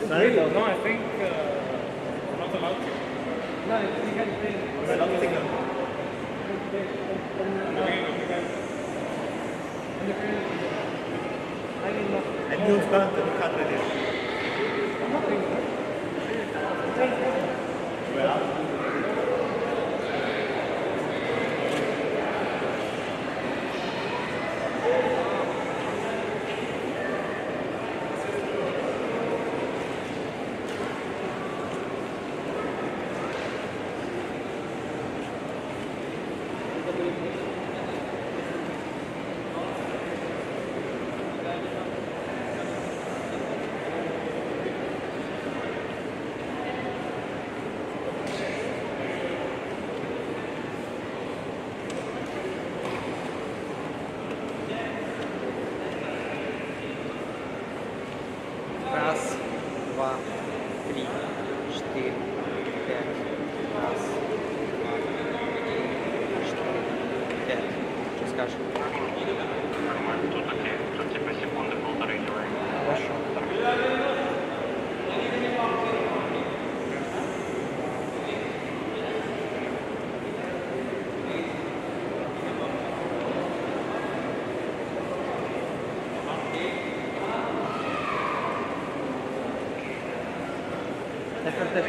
Sorry? No, I think we're not allowed to. We're allowed to take them. And you've got the cut with you. Well, Раз, два, три, четыре, пять. Раз, два, три, четыре, пять. Что скажешь? Тут окей, тут типа секунды полторы делаем. Хорошо. Esta es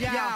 Yeah.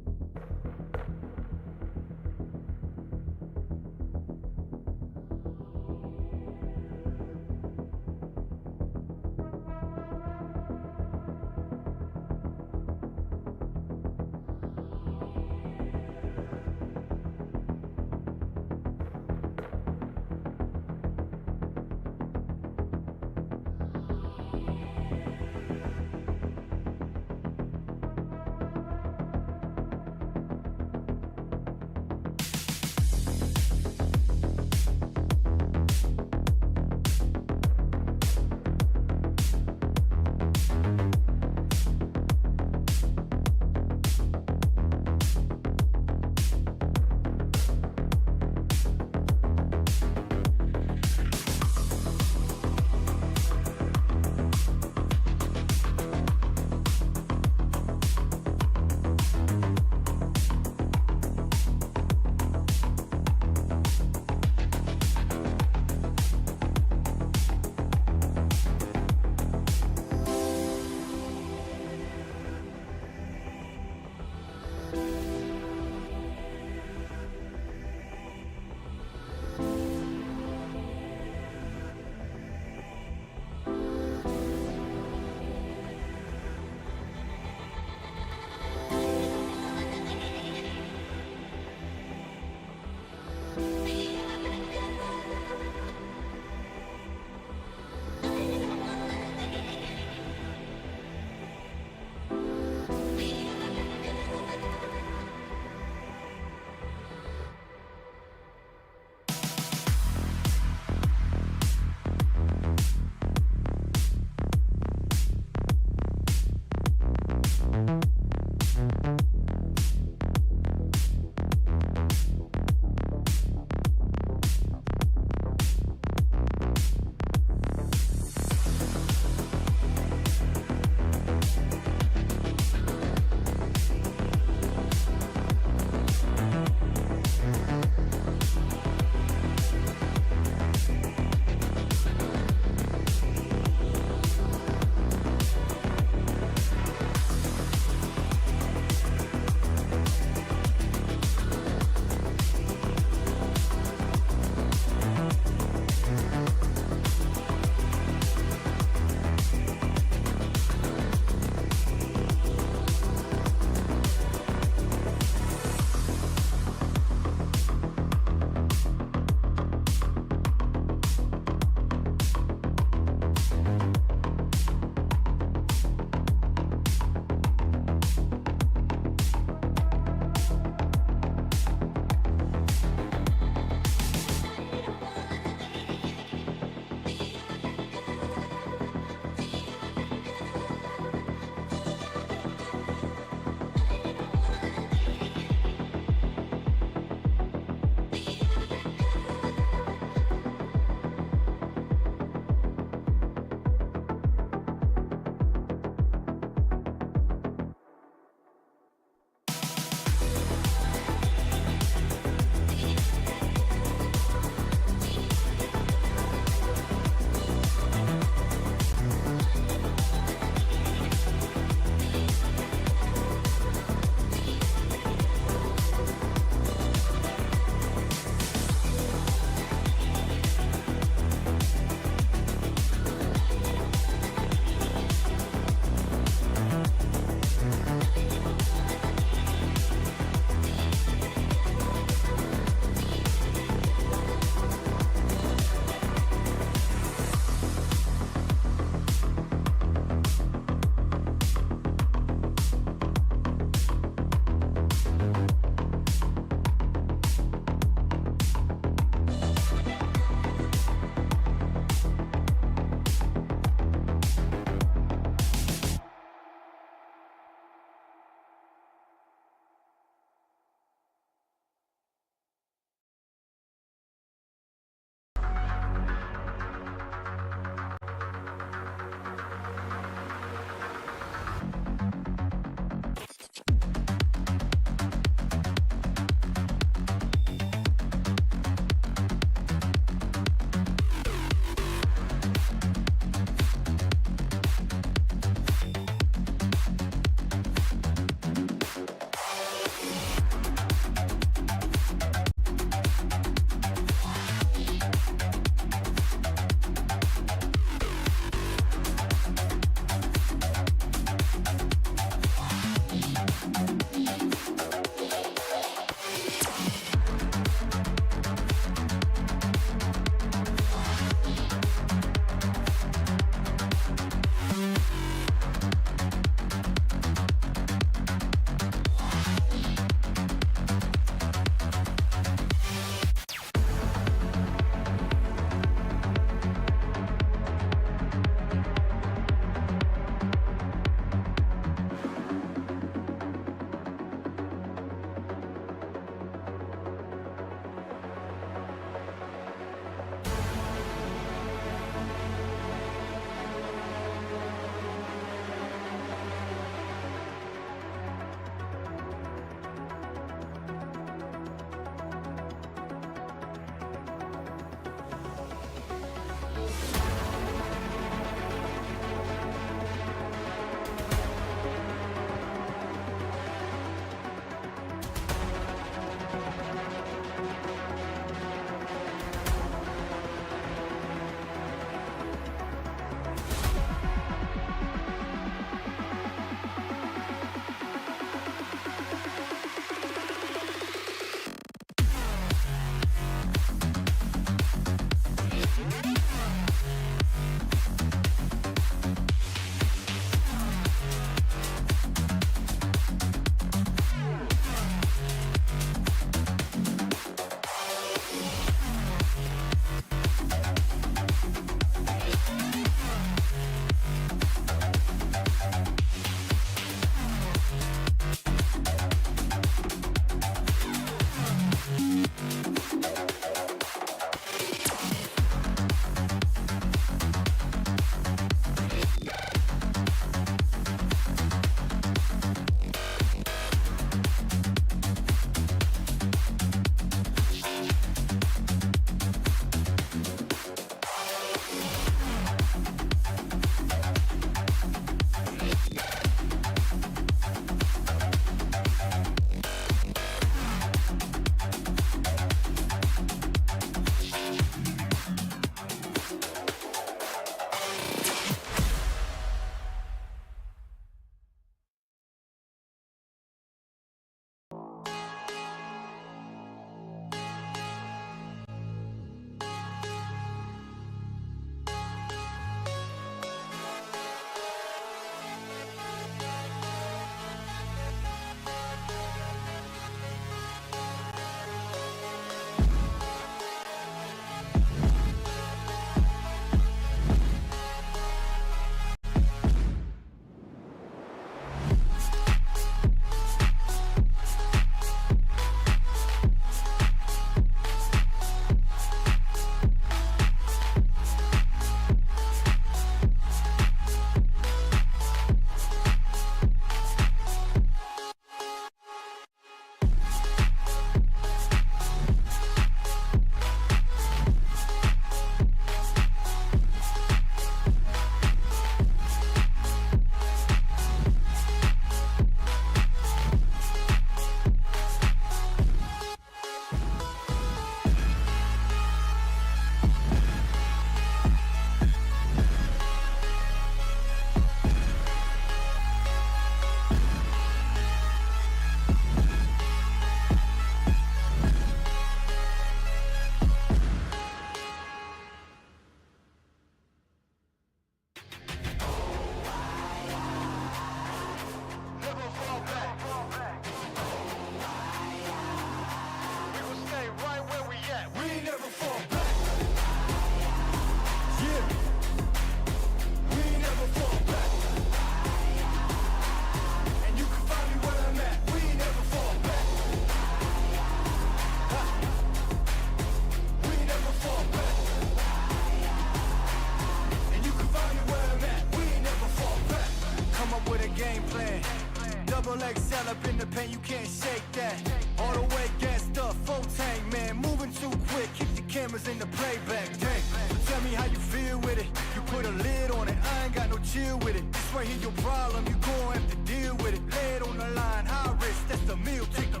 champagne, you can't shake that. All the way gassed up, full tank, man. Moving too quick, keep the cameras in the playback. Dang, so tell me how you feel with it. You put a lid on it, I ain't got no chill with it. This right here your problem, you gon' have to deal with it. Lay it on the line, high risk, that's the meal ticket.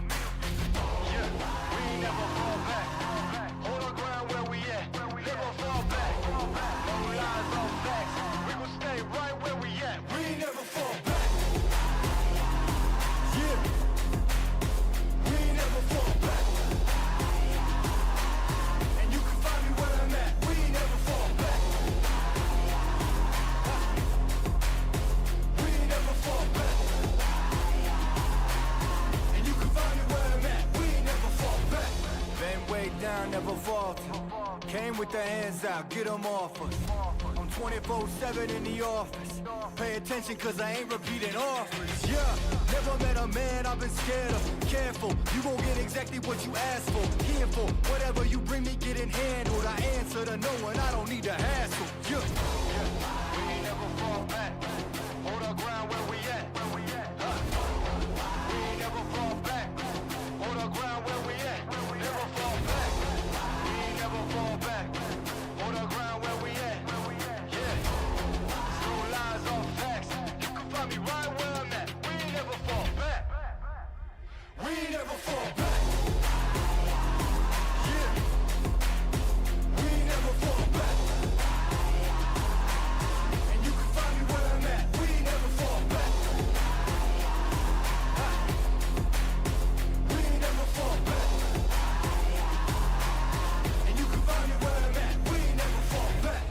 Yeah, we ain't never fall back. Hold our ground where we at, never fall back. No lies, no facts, we gon' stay right where we at. We ain't never fall back. Yeah, we ain't never fall back. And you can find me where I'm at. We ain't never fall back. We ain't never fall back. And you can find me where I'm at. We ain't never fall back. Been way down, never faltered. Came with the hands out, get them off us. I'm 24/7 in the office. Pay attention cause I ain't repeating offers. Yeah, never met a man I've been scared of. Careful, you gon' get exactly what you asked for. Here for whatever you bring me, getting handled. I answer to no one, I don't need to hassle. Yeah, we ain't never fall back. Hold our ground where we at. We ain't never fall back. Hold our ground where we at. Never fall back. We ain't never fall back. Hold our ground where we at. Yeah. No lies or facts. You can find me right where I'm at. We ain't never fall back. We ain't never fall back. Yeah. We ain't never fall back. And you can find me where I'm at. We ain't never fall back. We ain't never fall back. And you can find me where I'm at. We ain't never fall back.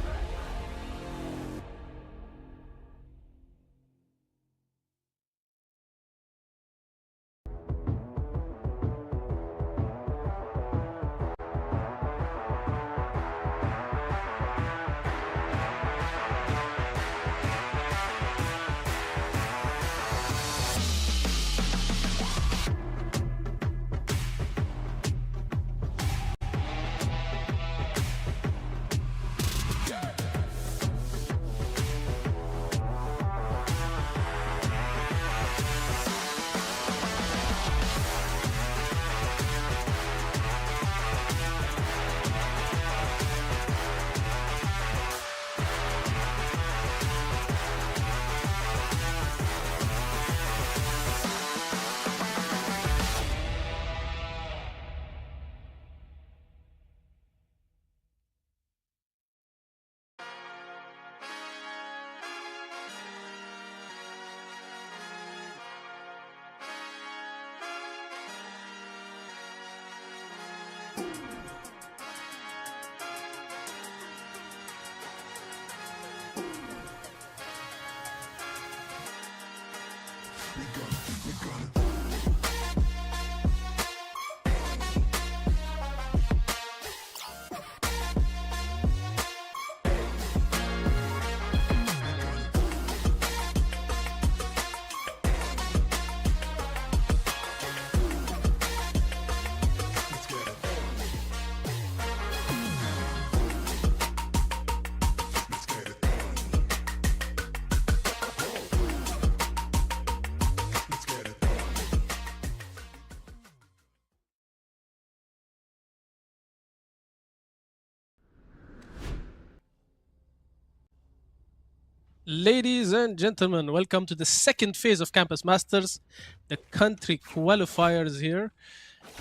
Ladies and gentlemen, welcome to the second phase of Campus Masters, the country qualifiers here.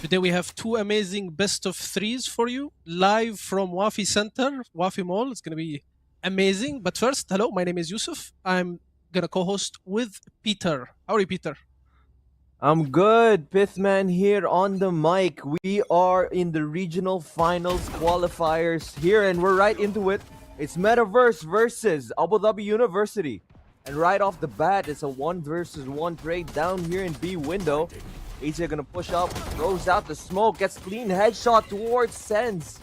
Today we have two amazing best of threes for you, live from Wafi Center, Wafi Mall. It's going to be amazing. But first, hello, my name is Yusuf. I'm going to co-host with Peter. How are you, Peter? I'm good, Pithman here on the mic. We are in the regional finals qualifiers here and we're right into it. It's Metaverse versus Abu Dhabi University. And right off the bat, it's a 1-versus-1 trade down here in B window. AJ gonna push up, throws out the smoke, gets clean headshot towards Sens.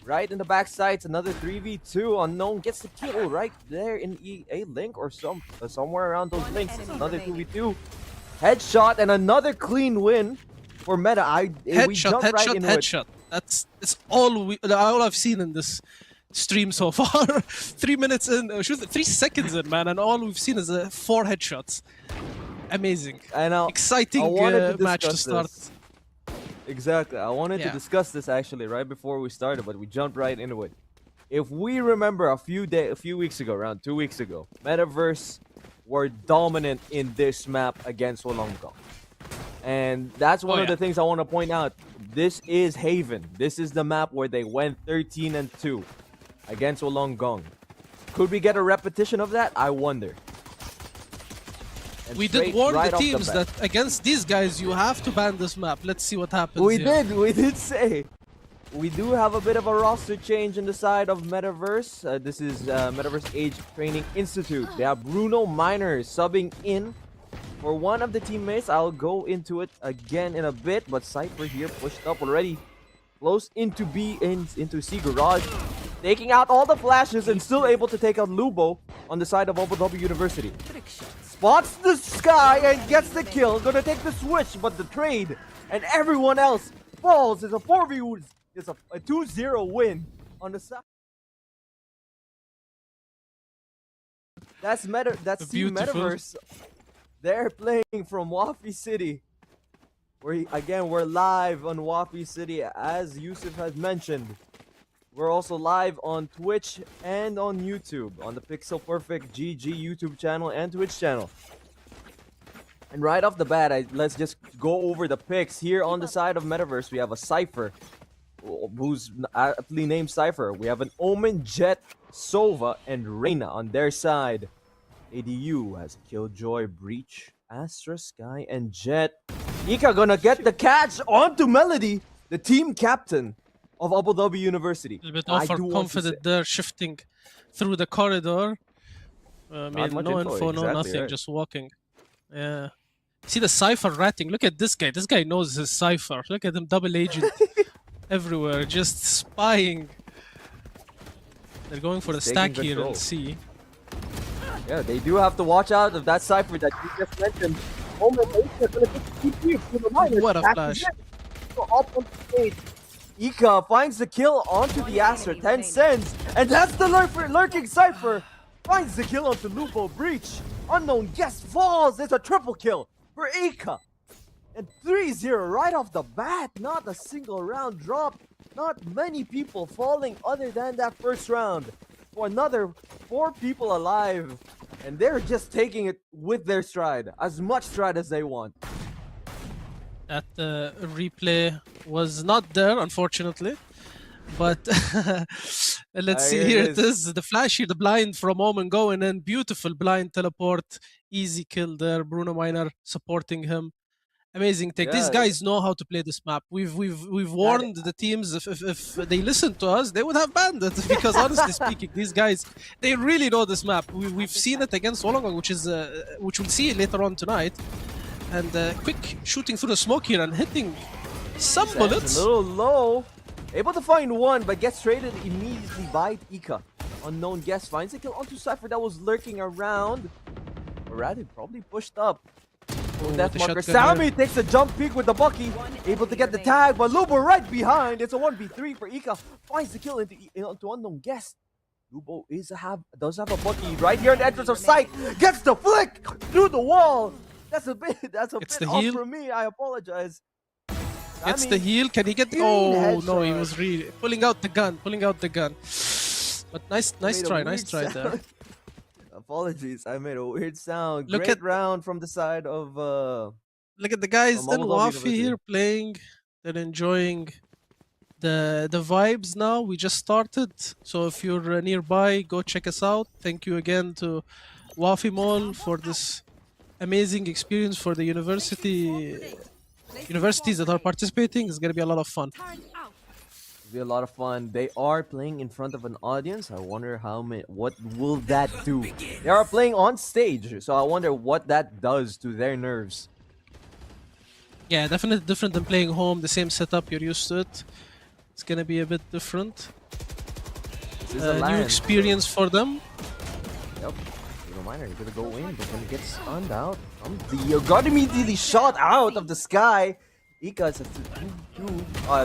Right in the backside, it's another 3v2. Unknown gets the kill right there in EA link or somewhere around those links. It's another 2v2. Headshot and another clean win for Meta. Headshot. It's all I've seen in this stream so far. 3 minutes in, 3 seconds in, man, and all we've seen is 4 headshots. amazing, And I exciting wanted to match to discuss start. this. Exactly. I wanted to Yeah. discuss this actually right before we started, but we jumped right into it. If we remember a few weeks ago, around 2 weeks ago, Metaverse were dominant in this map against Wollongong. And that's one Oh, of the yeah. things I want to point out. This is Haven. This is the map where they went 13-2 against Wollongong. Could we get a repetition of that? I wonder. And We did straight warn right the off teams bat. that against these guys you have to ban this map. Let's see what happens. We here. did say. We do have a bit of a roster change in the side of Metaverse. This is Metaverse Age Training Institute. They have Bruno Miner subbing in for one of the teammates. I'll go into it again in a bit, but Cypher here pushed up already. Close into into C Garage. Taking out all the flashes and still able to take out Lubo on the side of Abu University. Spots the sky and gets the kill. Gonna take the switch, but the trade and everyone else falls. It's a 4v. It's a 2-0 win on the side. That's Team Beautiful. Metaverse. They're playing from Wafi City. We're live on Wafi City, as Yusuf has mentioned. We're also live on Twitch and on YouTube, on the Pixel Perfect GG YouTube channel and Twitch channel. And right off the bat, let's just go over the picks. Here on the side of Metaverse, we have a Cypher, who's aptly named Cypher. We have an Omen, Jet, Sova, and Reyna on their side. ADU has Killjoy, Breach, Astra, Sky, and Jet. Ika gonna get the catch onto Melody, the team captain of Abu Dhabi University. A little bit I do want to overconfident say- there, shifting through the corridor. I mean, much no info, info, no exactly nothing, right. just walking. Yeah. See the Cypher ratting. Look at this guy. This guy knows his Cypher. Look at him, double agent everywhere, just spying. They're going for the Taking stack here control. and see. Yeah, they do have to watch out of that Cypher that you just mentioned. Omen is gonna take TP to the minor. What a Back flash. again. So up on the stage. Ika finds the kill onto the Astra, 10 cents, and that's the lurking Cypher. Finds the kill onto Lupo, Breach. Unknown guest falls. It's a triple kill for Ika. And 3-0 right off the bat. Not a single round drop. Not many people falling other than that first round. For another 4 people alive. And they're just taking it with their stride. As much stride as they want. That replay was not there, unfortunately. But let's see. Here it Here is. it is. The flash here, the blind from Omen going in. Beautiful blind teleport. Easy kill there. Bruno Miner supporting him. Amazing take. These Yeah. guys know how to play this map. We've warned the teams if they listened to us, they would have banned it. Because honestly speaking, these guys, they really know this map. We've seen it against Wollongong, which we'll see later on tonight. And quick shooting through the smoke here and hitting some That's bullets. a little low. Able to find one, but gets traded immediately by Ika. Unknown guest finds a kill onto Cypher that was lurking around. Or rather, probably pushed up. Death the marker. shotgun Sammy takes a jump peek with the Bucky. Able to get the tag, but Lubo right behind. It's a 1v3 for Ika. Finds the kill into unknown guest. Lubo does have a Bucky right here in the entrance of sight. Gets the flick through the wall. That's a bit It's the off heal. from me. I apologize. Gets Sammy, the heal. Can he get? clean Oh no, he headshot. was really pulling out the gun. But nice made a try, weird there. sound. Apologies, I made a weird sound. Look Great at- round from the side of Look at the guys From in Abu Dhabi Wafi University. here playing. They're enjoying the vibes now. We just started, so if you're nearby, go check us out. Thank you again to Wafi Mall for this amazing experience for the universities that are participating. It's gonna be a lot of fun. be a lot of fun. They are playing in front of an audience. I wonder what will that do? They are playing on stage, so I wonder what that does to their nerves. Yeah, definitely different than playing home. The same setup, you're used to it. It's gonna be a bit different. This is a New land, experience for them. so- Yep. Miner, you're gonna go in, but gonna get stunned out. You got immediately shot out of the sky. Ika is a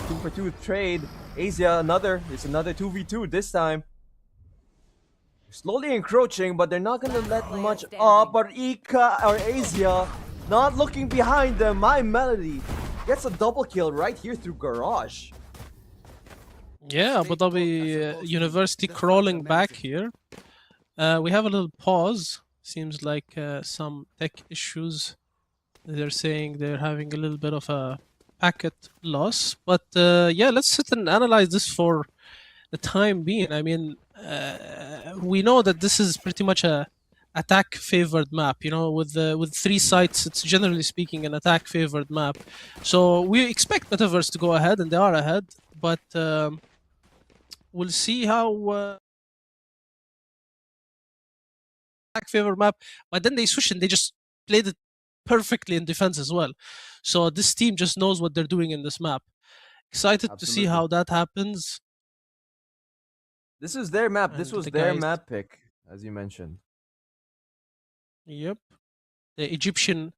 2-for-2 trade. Asia it's another 2v2 this time. Slowly encroaching, but they're not gonna let much up. But Ika or Asia Not looking behind them, My Melody gets a double kill right here through Garage. Yeah, Abu Dhabi University crawling back here. We have a little pause. Seems like some tech issues. They're saying they're having a little bit of a packet loss. But yeah, let's sit and analyze this for the time being. I mean, we know that this is pretty much a attack favored map. You know, with 3 sites, it's generally speaking an attack favored map. So we expect Metaverse to go ahead, and they are ahead. But we'll see how attack favor map. But then they switched and they just played it perfectly in defense as well. So this team just knows what they're doing in this map. Excited to see Absolutely. how that happens. This is their map. This And was the their guys- map pick, as you mentioned. Yep. The Egyptian.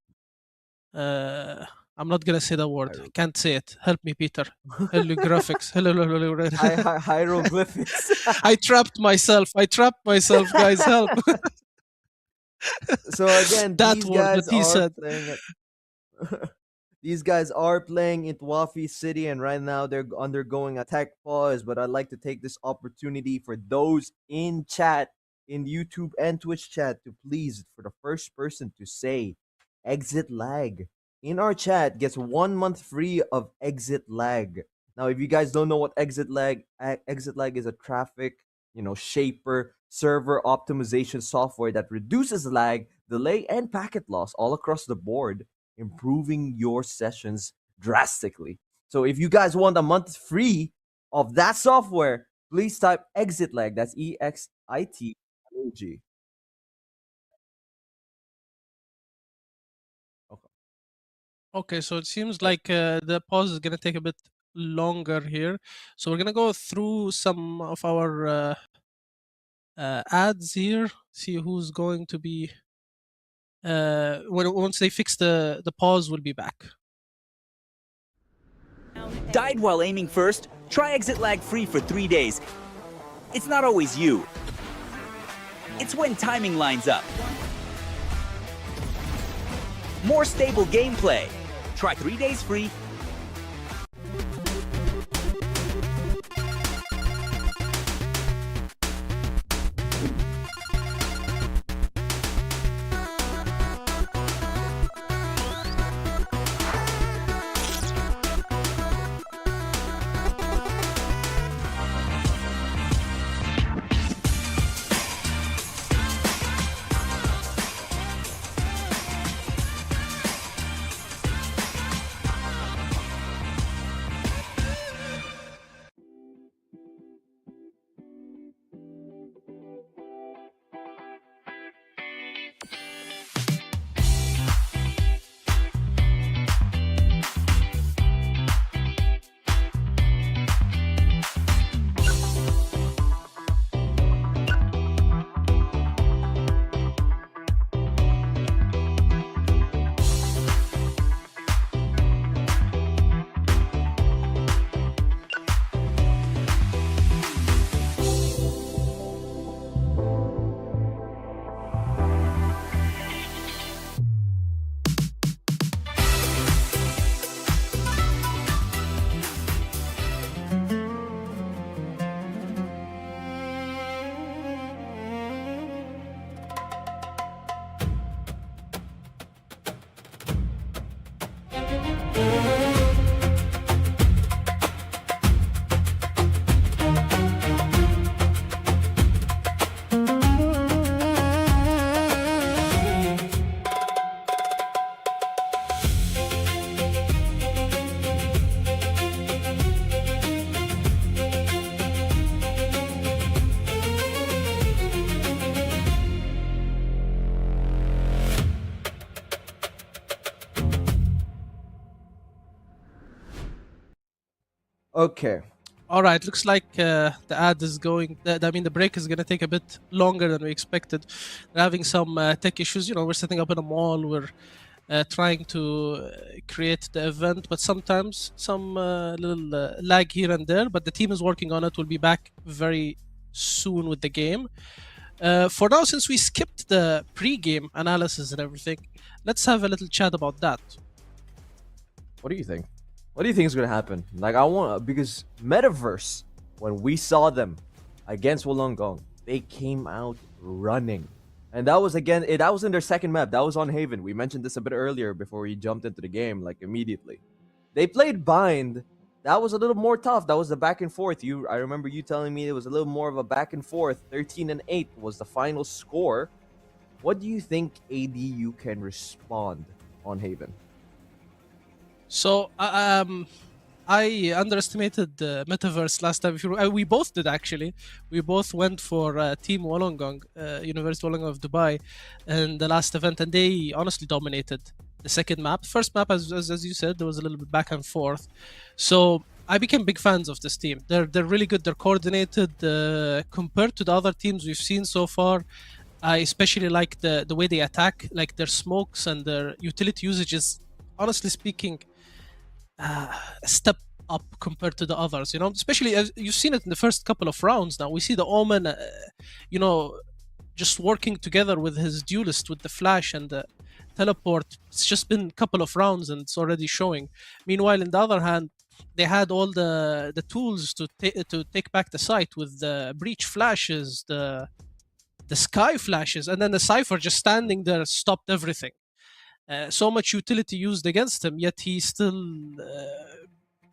I'm not gonna say the word. I can't say it. Help me, Peter. Hieroglyphics. Hieroglyphics. I trapped myself. Guys, help. So again, That these word guys that he are said. playing these guys are playing in Wafi City, and right now they're undergoing a tech pause. But I'd like to take this opportunity for those in chat, in YouTube and Twitch chat, to please, for the first person to say exit lag in our chat gets 1 month free of exit lag. Now, if you guys don't know what exit lag is a traffic, shaper server optimization software that reduces lag, delay, and packet loss all across the board, improving your sessions drastically. So if you guys want a month free of that software, please type exit lag. That's EXITLAG. Okay, so it seems like the pause is gonna take a bit longer here. So we're gonna go through some of our ads here, see who's going to be. Once they fix the pause, we'll be back. Died while aiming first? Try exit lag free for 3 days. It's not always you. It's when timing lines up. More stable gameplay. Try 3 days free. Okay. All right, looks like the ad is going. I mean, the break is going to take a bit longer than we expected. We're having some tech issues. You know, we're setting up in a mall. We're trying to create the event, but sometimes some little lag here and there. But the team is working on it. We'll be back very soon with the game. For now, since we skipped the pre-game analysis and everything, let's have a little chat about that. What do you think? What do you think is gonna happen? Like, I want, because Metaverse, when we saw them against Wollongong, they came out running, and that was again, that was in their second map. That was on Haven. We mentioned this a bit earlier before we jumped into the game, like immediately. They played Bind. That was a little more tough. That was the back and forth. I remember you telling me it was a little more of a back and forth. 13-8 was the final score. What do you think ADU can respond on Haven? So, I underestimated the Metaverse last time. If you, we both did actually. We both went for Team Wollongong, University Wollongong of Dubai, in the last event, and they honestly dominated the second map. First map, as you said, there was a little bit back and forth. So I became big fans of this team. They're really good. They're coordinated compared to the other teams we've seen so far. I especially like the way they attack, like their smokes and their utility usage is, honestly speaking, a step up compared to the others, you know, especially as you've seen it in the first couple of rounds. Now we see the Omen, you know, just working together with his duelist with the flash and the teleport. It's just been a couple of rounds and it's already showing. Meanwhile, on the other hand, they had all the tools to take back the site with the breach flashes, the sky flashes, and then the Cypher just standing there stopped everything. So much utility used against him, yet he still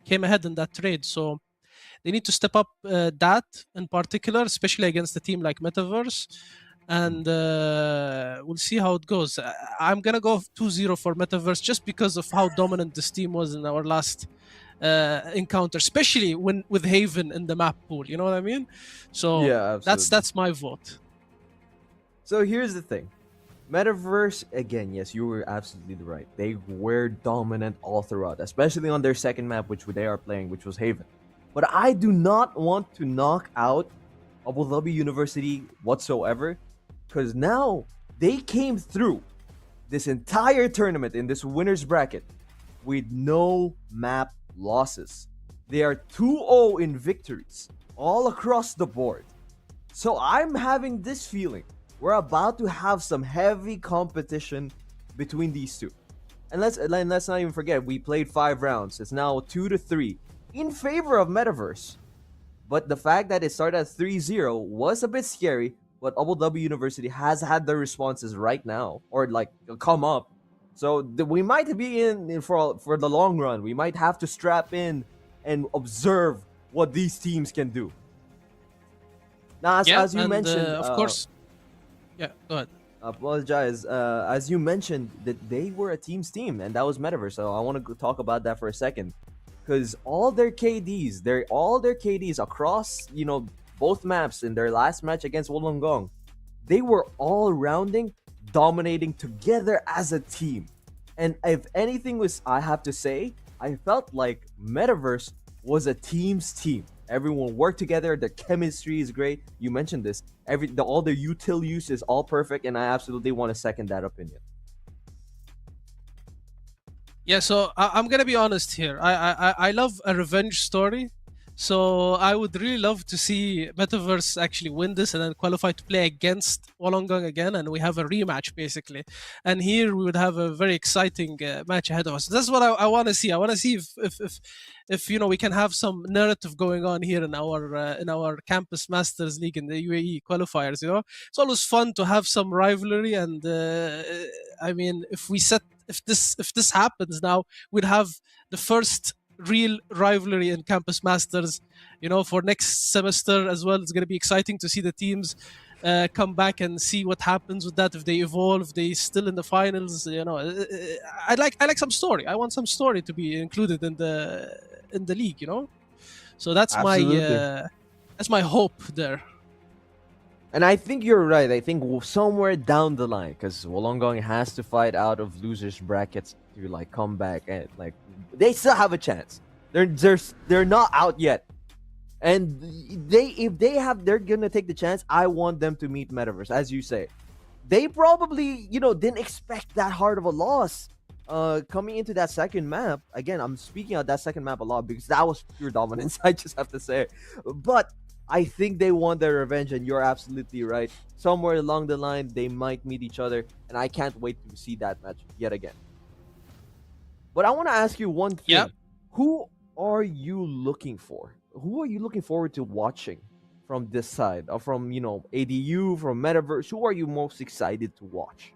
came ahead in that trade. So they need to step up that in particular, especially against a team like Metaverse. And we'll see how it goes. I'm going to go 2-0 for Metaverse just because of how dominant this team was in our last encounter, especially when with Haven in the map pool. You know what I mean? So Yeah, that's my vote. So here's the thing. Metaverse, again, yes, you were absolutely right. They were dominant all throughout, especially on their second map, which they are playing, which was Haven. But I do not want to knock out Abu Dhabi University whatsoever, because now they came through this entire tournament in this winner's bracket with no map losses. They are 2-0 in victories all across the board. So I'm having this feeling we're about to have some heavy competition between these two. And let's not even forget, we played 5 rounds. It's now 2-3 in favor of Metaverse. But the fact that it started at 3-0 was a bit scary. But Abu Dhabi University has had their responses right now, or like come up. So we might be in for the long run. We might have to strap in and observe what these teams can do. Now, as you mentioned, of course. Yeah, go ahead. Apologize. As you mentioned, that they were a team's team, and that was Metaverse. So I want to talk about that for a second, because all their KDs across, you know, both maps in their last match against Wollongong, they were all rounding, dominating together as a team. And if anything was, I have to say, I felt like Metaverse was a team's team. Everyone worked together. The chemistry is great. You mentioned this. All their util use is all perfect, and I absolutely want to second that opinion. Yeah, so I'm gonna be honest here. I love a revenge story. So I would really love to see Metaverse actually win this and then qualify to play against Wollongong again, and we have a rematch basically. And here we would have a very exciting match ahead of us. That's what I want to see. I want to see if you know, we can have some narrative going on here in our Campus Masters League in the UAE qualifiers. You know, it's always fun to have some rivalry, and I mean, if this happens now, we'd have the first real rivalry in Campus Masters, you know, for next semester as well. It's going to be exciting to see the teams come back and see what happens with that, if they evolve, if they still in the finals. You know, I like some story. I want some story to be included in the league, you know. So that's my hope there. And I think you're right. I think somewhere down the line, because Wollongong has to fight out of losers brackets to like come back, and like they still have a chance. They're not out yet, and they're gonna take the chance. I want them to meet Metaverse, as you say. They probably, you know, didn't expect that hard of a loss coming into that second map. Again, I'm speaking of that second map a lot because that was pure dominance. I just have to say, but I think they want their revenge, and you're absolutely right. Somewhere along the line, they might meet each other, and I can't wait to see that match yet again. But I want to ask you one thing. Yeah. Who are you looking for? Who are you looking forward to watching from this side? Or from, ADU, from Metaverse? Who are you most excited to watch?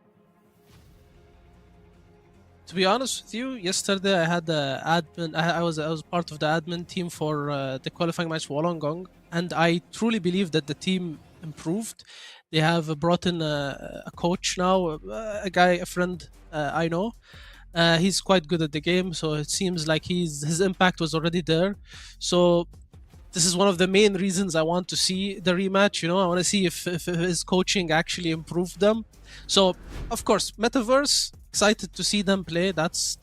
To be honest with you, yesterday I had the admin. I was part of the admin team for the qualifying match for Wollongong, and I truly believe that the team improved. They have brought in a coach now, a friend I know. He's quite good at the game, so it seems like his impact was already there. So this is one of the main reasons I want to see the rematch. I want to see if his coaching actually improved them. So, of course, Metaverse, excited to see them play. That's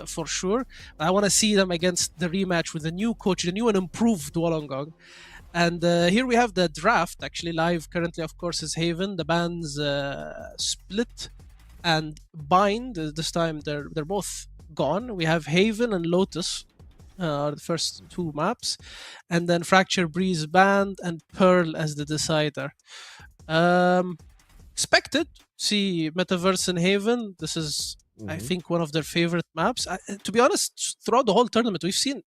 for sure. I want to see them against the rematch with a new coach, the new and improved Wollongong. And here we have the draft actually live currently. Of course, is Haven. The bands Split and Bind. This time they're both gone. We have Haven and Lotus are the first two maps, and then Fracture Breeze Band and Pearl as the decider. Expected see Metaverse and Haven. This is, I think, one of their favorite maps. To be honest, throughout the whole tournament, we've seen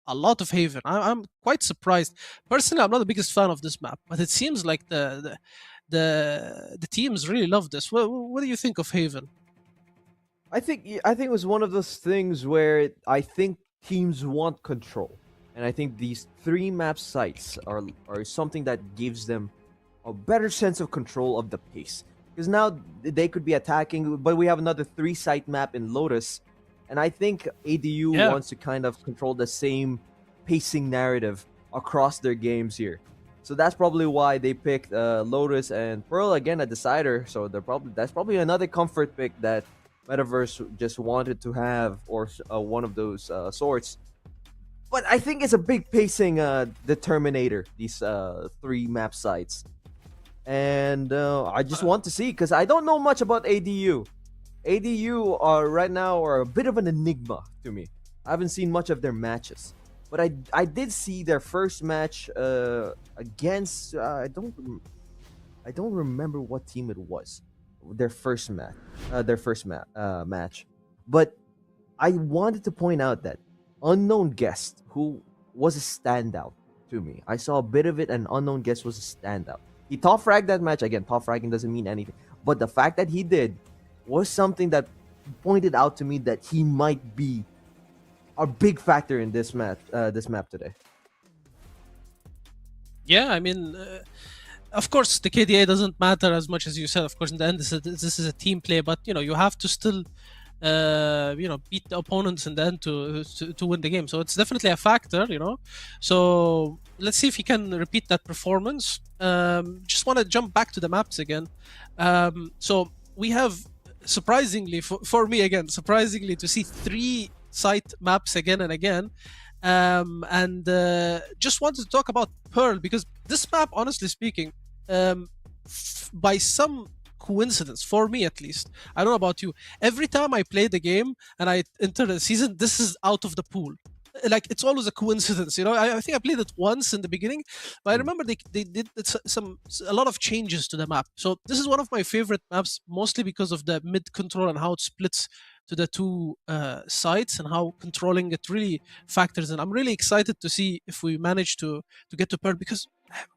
a lot of Haven. I'm quite surprised. Personally, I'm not the biggest fan of this map, but it seems like the teams really love this. What do you think of Haven? I think it was one of those things where I think teams want control, and I think these 3 map sites are something that gives them a better sense of control of the pace. Because now they could be attacking, but we have another 3-site map in Lotus, and I think ADU wants to kind of control the same pacing narrative across their games here. So that's probably why they picked Lotus and Pearl again, a decider. So that's probably another comfort pick that Metaverse just wanted to have, or one of those sorts. But I think it's a big pacing determinator, these 3 map sites. And I just want to see, because I don't know much about ADU. ADU right now are a bit of an enigma to me. I haven't seen much of their matches. But I did see their first match against I don't remember what team it was. Their first match. Match. But I wanted to point out that Unknown Guest, who was a standout to me. I saw a bit of it, and Unknown Guest was a standout. He top fragged that match. Again, top fragging doesn't mean anything. But the fact that he did was something that pointed out to me that he might be a big factor in this map today. Yeah, I mean, of course, the KDA doesn't matter as much as you said. Of course, in the end, this is a team play, but you have to still, beat the opponents in the end to win the game. So it's definitely a factor, So let's see if he can repeat that performance. Just want to jump back to the maps again. So we have, surprisingly for me again, to see 3 site maps again and again. And just wanted to talk about Pearl, because this map, honestly speaking, by some coincidence, for me at least, I don't know about you, every time I play the game and I enter the season, this is out of the pool. Like, it's always a coincidence, I think I played it once in the beginning, but I remember they did a lot of changes to the map. So this is one of my favorite maps, mostly because of the mid control and how it splits to the 2 sides, and how controlling it really factors in. I'm really excited to see if we manage to get to Pearl, because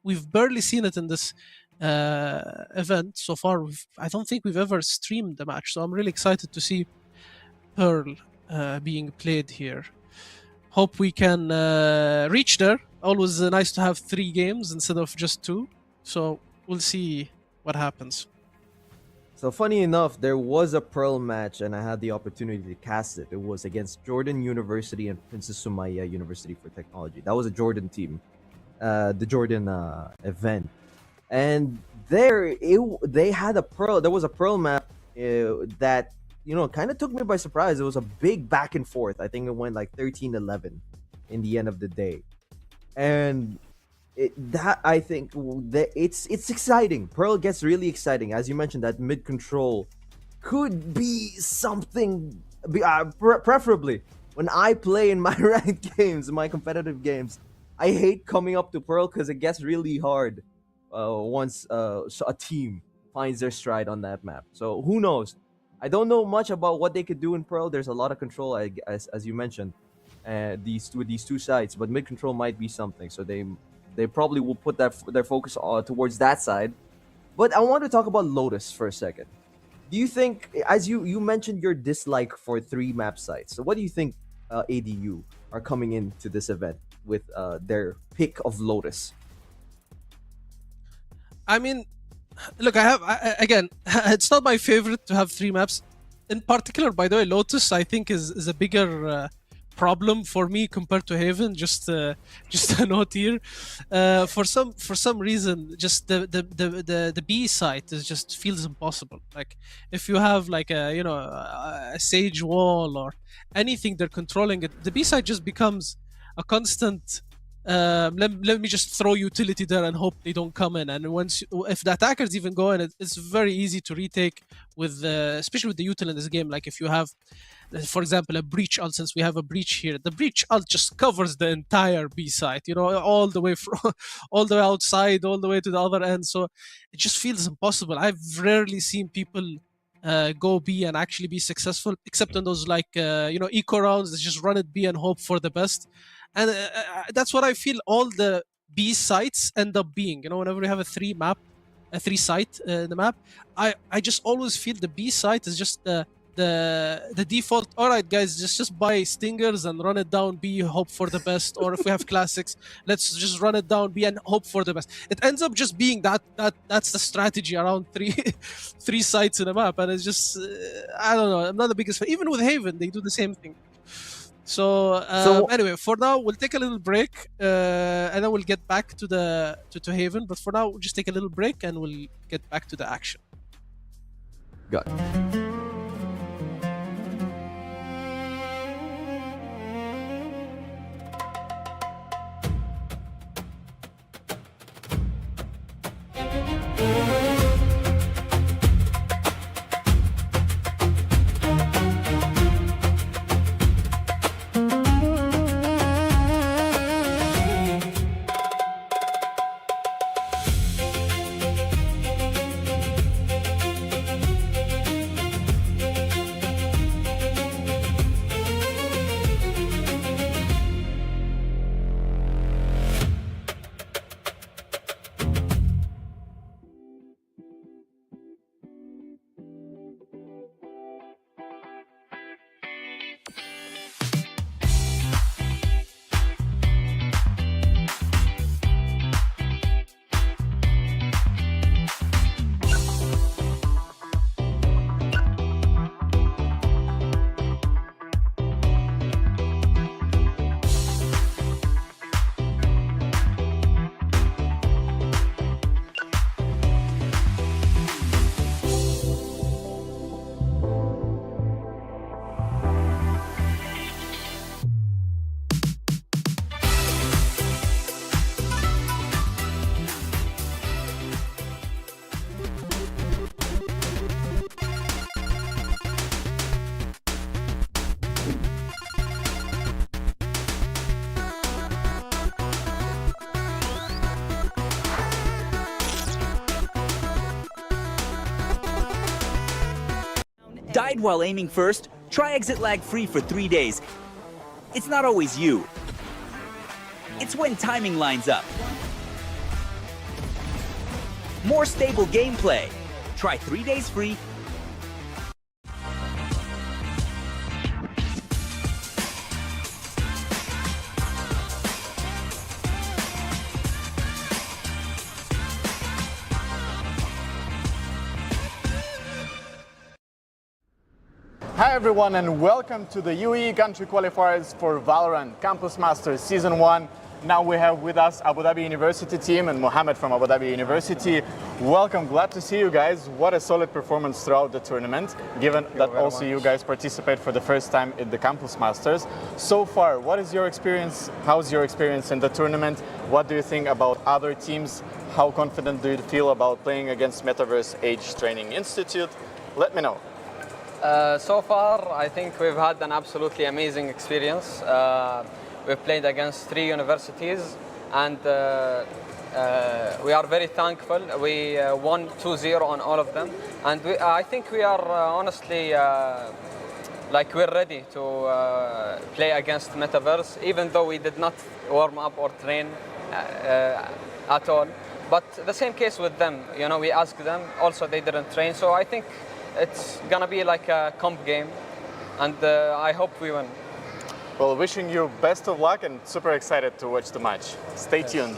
we've barely seen it in this event so far. I don't think we've ever streamed the match, so I'm really excited to see Pearl being played here. Hope we can reach there. Always nice to have 3 games instead of just 2, so we'll see what happens. So funny enough, there was a Pearl match, and I had the opportunity to cast it. It was against Jordan University and Princess Sumaya University for Technology. That was a Jordan team, the Jordan event, and they had a Pearl. There was a Pearl map that kind of took me by surprise. It was a big back and forth. I think it went like 13-11 in the end of the day, and I think that it's exciting. Pearl gets really exciting. As you mentioned, that mid control could be something, preferably when I play in my ranked games, my competitive games. I hate coming up to Pearl because it gets really hard once a team finds their stride on that map. So who knows? I don't know much about what they could do in Pearl. There's a lot of control, as you mentioned, these two sides. But mid control might be something. So they probably will put their focus towards that side. But I want to talk about Lotus for a second. Do you think, as you mentioned your dislike for 3 map sites, so what do you think ADU are coming into this event with their pick of Lotus? I mean, look, again, it's not my favorite to have 3 maps. In particular, by the way, Lotus I think is a bigger problem for me compared to Haven. Just a note here. For some reason, just the B site just feels impossible. Like if you have like a Sage wall or anything they're controlling it, the B site just becomes a constant. Let me just throw utility there and hope they don't come in. And if the attackers even go in, it's very easy to retake with, especially with the util in this game. Like if you have, for example, a breach ult. Since we have a breach here, the breach ult just covers the entire B site. All the way from, all the way outside, all the way to the other end. So it just feels impossible. I've rarely seen people go B and actually be successful, except in those eco rounds. They just run it B and hope for the best. And that's what I feel all the B sites end up being. Whenever you have a 3 site in the map, I just always feel the B site is just the default. All right, guys, just buy Stingers and run it down B, hope for the best. Or if we have classics, let's just run it down B and hope for the best. It ends up just being that's the strategy around three sites in a map, and it's just I don't know. I'm not the biggest fan. Even with Haven, they do the same thing. So anyway, for now we'll take a little break, and then we'll get back to Haven. But for now, we'll just take a little break and we'll get back to the action. Got it. Died while aiming first? Try exit lag free for 3 days. It's not always you. It's when timing lines up. More stable gameplay. Try 3 days free. Hi everyone and welcome to the UAE country qualifiers for Valorant Campus Masters Season 1. Now we have with us Abu Dhabi University team and Mohammed from Abu Dhabi University. Welcome, glad to see you guys. What a solid performance throughout the tournament, given that also you guys participate for the first time in the Campus Masters. So far, what is your experience? How's your experience in the tournament? What do you think about other teams? How confident do you feel about playing against Metaverse Age Training Institute? Let me know. So far, I think we've had an absolutely amazing experience. We've played against 3 universities, and we are very thankful. We won 2-0 on all of them, and I think we are honestly like we're ready to play against Metaverse, even though we did not warm up or train at all. But the same case with them, you know, we asked them, also they didn't train, so I think it's gonna be like a comp game, and I hope we win. Well, wishing you best of luck and super excited to watch the match. Stay tuned.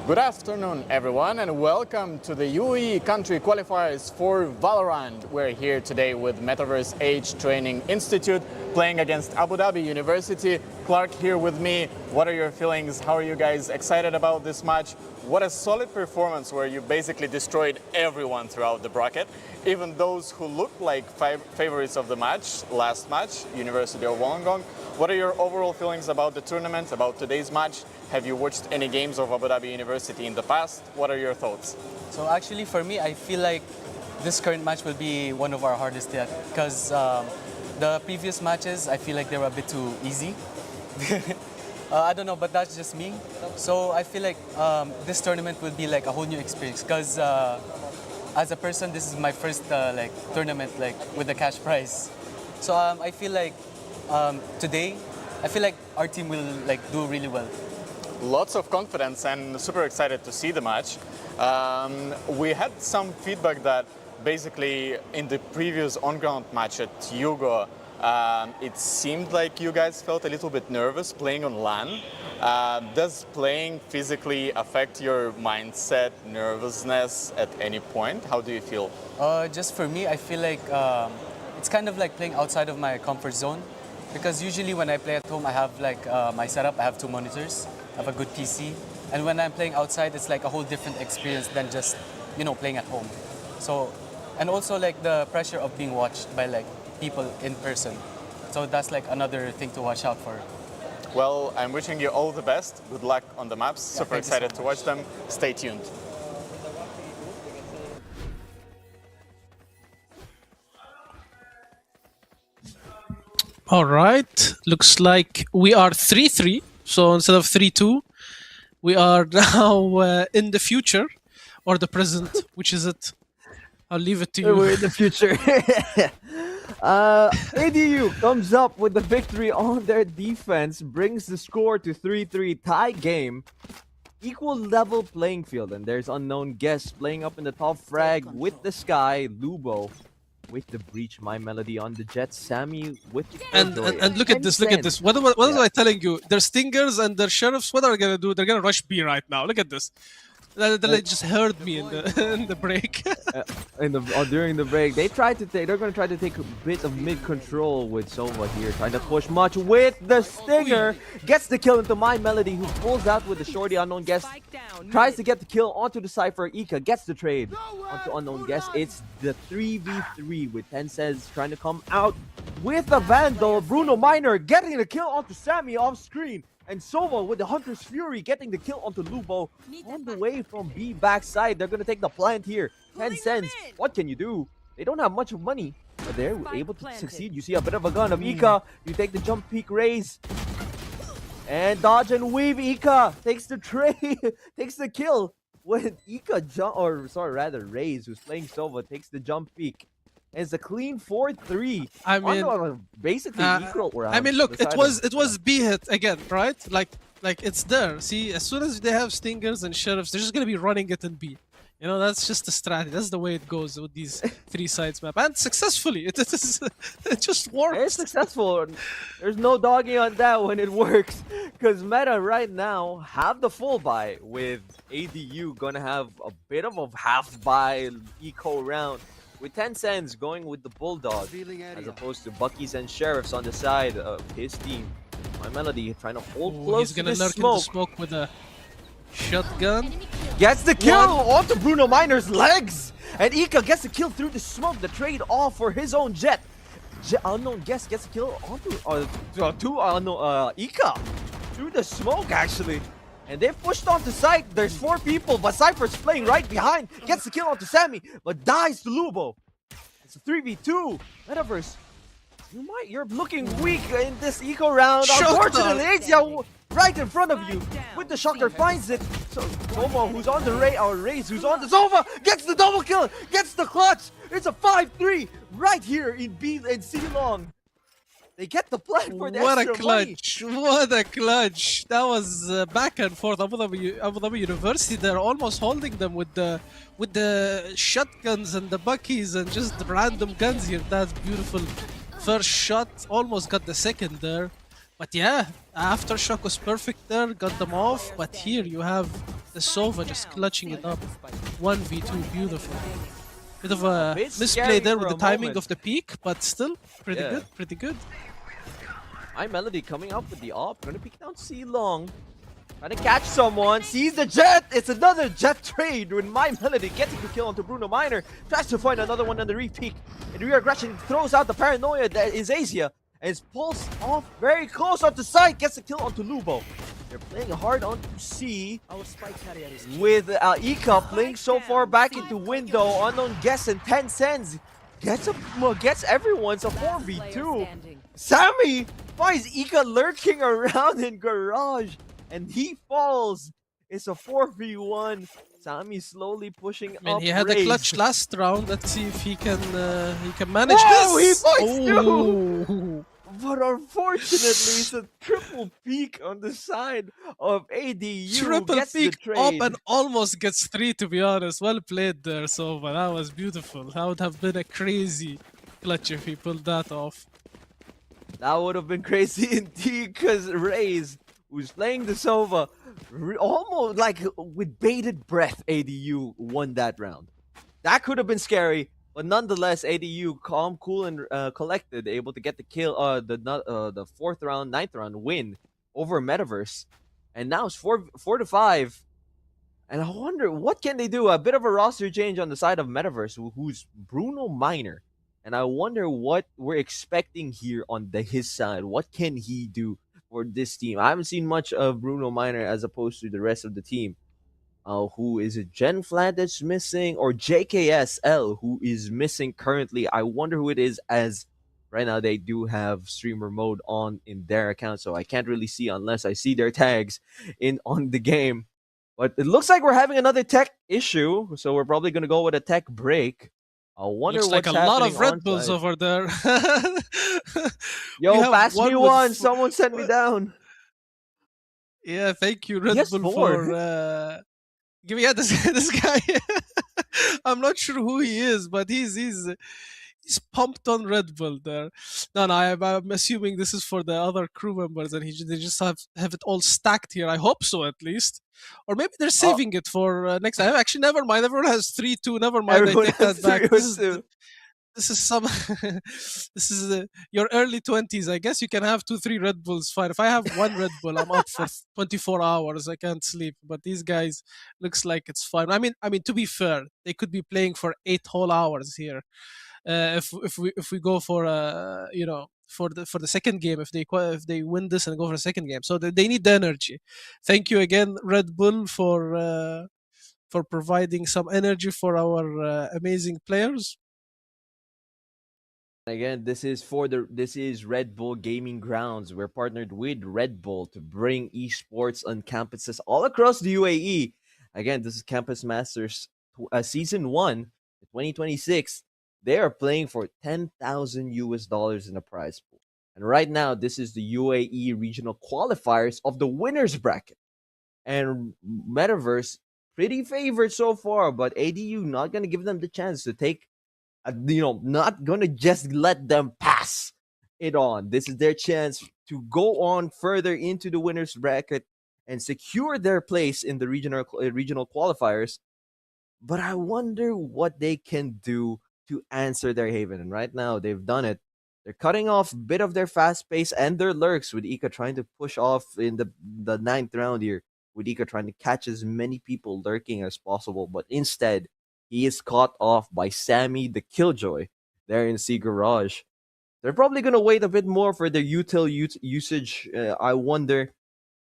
Good afternoon, everyone, and welcome to the UAE country qualifiers for Valorant. We're here today with Metaverse Age Training Institute, playing against Abu Dhabi University. Clark here with me. What are your feelings? How are you guys excited about this match? What a solid performance where you basically destroyed everyone throughout the bracket, even those who looked like favorites of the match, last match, University of Wollongong. What are your overall feelings about the tournament, about today's match? Have you watched any games of Abu Dhabi University in the past? What are your thoughts? So actually for me, I feel like this current match will be one of our hardest yet, because the previous matches, I feel like they were a bit too easy. I don't know, but that's just me. So I feel like this tournament will be like a whole new experience, because as a person, this is my first like tournament like with the cash prize. So I feel like today, I feel like our team will like do really well. Lots of confidence and super excited to see the match. We had some feedback that basically in the previous on-ground match at Yugo, it seemed like you guys felt a little bit nervous playing on LAN. Does playing physically affect your mindset, nervousness at any point? How do you feel? Just for me, I feel like it's kind of like playing outside of my comfort zone, because usually when I play at home, I have like my setup, I have 2 monitors, I have a good PC, and when I'm playing outside, it's like a whole different experience than just, you know, playing at home. So, and also like the pressure of being watched by like people in person. So that's like another thing to watch out for. Well, I'm wishing you all the best. Good luck on the maps. Super excited to watch them. Stay tuned. All right, looks like we are 3-3. So instead of 3-2, we are now in the future or the present. Which is it? I'll leave it to you. We're in the future. ADU comes up with the victory on their defense, brings the score to 3-3, tie game. Equal level playing field, and there's unknown guests playing up in the top frag with the Sky, Lubo with the Breach, My Melody on the Jet, Sammy with the and look at this, look at this. What was I telling you? Their Stingers and their Sheriffs, what are they gonna do? They're gonna rush B right now. Look at this. They just heard me in the break. During the break, they're gonna try to take a bit of mid control with Sova here, trying to push much with the Stinger. Gets the kill into My Melody, who pulls out with the Shorty unknown guest. Tries to get the kill onto the Cypher. Ika gets the trade onto unknown guest. It's the 3v3 with Tencent trying to come out with a Vandal. Bruno Minor getting the kill onto Sammy off screen. And Sova with the Hunter's Fury getting the kill onto Lubo on the way from B backside. They're going to take the plant here. 10 cents. What can you do? They don't have much of money, but they're able to succeed. You see a bit of a gun of Ika. You take the jump peak raise. And dodge and weave. Ika takes the trade, takes the kill. When Ika Raze, who's playing Sova, takes the jump peak. It's a clean 4-3. I mean, basically equal round. I mean, look, it was B hit again, right? Like it's there. See, as soon as they have Stingers and Sheriffs, they're just gonna be running it in B. You know, that's just the strategy. That's the way it goes with these 3 sides map, and successfully, it just works. It's successful. There's no dogging on that when it works, because Meta right now have the full buy, with ADU gonna have a bit of a half buy eco round. With Tencent going with the Bulldog, as opposed to Bucky's and Sheriffs on the side of his team. My Melody trying to hold close to the lurk smoke. in the smoke with a shotgun. Gets the kill onto Bruno Minor's legs! And Ika gets the kill through the smoke. The trade off for his own Jet. Unknown guest gets the kill onto Ika. Through the smoke, actually. And they've pushed onto site. There's 4 people, but Cypher's playing right behind. Gets the kill onto Sammy, but dies to Lubo. It's a 3v2. Metaverse You're looking weak in this eco round. Shocker. Unfortunately, Asia right in front of you with the shocker finds it. So Sova, who's on the Raze, who's on the Sova, gets the double kill, gets the clutch. It's a 5-3 right here in B and C long. They get the plan for the What a extra money. clutch! What a clutch! That was back and forth. Abu Dhabi University. They're almost holding them with the shotguns and the buckies and just the random guns here. That's beautiful. First shot, almost got the second there. But yeah, Aftershock was perfect there, got them off. But here you have the Sova just clutching it up. 1v2, beautiful. Bit of a Bit misplay scary there for with a the timing moment. of the peak, but still pretty Yeah. good, pretty good. My Melody coming up with the op, gonna peek down C long. Trying to catch someone, sees the jet! It's another jet trade with My Melody getting the kill onto Bruno Miner. Tries to find another one on the re-peek. And Reaggression throws out the paranoia that is Asia. And it's pulsed off very close onto side, gets the kill onto Lubo. They're playing hard onto C with Ika playing so far back into window. Unknown guess and 10 cents. Gets everyone's a 4v2. Sammy finds Ika lurking around in garage and he falls. It's a 4v1. Sammy slowly pushing I mean, up. he had a Raze. clutch last round. Let's see if he can manage Whoa, this. he fights Oh. But unfortunately, it's a triple peak on the side of ADU. Triple Gets the peek up trade. and almost gets 3, to be honest. Well played there, Sova. That was beautiful. That would have been a crazy clutch if he pulled that off. That would have been crazy indeed, because Raze, who's playing the Sova, almost like with bated breath, ADU won that round. That could have been scary, but nonetheless, ADU calm, cool, and collected, able to get the kill, the 4th round, 9th round win over Metaverse, and now it's 4-5. And I wonder what can they do. A bit of a roster change on the side of Metaverse, who's Bruno Miner. And I wonder what we're expecting here on his side. What can he do for this team? I haven't seen much of Bruno Miner as opposed to the rest of the team. Who is it? Jen Flat that's missing, or JKSL who is missing currently? I wonder who it is, as right now they do have streamer mode on in their account, so I can't really see unless I see their tags on the game. But it looks like we're having another tech issue, so we're probably gonna go with a tech break. I wonder Looks what's like a lot of happening Red on Bulls site. over there. Yo, We have pass me with one. Someone sent me down. Yeah, thank you, Red Yes, Bull, four. for give me this guy. I'm not sure who he is, but he's pumped on Red Bull there. No, I'm assuming this is for the other crew members, and they just have it all stacked here. I hope so, at least, or maybe they're saving it for next time. Actually, never mind. Everyone has 3-2. Never mind. Everyone I take has that back. 3-2. This is some. This is your early 20s. I guess you can have 2-3 Red Bulls. Fine. If I have one Red Bull, I'm up for 24 hours. I can't sleep. But these guys looks like it's fine. I mean, to be fair, they could be playing for 8 whole hours here. If we go for for the second game, if they win this and go for the second game, so they need the energy. Thank you again, Red Bull, for providing some energy for our amazing players. Again, this is Red Bull Gaming Grounds. We're partnered with Red Bull to bring esports on campuses all across the UAE. Again, this is Campus Masters Season 1, 2026. They are playing for $10,000 in a prize pool. And right now, this is the UAE regional qualifiers of the winners bracket. And Metaverse, pretty favored so far, but ADU not going to give them the chance to take not gonna just let them pass it on. This is their chance to go on further into the winners bracket and secure their place in the regional qualifiers. But I wonder what they can do to answer their haven. And right now, they've done it. They're cutting off a bit of their fast pace and their lurks, with Ika trying to push off in the 9th round here, with Ika trying to catch as many people lurking as possible. But instead, he is caught off by Sammy the Killjoy there in C Garage. They're probably going to wait a bit more for their util usage, I wonder.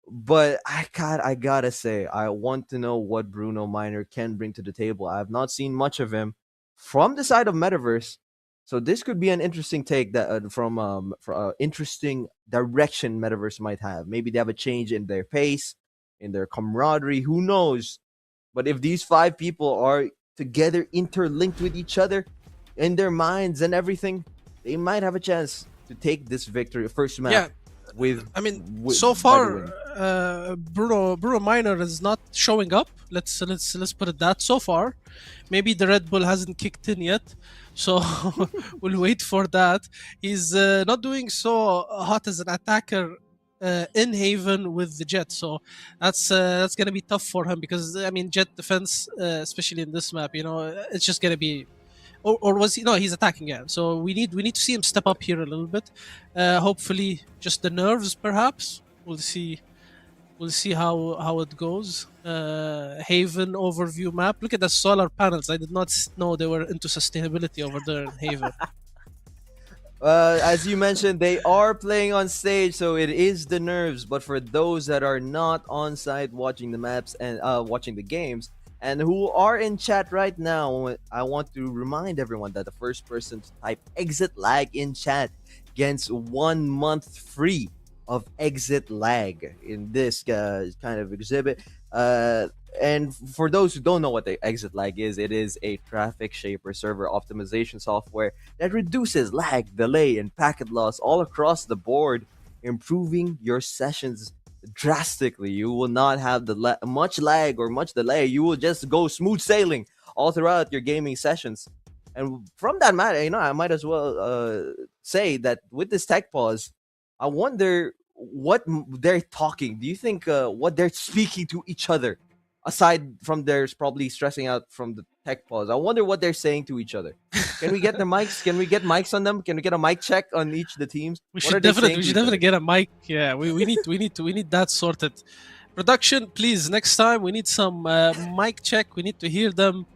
But I gotta say, I want to know what Bruno Miner can bring to the table. I have not seen much of him from the side of Metaverse. So this could be an interesting take that from interesting direction Metaverse might have. Maybe they have a change in their pace, in their camaraderie. Who knows? But if these five people are together, interlinked with each other, in their minds and everything, they might have a chance to take this victory, first map. Yeah. With I mean, with- so by the far, win. Bruno Minor is not showing up. Let's put it that. So far, maybe the Red Bull hasn't kicked in yet, so we'll wait for that. He's not doing so hot as an attacker in Haven with the Jet, so that's gonna be tough for him because I mean Jet defense, especially in this map, it's just gonna be. Or was he? No, he's attacking. Yeah. So we need to see him step up here a little bit. Hopefully, just the nerves, perhaps. We'll see. We'll see how it goes. Haven overview map. Look at the solar panels. I did not know they were into sustainability over there in Haven. As you mentioned, they are playing on stage, so it is the nerves. But for those that are not on site watching the maps and watching the games, and who are in chat right now, I want to remind everyone that the first person to type exit lag in chat gets 1 month free of exit lag in this kind of exhibit. And for those who don't know what the exit lag is, it is a traffic shaper server optimization software that reduces lag, delay, and packet loss all across the board, improving your sessions drastically. You will not have much lag or much delay. You will just go smooth sailing all throughout your gaming sessions. And from that matter, I might as well say that with this tech pause, I wonder what they're talking. Do you think what they're speaking to each other, aside from there's probably stressing out from the tech pause? I wonder what they're saying to each other. Can we get the mics? Can we get mics on them? Can we get a mic check on each of the teams? We should definitely get a mic. Yeah, we need that sorted. Production, please. Next time we need some mic check. We need to hear them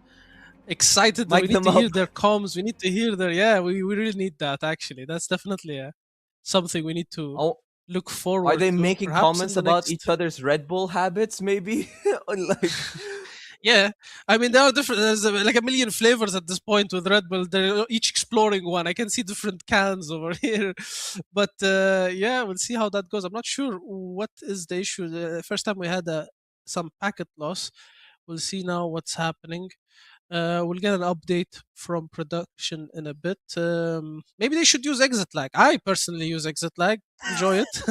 excited. Mic we need them to hear up. their comms. We need to hear their. Yeah, we really need that. Actually, that's definitely something we need to look forward. Are they to, making perhaps comments in the about next- each other's Red Bull habits? Maybe like. Yeah, I mean there are different. There's like a million flavors at this point with Red Bull. They're each exploring one. I can see different cans over here, but yeah, we'll see how that goes. I'm not sure what is the issue. The first time we had some packet loss. We'll see now what's happening. We'll get an update from production in a bit. Maybe they should use exit lag. I personally use exit lag. Enjoy it.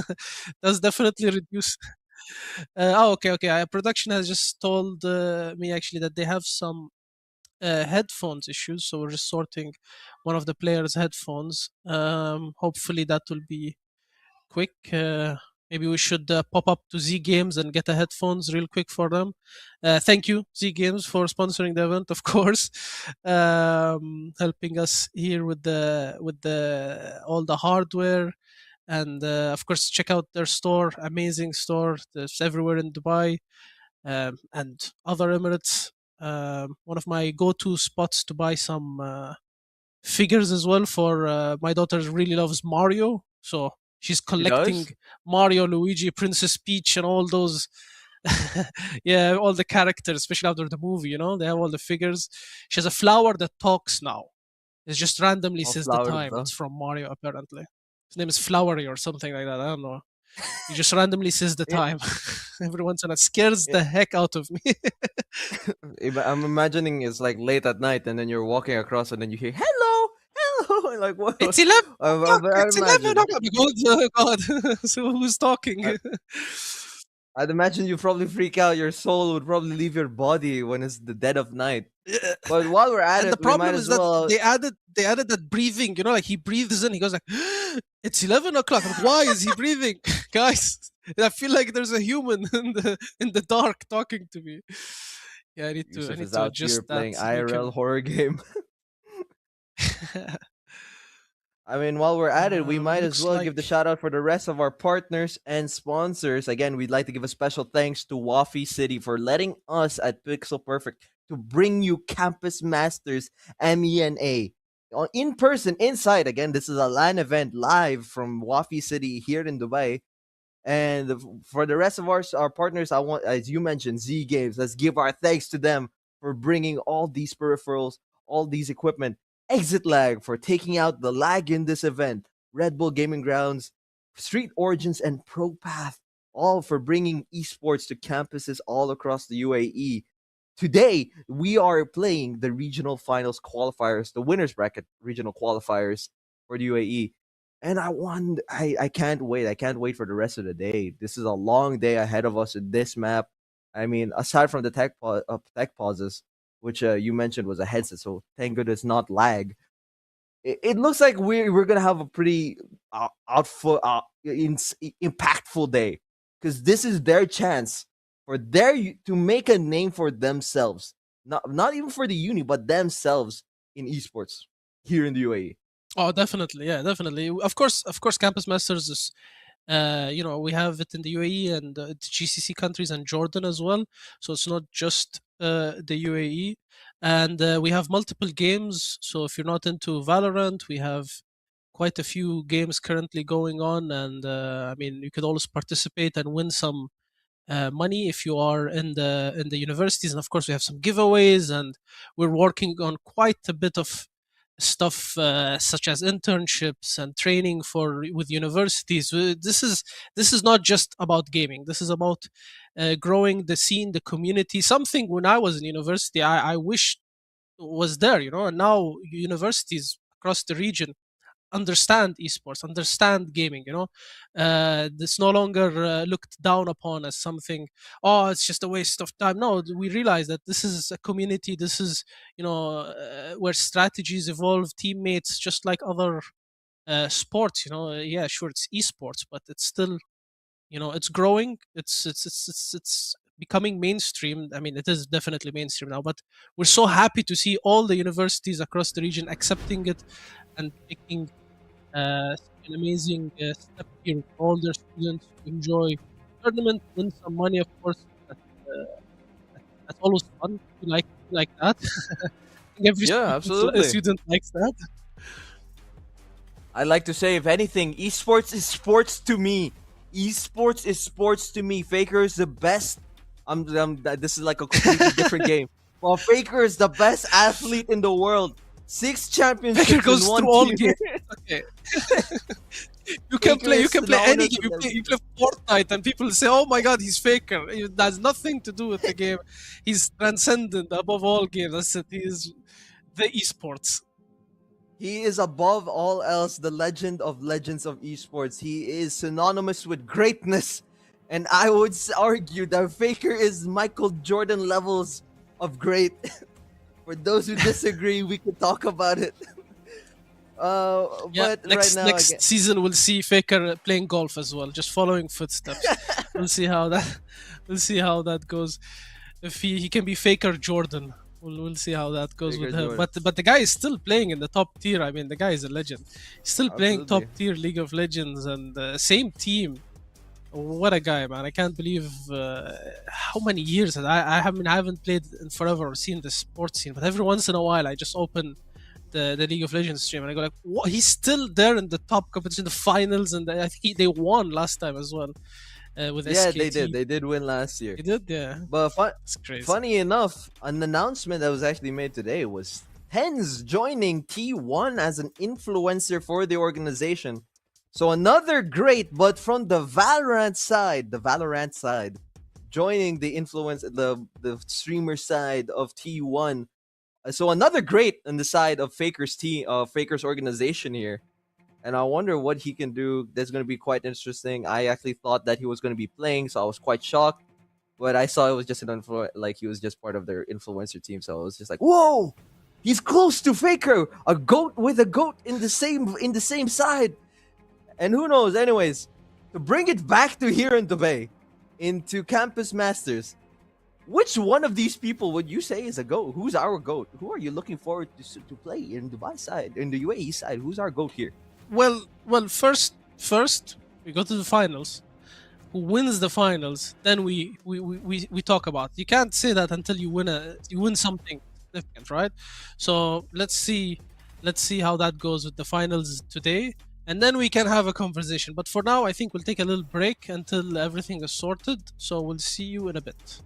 Does definitely reduce. Okay. Production has just told me actually that they have some headphones issues, so we're just sorting one of the players' headphones. Hopefully that will be quick. Maybe we should pop up to Z Games and get the headphones real quick for them. Thank you, Z Games, for sponsoring the event, of course, helping us here with the all the hardware. And of course, check out their store. Amazing store. There's everywhere in Dubai and other Emirates. One of my go-to spots to buy some figures as well. For my daughter really loves Mario, so she's collecting Mario, Luigi, Princess Peach, and all those. Yeah, all the characters, especially after the movie. They have all the figures. She has a flower that talks now. It just randomly says the time. It's from Mario, apparently. His name is Flowery or something like that. I don't know. He just randomly says the time every once in a while. Scares the heck out of me. I'm imagining it's like late at night, and then you're walking across, and then you hear "hello, hello," like what? It's 11. It's 11. Oh God. So who's talking? I'd imagine you probably freak out. Your soul would probably leave your body when it's the dead of night. But while we're at And it, the problem we might is as well. that they added that breathing. Like he breathes in, he goes like, "It's 11 o'clock." Like, why is he breathing, guys? I feel like there's a human in the dark talking to me. Yeah, I need Yusuf is to out adjust here that. playing so we can- IRL horror game. I mean, while we're at it, we might as looks well like- give the shout out for the rest of our partners and sponsors. Again, we'd like to give a special thanks to Wafi City for letting us at Pixel Perfect to bring you Campus Masters MENA in person, inside. Again, this is a LAN event live from Wafi City here in Dubai. And for the rest of our partners, I want, as you mentioned, Z Games. Let's give our thanks to them for bringing all these peripherals, all these equipment, Exit Lag for taking out the lag in this event, Red Bull Gaming Grounds, Street Origins, and ProPath, all for bringing esports to campuses all across the UAE. Today, we are playing the regional finals qualifiers, the winners bracket regional qualifiers for the UAE. And I can't wait. I can't wait for the rest of the day. This is a long day ahead of us in this map. I mean, aside from the tech pauses, which you mentioned was a headset, so thank goodness not lag. It looks like we're gonna have a pretty impactful day, because this is their chance for to make a name for themselves, not even for the uni, but themselves in esports here in the UAE. Oh, definitely, yeah, definitely. Of course, Campus Masters is, we have it in the UAE and the GCC countries and Jordan as well. So it's not just the UAE, and we have multiple games. So if you're not into Valorant, we have quite a few games currently going on, and I mean, you could always participate and win some money if you are in the universities. And of course, we have some giveaways, and we're working on quite a bit of stuff such as internships and training with universities. This is not just about gaming. This is about growing the scene, the community. Something when I was in university, I wish was there, and now universities across the region understand esports, understand gaming. It's no longer looked down upon as something, oh, it's just a waste of time. No, we realize that this is a community. This is where strategies evolve, teammates, just like other sports. Yeah, sure, it's esports, but it's still, it's growing. It's becoming mainstream. I mean, it is definitely mainstream now, but we're so happy to see all the universities across the region accepting it and taking an amazing step here for all their students to enjoy tournament, win some money, of course. That's always fun. You like that. Every absolutely. student likes that. I like to say, if anything, esports is sports to me. Esports is sports to me. Faker is the best. This is like a completely different game. Well, Faker is the best athlete in the world. 6 championships. Faker goes in one through all team. games. Okay. You can play any game. You play Fortnite and people say, "Oh my God, he's Faker." It has nothing to do with the game. He's transcendent above all games. That's it. He is the esports. He is above all else the legend of legends of esports. He is synonymous with greatness. And I would argue that Faker is Michael Jordan levels of great. For those who disagree, we could talk about it. But next right now, season we'll see Faker playing golf as well, just following footsteps. We'll see how that goes. If he can be Faker Jordan, we'll see how that goes Faker with him. Jordan. But the guy is still playing in the top tier. I mean, the guy is a legend. He's still playing Absolutely. top tier League of Legends and same team. What a guy, man! I can't believe how many years. I haven't played in forever or seen the sports scene, but every once in a while I just open the League of Legends stream and I go like, what? He's still there in the top competition, the finals, and I think they won last time as well with SKT. they did. They did win last year. They did, yeah. But It's crazy. funny enough, an announcement that was actually made today was Tens joining T1 as an influencer for the organization. So another great, but from the Valorant side, joining the the streamer side of T1. So another great on the side of Faker's organization here. And I wonder what he can do. That's going to be quite interesting. I actually thought that he was going to be playing, so I was quite shocked. But I saw it was just he was just part of their influencer team. So I was just like, whoa, he's close to Faker, a goat with a goat in the same side. And who knows? Anyways, to bring it back to here in Dubai, into Campus Masters, which one of these people would you say is a GOAT? Who's our GOAT? Who are you looking forward to play in Dubai side, in the UAE side? Who's our GOAT here? Well, first we go to the finals. Who wins the finals? Then we talk about. You can't say that until you win something significant, right? So let's see how that goes with the finals today, and then we can have a conversation. But for now, I think we'll take a little break until everything is sorted. So we'll see you in a bit.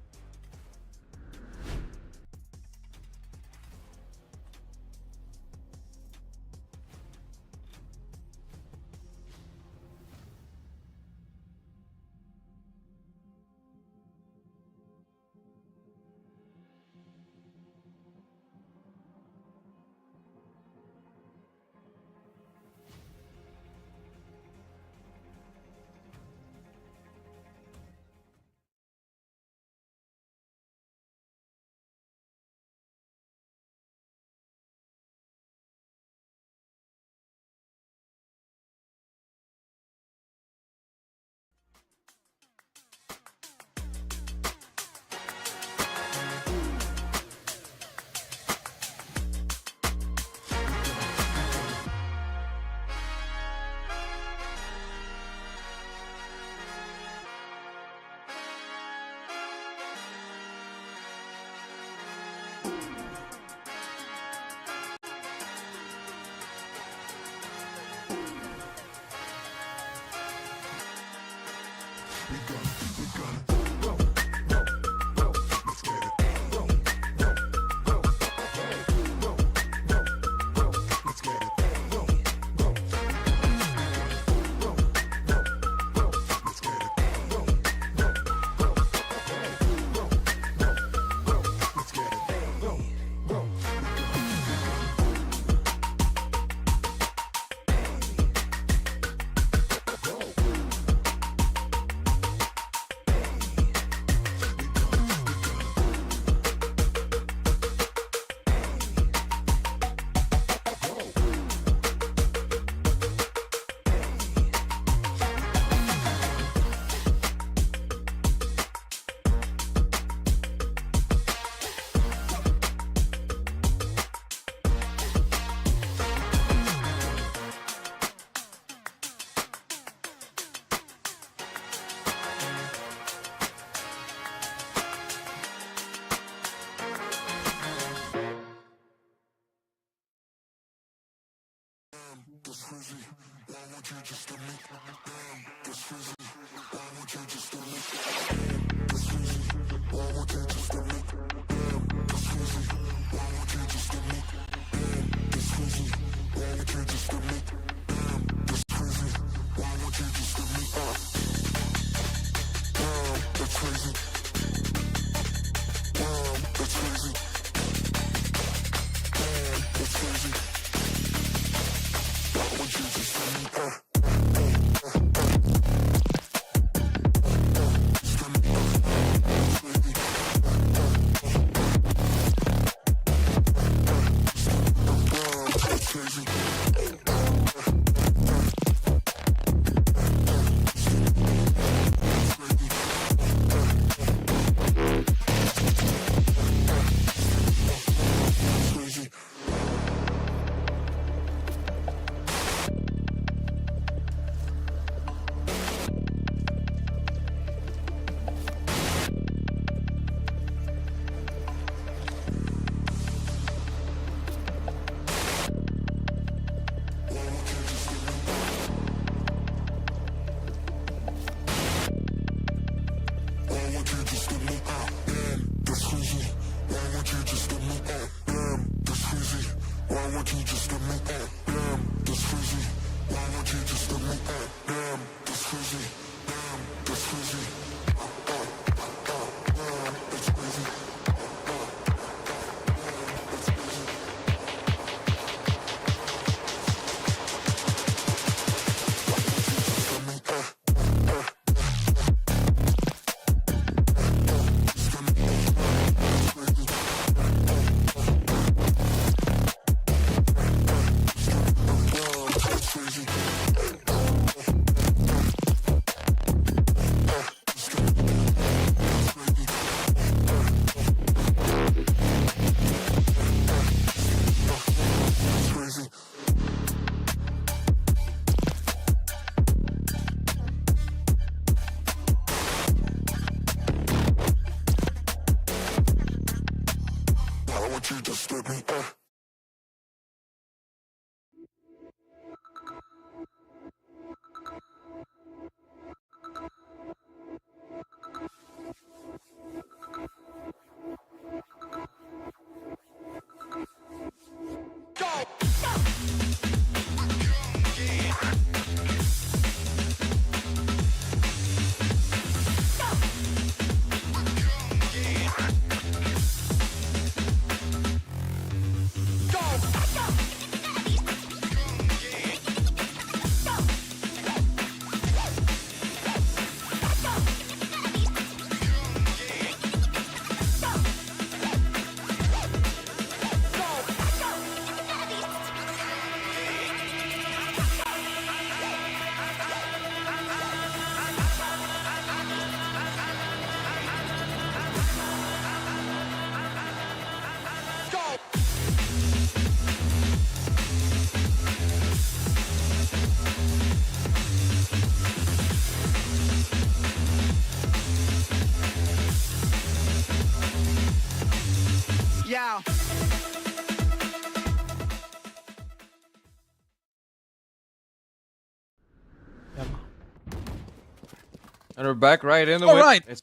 And we're back right into All it. right. It's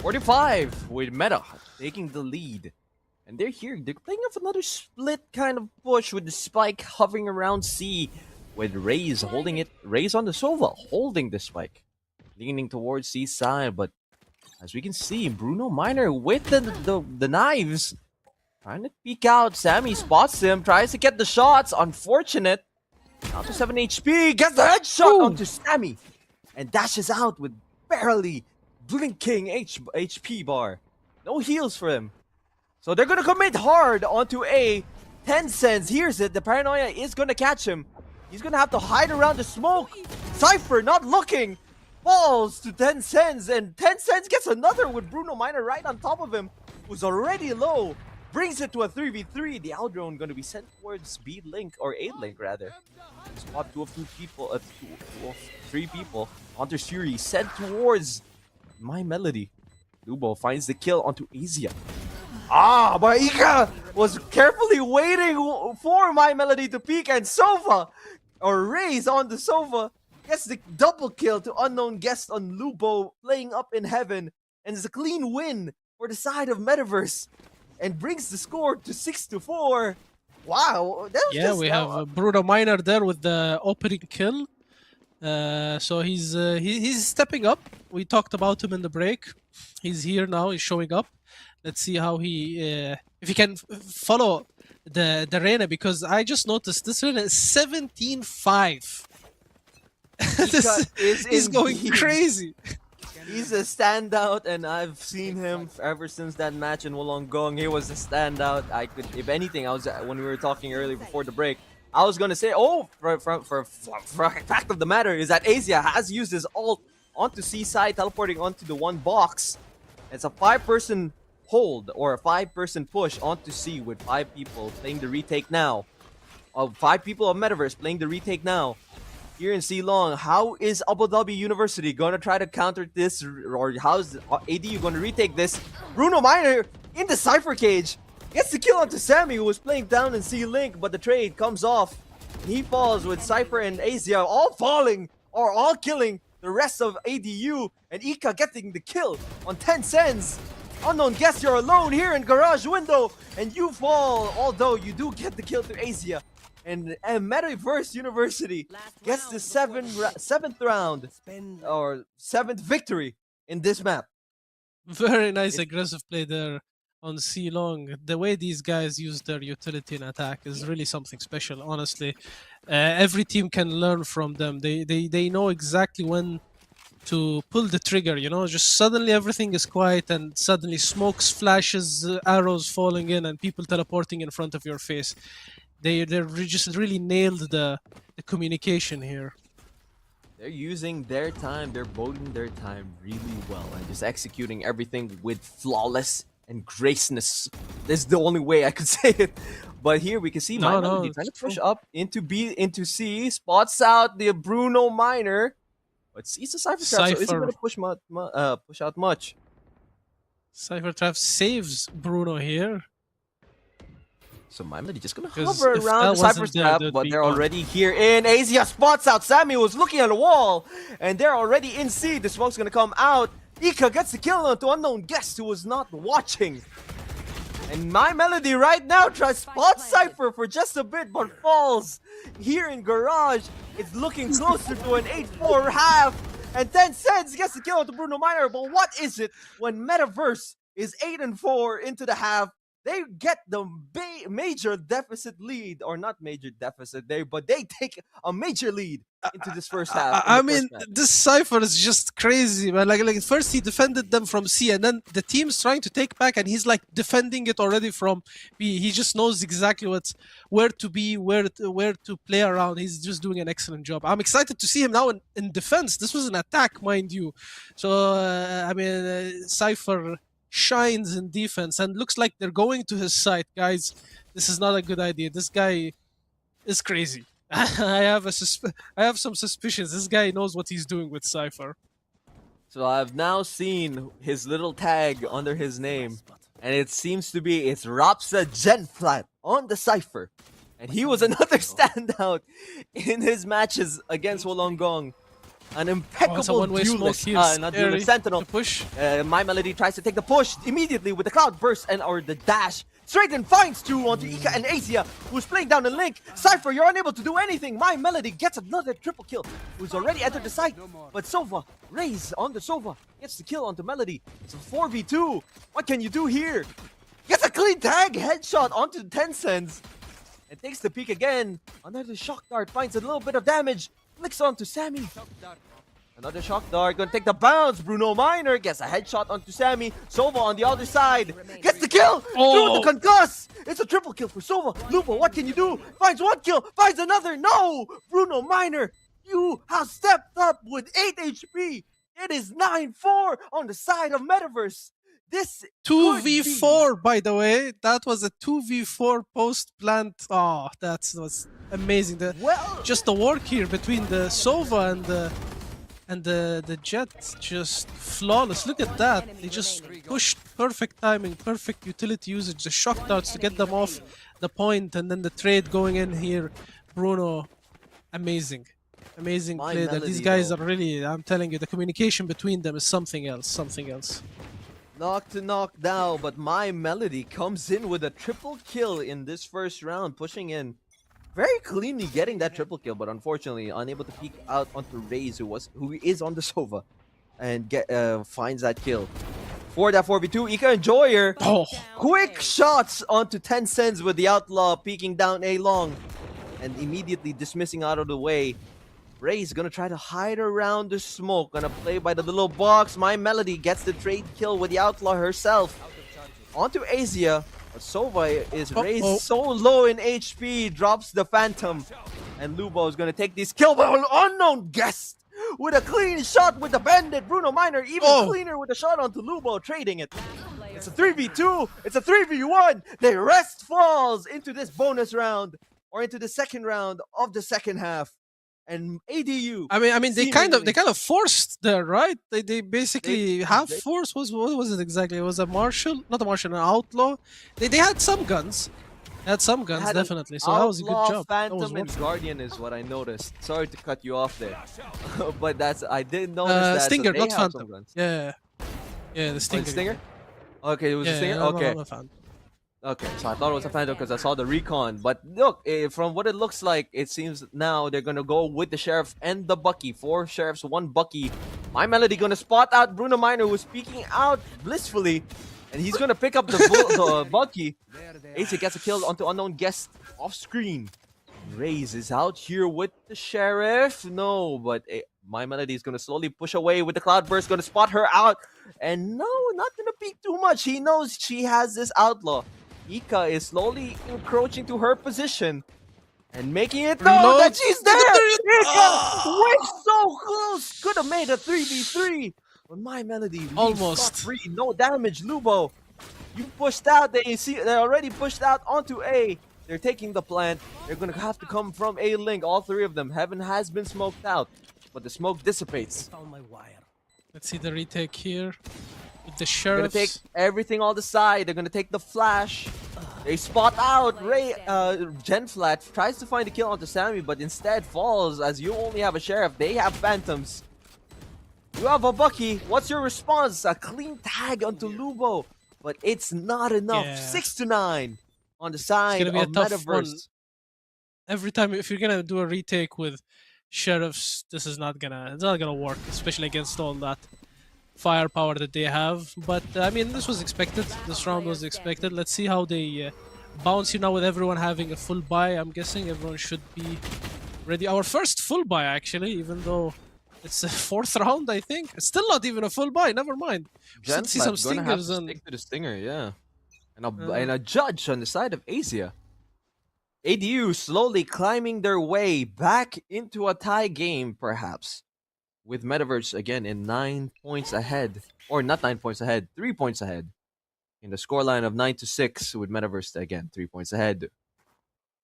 45 with Meta taking the lead. And they're here. They're playing off another split kind of push with the spike hovering around C. With Raze holding it. Raze on the Sova holding the spike. Leaning towards C side. But as we can see, Bruno Miner with the knives. Trying to peek out. Sammy spots him. Tries to get the shots. Unfortunate. Down to 7 HP. Gets the headshot onto Sammy. And dashes out with barely blinking HP bar. No heals for him. So they're gonna commit hard onto A. Tencent hears it. The paranoia is gonna catch him. He's gonna have to hide around the smoke. Cypher not looking. Falls to Tencent. And Tencent gets another with Bruno Miner right on top of him. Who's already low. Brings it to a 3v3. The Aldrone gonna be sent towards B link, or A link rather. Spot two of three people. Hunter Fury sent towards My Melody. Lubo finds the kill onto Asia. But Ika was carefully waiting for My Melody to peek, and Sova, or Raze on the Sova, gets the double kill to Unknown Guest on Lubo, playing up in heaven, and it's a clean win for the side of Metaverse, and brings the score to 6-4. Wow, that was just we have Bruno Miner there with the opening kill. So he's stepping up. We talked about him in the break. He's here now. He's showing up. Let's see how he if he can follow the Reyna, because I just noticed this Reyna is 17-5. He's going crazy. He's a standout, and I've seen him ever since that match in Wollongong. He was a standout. I could, if anything, when we were talking earlier before the break, I was gonna say, for a fact of the matter is that Asia has used his ult onto C side, teleporting onto the one box. It's a 5-person hold or a 5-person push onto C with 5 people playing the retake now. 5 people of Metaverse playing the retake now. Here in Ceylon, how is Abu Dhabi University gonna try to counter this, or how's ADU gonna retake this? Bruno Miner in the Cypher cage gets the kill onto Sammy, who was playing down in C-Link, but the trade comes off. He falls with Cypher and Asia all falling, or all killing the rest of ADU, and Ika getting the kill on Tencent. Unknown Guest, you're alone here in Garage Window, and you fall, although you do get the kill to Asia. And Metaverse University gets the 7th round, or 7th victory in this map. Very nice aggressive play there on C Long. The way these guys use their utility and attack is really something special, honestly. Every team can learn from them. They know exactly when to pull the trigger, you know, just suddenly everything is quiet and suddenly smokes, flashes, arrows falling in, and people teleporting in front of your face. They just really nailed the communication here. They're using their time, they're boding their time really well, and just executing everything with flawless and graceness. This is the only way I could say it. But here we can see My Melody trying to push up into B, into C, spots out the Bruno Miner. But C's a Cypher Trap, so isn't going to push out much. Cypher Trap saves Bruno here. So My Melody just gonna hover around the Cypher Trap, but they're already here in. Asia spots out Sammy, was looking at the wall, and they're already in C. The smoke's gonna come out. Ika gets the kill onto Unknown Guest, who was not watching. And My Melody right now tries to spot Cypher for just a bit, but falls. Here in Garage, it's looking closer to an 8-4 half. And Tencent gets the kill onto Bruno Miner, but what is it when Metaverse is 8-4 into the half? They get the major deficit lead, or not major deficit there, but they take a major lead into this first half. I mean, this Cypher is just crazy, man. Like first he defended them from C, and then the team's trying to take back, and he's like defending it already from B. He just knows exactly where to be, where to play around. He's just doing an excellent job. I'm excited to see him now in defense. This was an attack, mind you. So I mean, Cypher shines in defense, and looks like they're going to his side. Guys, this is not a good idea. This guy is crazy. I have some suspicions. This guy knows what he's doing with Cypher. So I've now seen his little tag under his name, and it seems to be it's Rapsa Genflat on the Cypher. And he was another standout in his matches against Wollongong. An impeccable one-way smoke duelist, here. not Scary duelist, Sentinel. to push. My Melody tries to take the push immediately with the Cloud Burst or the dash. Straight in finds two onto Ika and Asia, who's playing down the Link. Cypher, you're unable to do anything. My Melody gets another triple kill, who's already entered the site. But Sova, Raze on the Sova, gets the kill onto Melody. It's a 4v2. What can you do here? Gets a clean tag headshot onto Tencents. And takes the peek again. Another shock dart finds a little bit of damage. Flicks onto Sammy. Another shock dart, gonna take the bounce. Bruno Miner gets a headshot onto Sammy. Sova on the other side gets the kill through the concuss. It's a triple kill for Sova. Lupo, what can you do? Finds one kill, finds another. No! Bruno Miner, you have stepped up with 8 HP. It is 9-4 on the side of Metaverse. This 2v4, by the way. That was a 2v4 post plant. Oh, that was amazing. Just the work here between the Sova and the Jet, just flawless. Look at that. They just pushed perfect timing, perfect utility usage, the shock darts to get them off the point, and then the trade going in here. Bruno, amazing. Amazing My play. That Melody, these guys though. are really, I'm telling you, the communication between them is something else. Something else. Knock to knock down, but My Melody comes in with a triple kill in this first round, pushing in very cleanly, getting that triple kill, but unfortunately unable to peek out onto Raze, who is on the Sova, and finds that kill. For that 4v2, Ika Enjoyer, quick shots onto Tencents with the Outlaw peeking down A long, and immediately dismissing out of the way. Raze gonna try to hide around the smoke, gonna play by the little box. My Melody gets the trade kill with the Outlaw herself. Onto Asia, but Sova is raised so low in HP, drops the Phantom. And Lubo is gonna take this kill, but an unknown guest with a clean shot with the Bandit. Bruno Miner even cleaner with a shot onto Lubo, trading it. It's a 3v2, it's a 3v1. The rest falls into this bonus round, or into the second round of the second half. And ADU. I mean, they kind of forced there, right? They basically half force. What was it exactly? It was a marshal, not a marshal, an outlaw. They had some guns. Definitely. So that was a good job. Phantom and Guardian is what I noticed. Sorry to cut you off there, but I didn't notice that. Stinger, so not Phantom. Yeah, the Stinger. Oh, Stinger. Okay, it was a Stinger. Okay. Okay, so I thought it was a Phantom because I saw the recon. But look, from what it looks like, it seems now they're going to go with the Sheriff and the Bucky. 4 Sheriffs, 1 Bucky. My Melody going to spot out Bruno Miner, who's peeking out blissfully. And he's going to pick up the Bucky. Ace gets a kill onto unknown guest off screen. Raze is out here with the Sheriff. No, but My Melody is going to slowly push away with the Cloud Burst. Going to spot her out. And no, not going to peek too much. He knows she has this Outlaw. Ika is slowly encroaching to her position and making it known that she's there. Ika went so close. Could have made a 3v3. But My Melody almost free. No damage, Lubo. You pushed out. They're already pushed out onto A. They're taking the plant. They're gonna have to come from A link. All 3 of them. Heaven has been smoked out, but the smoke dissipates. Let's see the retake here. With the They're Sheriffs. gonna take everything on the side. They're gonna take the flash. They spot out Genflat tries to find the kill onto Sammy, but instead falls as you only have a Sheriff. They have Phantoms. You have a Bucky. What's your response? A clean tag onto Lubo, but it's not enough. 6-9 on the side It's gonna of be a tough Metaverse. one. Every time, if you're gonna do a retake with Sheriffs, this is not gonna work, especially against all that firepower that they have. But I mean, this was expected. This round was expected. Let's see how they bounce here now with everyone having a full buy. I'm guessing everyone should be ready. Our first full buy, actually, even though it's a 4th round, I think. It's still not even a full buy. Never mind. We should see some stingers and stick to the stinger, yeah. And a judge on the side of Asia. ADU slowly climbing their way back into a tie game, perhaps. With Metaverse again in 9 points ahead. Or not 9 points ahead, 3 points ahead. In the scoreline of 9-6 with Metaverse again, 3 points ahead.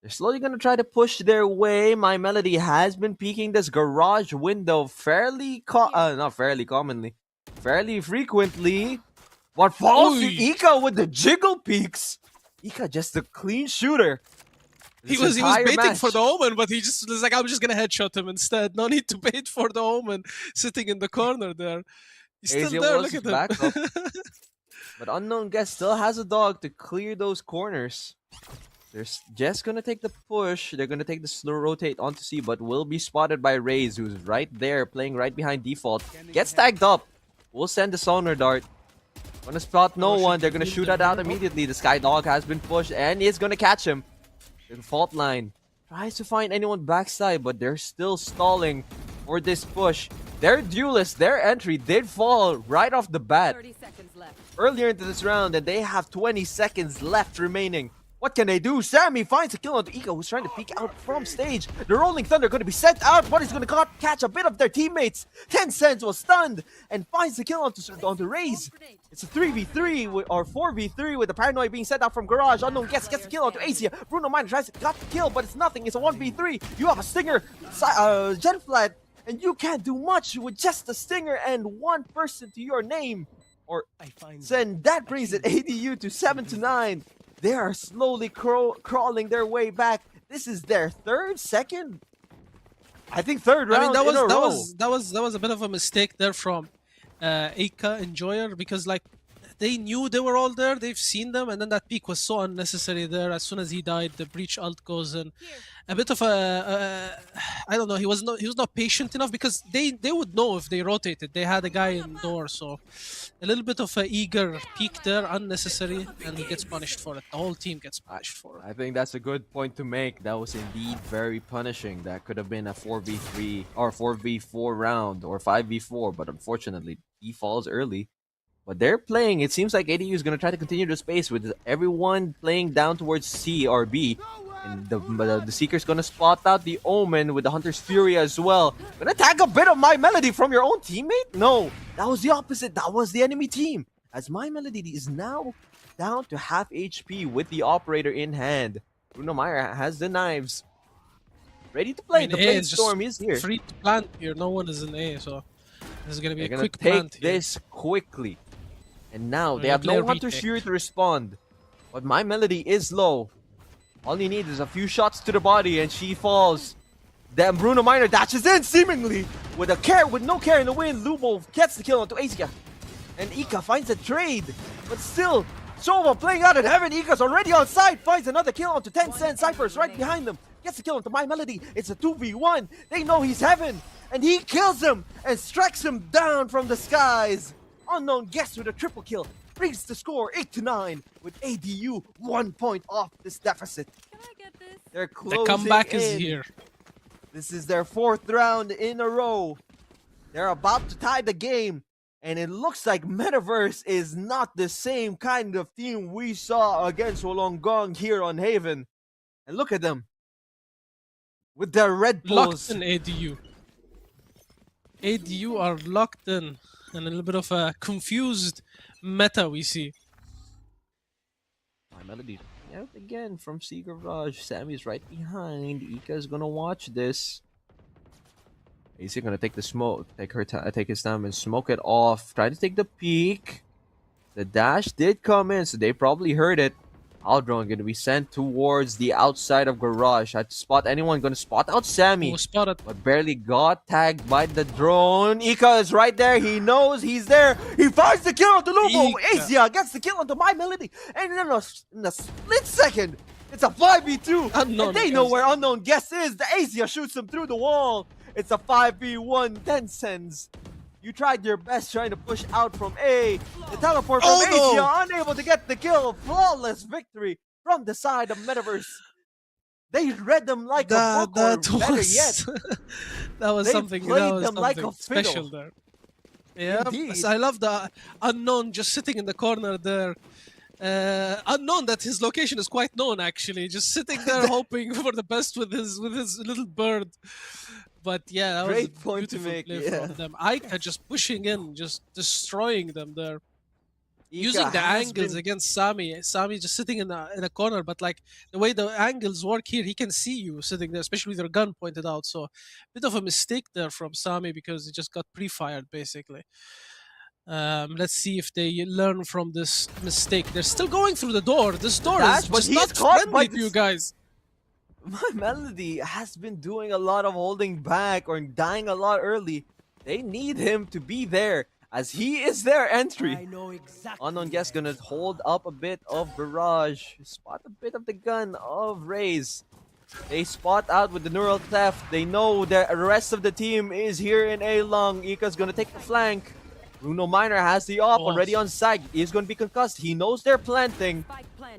They're slowly going to try to push their way. My Melody has been peeking this garage window fairly frequently. What falls to Ika with the jiggle peaks? Ika just a clean shooter. He This was entire baiting for match. the Omen, but he just was like, I'm just gonna headshot him instead. No need to bait for the Omen, sitting in the corner there. He's still Asia there. was Look at his backup. him. But Unknown Guest still has a dog to clear those corners. They're just gonna take the push. They're gonna take the slow rotate onto C, but will be spotted by Raze, who's right there, playing right behind default. Gets tagged up. We'll send the sonar dart. Gonna spot no one. They're gonna shoot it out immediately. The Sky Dog has been pushed and is gonna catch him. The fault line tries to find anyone backside, but they're still stalling for this push. Their duelist, their entry did fall right off the bat 30 seconds left. earlier into this round, and they have 20 seconds left remaining. What can they do? Sammy finds a kill onto Ika, who's trying to peek out from stage. The Rolling Thunder going to be sent out, but he's going to catch a bit of their teammates. Tencent was stunned and finds the kill onto Raze. It's a 3v3 or 4v3 with the Paranoid being sent out from Garage. Unknown gets the kill onto Asia. Bruno Miner tries to got the kill, but it's nothing. It's a 1v3. You have a Stinger, Genflat, and you can't do much with just a Stinger and one person to your name. Or send that brings it ADU to 7-9. They are slowly crawling their way back. This is their second? I think third round I mean, in a row. that was a bit of a mistake there from Ika Enjoyer, because like they knew they were all there, they've seen them, and then that peek was so unnecessary there. As soon as he died, the breach ult goes in. A bit of a I don't know. He was not patient enough, because they would know if they rotated. They had a guy indoor, so a little bit of a eager peek there, unnecessary, and he gets punished for it. The whole team gets punished for it. I think that's a good point to make. That was indeed very punishing. That could have been a 4v3 or 4v4 round or 5v4, but unfortunately he falls early. But they're playing. It seems like ADU is going to try to continue the space with everyone playing down towards C or B. And the Seeker's going to spot out the Omen with the Hunter's Fury as well. Gonna tag a bit of My Melody from your own teammate? No, that was the opposite. That was the enemy team. As My Melody is now down to half HP with the Operator in hand. Bruno Miner has the knives. Ready to play. I mean, The A is Blade is here. free to plant here. No one is in A, so this is going to be They're a gonna quick take plant here. this quickly. And now they Yeah, have no clear Hunter's retake. Fury to respond. But My Melody is low. All you need is a few shots to the body and she falls. Then Bruno Miner dashes in seemingly with no care in the wind. Lubo gets the kill onto Asia. And Ika finds a trade. But still, Sova playing out in heaven. Ika's already on side. Finds another kill onto Tencent. Cypher's right behind them. Gets the kill onto My Melody. It's a 2v1. They know he's heaven. And he kills him and strikes him down from the skies. Unknown Guest with a triple kill. Brings the score 8-9 with ADU 1 point off this deficit. Can I get this? They're The closing comeback is in. here. This is their 4th round in a row. They're about to tie the game. And it looks like Metaverse is not the same kind of team we saw against Wollongong here on Haven. And look at them. With their Red Bulls. Locked in ADU. ADU are locked in. And a little bit of a confused meta we see. My Melody out again from C Garage. Sammy's right behind. Ika's gonna watch this. Is he gonna take the smoke? Take his time and smoke it off. Try to take the peek. The dash did come in, so they probably heard it. Aldron gonna be sent towards the outside of Garage. Had to spot anyone. Gonna spot out Sammy. Who spotted? But barely got tagged by the drone. Ika is right there. He knows he's there. He finds the kill onto Lubo. Ika. Asia gets the kill onto My Melody. And in a split second, it's a 5v2. Unknown And they know Guest. where Unknown Guest is. The Asia shoots him through the wall. It's a 5v1. Tencents. You tried your best trying to push out from A. The teleport from Oh, no. Asia, unable to get the kill. Flawless victory from the side of Metaverse. They read them like a book, or better yet. That was They something. played That was them like something a fiddle. special there. Yeah, Indeed. I love the Unknown just sitting in the corner there. Unknown that his location is quite known actually, just sitting there hoping for the best with his little bird. But yeah, that Great was a point to beautiful make, play yeah. from them. Ika just pushing in, just destroying them there. Ika Using the has angles been- against Sami. Sami just sitting in a corner, but like the way the angles work here, he can see you sitting there, especially with your gun pointed out. So bit of a mistake there from Sami because he just got pre-fired basically. Let's see if they learn from this mistake. They're still going through the door. This door Dash, is but just he's not caught by friendly to this- you guys. My Melody has been doing a lot of holding back or dying a lot early. They need him to be there as he is their entry. Unknown Guest gonna hold up a bit of Barrage. Spot a bit of the gun of Raze. They spot out with the Neural Theft. They know the rest of the team is here in A long. Ika's gonna take the flank. Bruno Miner has the op already on site. He's gonna be concussed. He knows they're planting.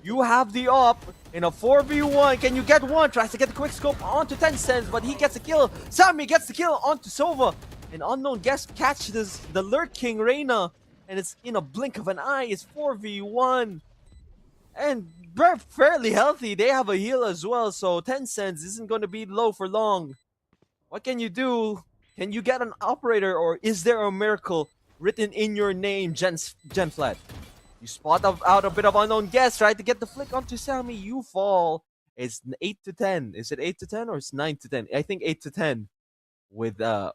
You have the op in a 4v1. Can you get one? Tries to get the quick scope onto Tencent, but he gets a kill. Sammy gets the kill onto Sova. An Unknown Guest catches the lurking Reyna, and it's in a blink of an eye. It's 4v1. And they're fairly healthy. They have a heal as well, so Tencent isn't going to be low for long. What can you do? Can you get an operator, or is there a miracle written in your name, Genflat? You spot out a bit of Unknown Guest, try to get the flick onto Sammy. You fall. It's 8 to 10. Is it 8 to 10 or it's 9 to 10? I think 8 to 10 with No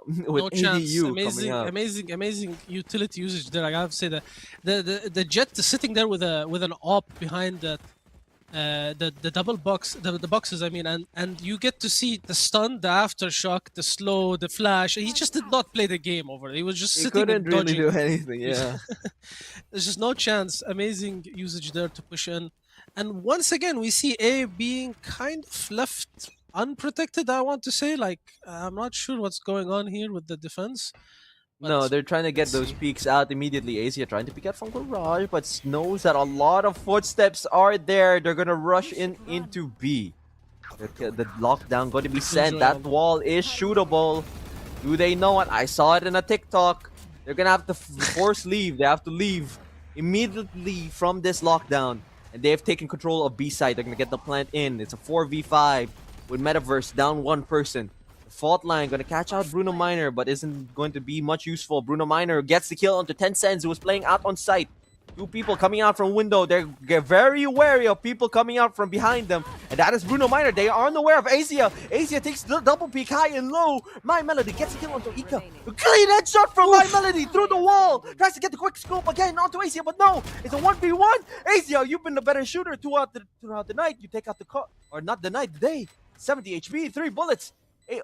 chance. ADU Amazing, coming up. amazing utility usage there. I have to say that the Jet is sitting there with an op behind that the double box, the boxes. I mean, and you get to see the stun, the aftershock, the slow, the flash. He just did not play the game over. He was just He sitting couldn't and really dodging. do anything, yeah. There's just no chance. Amazing usage there to push in. And once again, we see A being kind of left unprotected, I want to say. Like, I'm not sure what's going on here with the defense. No, they're trying to get those peaks out immediately. Asia trying to peek out from Garage, but knows that a lot of footsteps are there. They're gonna rush into B. The lockdown going to be sent. That wall is shootable. Do they know it? I saw it in a TikTok. They're gonna have to force leave. They have to leave immediately from this lockdown. And they have taken control of B side. They're gonna get the plant in. It's a 4v5 with Metaverse down one person. Fault line gonna catch out Bruno Miner, but isn't going to be much useful. Bruno Miner gets the kill onto Tencent, who was playing out on site. Two people coming out from window. They're very wary of people coming out from behind them. And that is Bruno Miner. They are unaware of Asia. Asia takes the double peek high and low. My Melody gets a kill onto Ika. A clean headshot from My Melody through the wall. Tries to get the quick scope again onto Asia, but no. It's a 1v1. Asia, you've been the better shooter throughout the night. You take out the car, or not the night, the day. 70 HP, 3 bullets.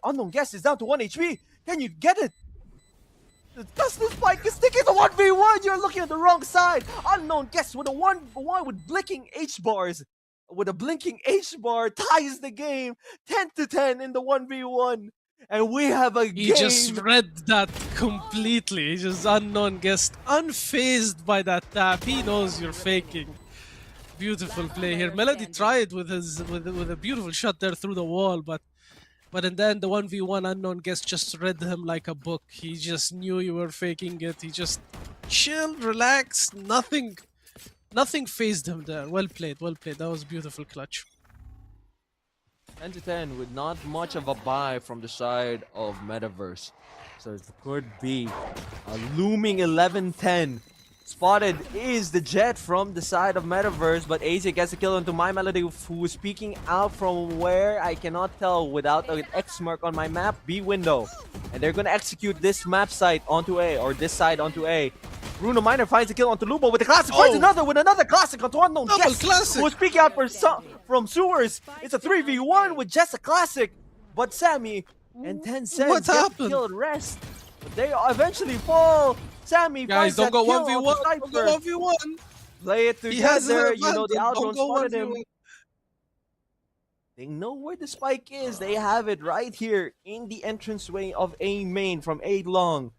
Unknown Guest is down to 1 HP. Can you get it? That's the spike is sticking to 1v1. You're looking at the wrong side. Unknown Guest with a 1v1 with blinking H bars. With a blinking H bar ties the game 10 to 10 in the 1v1. And we have a game. He just read that completely. He just Unknown Guest, unfazed by that tap. He knows you're faking. Beautiful play here. Melody tried with a beautiful shot there through the wall, but in the end, the 1v1 Unknown Guest just read him like a book. He just knew you were faking it. He just chilled, relaxed, nothing phased him there. Well played, well played. That was beautiful clutch. 10 to 10 with not much of a buy from the side of Metaverse. So it could be a looming 11-10. Spotted is the Jet from the side of Metaverse, but Asia gets a kill onto My Melody, who is peeking out from where I cannot tell without an X mark on my map, B window. And they're gonna execute this map site onto A, or this side onto A. Bruno Miner finds a kill onto Lubo with the classic, finds another with another classic onto Unknown Guest, who is peeking out from sewers. It's a 3v1 with just a classic, but Sammy and Tencent get the kill and rest. But they eventually fall. Sammy guys, don't go 1v1. Don't go 1v1. Play it together. You know the Outrun spotted him. They know where the spike is. They have it right here in the entranceway of A main from A long.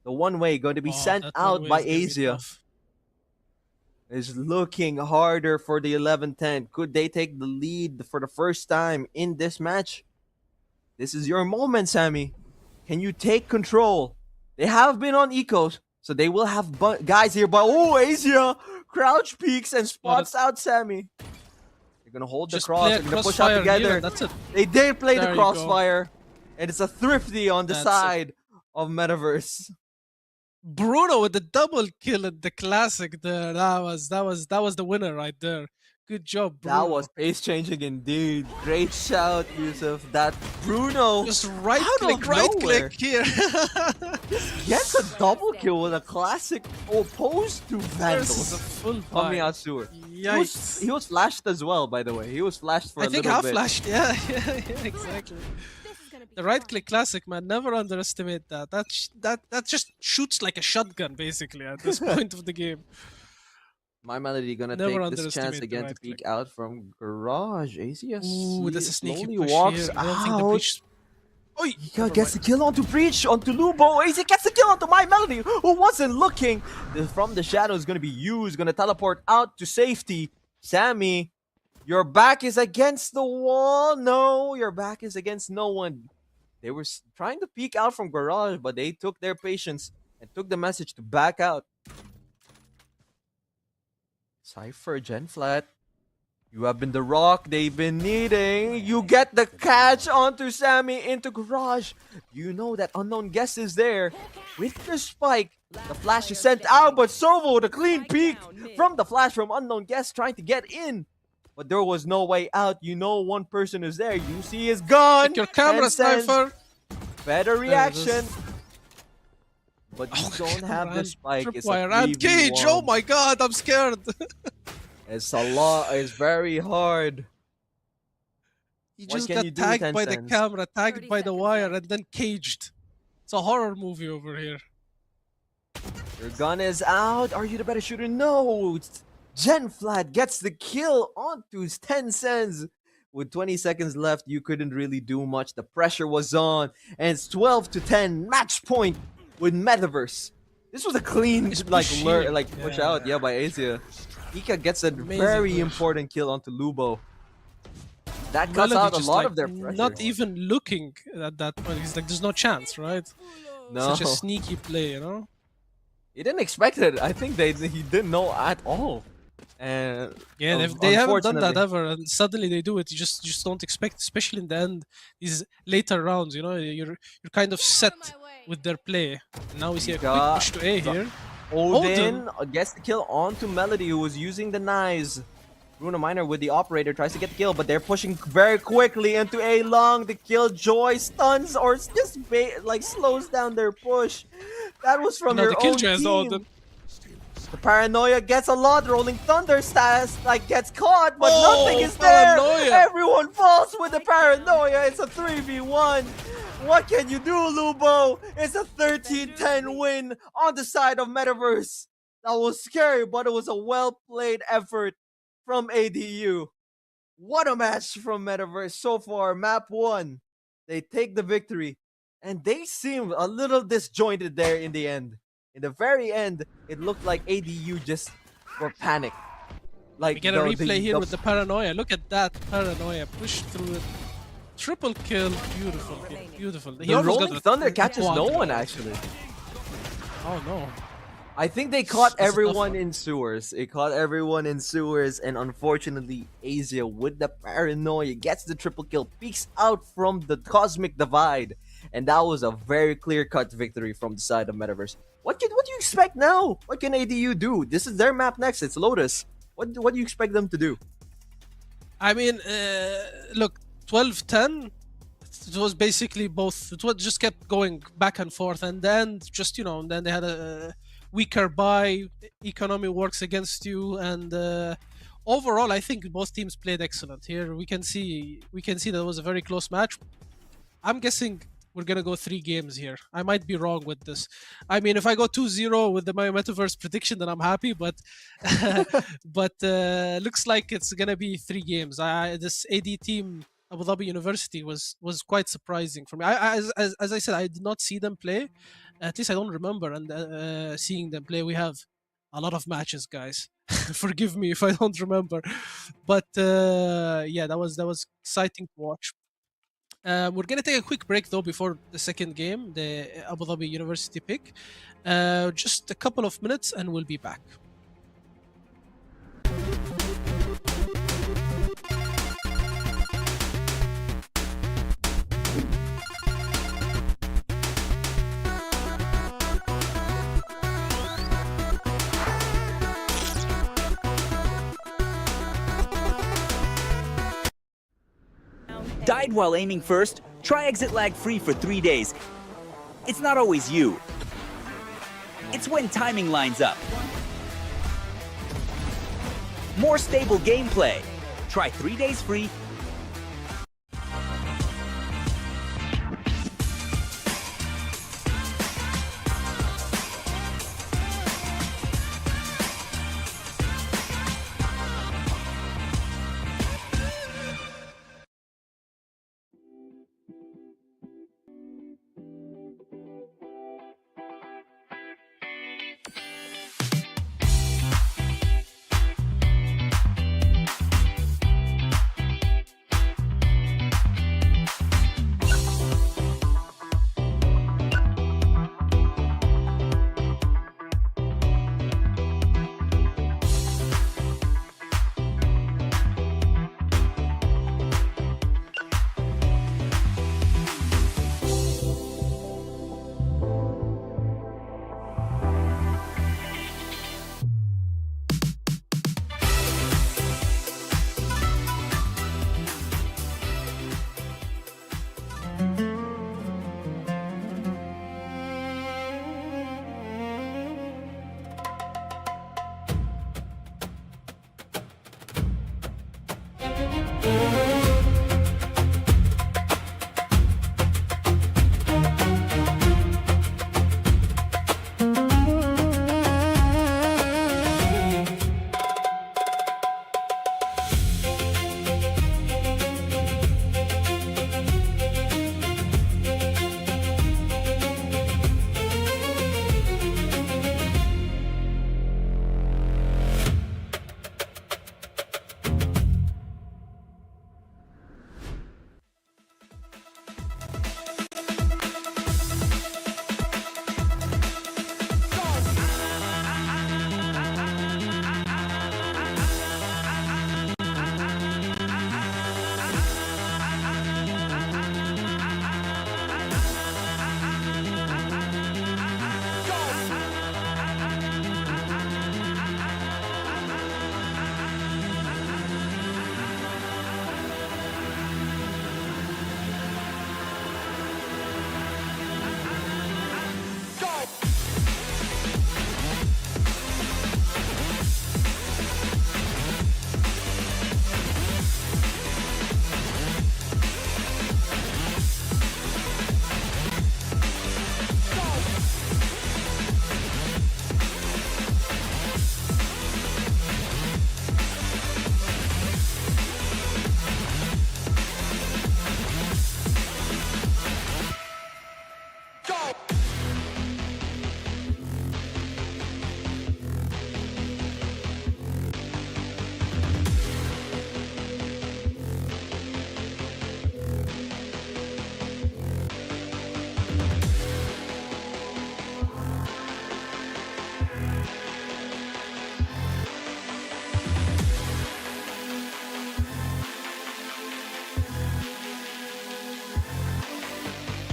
The one way going to be sent out by Asia. Is looking harder for the 11-10. Could they take the lead for the first time in this match? This is your moment, Sammy. Can you take control? They have been on ecos, so they will have guys here. But Asia crouch peeks and spots out Sammy. They're gonna hold the cross. They're gonna push out together. Here, that's it. They did play the crossfire, and it's a thrifty on the side of Metaverse. Bruno with the double kill at the classic there. That was the winner right there. Good job, Bruno. That was pace changing indeed. Great shout, Yusuf. That Bruno just right out click, of right nowhere click here. gets a double kill with a classic opposed to This is a Vandals. full Tommy buy. Asur. Yikes. He was flashed as well, by the way. He was flashed for I a think little half bit. flashed. Yeah, yeah, exactly. The right click classic, man. Never underestimate that. That just shoots like a shotgun, basically, at this point of the game. My Melody gonna Never take this underestimate chance the again to right peek click. out from Garage. ACS Ooh, that's a sneaky slowly push walks here. I don't think the out. breach. Oi! He gets the kill onto Breach, onto Lubo. AC gets the kill onto My Melody, who wasn't looking. From the shadows, gonna be used, gonna teleport out to safety. Sammy, your back is against the wall. No, your back is against no one. They were trying to peek out from Garage, but they took their patience and took the message to back out. Cypher, Gen Flat. You have been the rock they've been needing. You get the catch onto Sammy into Garage. You know that Unknown Guest is there. With the spike, the flash is sent out, but Sovo, the clean peek from the flash from Unknown Guest trying to get in. But there was no way out. You know one person is there. You see his gun. Take your camera, Tencent, Cypher. better reaction. But you Oh, don't have the and spike. It's a Tripwire and Cage. Oh 3v1. my god, I'm scared. It's a lot. It's very hard. He What just can got you do, tagged by the Tencent? camera, tagged by the wire, and then caged. It's a horror movie over here. Your gun is out. Are you the better shooter? No. Gen Flat gets the kill onto Tencent. With 20 seconds left, you couldn't really do much. The pressure was on, and it's 12-10 match point with Metaverse. This was a clean Nice push here. push Yeah. out, by Asia. Ika gets a Amazing very push. important kill onto Lubo. That cuts Melody out a just, lot like, of their pressure. not even looking at that point. He's like, there's no chance, right? No, Such a sneaky play, you know? he didn't expect it. I think he didn't know at all. And Yeah, they haven't done that unfortunately- ever, and suddenly they do it. You just don't expect, especially in the end, these later rounds. You know, you're kind of set with their play. Now we see a quick Got- push to A here. Odin gets the kill onto Melody, who was using the knives. Bruno Miner with the operator tries to get the kill, but they're pushing very quickly into A long. The Killjoy stuns or just slows down their push. That was from No, your the own Killjoy has team. the Odin. The Paranoia gets a lot. Rolling Thunder status gets caught, but Oh, nothing is Paranoia. there. Everyone falls with the Paranoia. It's a 3v1. What can you do, Lubo? It's a 13-10 win on the side of Metaverse. That was scary, but it was a well-played effort from ADU. What a match from Metaverse so far. Map 1. They take the victory, and they seem a little disjointed there in the end. In the very end, it looked like ADU just were panicked. Like We get a replay here with the Paranoia. Look at that Paranoia. Push through it. Triple kill. Beautiful. Beautiful. He the almost got Rolling the Thunder catches no quad. one actually. Oh no. I think they caught That's a tough everyone one. in sewers. It caught everyone in sewers, and unfortunately, Asia with the Paranoia gets the triple kill, peeks out from the Cosmic Divide, and that was a very clear-cut victory from the side of Metaverse. What do you expect now? What can ADU do? This is their map next. It's Lotus. What do you expect them to do? I mean, look, 12-10. It was basically both. It was just kept going back and forth, and then then they had a weaker buy. Economy works against you, and overall, I think both teams played excellent. Here we can see that it was a very close match. I'm guessing we're gonna go 3 games here. I might be wrong with this. I mean, if I go 2-0 with the My Metaverse prediction, then I'm happy. But looks like it's gonna be 3 games. This AD team, Abu Dhabi University, was quite surprising for me. As I said, I did not see them play. At least I don't remember seeing them play. We have a lot of matches, guys. Forgive me if I don't remember. But yeah, that was exciting to watch. We're gonna take a quick break though before the second game, the Abu Dhabi University pick. Just a couple of minutes and we'll be back. Died while aiming first? Try exit lag free for 3 days. It's not always you. It's when timing lines up. More stable gameplay. Try 3 days free.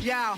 Yeah.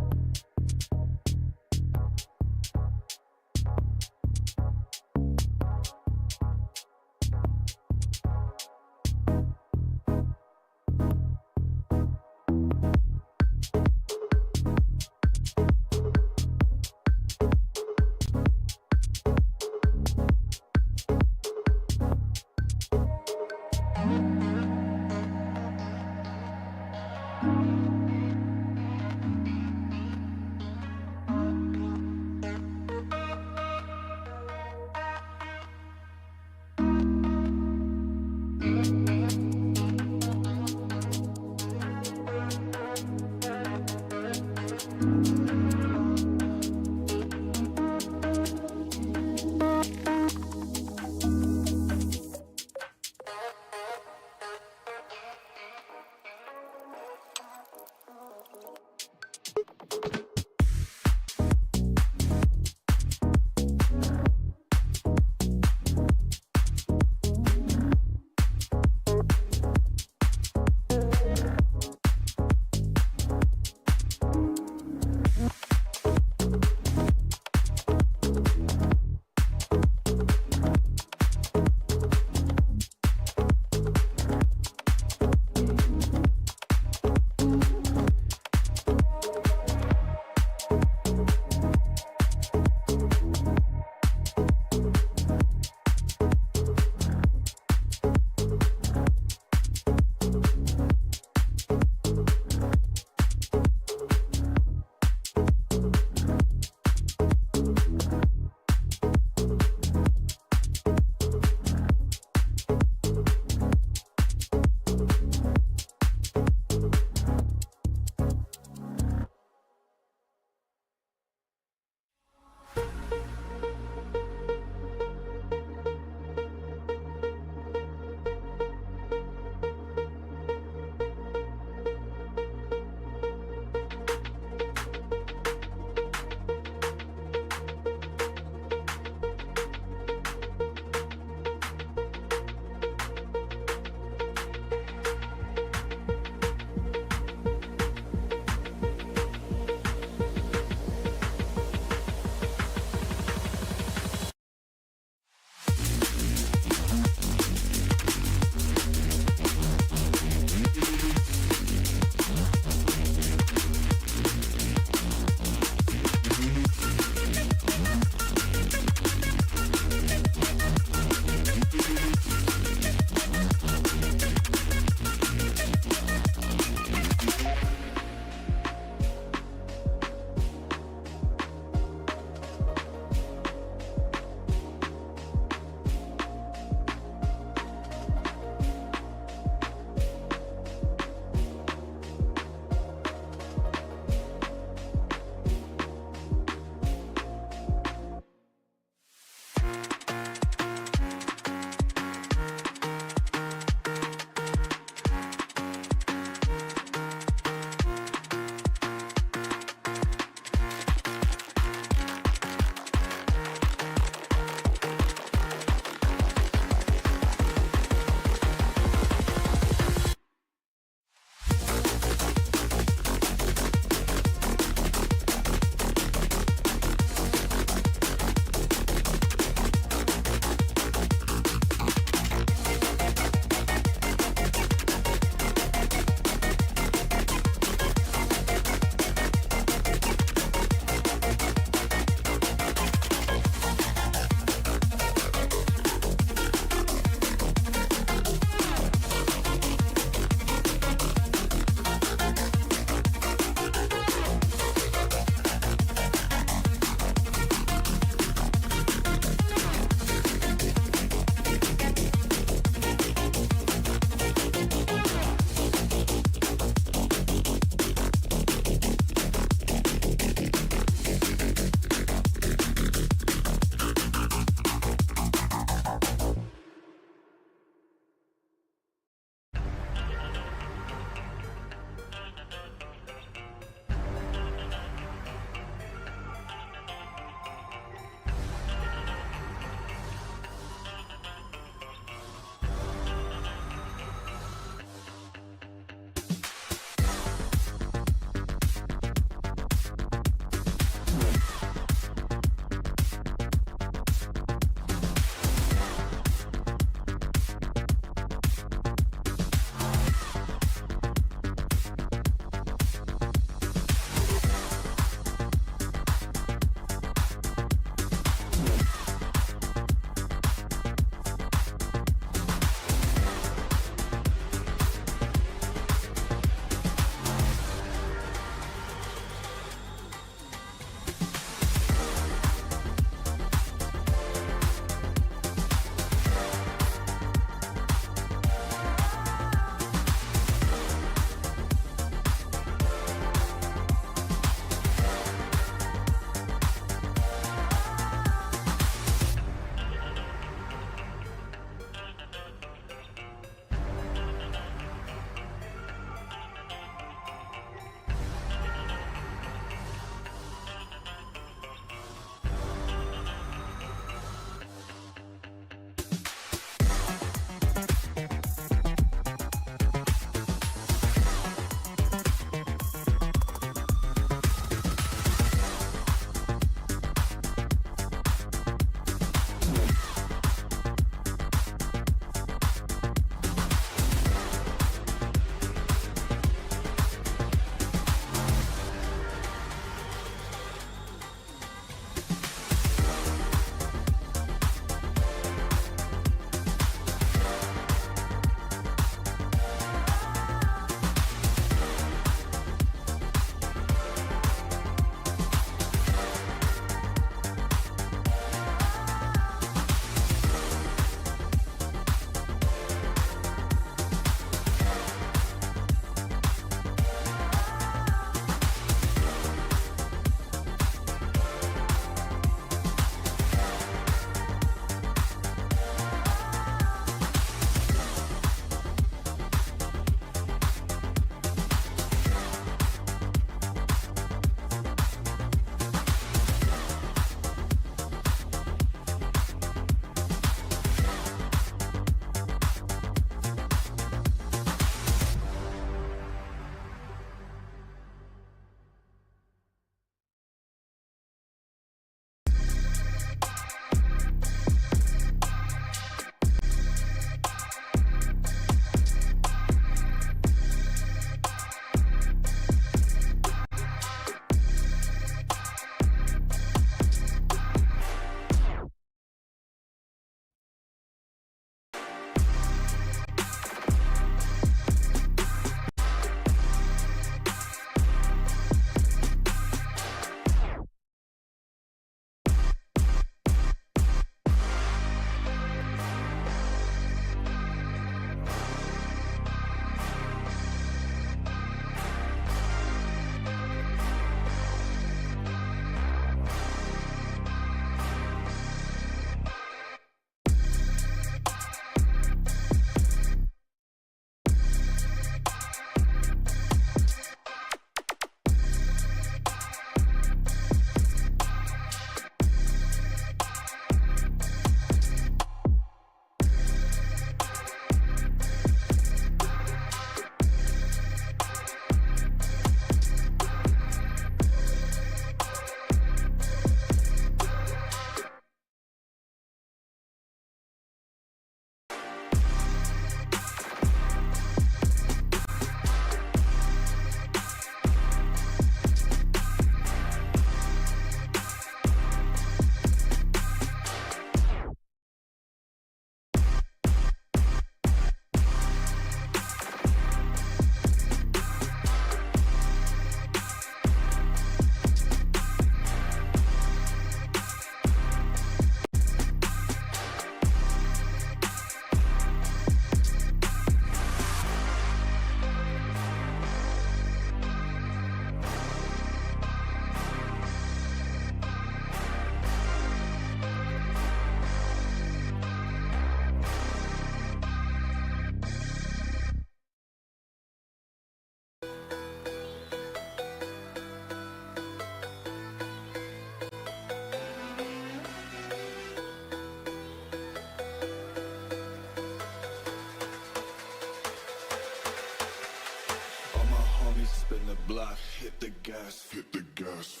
homies spin the block, hit the gas, hit the gas.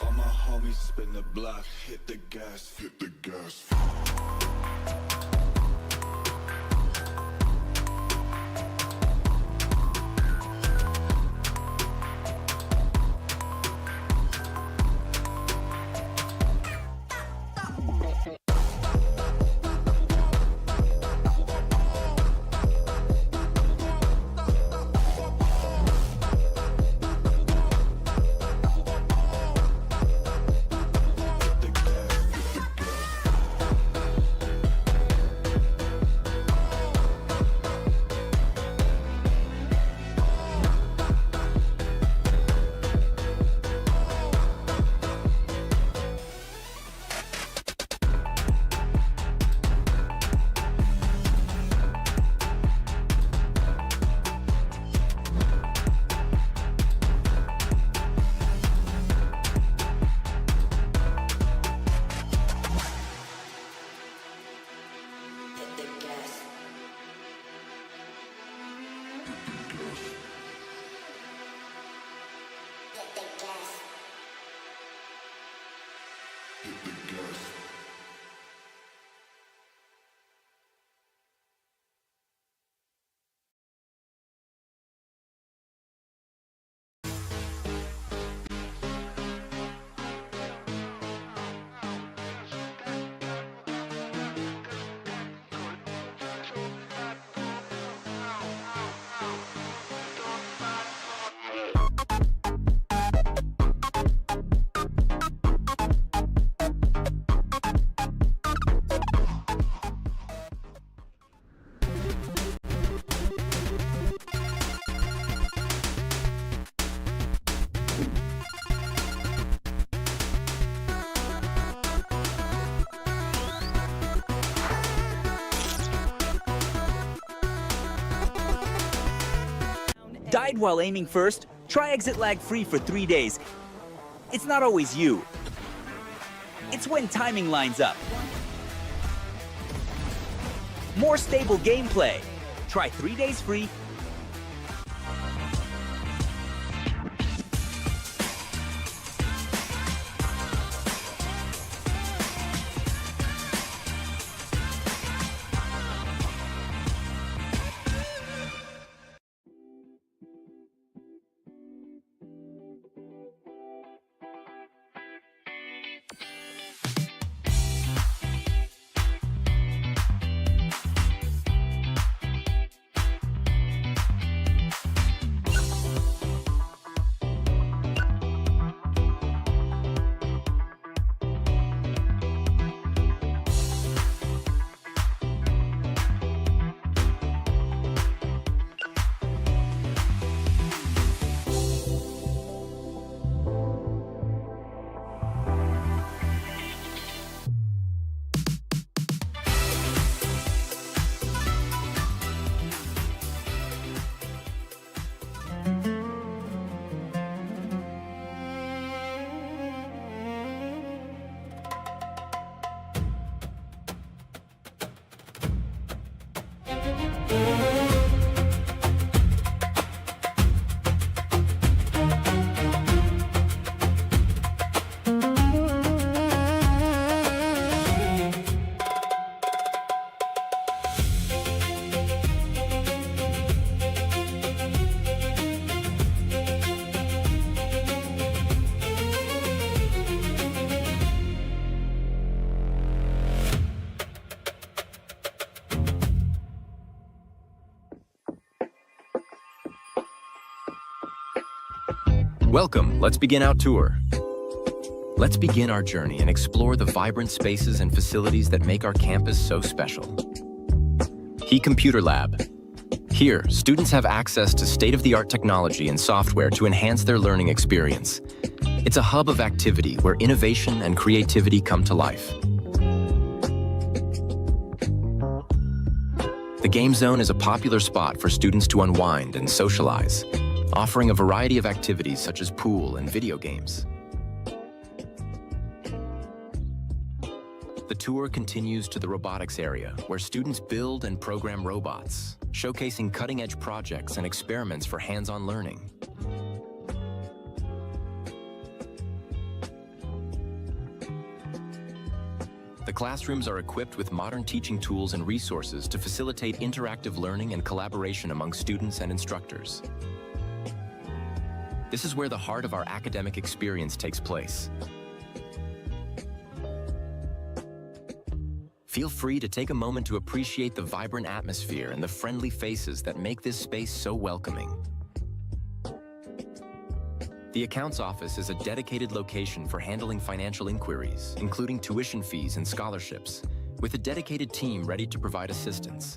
All my homies spin the block, hit the gas, hit the gas. Died while aiming first? Try exit lag free for 3 days. It's not always you. It's when timing lines up. More stable gameplay. Try 3 days free. Welcome, let's begin our tour. Let's begin our journey and explore the vibrant spaces and facilities that make our campus so special. He Computer Lab. Here, students have access to state-of-the-art technology and software to enhance their learning experience. It's a hub of activity where innovation and creativity come to life. The Game Zone is a popular spot for students to unwind and socialize, offering a variety of activities such as pool and video games. The tour continues to the robotics area, where students build and program robots, showcasing cutting-edge projects and experiments for hands-on learning. The classrooms are equipped with modern teaching tools and resources to facilitate interactive learning and collaboration among students and instructors. This is where the heart of our academic experience takes place. Feel free to take a moment to appreciate the vibrant atmosphere and the friendly faces that make this space so welcoming. The Accounts Office is a dedicated location for handling financial inquiries, including tuition fees and scholarships, with a dedicated team ready to provide assistance.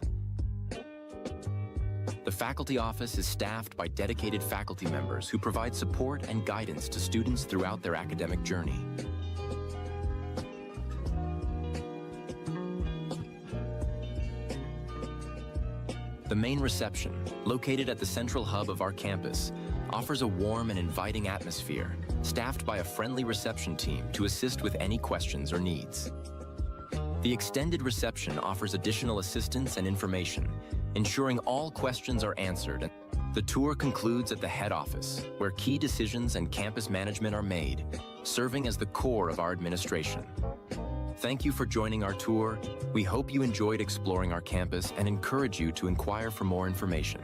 The Faculty Office is staffed by dedicated faculty members who provide support and guidance to students throughout their academic journey. The main reception, located at the central hub of our campus, offers a warm and inviting atmosphere, staffed by a friendly reception team to assist with any questions or needs. The extended reception offers additional assistance and information, ensuring all questions are answered. The tour concludes at the head office, where key decisions and campus management are made, serving as the core of our administration. Thank you for joining our tour. We hope you enjoyed exploring our campus and encourage you to inquire for more information.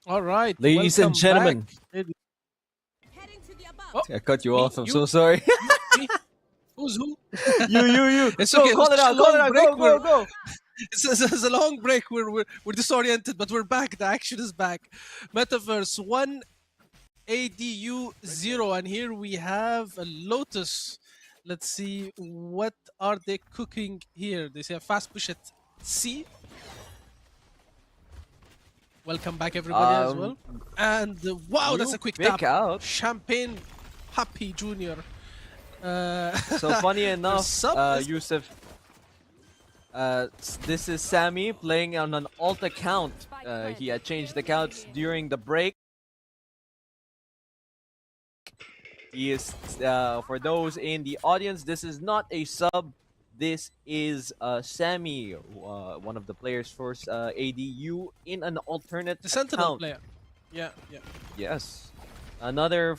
All right, Ladies and welcome gentlemen. back. I cut you Me? off. I'm You? so sorry. Me? Who's who? you. It's Go, okay. call it out. Call it out. Go, go, go. It's a long break. We're disoriented, but we're back. The action is back. Metaverse 1, ADU 0, and here we have a Lotus. Let's see what are they cooking here. They say a fast push at C. Welcome back, everybody, as well. And wow, that's a quick pick tap. out. Champagne Happy Junior. So funny enough, sub is- Yusuf, this is Sammy playing on an alt account. He had changed accounts during the break. He is, for those in the audience, this is not a sub. This is Sammy, one of the players for ADU in an alternate the Sentinel account. player. Yeah, yeah. Yes. Another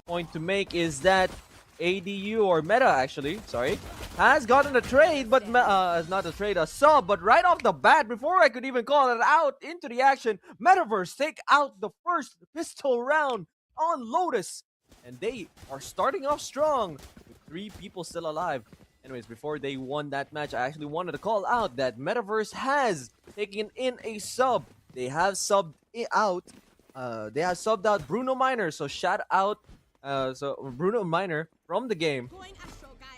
point to make is that ADU, or Meta actually, sorry, has gotten a trade, but not a trade, a sub. But right off the bat, before I could even call it out into the action, Metaverse take out the first pistol round on Lotus, and they are starting off strong with 3 people still alive. Anyways, before they won that match, I actually wanted to call out that Metaverse has taken in a sub. They have subbed out. They have subbed out Bruno Miner. So shout out, Bruno Miner from the game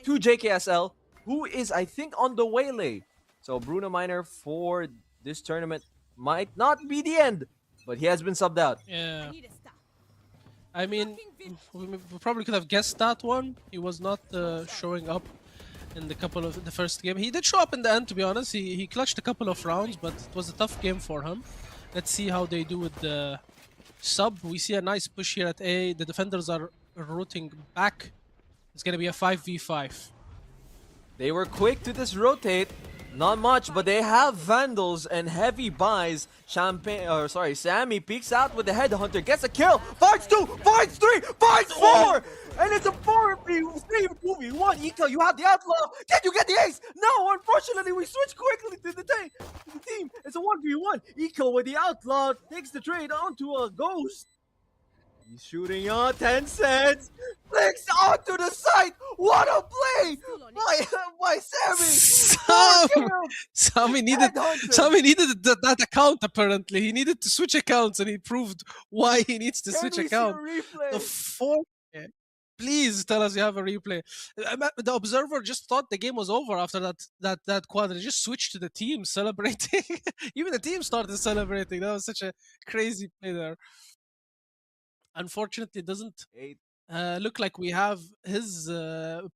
to JKSL, who is I think on the waylay. So Bruno Miner for this tournament might not be the end, but he has been subbed out. Yeah. I mean, we probably could have guessed that one. He was not showing up in the first game. He did show up in the end, to be honest. He clutched a couple of rounds, but it was a tough game for him. Let's see how they do with the sub. We see a nice push here at A. The defenders are rotating back. It's gonna be a 5v5. They were quick to just rotate. Not much, but they have Vandals and heavy buys. Sammy peeks out with the Headhunter, gets a kill, finds 2, finds 3, finds 4! And it's a 4v1. Ika, you have the Outlaw. Can you get the ace? No, unfortunately, we switch quickly to the team. It's a 1v1. Ika with the Outlaw takes the trade onto a Ghost. He's shooting on 10 cents. Flicks onto the side. What a play by Sammy. Sammy needed that account apparently. He needed to switch accounts, and he proved why he needs to switch account. The 4. Please tell us you have a replay. The observer just thought the game was over after that quad. They just switched to the team celebrating. Even the team started celebrating. That was such a crazy play there. Unfortunately, it doesn't look like we have his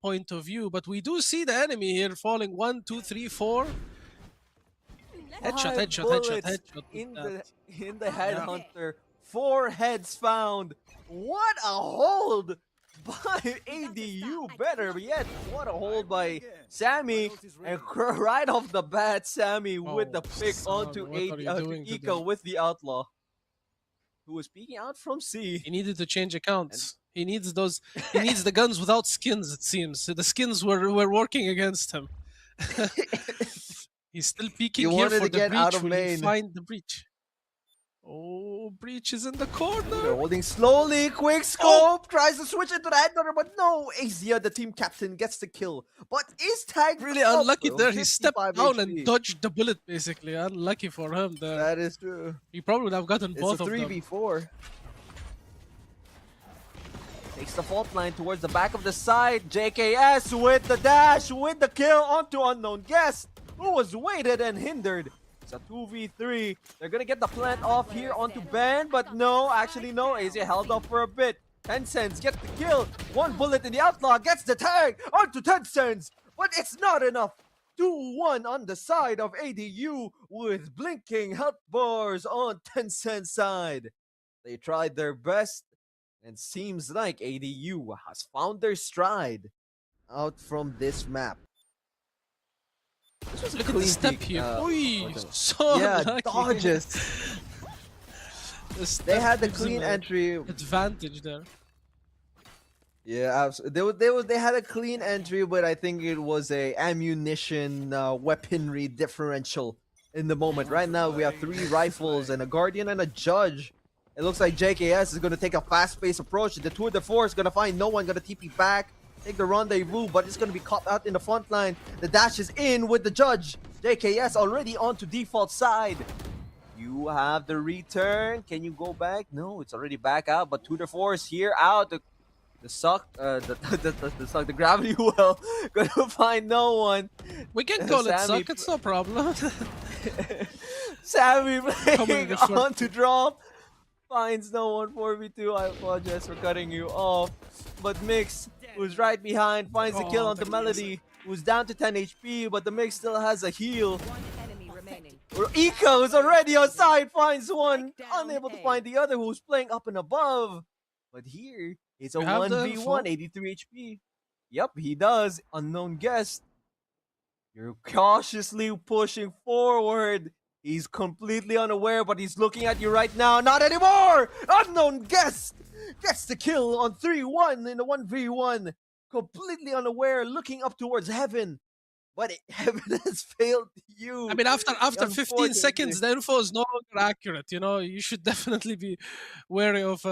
point of view, but we do see the enemy here falling 1, 2, 3, 4. Headshot. In the Headhunter. 4 heads found. What a hold by ADU. Better yet, what a hold by Sammy. And right off the bat, Sammy with the pick onto Ika with the Outlaw, who was peeking out from C. He needed to change accounts. He needs those. He needs the guns without skins. It seems the skins were working against him. He's still peeking here for the breach. Will he find the breach? Oh, breach is in the corner. They're holding slowly. Quick scope tries to switch into the Headhunter, but no. Azia, the team captain, gets the kill, but is tagged. Really unlucky there. He stepped down and dodged the bullet. Basically, unlucky for him there. That is true. He probably would have gotten both of them. It's a 3v4. Takes the fault line towards the back of the side. JKS with the dash, with the kill onto Unknown Guest, who was weighted and hindered. It's a 2v3. They're gonna get the plant off here onto Ben, but no, actually no. Azia held up for a bit. 10 cents gets the kill. 1 bullet in the Outlaw gets the tag onto 10 cents, but it's not enough. 2-1 on the side of ADU with blinking health bars on 10 cents side. They tried their best, and seems like ADU has found their stride out from this map. Look at the step here. So yeah, dodges. They had the clean entry advantage there. Yeah, they had a clean entry, but I think it was a ammunition weaponry differential in the moment. Right now, we have 3 rifles and a Guardian and a Judge. It looks like JKS is going to take a fast-paced approach. The Tour de Force is going to find no one, going to TP back, take the rendezvous, but it's going to be caught out in the front line. The dash is in with the Judge. JKS already onto default side. You have the return. Can you go back? No, it's already back out, but Tour de Force here out. The suck, the gravity well, gonna find no one. We can call it suck, it's no problem. Sammy playing on to drop. Finds no one 4v2. I apologize for cutting you off. But Mix, who's right behind, finds the kill on the Melody, who's down to 10 HP, but the Mix still has a heal. Ika, who's already outside, finds one, unable to find the other, who's playing up and above. But here, it's a 1v1, 83 HP. Yep, he does. Unknown guest. You're cautiously pushing forward. He's completely unaware, but he's looking at you right now. Not anymore! Unknown guest gets the kill on 3-1 in the 1v1. Completely unaware, looking up towards heaven. But heaven has failed you. I mean, after 15 seconds, the info is no longer accurate. You know, you should definitely be wary of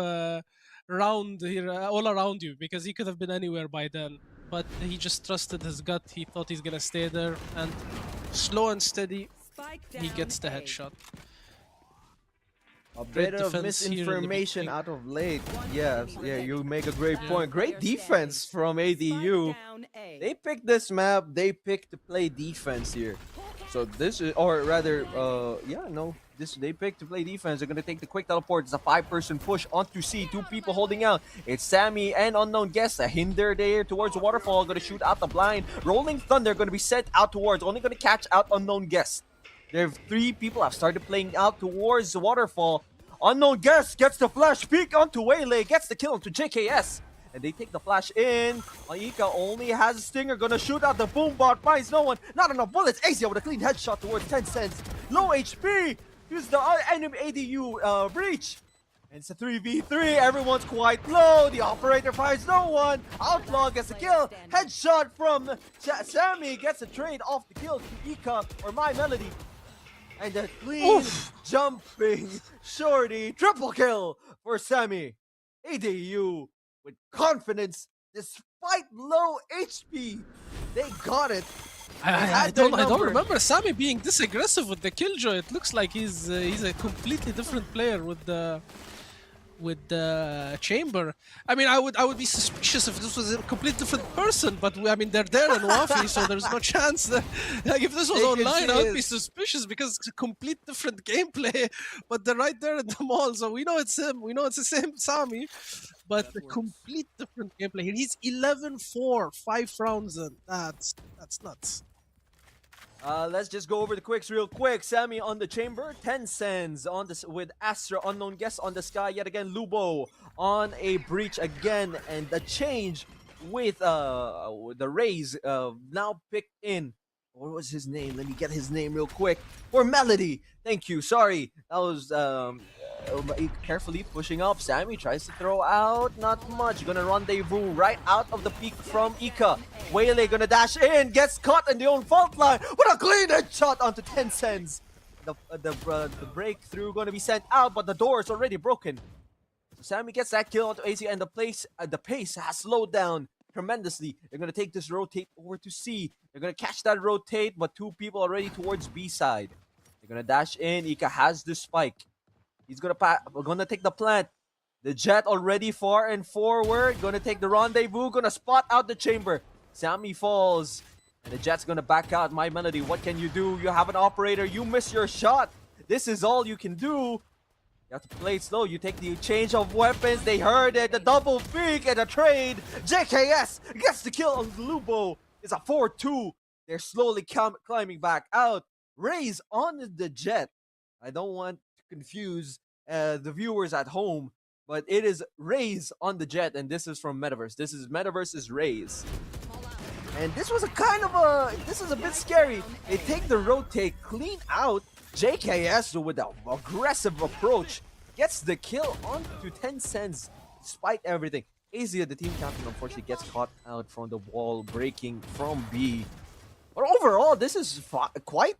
round here all around you, because he could have been anywhere by then. But he just trusted his gut. He thought he's gonna stay there, and slow and steady, he gets the headshot. A bit of misinformation out of late. Yeah, you make a great point. Great defense from ADU. They picked this map. They picked to play defense here. So this is, or rather, they picked to play defense. They're gonna take the quick teleport. It's a 5-person push onto C. 2 people holding out. It's Sammy and Unknown Guest. A hinder there towards the waterfall. Gonna shoot out the blind. Rolling Thunder gonna be sent out towards. Only gonna catch out Unknown Guest. There are 3 people have started playing out towards the waterfall. Unknown Guest gets the flash peek onto Waylay, gets the kill onto JKS. And they take the flash in. Ika only has a stinger, gonna shoot out the boom bot, finds no one. Not enough bullets. Asia with a clean headshot towards 10 cents. Low HP. Use the enemy ADU breach. And it's a 3v3. Everyone's quite low. The operator finds no one. Outlaw gets a kill. Headshot from Sammy gets a trade off the kill to Ika or My Melody. And a clean jumping shorty triple kill for Sammy. ADU with confidence despite low HP. They got it. I don't remember Sammy being this aggressive with the killjoy. It looks like he's a completely different player with the chamber. I mean, I would be suspicious if this was a completely different person, but I mean, they're there in Wafi, so there's no chance that, like, if this was online, I would be suspicious because it's a complete different gameplay, but they're right there in the mall, so we know it's him. We know it's the same Sammy, but a complete different gameplay. He's 11-4, 5 rounds in. That's nuts. Let's just go over the quicks real quick. Sammy on the chamber, 10 cents on this with Astra, Unknown Guest on the sky yet again. Lubo on a breach again, and the change with the Rays now picked in. What was his name? Let me get his name real quick. For Melody. Thank you. Sorry, that was carefully pushing up. Sammy tries to throw out, not much. Gonna rendezvous right out of the peak from Ika. Waylay gonna dash in, gets caught in the own fault line. What a clean headshot onto 10 cents. The breakthrough gonna be sent out, but the door is already broken. So Sammy gets that kill onto AC, and the pace has slowed down tremendously. They're gonna take this rotate over to C. They're gonna catch that rotate, but 2 people already towards B side. They're gonna dash in. Ika has the spike. He's gonna take the plant. The jet already far and forward. Gonna take the rendezvous. Gonna spot out the chamber. Sammy falls. And the jet's gonna back out. My Melody, what can you do? You have an operator. You miss your shot. This is all you can do. You have to play it slow. You take the change of weapons. They heard it. The double peek and a trade. JKS gets the kill on Lubo. It's a 4-2. They're slowly climbing back out. Rays on the jet. I don't want confuse the viewers at home, but it is Rays on the jet, and this is from Metaverse. This is Metaverse's Rays. And this was this is a bit scary. They take the rotate clean out. JKS with an aggressive approach gets the kill onto 10 cents despite everything. Asia, the team captain, unfortunately gets caught out from the wall breaking from B. But overall, this is quite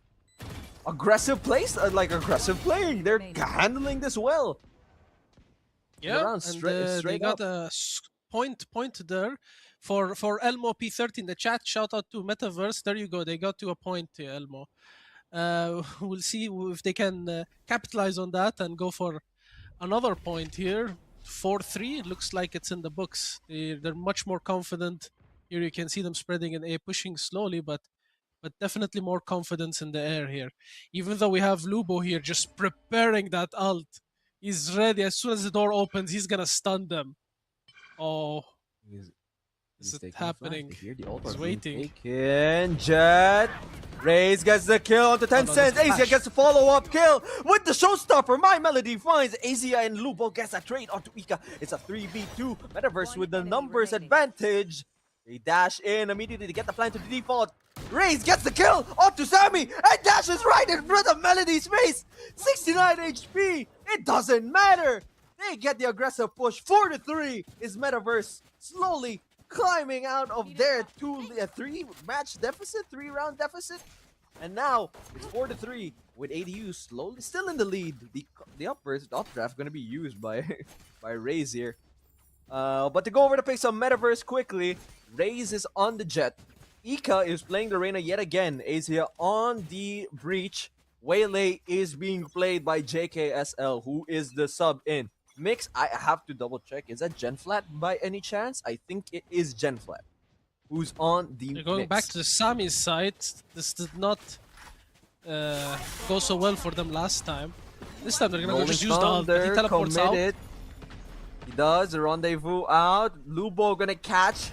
aggressive plays, like aggressive playing. They're handling this well. Yeah, around and straight they got up. a point there for Elmo P30 in the chat. Shout out to Metaverse. There you go. They got to a point, Elmo. We'll see if they can capitalize on that and go for another point here. 4-3. It looks like it's in the books. They're much more confident. Here you can see them spreading in A, pushing slowly, but definitely more confidence in the air here. Even though we have Lubo here just preparing that ult. He's ready. As soon as the door opens, he's gonna stun them. Oh, is it happening? He's waiting. Taken. Jet. Raze gets the kill onto 10 cents. Azia gets the follow-up kill with the showstopper. My Melody finds Azia and Lubo gets a trade onto Ika. It's a 3v2. Metaverse with the numbers advantage. They dash in immediately to get the plan to the default. Raze gets the kill onto Sammy and dashes right in front of Melody's face. 69 HP. It doesn't matter. They get the aggressive push. 4-3 is Metaverse slowly climbing out of their 3-match deficit, 3-round deficit. And now it's 4-3 with ADU slowly still in the lead. The updraft going to be used by by Raze here. But to go over to pick some Metaverse quickly, Raze is on the Jet. Ika is playing the Reyna yet again. Azia on the Breach. Waylay is being played by JKSL, who is the sub in. Mix, I have to double check. Is that Genflat by any chance? I think it is Genflat who's on the They're going mix. back to Sami's side. This did not go so well for them last time. This time they're gonna go just use the ult. He teleports committed. He does the rendezvous out. Lubo gonna catch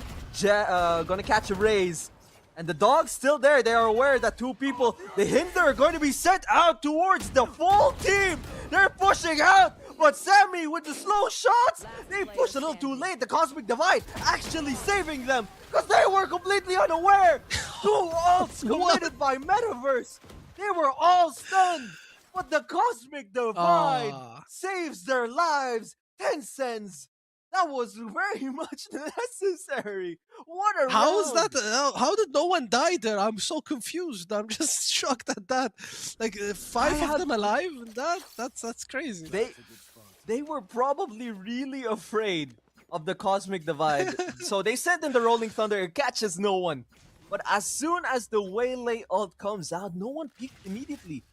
Raze. And the dog's still there. They are aware that two people, the Hinder, are going to be sent out towards the full team. They're pushing out. But Sammy with the slow shots, they pushed a little too late. The Cosmic Divide actually saving them because they were completely unaware. Two ults committed by Metaverse. They were all stunned. But the Cosmic Divide saves their lives. 10 cents. That was very much necessary. What a How is round. that? How did no one die there? I'm so confused. I'm just shocked at that. Like 5 of them alive. That's crazy. They were probably really afraid of the Cosmic Divide. So they sent in the Rolling Thunder. It catches no one. But as soon as the Waylay ult comes out, no one peeked immediately.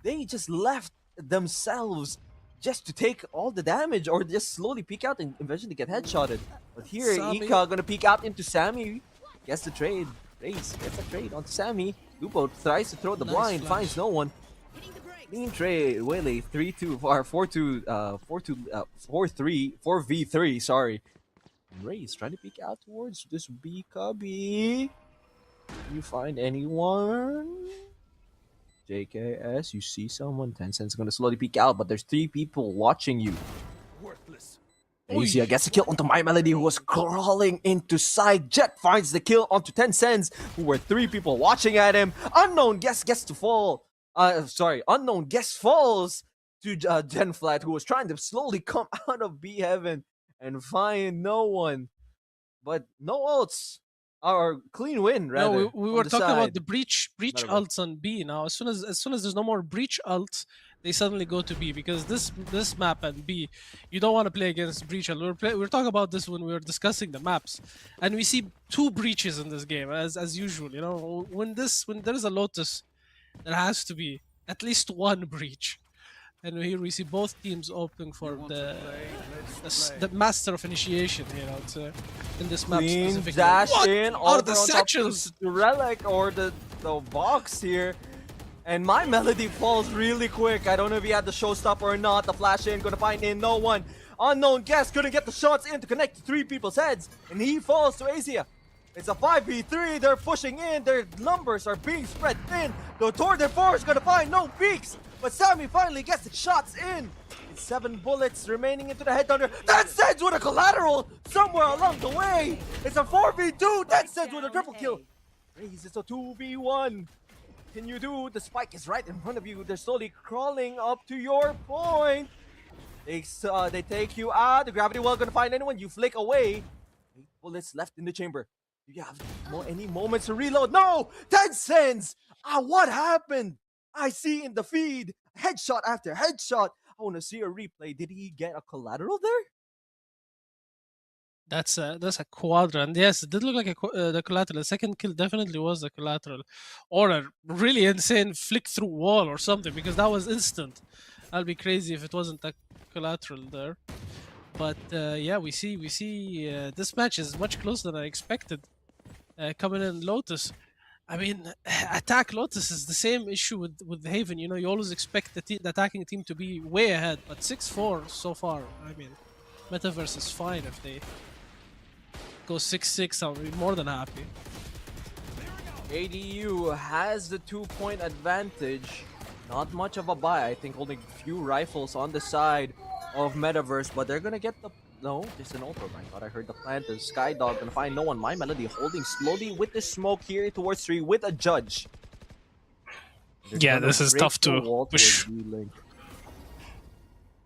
They just left themselves just to take all the damage or just slowly peek out and eventually get headshotted. But here, Sammy. Ika gonna peek out into Sammy. Gets the trade. Raze gets the trade onto Sammy. Lubo tries to throw the Nice blind, flash. finds no one. Clean trade. Waylay 3-2 or 4-2, 4-3, 4v3. Sorry. Raze trying to peek out towards this B cubby. Can you find anyone? JKS, you see someone. 10 cents gonna slowly peek out, but there's 3 people watching you. Worthless. Azia gets a kill onto My Melody, who was crawling into side. Jet finds the kill onto 10 cents, who were 3 people watching at him. Unknown guest gets to fall. Unknown guest falls to Genflat, who was trying to slowly come out of B heaven and find no one. But no ults. Or clean win, rather. No, we on were the talking side. about the breach Whatever. ults on B. Now, as soon as there's no more breach ults, they suddenly go to B because this map and B, you don't want to play against breach ult. We were talking about this when we were discussing the maps, and we see 2 breaches in this game as usual. You know, when there is a Lotus, there has to be at least 1 breach. And here we see both teams opting for the master of initiation. You know, in this map Clean specifically. dash What in are over the on top of satchels? the relic or the box here. And My Melody falls really quick. I don't know if he had the showstopper or not. The flash in, gonna find in no one. Unknown guest couldn't get the shots in to connect to 3 people's heads. And he falls to Azia. It's a 5v3. They're pushing in. Their numbers are being spread thin. The Tour de Force gonna find no peaks. But Sammy finally gets the shots in. It's 7 bullets remaining into the headhunter. 10 cents with a collateral somewhere along the way. It's a 4v2. 10 cents with a triple kill. Raze, it's a 2v1. Can you do? The spike is right in front of you. They're slowly crawling up to your point. They take you out. The gravity well gonna find anyone. You flick away. 8 bullets left in the chamber. Do you have any moments to reload? No! 10 cents! What happened? I see in the feed headshot after headshot. I want to see a replay. Did he get a collateral there? That's a quadrant. Yes, it did look like the collateral. The second kill definitely was the collateral, or a really insane flick through wall or something, because that was instant. I'll be crazy if it wasn't a collateral there. But yeah, we see this match is much closer than I expected. Coming in Lotus, I mean, attack Lotus is the same issue with Haven. You know, you always expect the attacking team to be way ahead, but 6-4 so far. I mean, Metaverse is fine if they go 6-6. I'll be more than happy. ADU has the 2-point advantage. Not much of a buy. I think only a few rifles on the side of Metaverse, but they're gonna get the... No, just an auto. I thought I heard the plant. The Skydog gonna find no one. My Melody holding slowly with the smoke here towards 3 with a judge. Yeah, this is tough to push.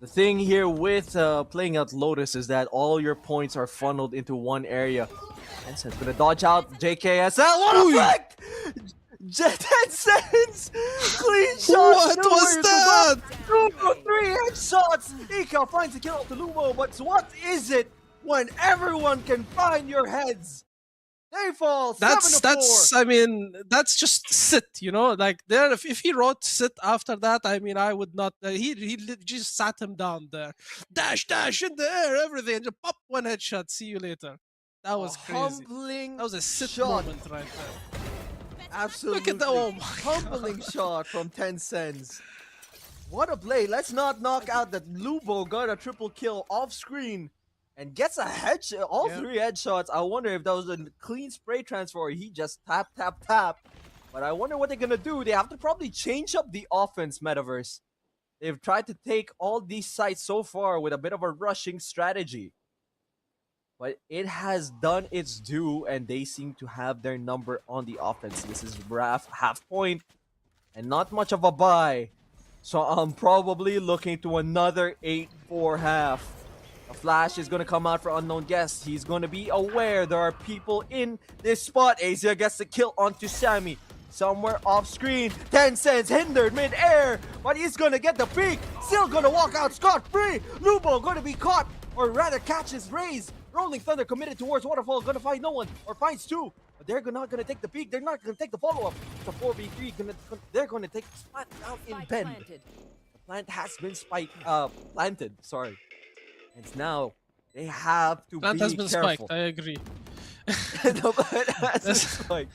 The thing here with playing out Lotus is that all your points are funneled into one area. Tencent's gonna dodge out JKSL. What a flick! 10 cents! Clean shot! What was that? 2 or 3 headshots! Ika finds a kill to Lumo, but what is it when everyone can find your heads? They fall 7-4. I mean, that's just sit, you know, like there. If he wrote sit after that, I mean, I would not. He just sat him down there, dash in the air, everything, just pop one headshot. See you later. That was crazy. Humbling That was a sit shot. moment right there. Absolutely. Look at that! Oh my humbling shot from 10 cents. What a play! Let's not knock out that Lubo got a triple kill off screen and gets a headshot. All 3 headshots. I wonder if that was a clean spray transfer or he just tap. But I wonder what they're gonna do. They have to probably change up the offense, Metaverse. They've tried to take all these sites so far with a bit of a rushing strategy. But it has done its due, and they seem to have their number on the offense. This is Raph, half point, and not much of a buy. So I'm probably looking to another 8-4 half. A flash is going to come out for unknown guest. He's going to be aware there are people in this spot. Asia gets the kill onto Sammy. Somewhere off screen, 10 cents hindered mid-air, but he's going to get the peek. Still going to walk out scot-free. Lubo going to be caught, or rather catch his raise. Rolling Thunder committed towards Waterfall, gonna find no one, or finds 2. But they're not gonna take the peek, they're not gonna take the follow-up. It's a 4v3, they're gonna take the spot out in Bend. The plant has been planted, sorry. And now, they have to plant be has been careful. Spiked, I agree. The plant has been spiked.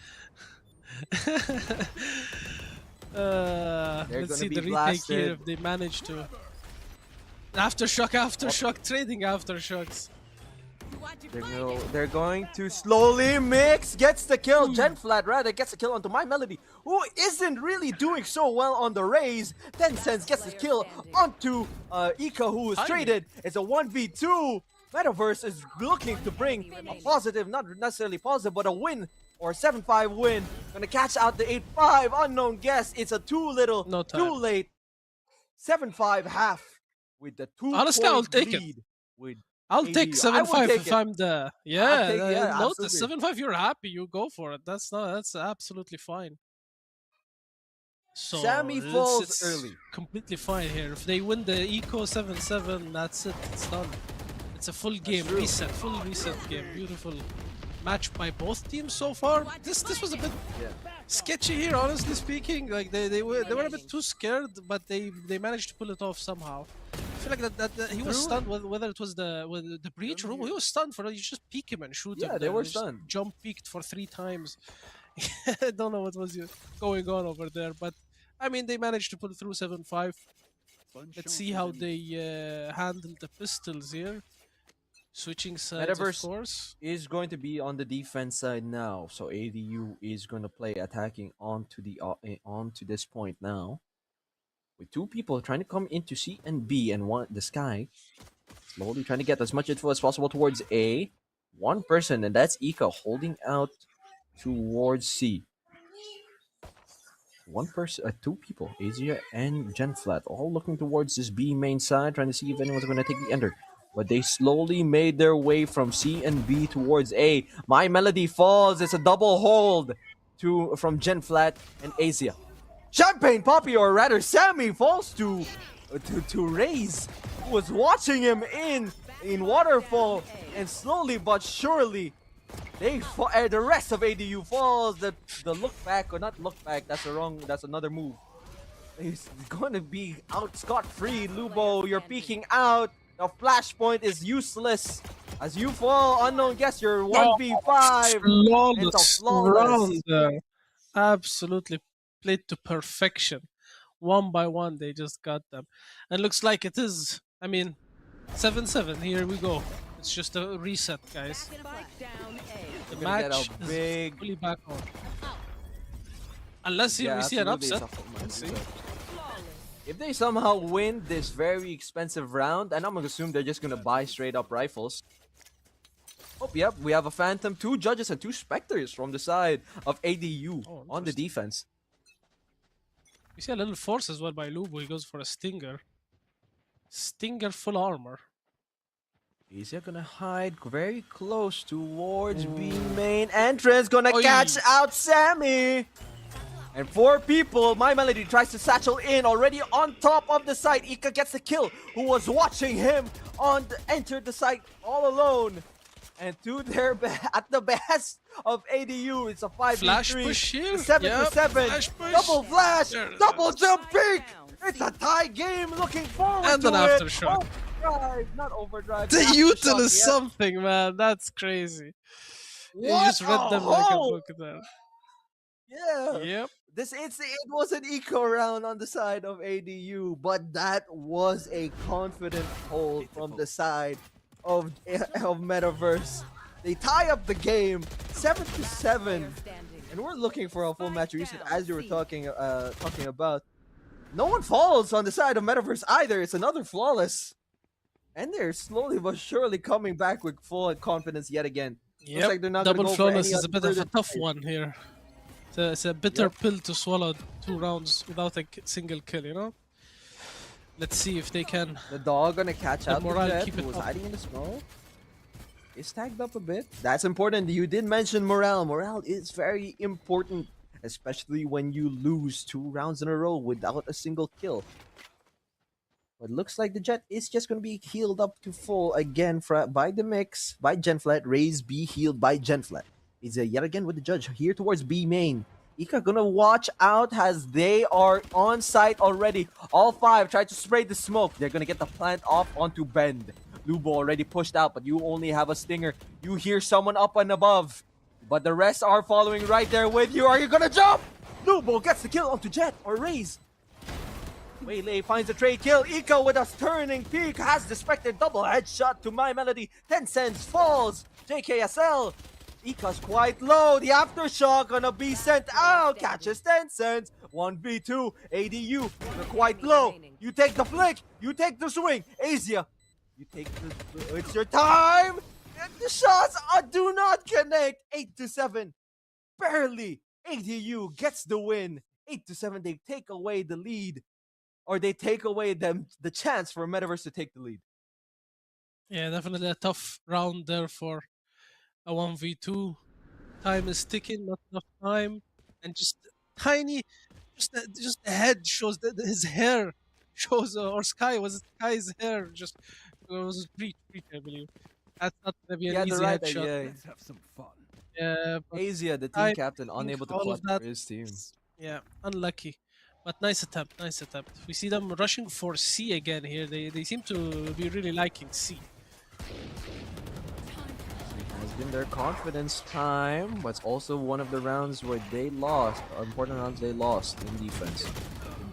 Let's see the retake here if they manage to... Aftershock, trading aftershocks. They're going to slowly mix. Gets the kill. Genflat rather gets the kill onto My Melody, who isn't really doing so well on the raise. 10 cents gets the kill onto Ika, who is traded. It's a 1v2. Metaverse is looking to bring a positive, not necessarily positive, but a win or a 7-5 win. Gonna catch out the 8-5. Unknown guest. It's a too little, too late. 7-5 half with the 2 Honestly, I'll take it. I'll take 7-5 if I'm the Lotus 7-5. You're happy, you go for it. That's absolutely fine. So Sammy falls early. Completely fine here. If they win the Eco 7-7, that's it. It's done. It's a full game reset, full reset game. Beautiful match by both teams so far. This was a bit sketchy here, honestly speaking. Like they were a bit too scared, but they managed to pull it off somehow. I feel like that he was stunned, whether it was the breach room. He was stunned for it. You just peek him and shoot him. Yeah, they were stunned. Jump peeked for 3 times. I don't know what was going on over there, but I mean they managed to pull through 7-5. Let's see how they handle the pistols here. Switching sides, Metaverse, of course, is going to be on the defense side now. So ADU is going to play attacking onto this point now. With 2 people trying to come into C and B, and the Sky slowly trying to get as much info as possible towards A. 1 person, and that's Ika, holding out towards C. 1 person, 2 people, Asia and Genflat, all looking towards this B main side, trying to see if anyone's going to take the ender. But they slowly made their way from C and B towards A. My Melody falls. It's a double hold from Genflat and Asia. Champagne Poppy, or rather Sammy, falls to Raze, who was watching him in Waterfall, and slowly but surely the rest of ADU falls. The look back, or not look back, that's another move. He's going to be out scot-free. Lubo, you're peeking out. The flashpoint is useless. As you fall, unknown guest, you're 1v5. Flawless round there. Absolutely played to perfection. One by one, they just got them. And looks like it is, I mean, 7-7. Here we go. It's just a reset, guys. The match is fully back on. Unless we see an upset. Let's see. If they somehow win this very expensive round, and I'm gonna assume they're just gonna buy straight up rifles. Oh, yep, we have a Phantom, 2 judges, and 2 Spectres from the side of ADU on the defense. We see a little force as well by Lubo. He goes for a Stinger. Stinger full armor. Is he gonna hide very close towards B main entrance? Gonna catch out Sammy! And 4 people, My Melody tries to satchel in already on top of the site. Ika gets the kill, who was watching him enter the site all alone. And at the best of ADU, it's a 5v3. Flash push here. 7-7. Double flash, double jump peek. It's a tie game. Looking forward and to an it. aftershock. Overdrive, not overdrive. The util is something, man. That's crazy. You just read them like a book there. Yeah. Yep. It was an eco round on the side of ADU, but that was a confident hold from the side of Metaverse. They tie up the game 7-7, and we're looking for a full match reset, as you were talking about. No one falls on the side of Metaverse either. It's another flawless, and they're slowly but surely coming back with full confidence yet again. Yep. Looks like they're not Double gonna go for flawless any is a bit of a further tough fight. one here. It's a bitter pill to swallow 2 rounds without a single kill, you know? Let's see if they can. The dog gonna catch out the Morale Jet, keep who it was up. hiding in the smoke. Is tagged up a bit. That's important. You did mention morale. Morale is very important, especially when you lose 2 rounds in a row without a single kill. But looks like the Jet is just going to be healed up to full again by the mix, by Genflat. Raze B healed by Genflat. He's yet again with the judge here towards B main. Ika gonna watch out as they are on site already. All 5 try to spray the smoke. They're gonna get the plant off onto Bend. Lubo already pushed out, but you only have a Stinger. You hear someone up and above, but the rest are following right there with you. Are you gonna jump? Lubo gets the kill onto Jet or Raze. Waylay finds a trade kill. Ika with a turning peak has the Spectre double headshot to My Melody. 10 cents falls. JKSL. Ika's quite low. The aftershock gonna be sent out. Catches 10 cents. 1v2. ADU. They're quite low. You take the flick. You take the swing. Asia. You take the. It's your time. And the shots do not connect. 8-7. Barely. ADU gets the win. 8-7. They take away the lead. Or they take away the chance for Metaverse to take the lead. Yeah, definitely a tough round there for a 1v2. Time is ticking, not enough time. And just tiny, just the head shows, his hair shows, or Sky's hair just, it was breach, I believe. That's not going to be an easy headshot. Let's have some fun. Yeah, Asia, the team captain, unable to all of clutch that for his team. Yeah, unlucky. But nice attempt, nice attempt. We see them rushing for C again here. They seem to be really liking C. Has been their confidence time, but it's also one of the rounds where they lost, important rounds they lost in defense.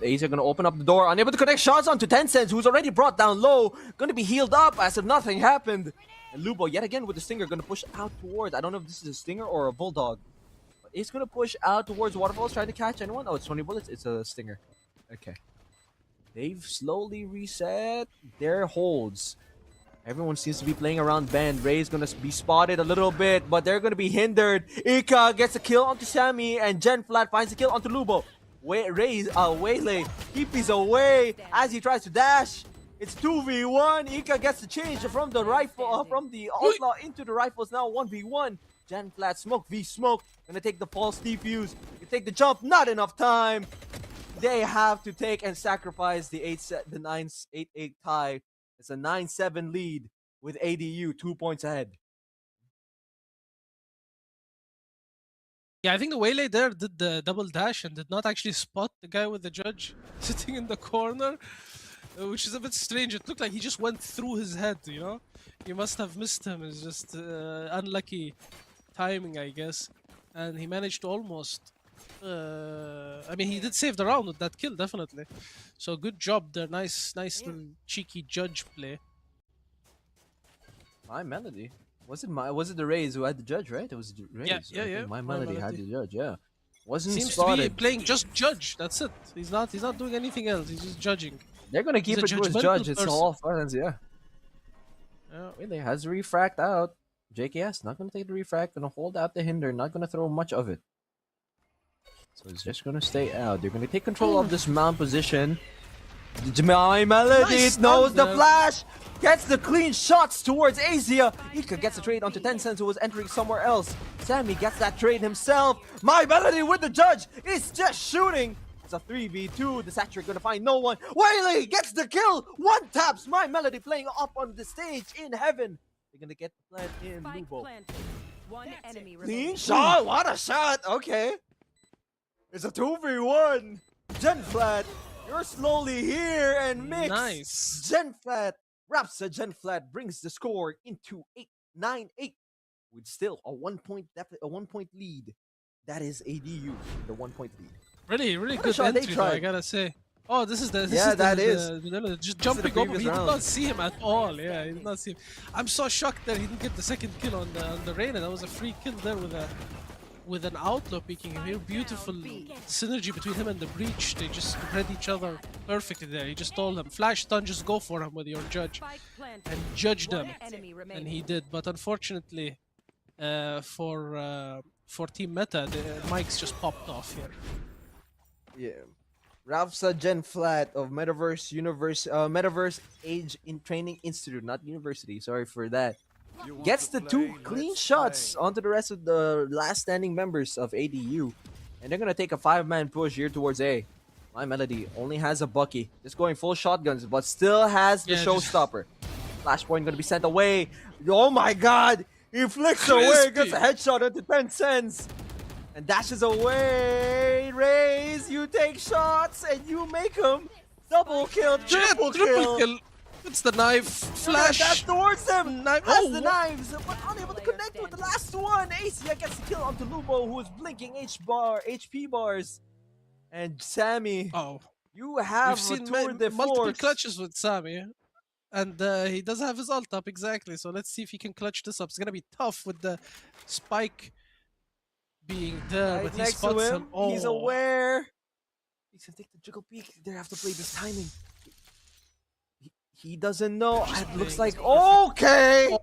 Asia gonna open up the door, unable to connect shots onto Tencent, who's already brought down low, gonna be healed up as if nothing happened. And Lubo yet again with the Stinger gonna push out towards, I don't know if this is a Stinger or a Bulldog. But he's gonna push out towards Waterfalls, trying to catch anyone. Oh, it's 20 bullets, it's a Stinger. Okay. They've slowly reset their holds. Everyone seems to be playing around Bend. Ray's gonna be spotted a little bit, but they're gonna be hindered. Ika gets a kill onto Sammy, and Genflat finds a kill onto Lubo. Waylay keeps away as he tries to dash. It's 2v1. Ika gets the change from the rifle, from the Outlaw into the rifles. Now 1v1. Genflat smoke v smoke. Gonna take the false defuse. You take the jump. Not enough time. they have to take and sacrifice the 8-8 tie. It's a 9-7 lead with ADU 2 points ahead. Yeah, I think the Waylay there did the double dash and did not actually spot the guy with the judge sitting in the corner, which is a bit strange. It looked like he just went through his head, you know? He must have missed him. It's just unlucky timing, I guess. And he managed to almost... I mean, he did save the round with that kill, definitely. So good job there. Nice little cheeky judge play. My Melody. Was it the Rays who had the judge, right? It was the Rays. Yeah. I think My Melody had the judge, yeah. Wasn't Seems spotted. to be playing just judge. That's it. He's not doing anything else. He's just judging. They're gonna keep He's it a to his judgmental judge. It's person. all fans, yeah. Yeah. Waylay has the refract out. JKS not gonna take the refract, gonna hold out the hinder, not gonna throw much of it. So it's just gonna stay out. They're gonna take control of this mount position. My Melody Nice knows stun the there. flash, gets the clean shots towards Asia. Ika gets the trade onto Tencent, who was entering somewhere else. Sammy gets that trade himself. My Melody with the judge is just shooting. It's a 3v2. The Satcher gonna find no one. Waylay gets the kill. One taps. My Melody playing up on the stage in heaven. They're gonna get the plant in Lubo. One enemy Clean remaining. shot. What a shot. Okay. It's a 2v1. Genflat, you're slowly here and mix. Nice. Genflat. Rapsa Genflat brings the score into 8-9-8 with still a 1 point lead. That is ADU, the 1 point lead. Really What a good shot they entry, though, I tried. gotta say. Oh, this is the just the jumping over. previous He did round. not see him at all. Yeah, he did not see him. I'm so shocked that he didn't get the second kill on the Reyna. That was a free kill there with an outlaw picking him here. Beautiful synergy between him and the Breach. They just read each other perfectly there. He just told him, flash stun, just go for him with your judge and judge them. And he did. But unfortunately, for Team Meta, the mics just popped off here. Yeah. Rapsa Genflat of Metaverse Age in Training Institute, not university. Sorry for that. Gets the 2 clean shots onto the rest of the last standing members of ADU. And they're going to take a 5-man push here towards A. My Melody only has a Bucky. Just going full shotguns, but still has the showstopper. Flashpoint going to be sent away. Oh my god! He flicks away, gets a headshot into 10 cents. And dashes away. Raze, you take shots and you make them. Double kill, triple kill. It's the knife flash. That's towards them. Knife. Has the knives, but unable to connect with the last one. Asia gets the kill onto Lubo, who is blinking HP bars. And Sammy, you have We've a seen tour de multiple force. clutches with Sammy. And he does have his ult up, exactly. So let's see if he can clutch this up. It's going to be tough with the spike being there, Right but he next to spots him. him. Oh. He's aware. He's gonna take the jiggle peek. They have to play this timing. He doesn't know. It looks like okay.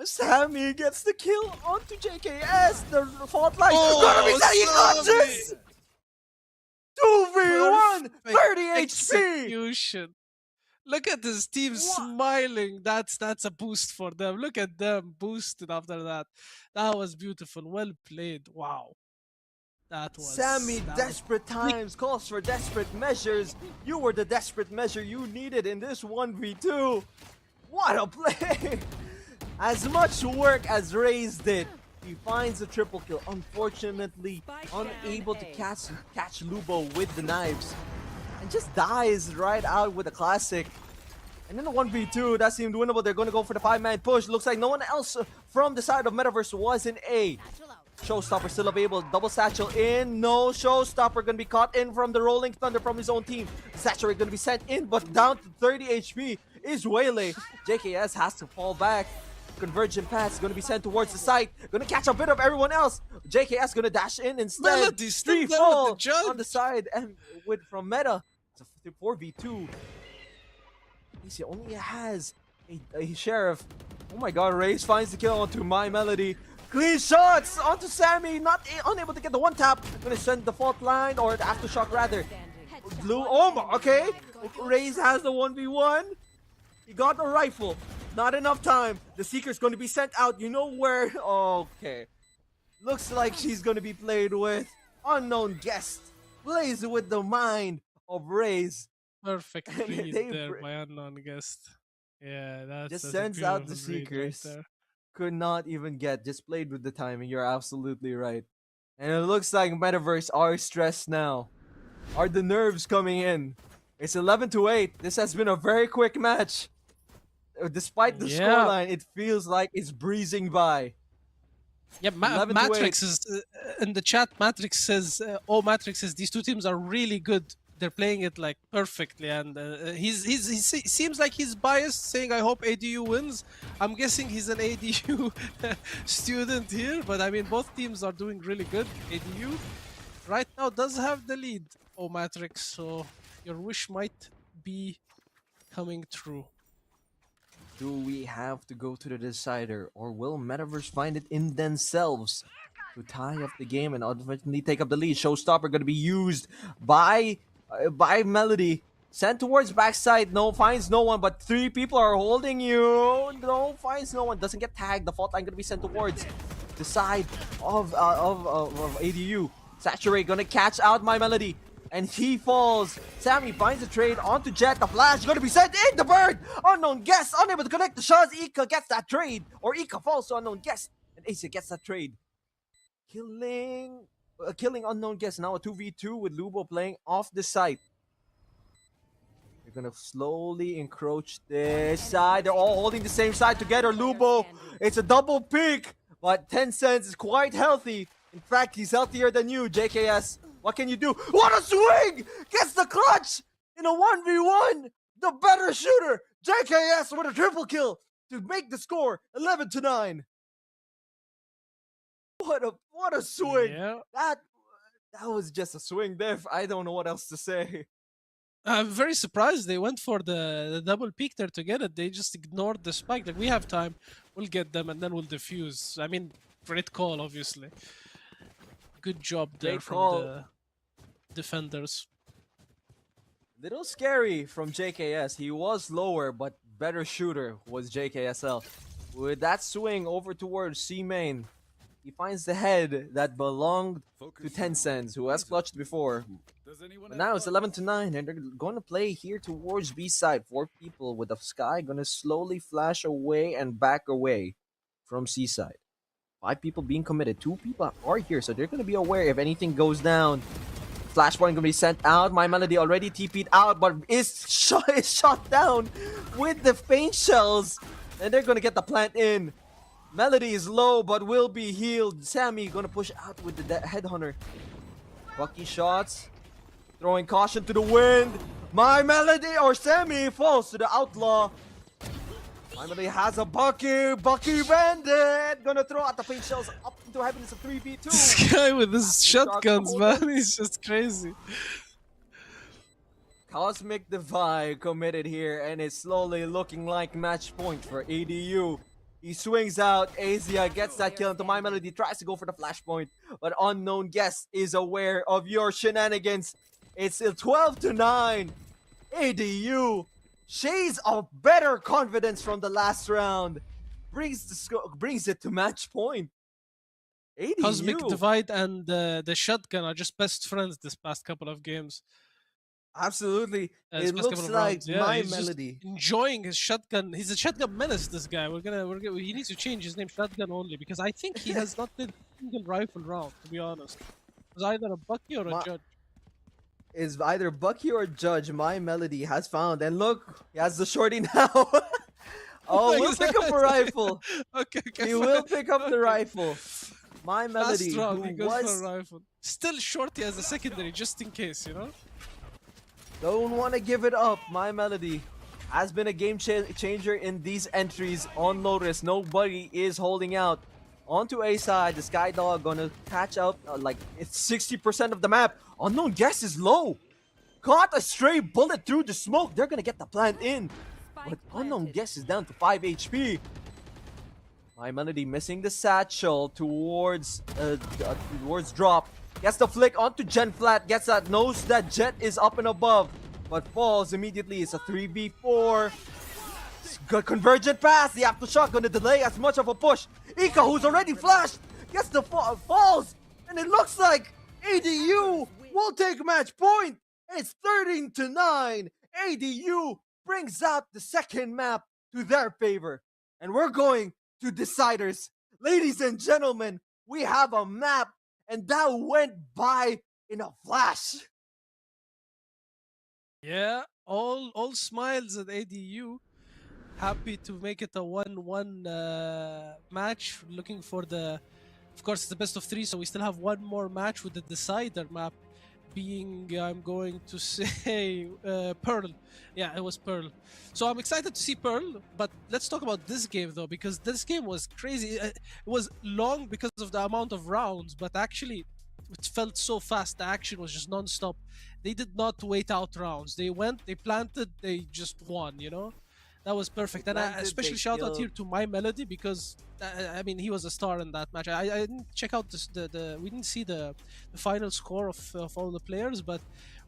Sammy gets the kill onto JKS. The fault line gonna be setting clutches. 2v1, 30 HP. Execution. Look at this team smiling. That's a boost for them. Look at them boosted after that. That was beautiful. Well played. Wow. That was Sammy, that desperate times calls for desperate measures. You were the desperate measure you needed in this 1v2. What a play! As much work as Raze did, he finds a triple kill. Unfortunately, unable to catch Lubo with the knives. And just dies right out with a classic. And then the 1v2, that seemed winnable. They're going to go for the 5-man push. Looks like no one else from the side of Metaverse was in A. Showstopper still available. Double satchel in. No Showstopper going to be caught in from the Rolling Thunder from his own team. Saturate going to be sent in, but down to 30 HP is Waylay. JKS has to fall back. Convergent pass is going to be sent towards the site. Going to catch a bit of everyone else. JKS going to dash in instead. Melody still Three there fall with the judge. on the side and with from Meta. It's a 4v2. He only has a sheriff. Oh my god, Raze finds the kill onto My Melody. Clean shots onto Sammy, unable to get the one tap. Gonna send the fault line or the aftershock rather. Blue, oh my, okay. Raze has the 1v1. He got the rifle. Not enough time. The Seeker's going to be sent out. You know where? Okay. Looks like she's going to be played with. Unknown guest. plays with the mind of Raze. Perfect And read they there br- by unknown guest. Yeah, Just that's a sends out the beautiful read right Seekers. there. Could not even get. Just played with the timing. You're absolutely right. And it looks like Metaverse are stressed now. Are the nerves coming in? It's 11-8. This has been a very quick match. Despite the Yeah. scoreline, it feels like it's breezing by. Yeah, 11-8. Matrix is in the chat. Matrix says, "Oh, Matrix says these two teams are really good. They're playing it like perfectly." And he seems like he's biased, saying, "I hope ADU wins." I'm guessing he's an ADU student here, but I mean, both teams are doing really good. ADU right now does have the lead. Oh, Matrix, so your wish might be coming true. Do we have to go to the decider, or will Metaverse find it in themselves to tie up the game and ultimately take up the lead? Showstopper going to be used by Melody. Sent towards backside. No, finds no one, but 3 people are holding you. No, finds no one. Doesn't get tagged. The fault line going to be sent towards the side of ADU. Saturate going to catch out My Melody. And he falls. Sammy finds a trade onto Jet. The flash going to be sent in. The bird. Unknown guest. Unable to connect the shots. Ika gets that trade. Or Ika falls to unknown guest. And Asa gets that trade. Killing unknown guest. Now a 2v2 with Lubo playing off the site. They're going to slowly encroach this side. They're all holding the same side together. Lubo. It's a double pick. But 10 cents is quite healthy. In fact, he's healthier than you, JKS. What can you do? What a swing! Gets the clutch in a 1v1. The better shooter, JKS, with a triple kill to make the score 11-9. What a swing! Yeah. That was just a swing, Dev. I don't know what else to say. I'm very surprised they went for the double peak there to get it. They just ignored the spike. Like, we have time, we'll get them, and then we'll defuse. I mean, great call, obviously. Good job there Great from call. the defenders. Little scary from JKS. He was lower, but better shooter was JKSL. With that swing over towards C main, he finds the head that belonged to Tencent, who has clutched before. But now it's 11-9, and they're going to play here towards B side. 4 people with the Sky going to slowly flash away and back away from C side. 5 people being committed. 2 people are here, so they're going to be aware if anything goes down. Flashpoint going to be sent out. My Melody already TP'd out, but is shot down with the paint shells. And they're going to get the plant in. Melody is low, but will be healed. Sammy going to push out with the Headhunter. Bucky shots. Throwing caution to the wind. My Melody or Sammy falls to the Outlaw. My Melody has a Bucky. Bucky Bandit. Gonna throw out the paint shells up into heaven. It's a 3v2. This guy with his After shotguns, shot, man, he's just crazy. Cosmic Divide committed here, and it's slowly looking like match point for ADU. He swings out. Asia gets that kill into My Melody. Tries to go for the flashpoint, but unknown guest is aware of your shenanigans. It's 12-9. ADU. Shades of better confidence from the last round. Brings it to match point. ADU. Cosmic Divide and the Shotgun are just best friends this past couple of games. Absolutely. This It past looks couple of like rounds. Yeah, My he's just Melody. enjoying his shotgun. He's a shotgun menace, this guy. He needs to change his name Shotgun only, because I think he has not played a single rifle round, to be honest. It was either a Bucky or a Judge. Is either Bucky or Judge. My Melody has found, and look, he has the shorty now. Oh, we'll pick up a rifle. Okay, He will pick up the rifle. My Melody, Last round, he who goes for was a rifle. Still Shorty as a secondary, just in case, you know? don't want to give it up. My Melody has been a game changer in these entries on Lotus. Nobody is holding out. Onto A side, the Sky Dog gonna catch up like it's 60% of the map. Unknown guest is low. Caught a stray bullet through the smoke. They're gonna get the plant in. But unknown guest is down to 5 HP. My Melody missing the satchel towards drop. Gets the flick onto Gen Flat. Gets that, knows that Jet is up and above, but falls immediately. It's a 3v4. Good convergent pass. The aftershock gonna delay as much of a push. Ika, who's already flashed, gets the falls, and it looks like ADU will take match point. It's 13-9. ADU brings out the second map to their favor. And we're going to deciders. Ladies and gentlemen, we have a map, and that went by in a flash. Yeah, all smiles at ADU. Happy to make it a 1-1 match. Looking for the, of course, it's the best of 3, so we still have one more match with the decider map being, I'm going to say, Pearl. Yeah, it was Pearl. So I'm excited to see Pearl, but let's talk about this game though, because this game was crazy. It was long because of the amount of rounds, but actually it felt so fast. The action was just non-stop. They did not wait out rounds. They went, they planted, they just won, you know? That was perfect. And I especially shout out here to My Melody, because I mean, he was a star in that match. I didn't check out we didn't see the final score of all the players, but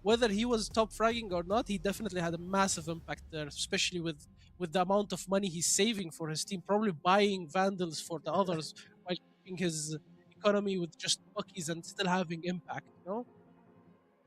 whether he was top fragging or not, he definitely had a massive impact there, especially with the amount of money he's saving for his team, probably buying Vandals for the others while keeping his economy with just Buckies and still having impact, you know?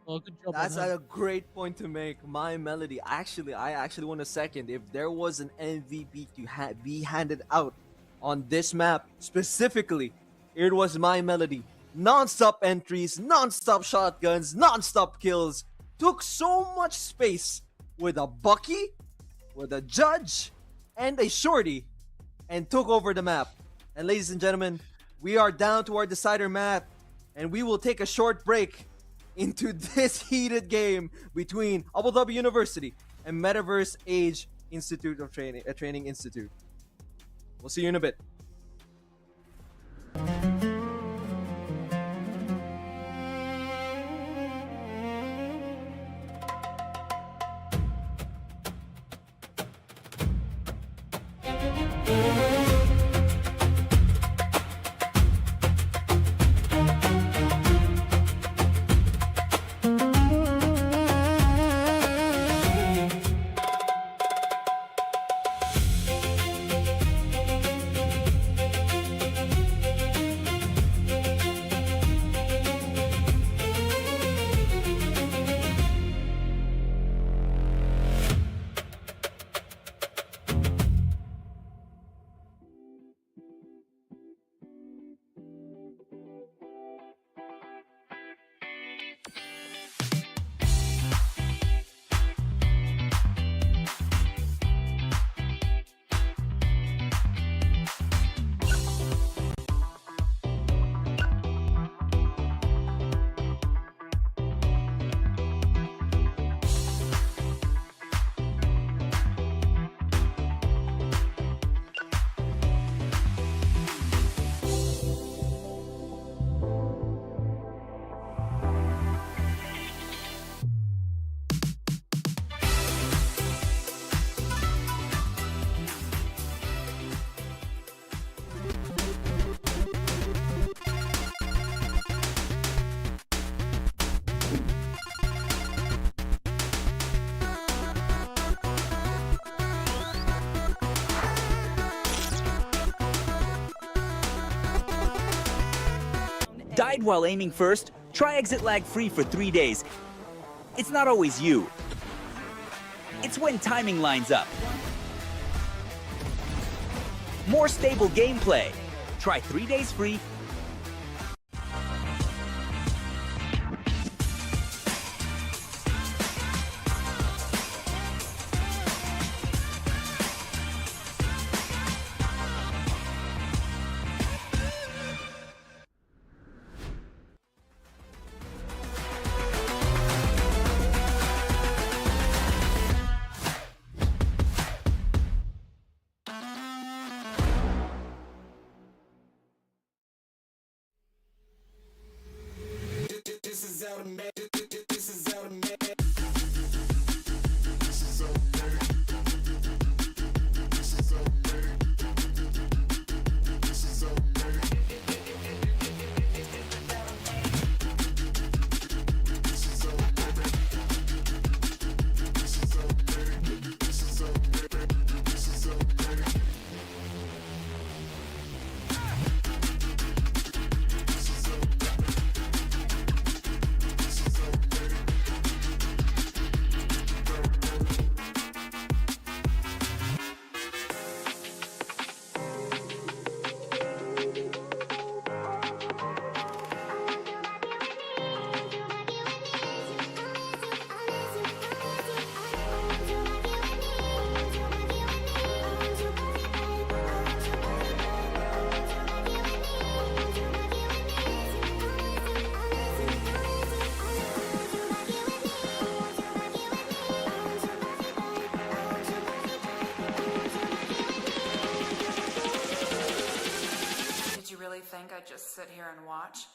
Oh, good job. That's a great point to make. My Melody. Actually, I actually want a second. If there was an MVP to be handed out on this map specifically, it was My Melody. Non-stop entries, non-stop shotguns, non-stop kills. Took so much space with a Bucky, with a Judge, and a Shorty, and took over the map. And ladies and gentlemen, we are down to our decider map, and we will take a short break into this heated game between Abu Dhabi University and Metaverse Age Institute of Training Institute. We'll see you in a bit. Died while aiming first? Try exit lag free for 3 days. It's not always you. It's when timing lines up. More stable gameplay. Try 3 days free just sit here and watch?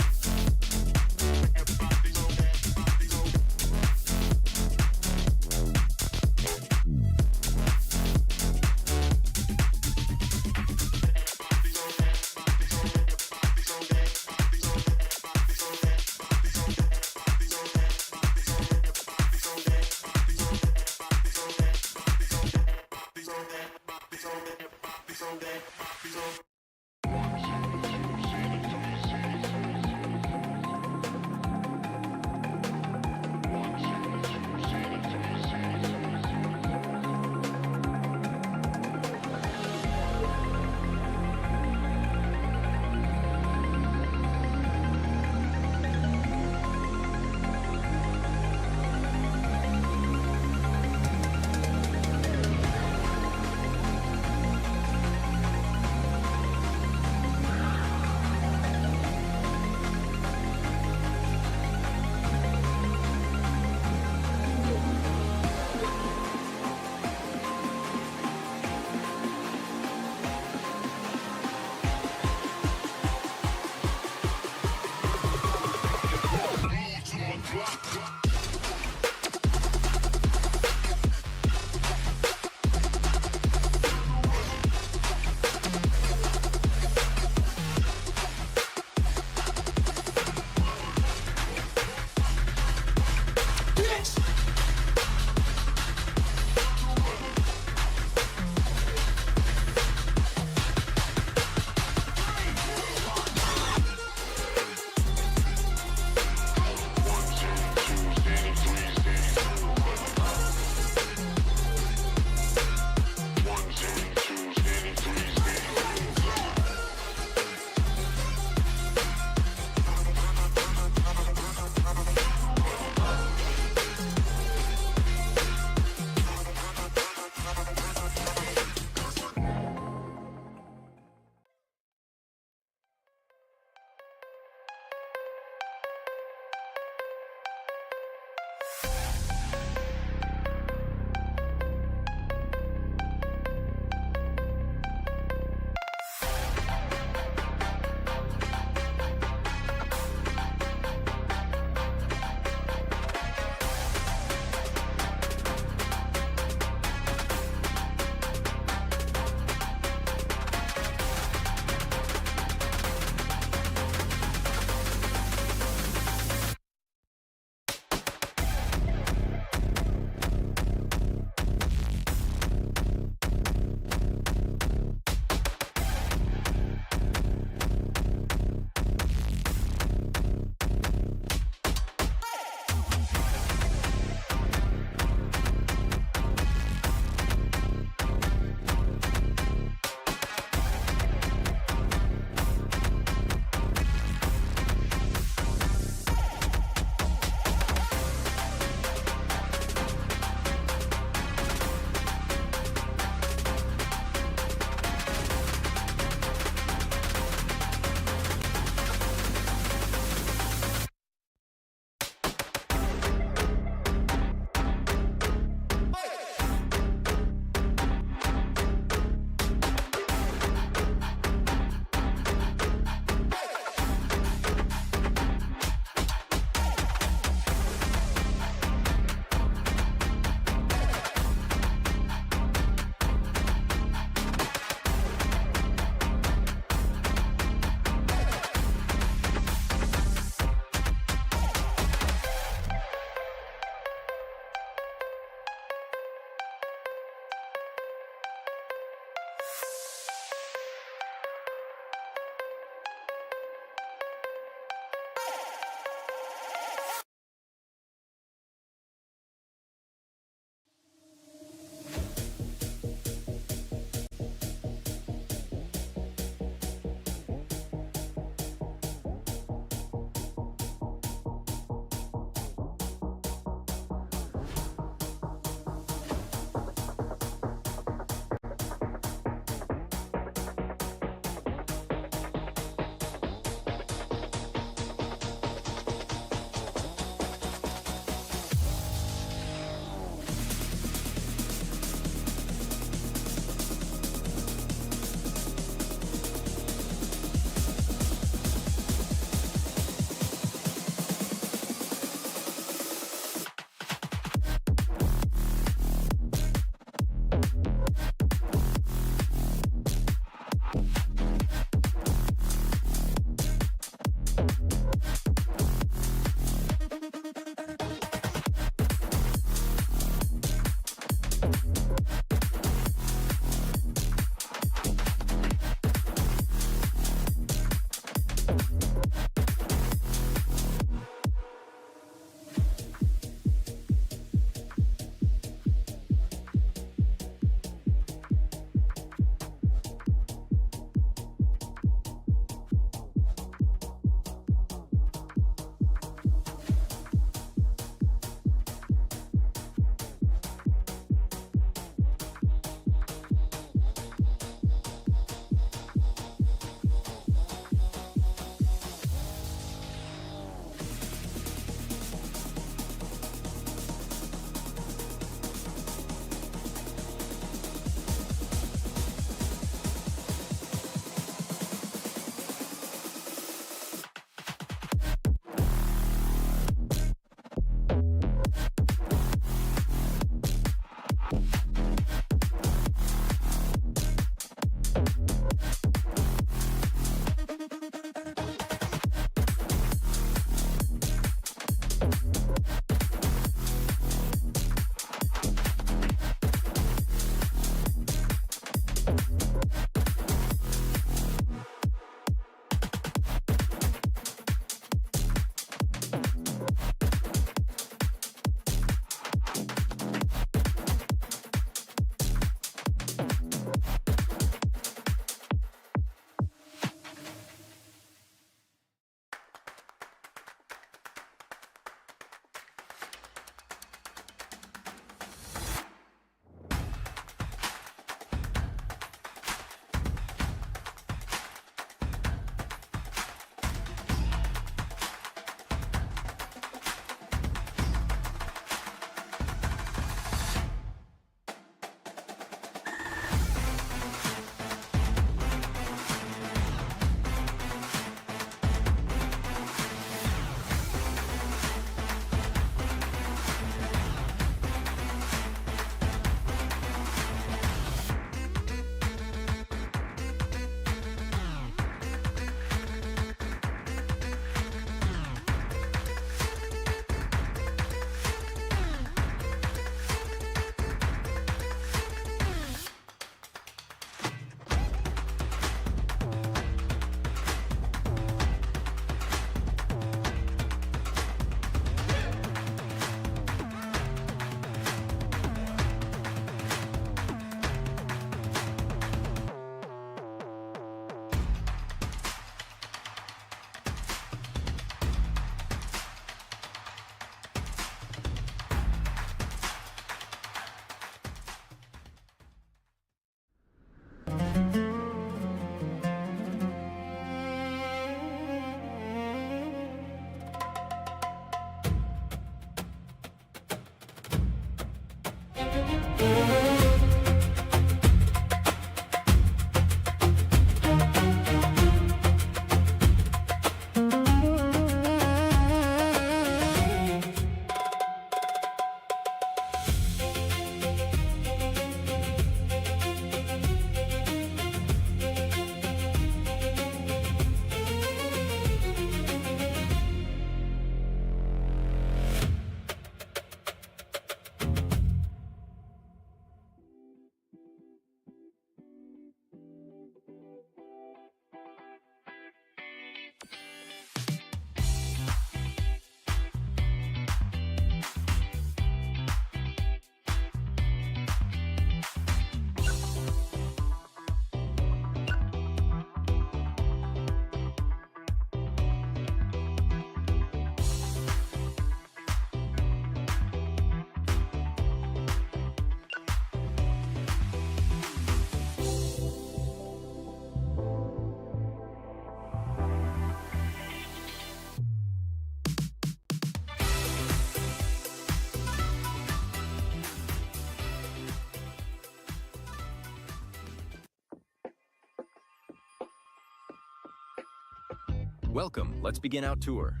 Welcome, let's begin our tour.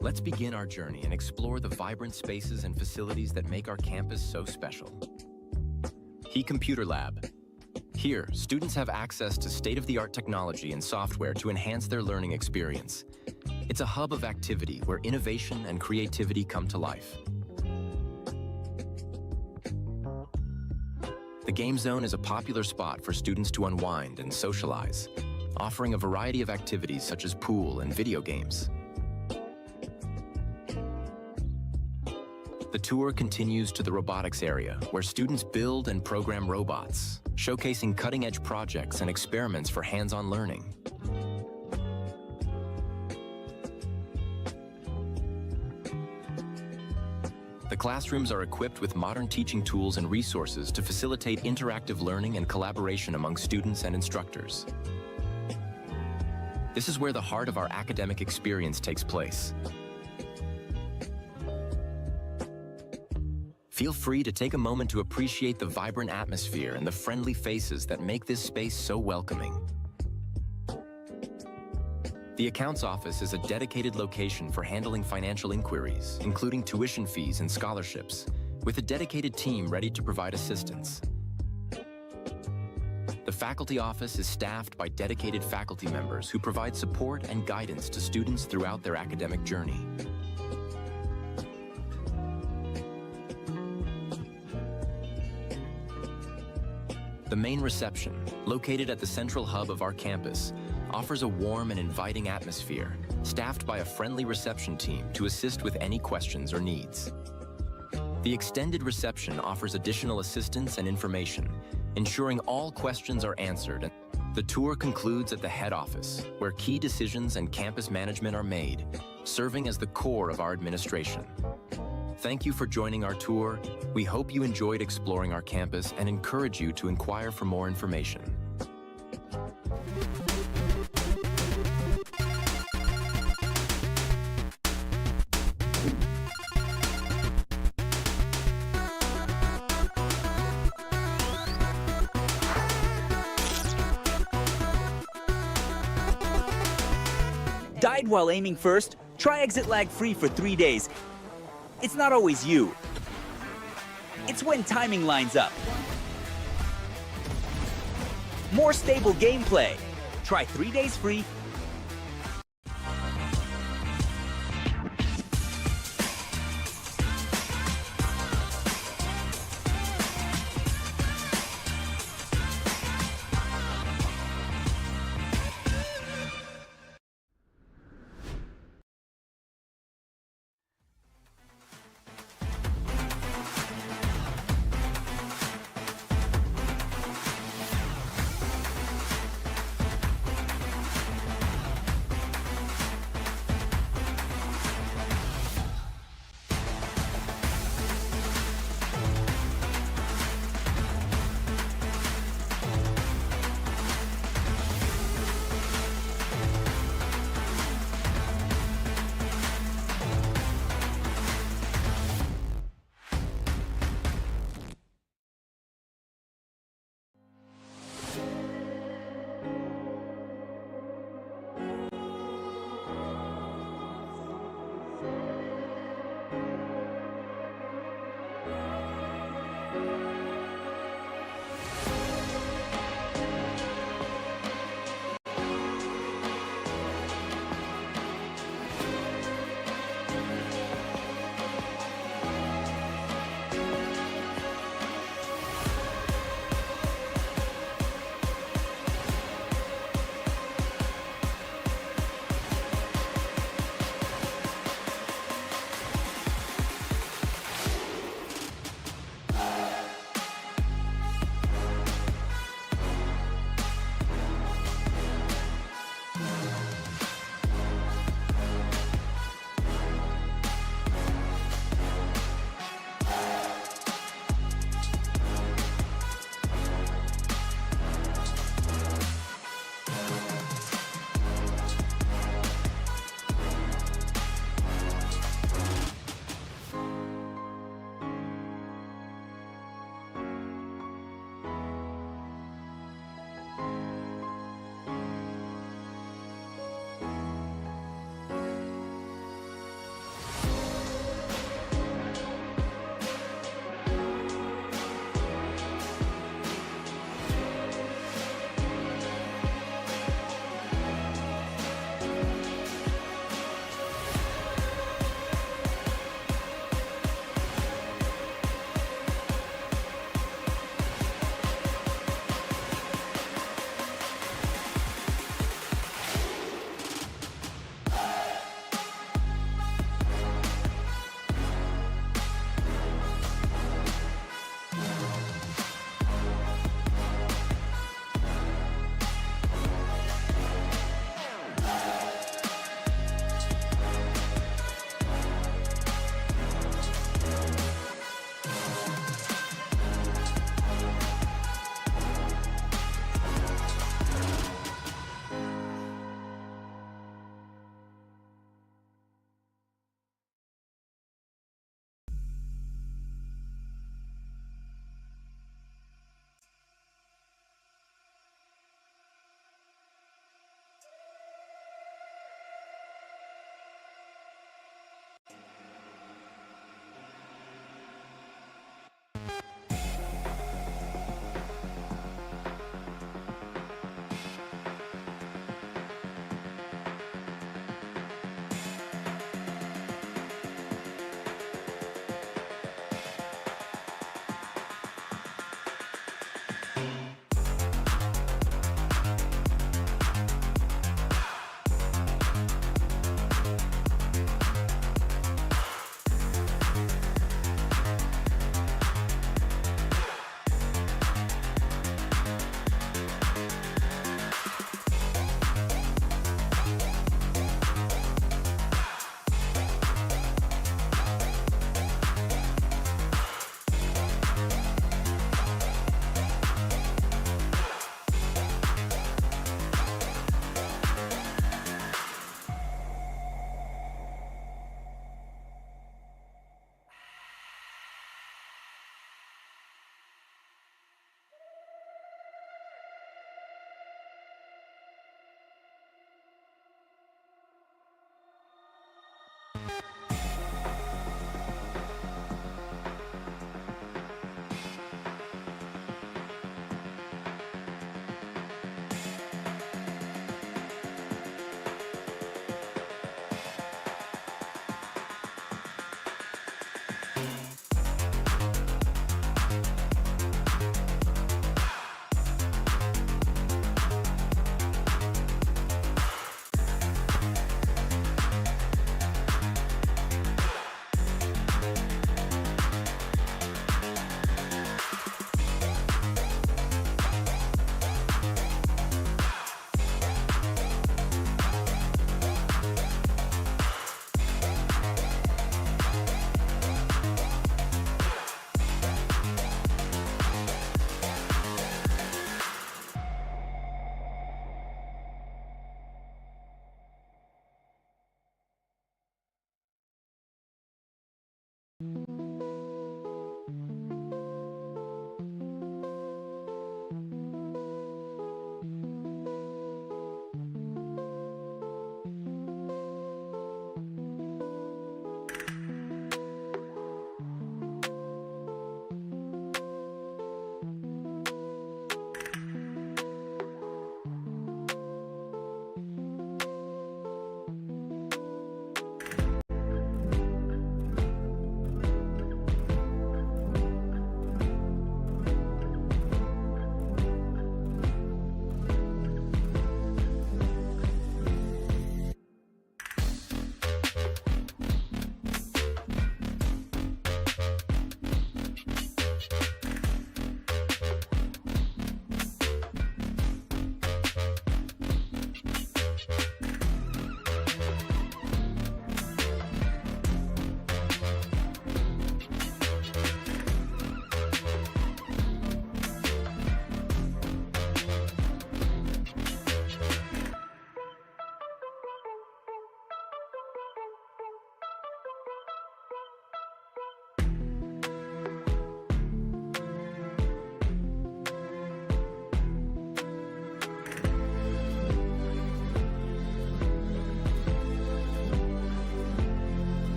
Let's begin our journey and explore the vibrant spaces and facilities that make our campus so special. He Computer Lab. Here, students have access to state-of-the-art technology and software to enhance their learning experience. It's a hub of activity where innovation and creativity come to life. The Game Zone is a popular spot for students to unwind and socialize, offering a variety of activities such as pool and video games. The tour continues to the robotics area, where students build and program robots, showcasing cutting-edge projects and experiments for hands-on learning. The classrooms are equipped with modern teaching tools and resources to facilitate interactive learning and collaboration among students and instructors. This is where the heart of our academic experience takes place. Feel free to take a moment to appreciate the vibrant atmosphere and the friendly faces that make this space so welcoming. The Accounts Office is a dedicated location for handling financial inquiries, including tuition fees and scholarships, with a dedicated team ready to provide assistance. The Faculty Office is staffed by dedicated faculty members who provide support and guidance to students throughout their academic journey. The main reception, located at the central hub of our campus, offers a warm and inviting atmosphere, staffed by a friendly reception team to assist with any questions or needs. The extended reception offers additional assistance and information, ensuring all questions are answered. The tour concludes at the head office, where key decisions and campus management are made, serving as the core of our administration. Thank you for joining our tour. We hope you enjoyed exploring our campus and encourage you to inquire for more information. Died while aiming first? Try exit lag free for 3 days. It's not always you. It's when timing lines up. More stable gameplay. Try 3 days free.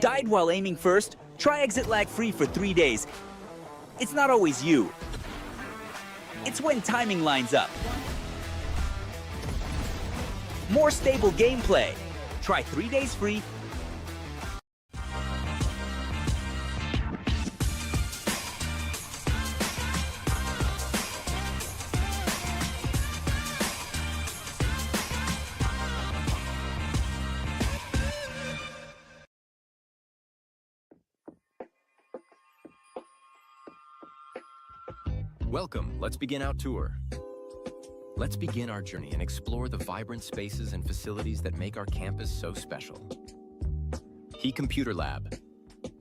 Died while aiming first? Try exit lag free for 3 days. It's not always you. It's when timing lines up. More stable gameplay. Try 3 days free. Welcome, let's begin our tour. Let's begin our journey and explore the vibrant spaces and facilities that make our campus so special. He Computer Lab.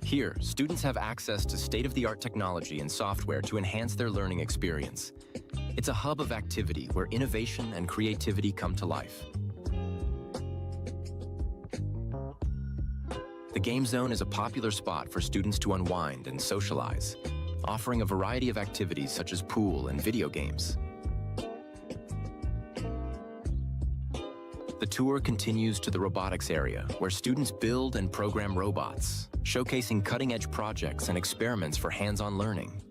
Here, students have access to state-of-the-art technology and software to enhance their learning experience. It's a hub of activity where innovation and creativity come to life. The Game Zone is a popular spot for students to unwind and socialize, offering a variety of activities such as pool and video games. The tour continues to the robotics area, where students build and program robots, showcasing cutting-edge projects and experiments for hands-on learning.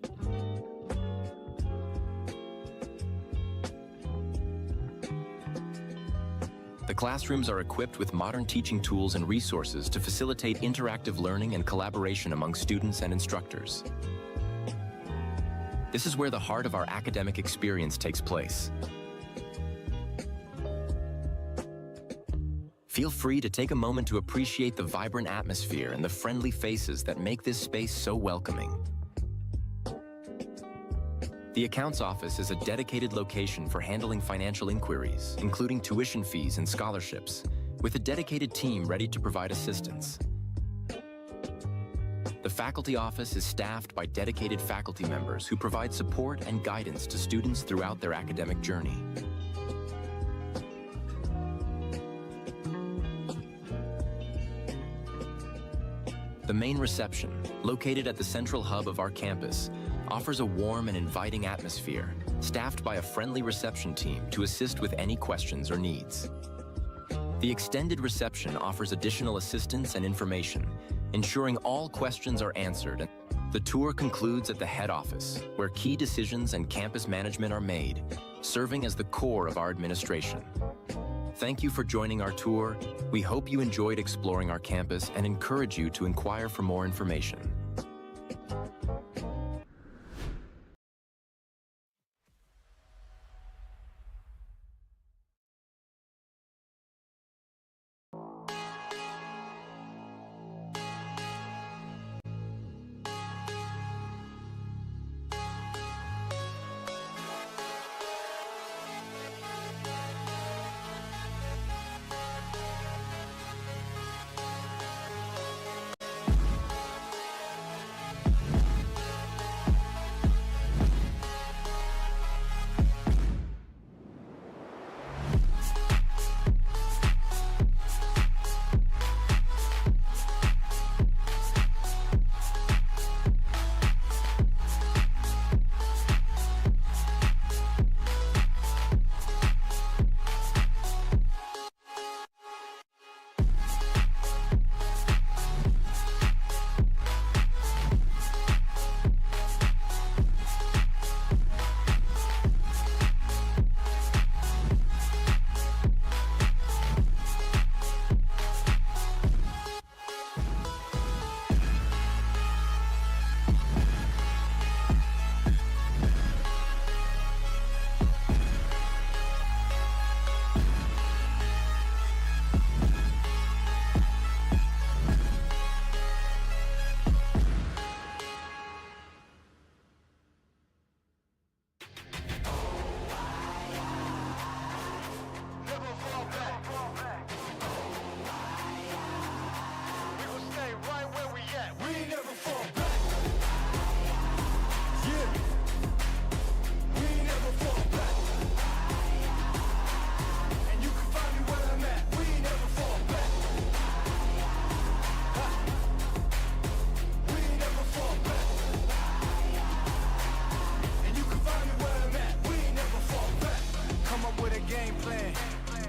The classrooms are equipped with modern teaching tools and resources to facilitate interactive learning and collaboration among students and instructors. This is where the heart of our academic experience takes place. Feel free to take a moment to appreciate the vibrant atmosphere and the friendly faces that make this space so welcoming. The accounts office is a dedicated location for handling financial inquiries, including tuition fees and scholarships, with a dedicated team ready to provide assistance. The faculty office is staffed by dedicated faculty members who provide support and guidance to students throughout their academic journey. The main reception, located at the central hub of our campus, offers a warm and inviting atmosphere, staffed by a friendly reception team to assist with any questions or needs. The extended reception offers additional assistance and information, ensuring all questions are answered. The tour concludes at the head office, where key decisions and campus management are made, serving as the core of our administration. Thank you for joining our tour. We hope you enjoyed exploring our campus and encourage you to inquire for more information.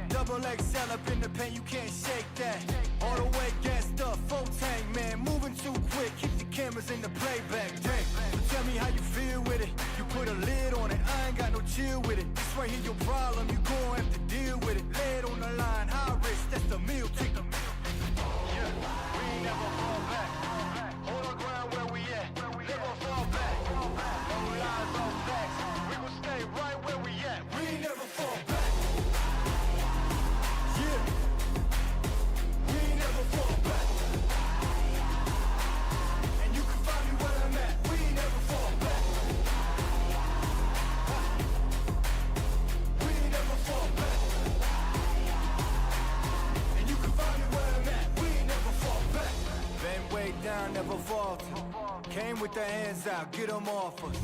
Double XL up in the pen, you can't shake that. All the way gassed up, full tank, man. back. Dang, so tell me how you feel with it. You put a lid on it, I ain't got no chill with it. This right here your problem, you gon' have to deal with it. Lay it on the line, high risk, that's the meal ticket. Yeah, we ain't never fall back. Hold our ground where we at, never fall back. No lies, no facts, we gon' stay right where we at. We ain't never fall back. Yeah, we ain't never fall back. And you can find me where I'm at. We ain't never fall back. We ain't never fall back. And you can find me where I'm at. We ain't never fall back. Been way down, never falter. Came with the hands out, get them off us.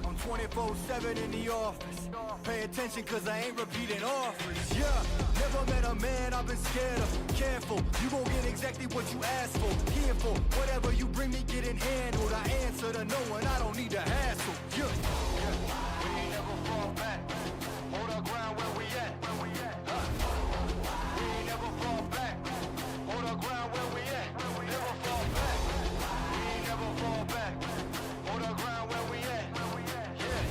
I'm 24/7 in the office. Pay attention cause I ain't repeating offers. Yeah, never met a man I've been scared of. Careful, you gon' get exactly what you asked for. Here for whatever you bring me getting handled. I answer to no one, I don't need to hassle. Yeah, we ain't never fall back. Hold our ground where we at. We ain't never fall back. Hold our ground where we at. Never fall back. We ain't never fall back. Hold our ground where we at. Yeah.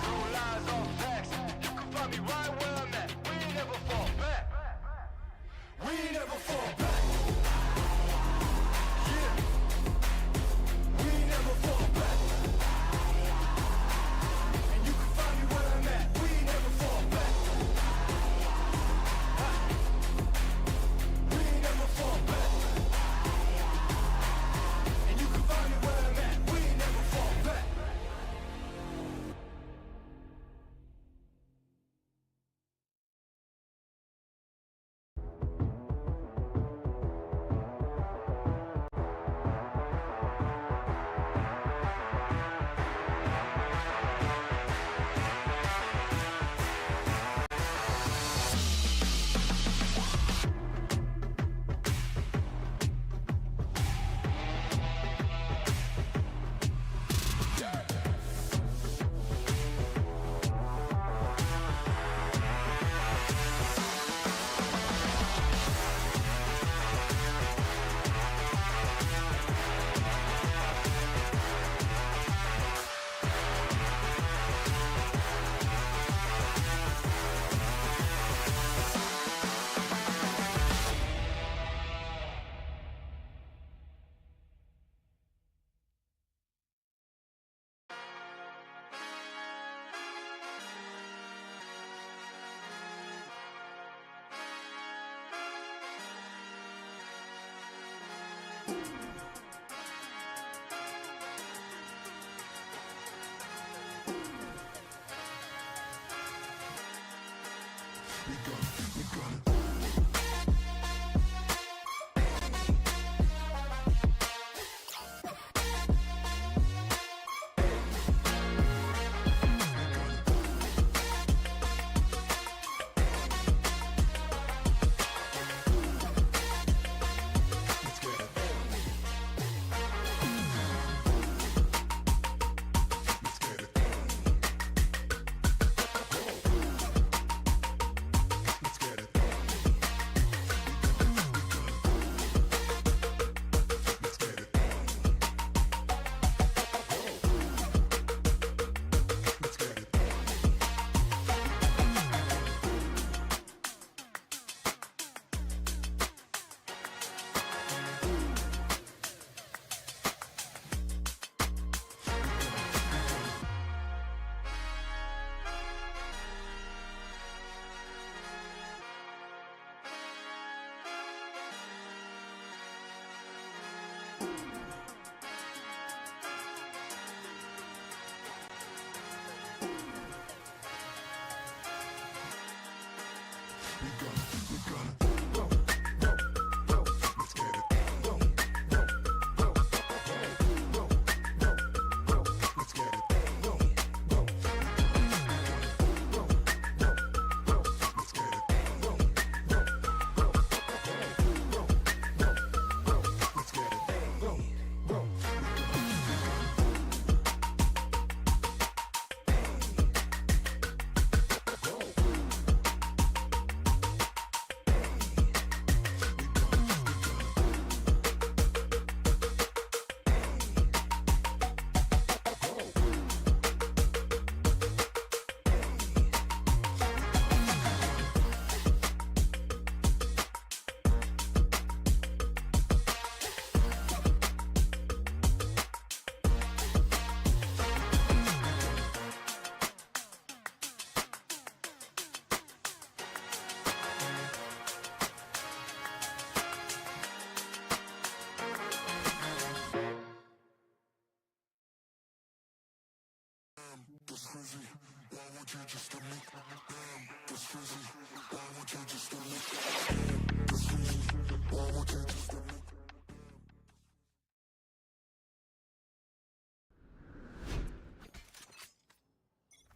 No lies, all facts. You can find me right where I'm at. We ain't never fall back. We ain't never fall back. Yeah. We ain't never fall back. And you can find me where I'm at. We ain't never fall back. We ain't never fall back. And you can find me where I'm at. We ain't never fall back.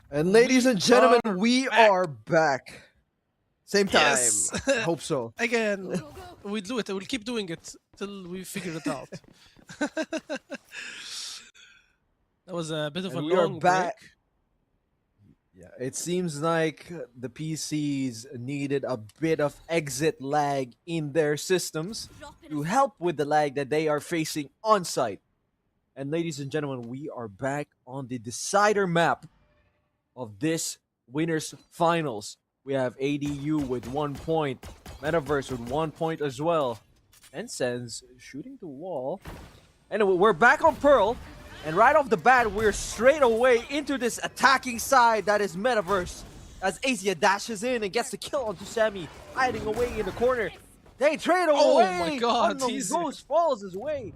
And ladies and gentlemen, we are back. Same time. Yes. Hope so. Again, we do it. We'll keep doing it till we figure it out. That was a bit of And a we are long back. break. Yeah, it seems like the PCs needed a bit of exit lag in their systems to help with the lag that they are facing on site. And ladies and gentlemen, we are back on the decider map of this winners finals. We have ADU with 1 point, Metaverse with 1 point as well, and Sens shooting the wall. Anyway, we're back on Pearl, and right off the bat, we're straight away into this attacking side that is Metaverse. As Asia dashes in and gets the kill onto Sammy, hiding away in the corner. They trade away. Oh my God, Unknown easy. Ghost falls his way.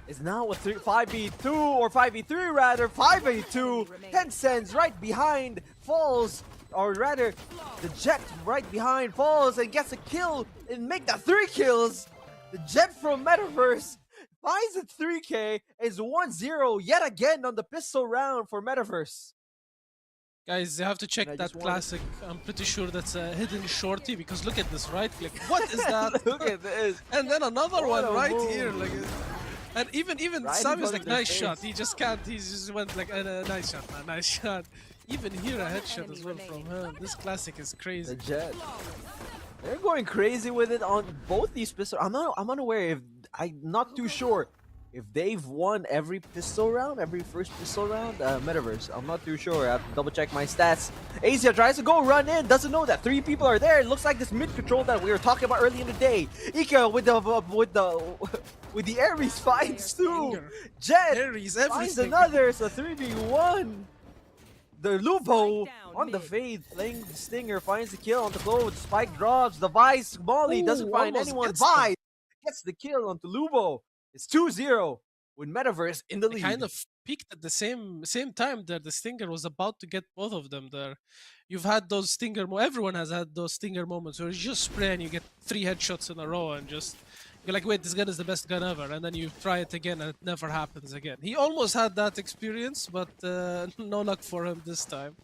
Is now a 5v2 or 5v3 rather, 5v2. Tencent's right behind falls, or rather, the Jet right behind falls and gets a kill and make that 3 kills. The Jet from Metaverse finds a 3k, is 1-0 yet again on the pistol round for Metaverse. Guys, you have to check And I that just wanted- classic. I'm pretty sure that's a hidden shorty because look at this right click. What is that? Look at this. And then another What one a right move. here. Like, and even Right in Sammy's front like, of their nice shot. face. He just can't. He just went like, nice shot, man, nice shot. Even here, a headshot as well from him. This classic is The crazy. Jet. They're going crazy with it on both these pistols. I'm unaware if I'm not too sure if they've won every pistol round, every first pistol round. Metaverse. I'm not too sure. I have to double check my stats. Asia tries to go run in, doesn't know that 3 people are there. It looks like this mid control that we were talking about early in the day. Ika with the Ares finds 2. Jet Ares, finds everything. another. So 3v1. The Lupo on the fade, playing the Stinger, finds the kill on the clothes. Spike drops, the Vice Molly doesn't Ooh, find almost anyone. gets them. Vice gets the kill onto Lupo. It's 2-0 with Metaverse in the They lead. kind of peaked at the same time there. The Stinger was about to get both of them there. You've had those Stinger everyone has had those Stinger moments where you just spray and you get 3 headshots in a row and just you're like, wait, this gun is the best gun ever, and then you try it again and it never happens again. He almost had that experience, but no luck for him this time.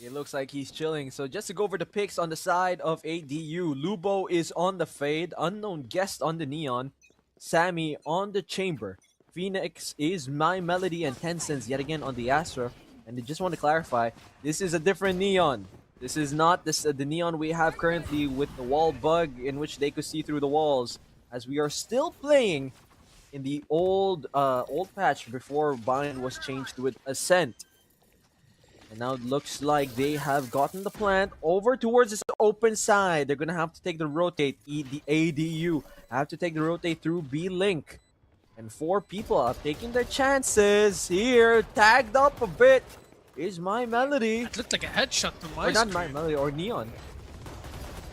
It looks like he's chilling. So just to go over the picks on the side of ADU, Lubo is on the fade, Unknown Guest on the Neon, Sammy on the Chamber, Phoenix is My Melody, and Tencent's yet again on the Astra. And I just want to clarify, this is a different Neon. This is not the Neon we have currently with the wall bug in which they could see through the walls, as we are still playing in the old patch before Bind was changed with Ascent. And now it looks like they have gotten the plant over towards this open side. They're gonna have to take the rotate. The ADU have to take the rotate through B-Link. And 4 people are taking their chances here. Tagged up a bit is My Melody. It looked like a headshot to my Or not My Melody, or Neon.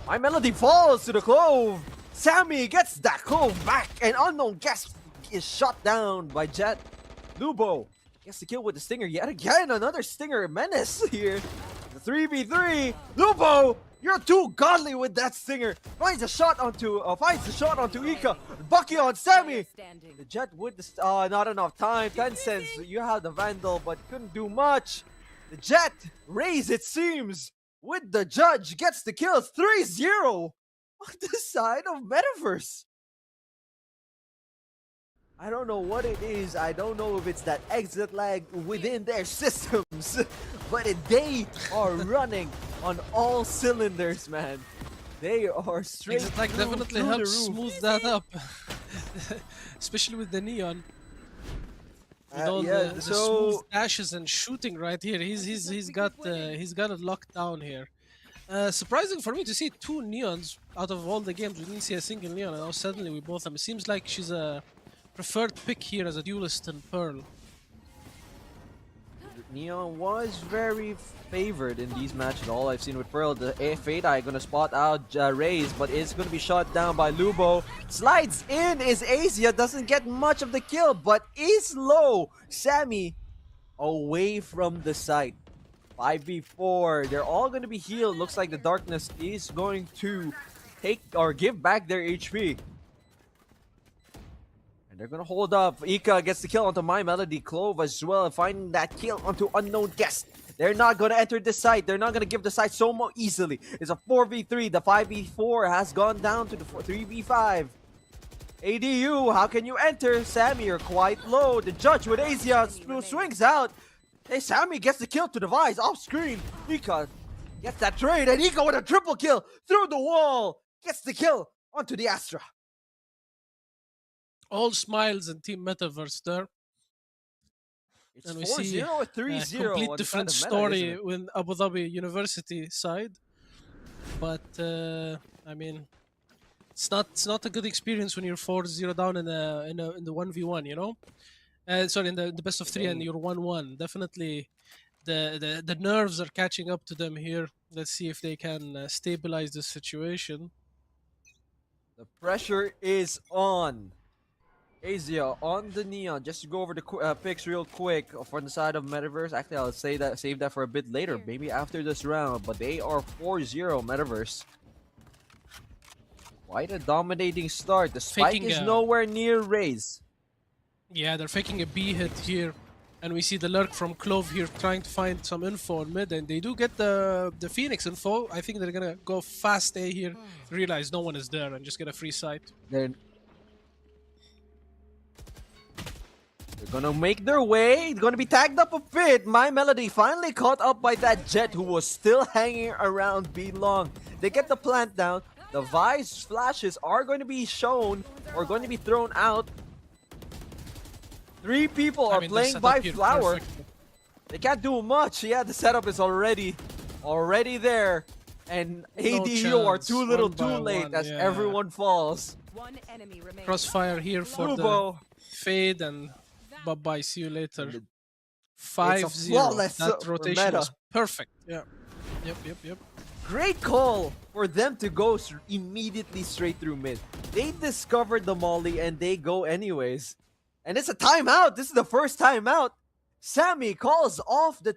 My Melody falls to the Clove. Sammy gets that Clove back. And Unknown Guest is shot down by Jet. Lubo gets the kill with the Stinger yet again. Another Stinger menace here. The 3v3. Lubo, you're too godly with that Stinger. Finds the shot onto Ika. Bucky on Sammy. The Jet with the not enough time. 10 cents. You have the Vandal, but couldn't do much. The Jet raise, it seems, with the Judge gets the kill. 3-0 on the side of Metaverse. I don't know what it is. I don't know if it's that exit lag within their systems, but they are running on all cylinders, man. They are straight Exit lag through definitely the helps roof. smooth that up. Especially with the Neon. With all yeah, the so- smooth dashes and shooting right here. He's got it locked down here. Surprising for me to see 2 Neons out of all the games. We didn't see a single Neon, and now suddenly we both them. It seems like she's a preferred pick here as a duelist in Pearl. Neon was very favored in these matches. All I've seen with Pearl, the Fade Eye gonna spot out Raze, but it's gonna be shot down by Lubo. Slides in is Asia, doesn't get much of the kill, but is low. Sammy away from the site. 5v4, they're all gonna be healed. Looks like the Darkness is going to take or give back their HP. They're gonna hold up. Ika gets the kill onto My Melody. Clove as well, finding that kill onto Unknown Guest. They're not gonna enter the site. They're not gonna give the site so more easily. It's a 4v3. The 5v4 has gone down to the 3v5. ADU, how can you enter? Sammy, you're quite low. The judge with Asia swings out. Hey, Sammy gets the kill to Device off screen. Ika gets that trade, and Ika with a triple kill through the wall. Gets the kill onto the Astra. All smiles and Team Metaverse there. It's And we 4-0 see or a 3-0 complete on the different side of Meta, story isn't it? with Abu Dhabi University side. But I mean, it's not a good experience when you're 4-0 down in the 1v1, you know? Sorry, in the best of 3 and you're 1-1. Definitely the nerves are catching up to them here. Let's see if they can stabilize the situation. The pressure is on. Asia on the Neon. Just to go over the picks real quick from the side of Metaverse. Actually, I'll save that for a bit later, maybe after this round. But they are 4-0 Metaverse. Quite a dominating start. The spike Faking is a- nowhere near Raze. Yeah, they're faking a B hit here. And we see the lurk from Clove here trying to find some info on mid. And they do get the Phoenix info. I think they're going to go fast A here. Realize no one is there and just get a free sight. They're gonna make their way. Gonna be tagged up a bit. My Melody finally caught up by that Jet who was still hanging around B long. They get the plant down. The Vice flashes are going to be shown or going to be thrown out. 3 people are the playing setup by here, Flower. perfect. They can't do much. Yeah, the setup is already there. And No ADU are chance. too little One by too late one, as yeah. everyone falls. One enemy remains. Crossfire here for Lubo. the Fade and bye-bye. See you later. It's 5-0. flawless That rotation meta. was perfect. Yeah. Yep. Great call for them to go immediately straight through mid. They discovered the molly and they go anyways. And it's a timeout. This is the first timeout. Sammy calls out the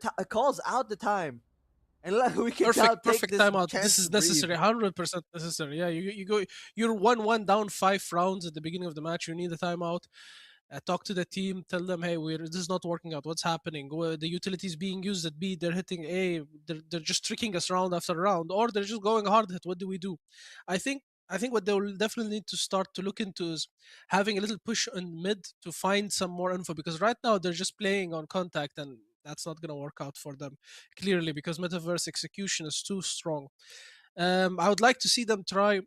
time. And we can now take Perfect this timeout. chance This is to breathe. necessary, 100% necessary. Yeah, you go. You're 1-1 down 5 rounds at the beginning of the match. You need a timeout. Talk to the team. Tell them, hey, this is not working out. What's happening? The utility is being used at B. They're hitting A. They're just tricking us round after round, or they're just going hard hit. What do we do? I think what they will definitely need to start to look into is having a little push on mid to find some more info, because right now they're just playing on contact, and that's not going to work out for them clearly because Metaverse execution is too strong. I would like to see them try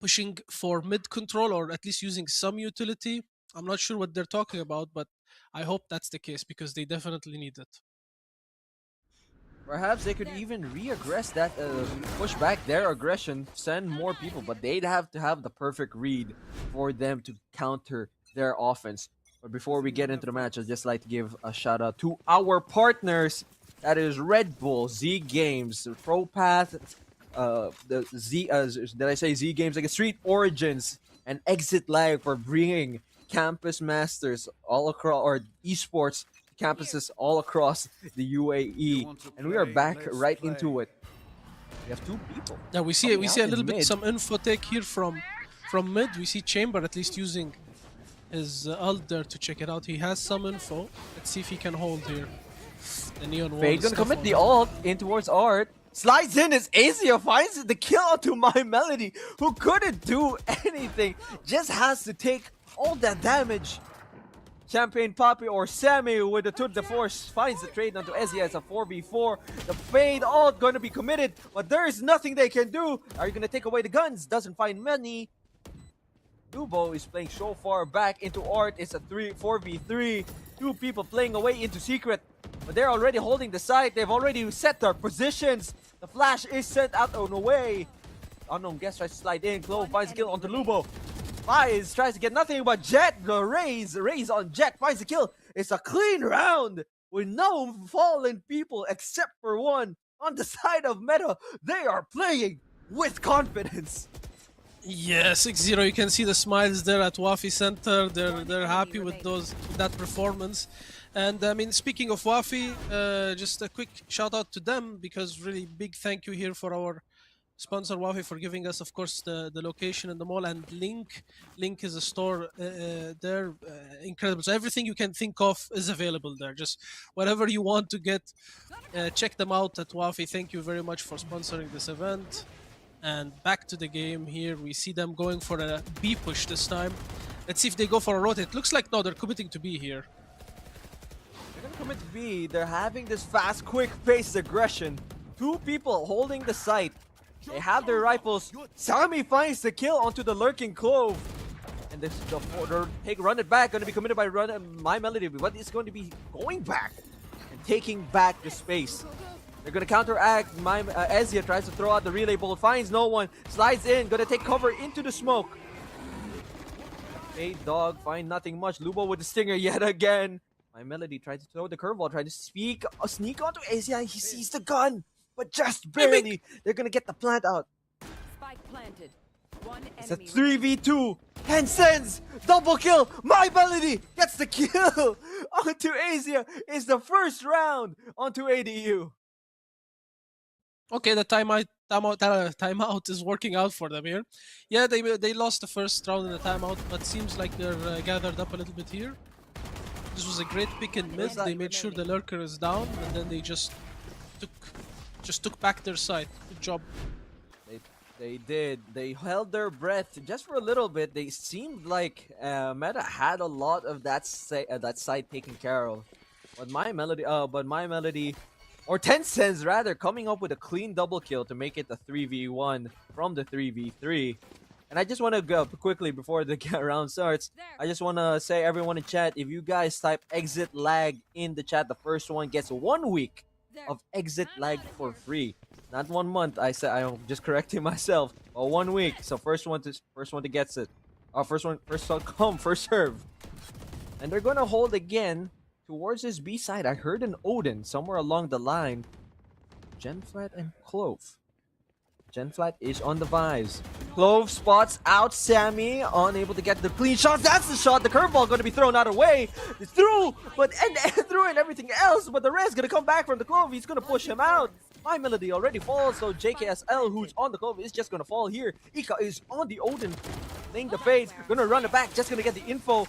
pushing for mid control or at least using some utility. I'm not sure what they're talking about, but I hope that's the case because they definitely need it. Perhaps they could even re-aggress that, push back their aggression, send more people, but they'd have to have the perfect read for them to counter their offense. But before we get into the match, I'd just like to give a shout out to our partners. That is Red Bull, Z Games, ProPath, the Z, did I say Z Games? Like Street Origins and Exit Lag for bringing Campus Masters all across, or esports campuses all across the UAE. And we are back right into it. We have 2 people. Yeah, we see coming out a in little bit mid. some info take here from mid. We see Chamber at least using his ult there to check it out. He has some info. Let's see if he can hold here. The neon wall. Fade is gonna tough commit on the him. ult in towards Art. Slides in as Asia finds the kill to My Melody, who couldn't do anything. Just has to take all that damage. Champagne Poppy or Sammy with the tour de force finds the trade onto Ezia as a 4v4. The fade ult gonna be committed, but there is nothing they can do. Are you gonna take away the guns? Doesn't find many. Lubo is playing so far back into Art. It's a 4v3. 2 people playing away into Secret. But they're already holding the site. They've already set their positions. The flash is sent out on the way. Unknown Guest tries to slide in. Clove finds the kill onto Lubo. Fies tries to get nothing but Jet. The Raze on Jet finds the kill. It's a clean round with no fallen people except for one on the side of Meta. They are playing with confidence. Yeah, 6-0. You can see the smiles there at Wafi Center. They're happy with that performance. And I mean, speaking of Wafi, just a quick shout out to them, because really big thank you here for our sponsor Wafi for giving us, of course, the location in the mall, and Link is a store there. Incredible. So everything you can think of is available there. Just whatever you want to get, check them out at Wafi. Thank you very much for sponsoring this event. And back to the game here. We see them going for a B push this time. Let's see if they go for a rotate. Looks like no, they're committing to B here. They're gonna commit to B. They're having this fast, quick-paced aggression. Two people holding the site. They have their rifles. Sammy finds the kill onto the lurking Clove. And this run it back, gonna be committed by My Melody. But it's going to be going back and taking back the space. They're gonna counteract. Ezia tries to throw out the relay bolt, finds no one, slides in, gonna take cover into the smoke. Dog find nothing much. Lubo with the stinger yet again. My Melody tried to throw the curveball, tried to sneak onto Ezia. He sees the gun, but just barely. They're gonna get the plant out. Spike planted. One It's a enemy 3v2. Tencents double kill. My Melody gets the kill onto Asia. It's the first round onto ADU. Okay, the timeout is working out for them here. Yeah, they lost the first round in the timeout, but seems like they're gathered up a little bit here. This was a great pick in mid. They made sure the lurker is down, and then they just took back their side. Good job. They did. They held their breath just for a little bit. They seemed like Meta had a lot of that side taken care of. But My Melody, or Tencents rather, coming up with a clean double kill to make it a 3v1 from the 3v3. And I just want to go quickly before the round starts. I just want to say, everyone in chat, if you guys type exit lag in the chat, the first one gets 1 week of exit lag for free. Not 1 month. I'm just correcting myself. But 1 week. So first one to gets it. First come, first serve. And they're gonna hold again towards this B side. I heard an Odin somewhere along the line. Genflat and Clove. Genflat is on the vibes. Clove spots out Sammy, unable to get the clean shot. That's the shot. The curveball going to be thrown out away. It's through, but and through and everything else. But the rest going to come back from the Clove. He's going to push him out. My Melody already falls, so JKSL, who's on the Clove, is just going to fall here. Ika is on the Odin, laying the fades. Going to run it back, just going to get the info.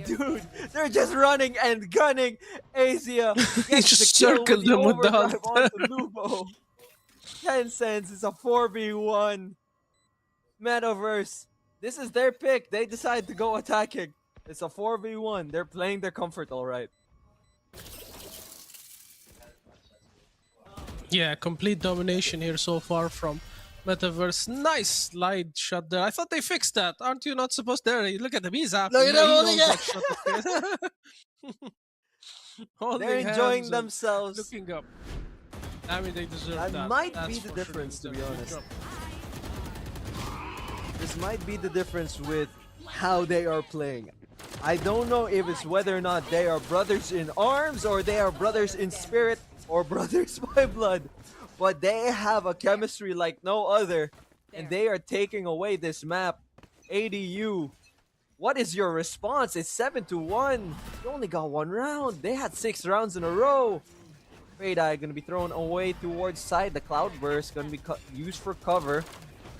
Dude, they're just running and gunning. Asia He just circled them with the hunt. Lubo. Tencents is a 4v1. Metaverse. This is their pick. They decide to go attacking. It's a 4v1. They're playing their comfort all right. Yeah, complete domination here so far from Metaverse. Nice slide shot there. I thought they fixed that. Aren't you not supposed to? Look at them. He's happy. Look at them He knows that shot. Holding They're enjoying hands and themselves. looking up. I mean, they deserve that. That might That's be the for difference, sure. to be honest. This might be the difference with how they are playing. I don't know if it's whether or not they are brothers in arms, or they are brothers in spirit, or brothers by blood. But they have a chemistry like no other, and they are taking away this map. ADU, what is your response? It's 7-1. You only got 1 round. They had 6 rounds in a row. Eye gonna be thrown away towards side. The Cloudburst gonna be used for cover,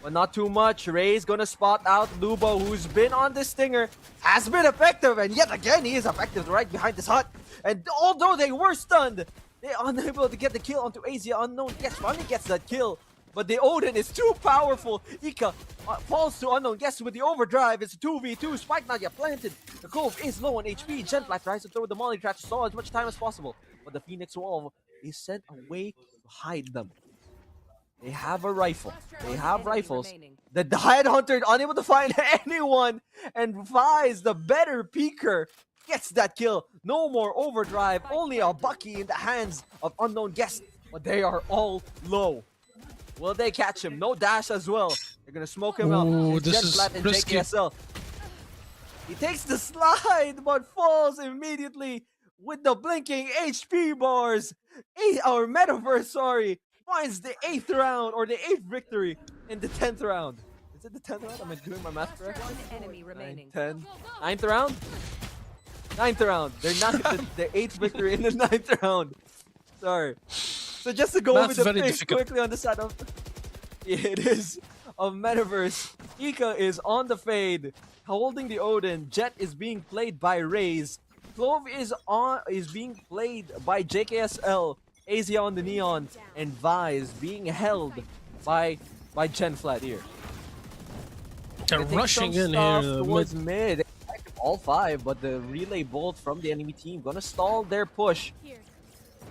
but not too much. Ray's gonna spot out Lubo, who's been on this stinger, has been effective, and yet again he is effective right behind this hut. And although they were stunned, they're unable to get the kill onto Asia. Unknown Guest finally gets that kill, but the Odin is too powerful. Ika falls to Unknown Guest with the overdrive. It's a 2v2. Spike not yet planted. The Cove is low on HP. Genflat tries to throw the molly trap to stall as much time as possible, but the Phoenix Wall is sent away to hide them. They have a rifle. They have rifles. The Headhunter unable to find anyone, and Vise, the better peeker, gets that kill. No more overdrive. Only a Bucky in the hands of Unknown Guest, but they are all low. Will they catch him? No dash as well. They're gonna smoke him up. It's this is Genflat and risky. JKSL. He takes the slide, but falls immediately with the blinking HP bars. Our Metaverse, sorry, finds the 8th round or the 8th victory in the 10th round. Is it the 10th round? Am I doing my math correct? One enemy remaining. 10. 9th round? 9th round. They're not the 8th victory in the 9th round. Sorry. So just to go Math over the very picks difficult. quickly on the side of it is of Metaverse. Ika is on the fade, holding the Odin. Jet is being played by Raze. Clove is being played by JKSL. Asia on the Neon, and Vi is being held by Genflat here. They're Getting rushing some in stuff here. towards mid. All 5, but the relay bolt from the enemy team gonna stall their push.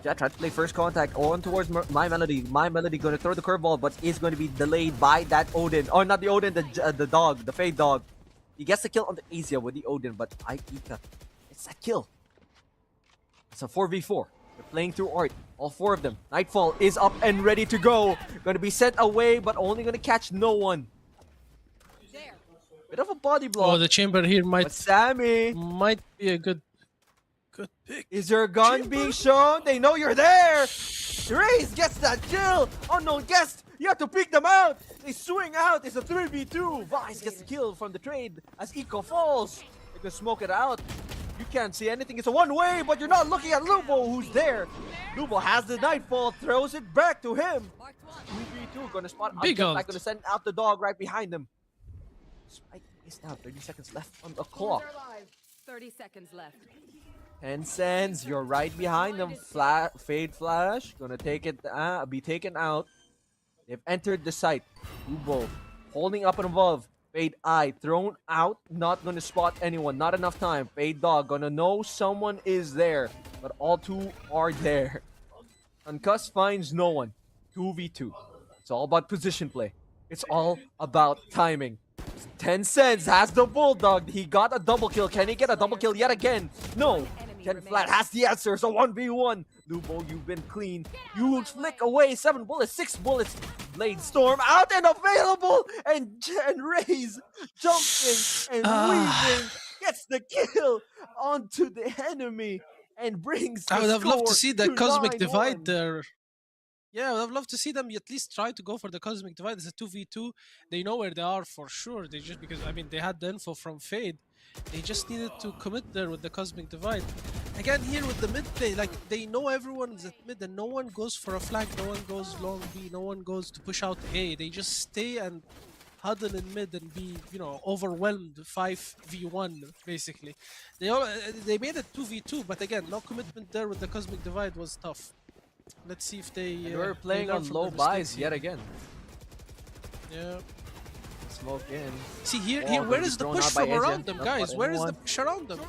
Jet tried to play first contact on towards My Melody. My Melody gonna throw the curveball, but is going to be delayed by that Odin. Or not the Odin, the dog, the Fade dog. He gets the kill on the Asia with the Odin, but Ika, it's that kill. It's a 4v4. They're playing through Art. All 4 of them. Nightfall is up and ready to go. Gonna be sent away, but only gonna catch no one. Bit of a body block. Oh, the chamber here But Sammy, might be a good pick. is your gun being shown? They know you're there. Raze gets that kill. Unknown guest. You have to pick them out. They swing out. It's a 3v2. Vice gets the kill from the trade as Eco falls. They can smoke it out. You can't see anything. It's a one-way, but you're not looking at Lubo, who's there. Lubo has the Nightfall, throws it back to him. 3v2, gonna spot Big ult. Gonna send out the dog right behind him. Spike is down. 30 seconds left on the clock. 30 seconds left. 10 cents, you're right behind them. Fade Flash, gonna take it, be taken out. They've entered the site. Lubo holding up and above. Fade Eye thrown out, not gonna spot anyone, not enough time. Fade Dog gonna know someone is there, but all 2 are there. Concuss finds no one. 2v2. It's all about position play. It's all about timing. 10 cents has the Bulldog. He got a double kill. Can he get a double kill yet again? No. Ken Flat has the answer. So 1v1. Lubo, you've been clean. You flick away 7 bullets, 6 bullets. Blade Storm out and available. And Raze jumping and weaving. Gets the kill onto the enemy and brings the I would have loved to score see the Cosmic 9-1. Divide there. Yeah, I would have loved to see them at least try to go for the Cosmic Divide. It's a 2v2. They know where they are for sure. They just, because, I mean, they had the info from Fade. They just needed to commit there with the Cosmic Divide. Again, here with the mid play, like, they know everyone is at mid and no one goes for a flank, no one goes long B, no one goes to push out A. They just stay and huddle in mid and be, you know, overwhelmed 5v1, basically. They made it 2v2, but again, no commitment there with the Cosmic Divide was tough. Let's see if they. We're playing learn on from low their buys mistakes yet here. again. Yeah. Smoke in. See here, Ball here. gonna Where be is the thrown push out by from around Ezreal. them, Not guys? spotting Where is the anyone. push around them?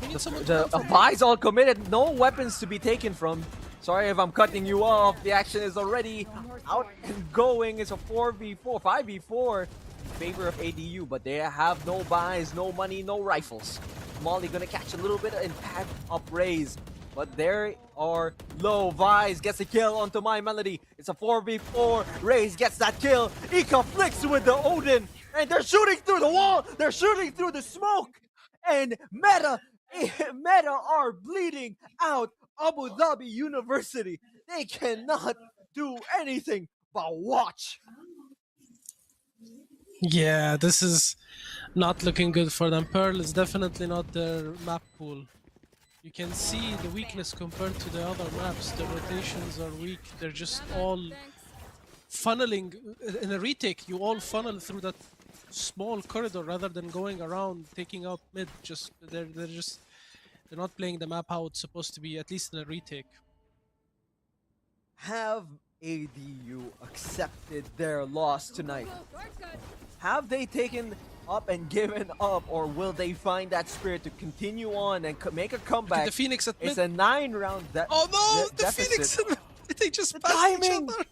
We need someone to The come from buys all committed. No weapons to be taken from. Sorry if I'm cutting you off. The action is already out and going. It's a 4v4, 5v4 in favor of ADU, but they have no buys, no money, no rifles. Molly gonna catch a little bit and pad up Raze. But there are low. Vice gets a kill onto My Melody. It's a 4v4. Raze gets that kill. Ika flicks with the Odin. And they're shooting through the wall. They're shooting through the smoke. And Meta are bleeding out Abu Dhabi University. They cannot do anything but watch. Yeah, this is not looking good for them. Pearl is definitely not their map pool. You can see the weakness compared to the other maps. The rotations are weak. They're just all funneling. In a retake, you all funnel through that small corridor rather than going around taking out mid. Just they're not playing the map how it's supposed to be, at least in a retake. Have ADU accepted their loss tonight? Have they taken up and given up, or will they find that spirit to continue on and make a comeback? The Phoenix at It's mid. a 9-round Oh no! The deficit. Phoenix! They just The passed each timing! other.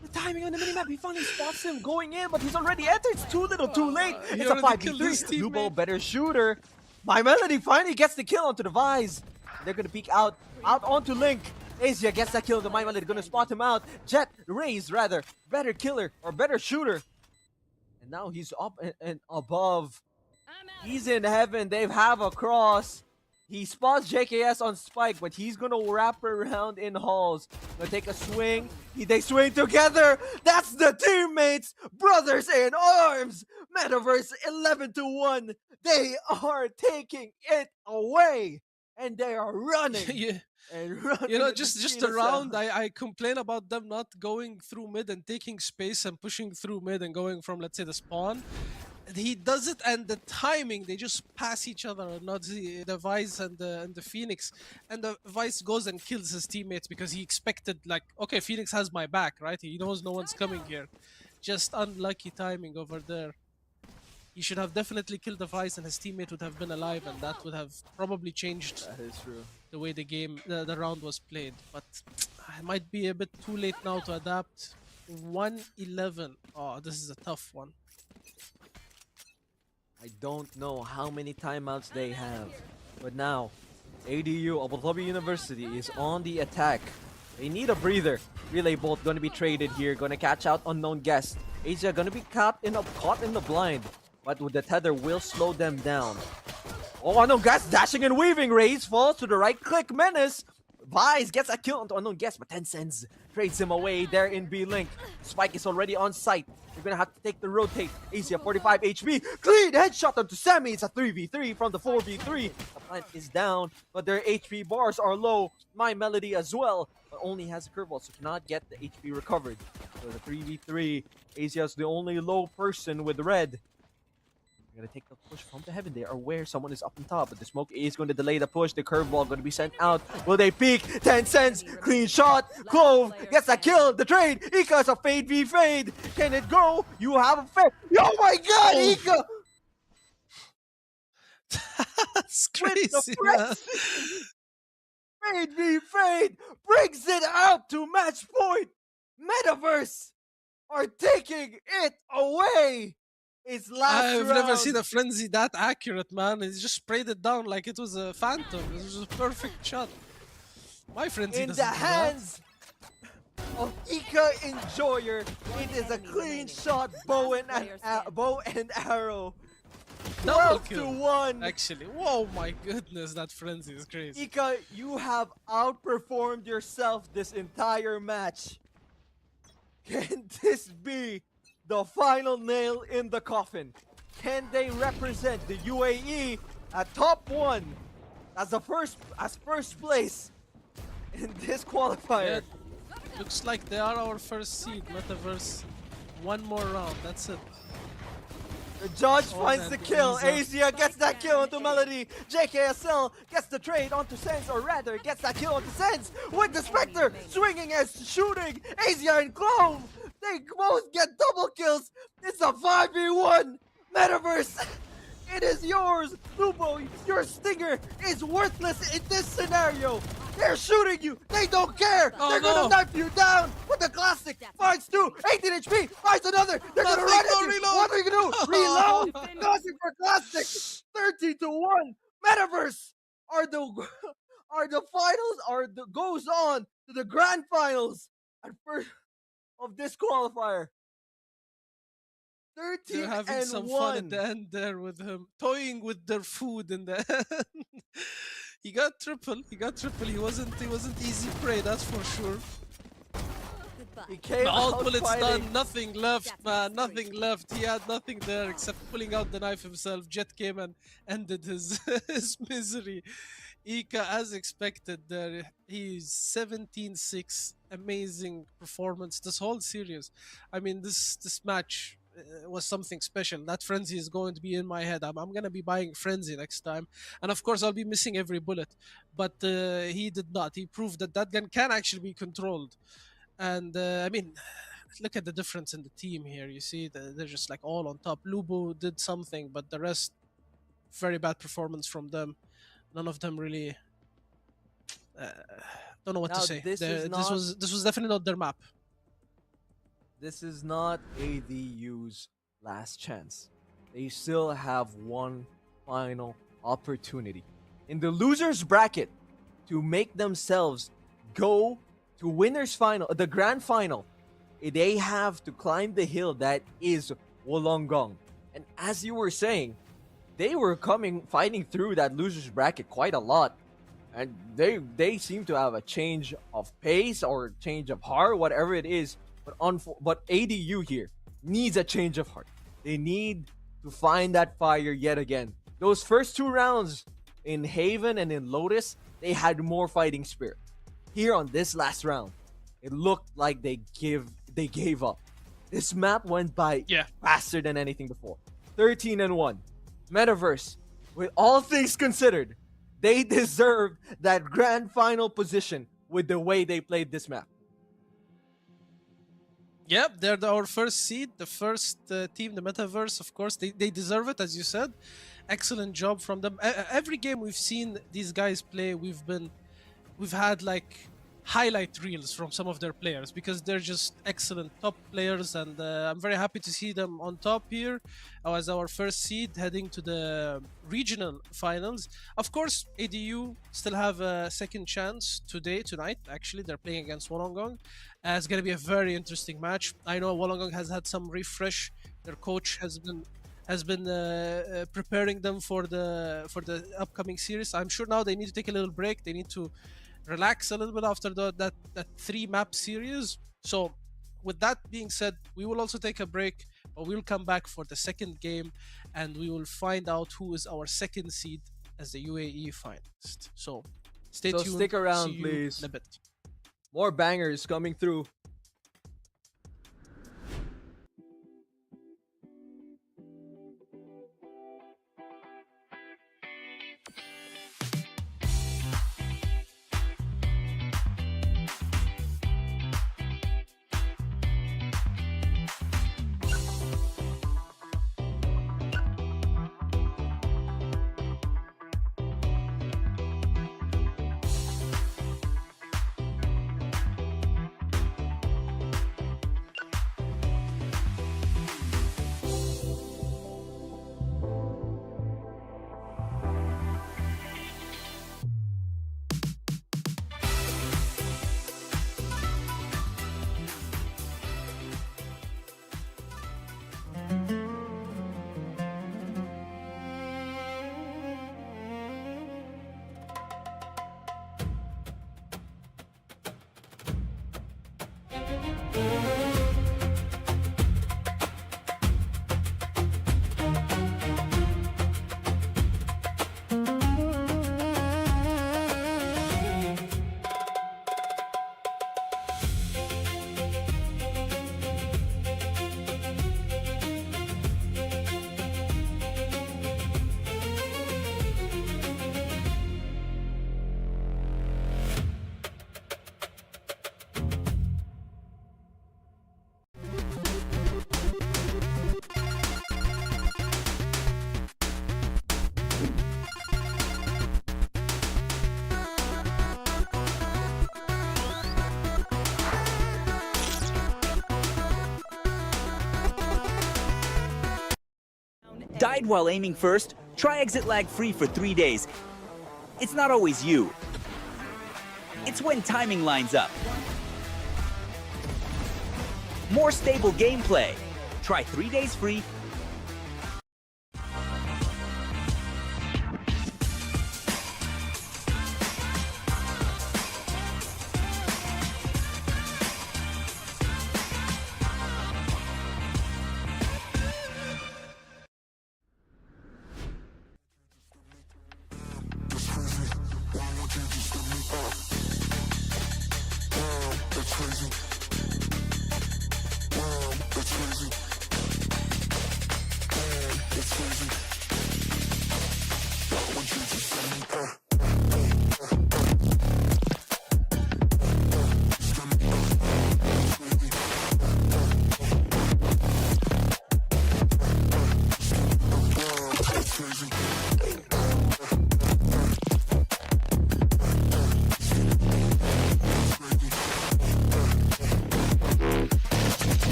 The timing on the minimap, he finally spots him going in, but he's already entered. It's too little, too late. He It's a already killed his 5v3. Lubo, teammate. better shooter. My Melody finally gets the kill onto the Vise. They're gonna peek out onto Link. Asia gets that kill. The My Melody gonna spot him out. Jet, Raze rather, better killer or better shooter. And now he's up and above. He's in heaven. They have a cross. He spots JKS on Spike, but he's gonna wrap around in halls. Gonna take a swing. They swing together. That's the teammates, brothers in arms. Metaverse 11-1. They are taking it away, and they are running. Yeah. And running You know, in just the around, I complain about them not going through mid and taking space and pushing through mid and going from, let's say, the spawn. He does it, and the timing, they just pass each other, not the Vice and the Phoenix. And the Vice goes and kills his teammates because he expected, like, okay, Phoenix has my back, right? He knows no one's coming here. Just unlucky timing over there. He should have definitely killed the Vice, and his teammate would have been alive, and that would have probably changed That is true. the way the game, the round was played. But it might be a bit too late now to adapt. 1-11. Oh, this is a tough one. I don't know how many timeouts they have, but now ADU, Abu Dhabi University, is on the attack. They need a breather. Relay Bolt gonna be traded here, gonna catch out Unknown Guest. Asia gonna be caught in the blind, but with the tether will slow them down. Oh, Unknown Guest dashing and weaving. Raze falls to the right click. Menace. Vice gets a kill onto Unknown Guest, but Tencent trades him away there in B-Link. Spike is already on site. You're gonna have to take the rotate. Asia 45 HP. Clean headshot onto Sammy. It's a 3v3 from the 4v3. The plant is down, but their HP bars are low. My Melody as well, but only has a curveball, so cannot get the HP recovered. So the 3v3. Asia's the only low person with red. They're gonna take the push from the heaven. They are aware someone is up on top, but the smoke is going to delay the push. The curveball going to be sent out. Will they peek? Tencent, clean shot. Clove gets a kill. The trade. Ika is a fade v fade. Can it go? You have a fade. Oh my God, Ika! That's With crazy, the man. fade v fade brings it out to match point. Metaverse are taking it away. It's last I've round. never seen a frenzy that accurate, man. He just sprayed it down like it was a phantom. It was a perfect shot. My frenzy In doesn't the do that. hands of Ika Enjoyer. It is a clean shot, bow and arrow. Double 12-1. Actually, whoa, my goodness, that frenzy is crazy. Ika, you have outperformed yourself this entire match. Can this be the final nail in the coffin? Can they represent the UAE at top 1 as first place in this qualifier? Yeah, looks like they are our first seed. Metaverse, one more round. That's it. The judge Oh, finds that the kill. Asia. Asia gets that kill onto Melody. JKSL gets the trade onto Sense, or rather gets that kill onto Sense with the Spectre swinging and shooting. Asia and Clove, they both get double kills. It's a 5v1. Metaverse, it is yours. Lupo, your stinger is worthless in this scenario. They're shooting you. They don't care. Oh, They're no. gonna knife you down with the classic. Finds 2, 18 HP. Finds another. They're gonna Nothing, run no at you. reload. What are you gonna do? Reload. Nothing for classic. 30-1. Metaverse are the finals. Goes on to the grand finals at first of this qualifier. They're 13 having and some 1. fun at the end there with him, toying with their food in the end. He got triple. He wasn't easy prey, that's for sure. He came But all out bullets fighting. done, nothing left, man, nothing left. He had nothing there except pulling out the knife himself. Jet came and ended his his misery. Ika, as expected, there he's 17-6. Amazing performance this whole series. I mean, this match was something special. That frenzy is going to be in my head. I'm gonna be buying frenzy next time, and of course I'll be missing every bullet. But he did not. He proved that that gun can actually be controlled. And I mean, look at the difference in the team here. You see, they're just like all on top. Lubo did something, but the rest, very bad performance from them. None of them really. Don't know what Now, to say. this This was definitely not their map. This is not ADU's last chance. They still have one final opportunity in the losers bracket to make themselves go to winners final, the grand final. They have to climb the hill that is Wollongong. And as you were saying, they were fighting through that losers bracket quite a lot, and they seem to have a change of pace or change of heart, whatever it is. But ADU here needs a change of heart. They need to find that fire yet again. Those first 2 rounds in Haven and in Lotus, they had more fighting spirit. Here on this last round, it looked like they gave up. This map went by faster than anything before. 13-1. Metaverse, with all things considered, they deserved that grand final position with the way they played this map. Yep, they're our first seed, the first team, the Metaverse. Of course, they deserve it, as you said. Excellent job from them. Every game we've seen these guys play, we've had like highlight reels from some of their players because they're just excellent top players, and I'm very happy to see them on top here as our first seed heading to the regional finals. Of course, ADU still have a second chance tonight. Actually, they're playing against Wollongong. It's going to be a very interesting match. I know Wollongong has had some refresh. Their coach has been preparing them for the upcoming series. I'm sure now they need to take a little break. They need to relax a little bit after that 3-map series. So with that being said, we will also take a break, but we'll come back for the second game and we will find out who is our second seed as the UAE finalist. So stay tuned. Stick around, See you please. in a bit. More bangers coming through. Died while aiming first? Try exit lag free for 3 days. It's not always you. It's when timing lines up. More stable gameplay. Try 3 days free.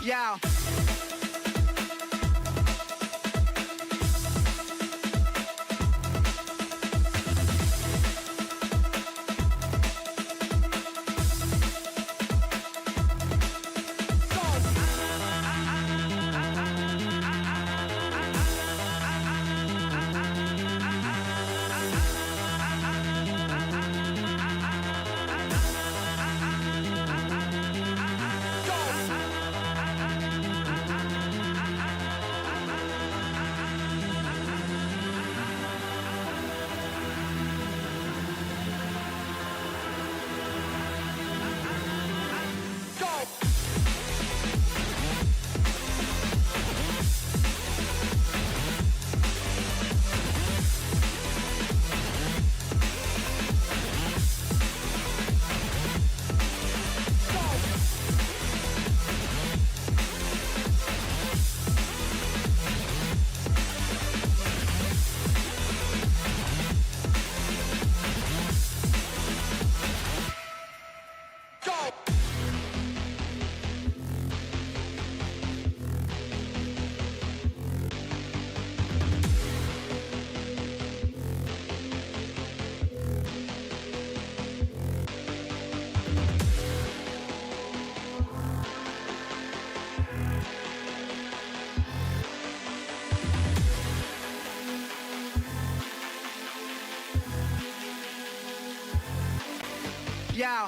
Yeah. Yeah.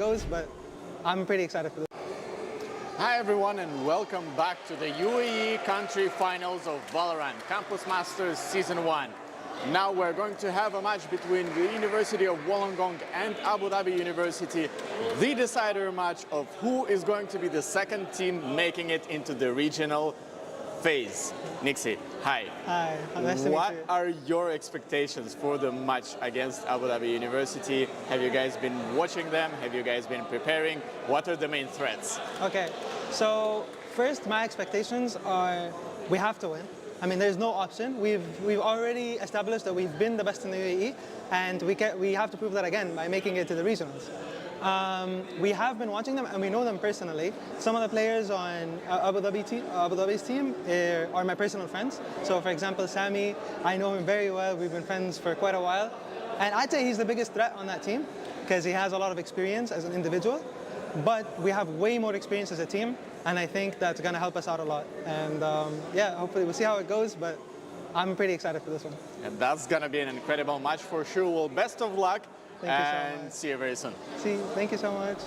goes, but I'm pretty excited for this. Hi everyone and welcome back to the UAE Country Finals of Valorant Campus Masters Season 1. Now we're going to have a match between the University of Wollongong and Abu Dhabi University, the decider match of who is going to be the second team making it into the regional phase. Nixie, hi. Hi, nice to meet What you. are your expectations for the match against Abu Dhabi University? Have you guys been watching them? Have you guys been preparing? What are the main threats? Okay, so first, my expectations are we have to win. I mean, there's no option. We've already established that we've been the best in the UAE, and we have to prove that again by making it to the regionals. We have been watching them, and we know them personally. Some of the players on Abu Dhabi's team are my personal friends. So, for example, Sami, I know him very well. We've been friends for quite a while, and I'd say he's the biggest threat on that team because he has a lot of experience as an individual. But we have way more experience as a team, and I think that's going to help us out a lot. And yeah, hopefully we'll see how it goes, but I'm pretty excited for this one. And that's going to be an incredible match for sure. Well, best of luck. Thank you so and much. see you very soon. Thank you so much.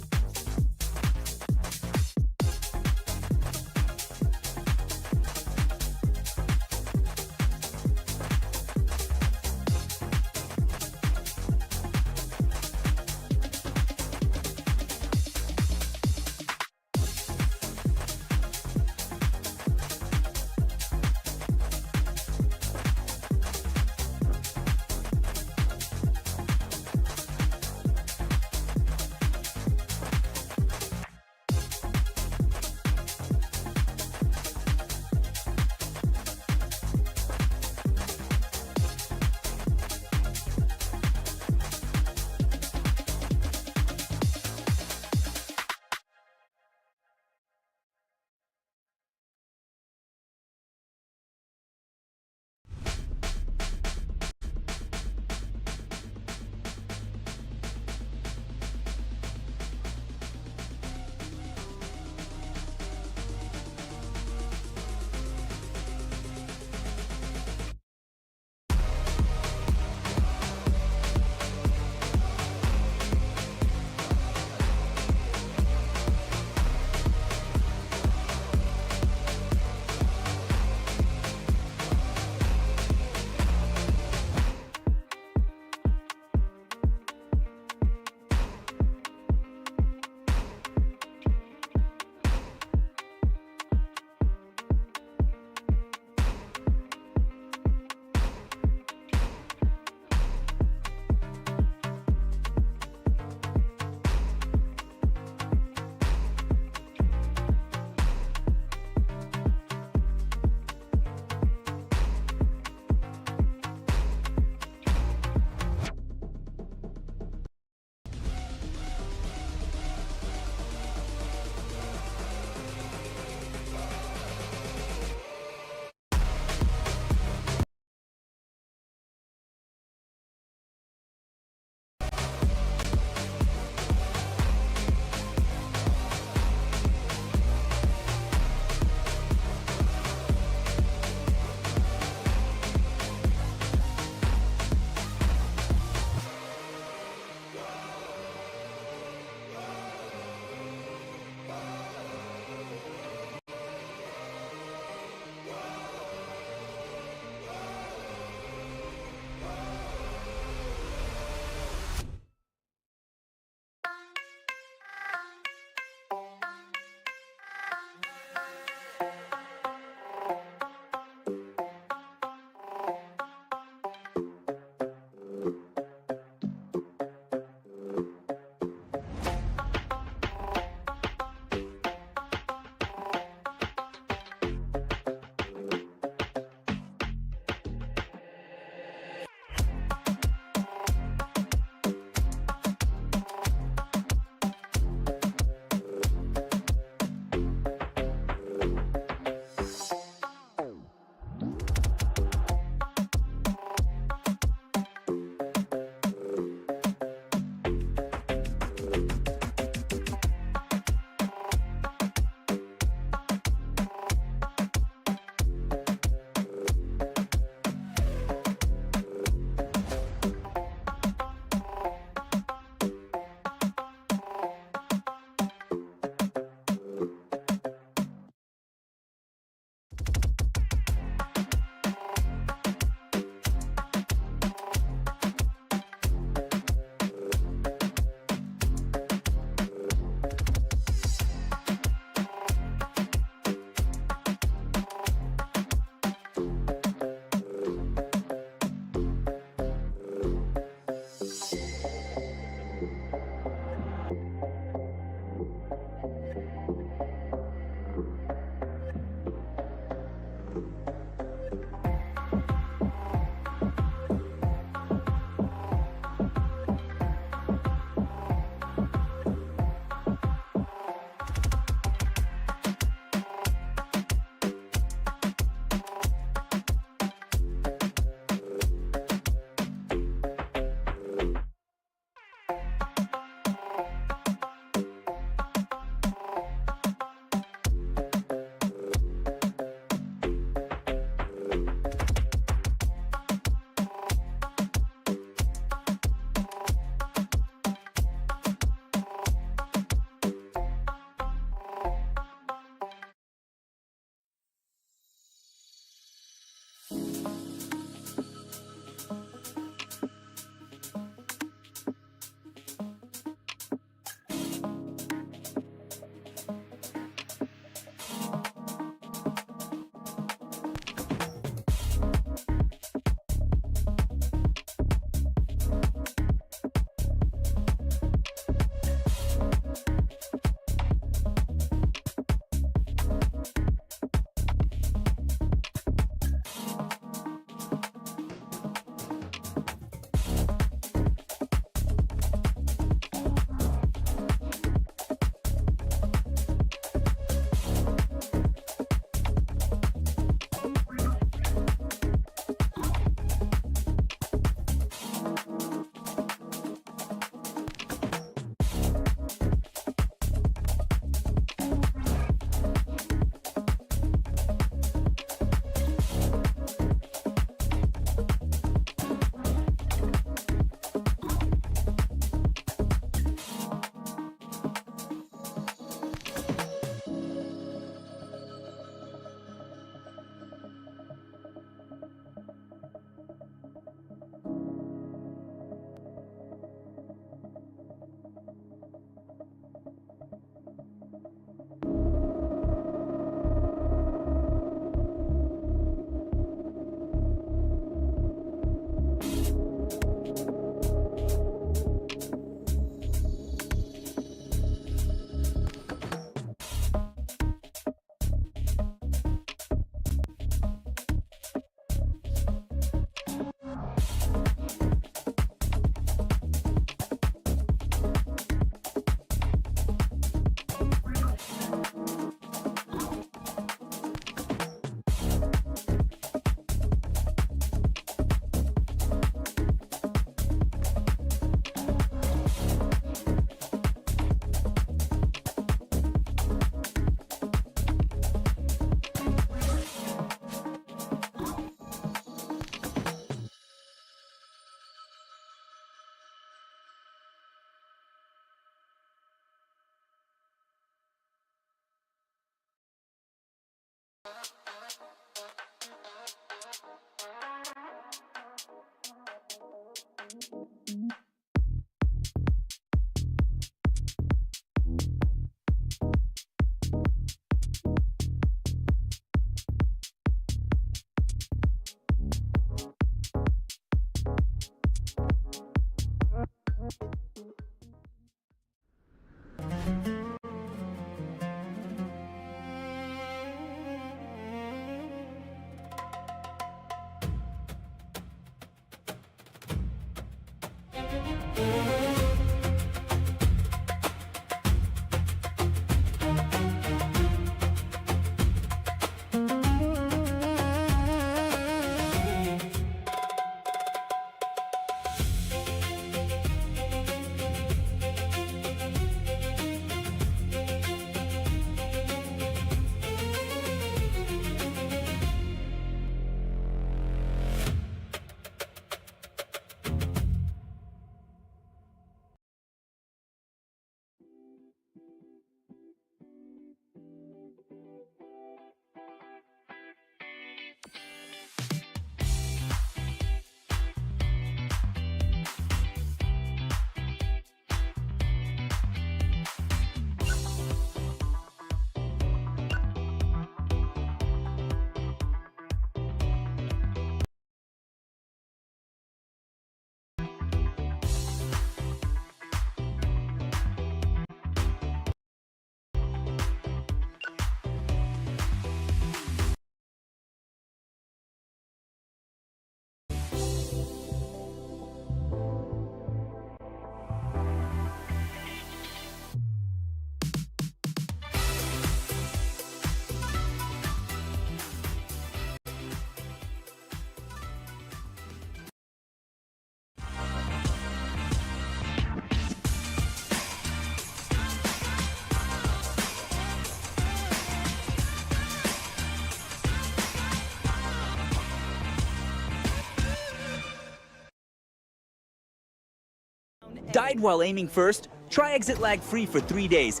Died while aiming first? Try exit lag free for 3 days.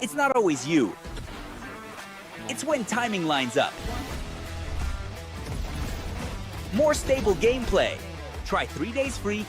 It's not always you. It's when timing lines up. More stable gameplay. Try 3 days free.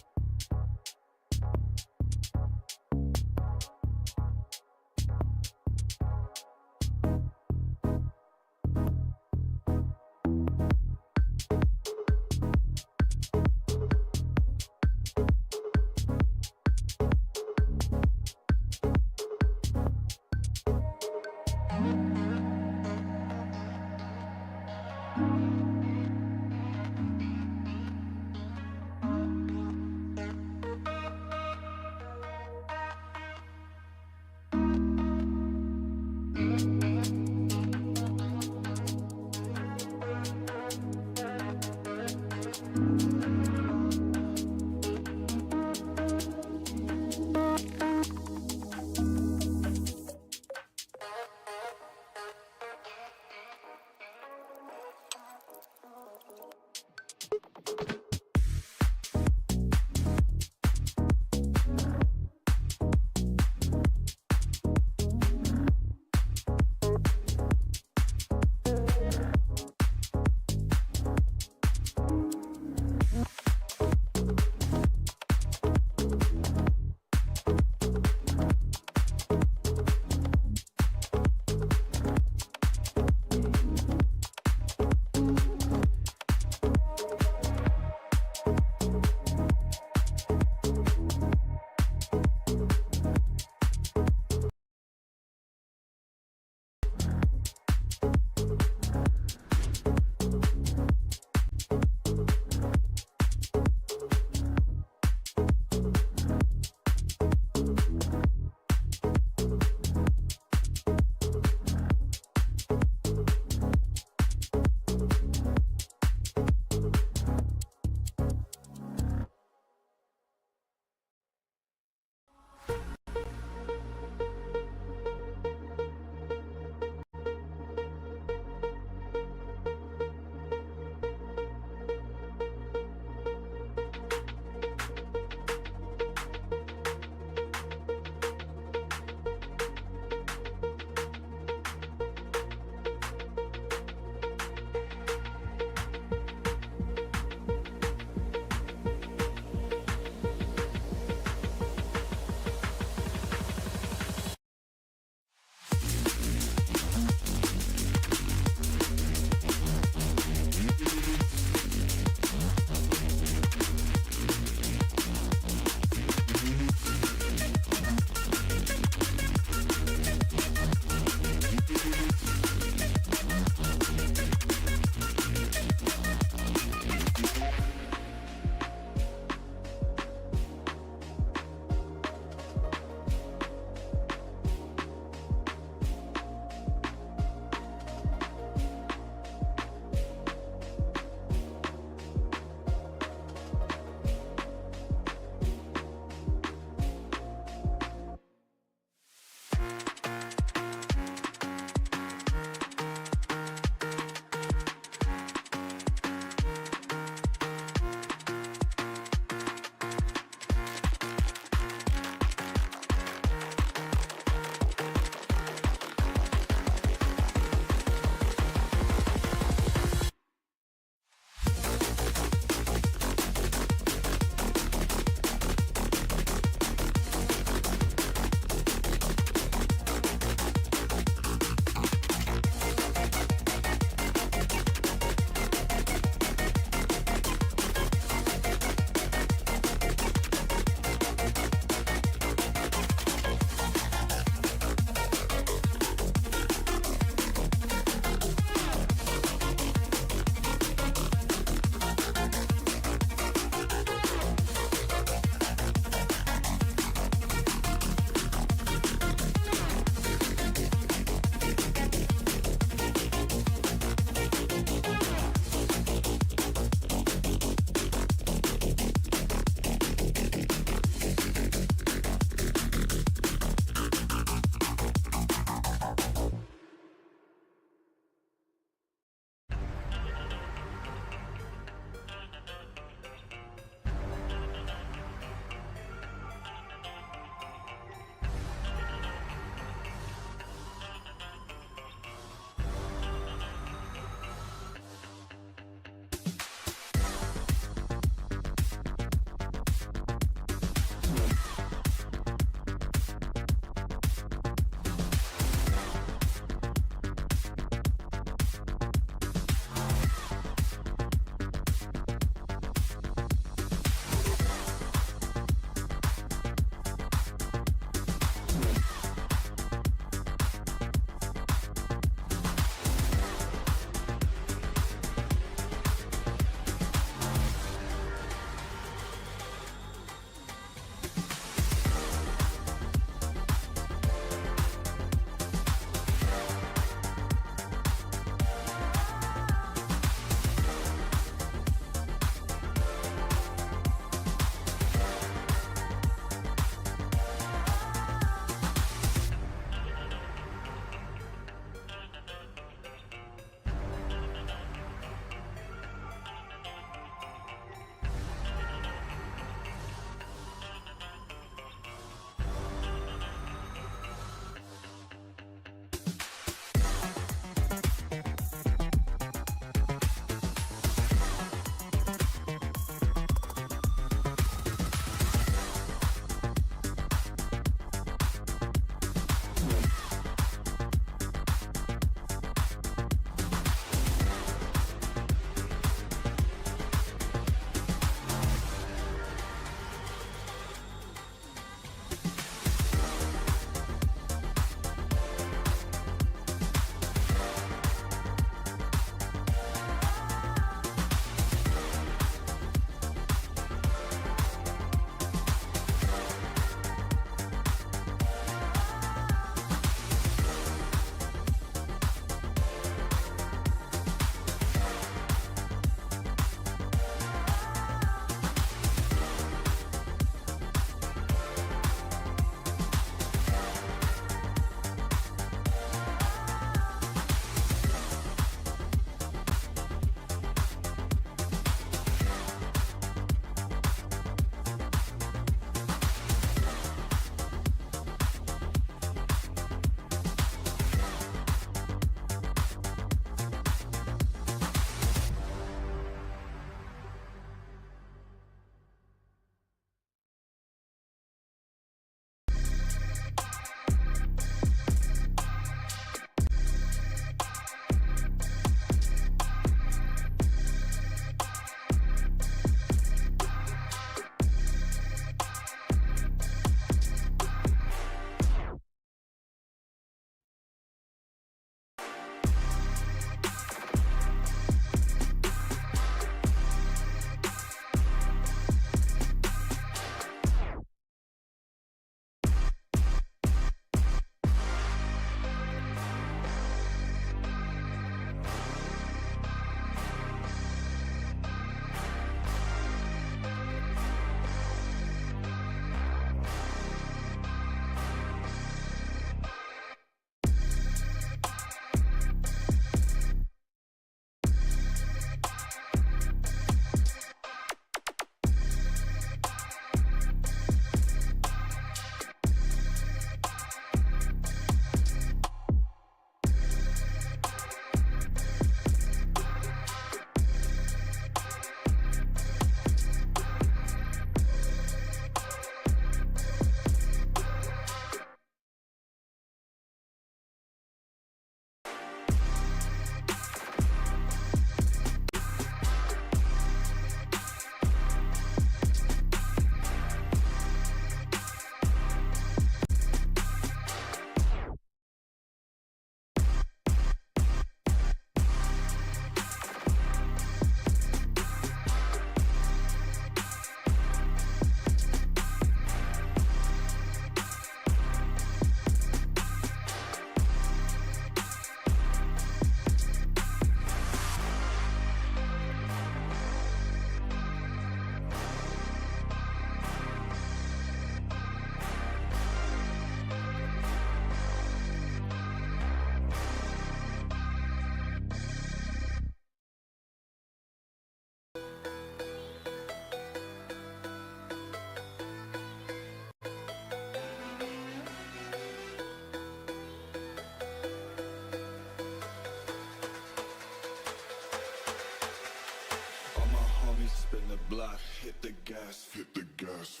block, hit the gas, hit the gas.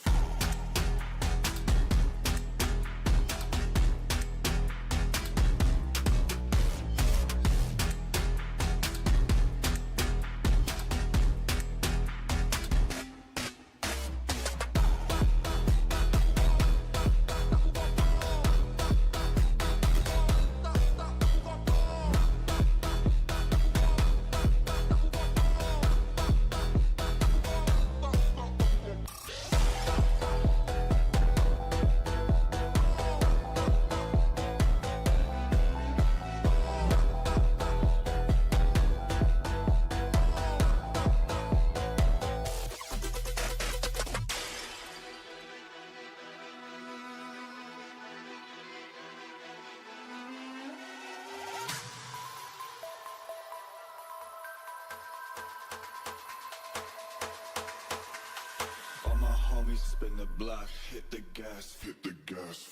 All my homies spin the block, hit the gas, hit the gas.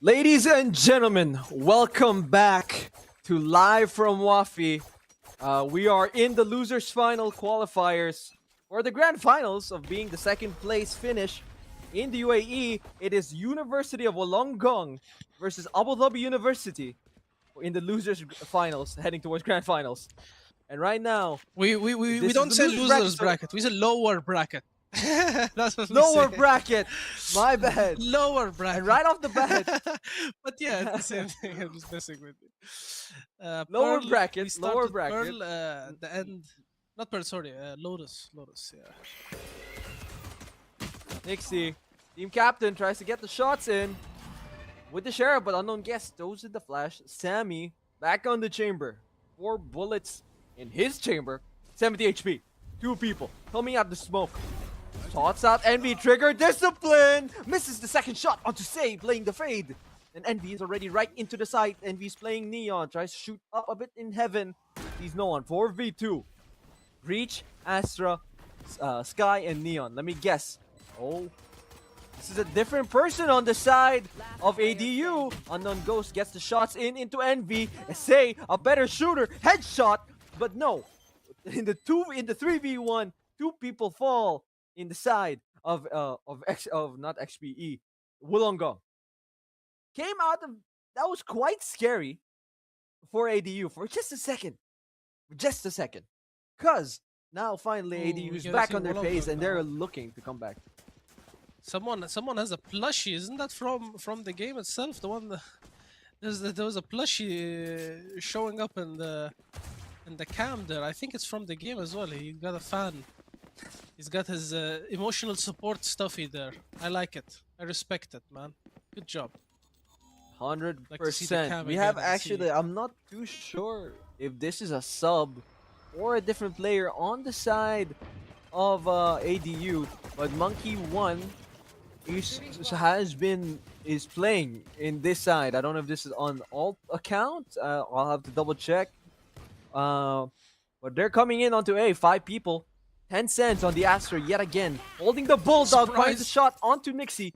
Ladies and gentlemen, welcome back to Live from Wafi. We are in the losers final qualifiers for the grand finals of being the second place finish in the UAE. It is University of Wollongong versus Abu Dhabi University in the losers finals, heading towards grand finals. And right now, we this don't is say the losers bracket. We say lower bracket. That's what we lower say. bracket. My bad. Lower bracket. And right off the bat, But yeah, it's the same thing. I'm just messing with you. Lower Pearl, bracket, we start lower with bracket. Pearl, the end. Not Pearl, sorry. Lotus. Lotus, yeah. Nixie, team captain, tries to get the shots in with the Sheriff, but unknown guest throws in the flash. Sammy back on the chamber. 4 bullets in his chamber. 70 HP. 2 people coming out the smoke. Shots out Envy, trigger discipline. Misses the second shot onto Say, playing the fade. And Envy is already right into the site. Envy's playing Neon, tries to shoot up a bit in heaven. He's no one. 4v2. Reach, Astra, Sky, and Neon. Let me guess. Oh, this is a different person on the side of ADU. Unknown Ghost gets the shots into Envy. Say, a better shooter. Headshot, but no. In the 3v1, 2 people fall in the side of not XPE, Wollongong. Came out of that was quite scary for ADU for just a second. Cause now finally ADU is back on their pace and they're looking to come back. Someone has a plushie. Isn't that from the game itself? The one there was a plushie showing up in the cam there. I think it's from the game as well. He got a fan. He's got his emotional support stuffy there. I like it. I respect it, man. Good job. 100%. We have actually, I'm not too sure if this is a sub or a different player on the side of ADU, but Monkey 1 is playing in this side. I don't know if this is on alt account. I'll have to double check. But they're coming in onto A. 5 people. 10 cents on the Astra yet again. Holding the Bulldog, finds the shot onto Nixie.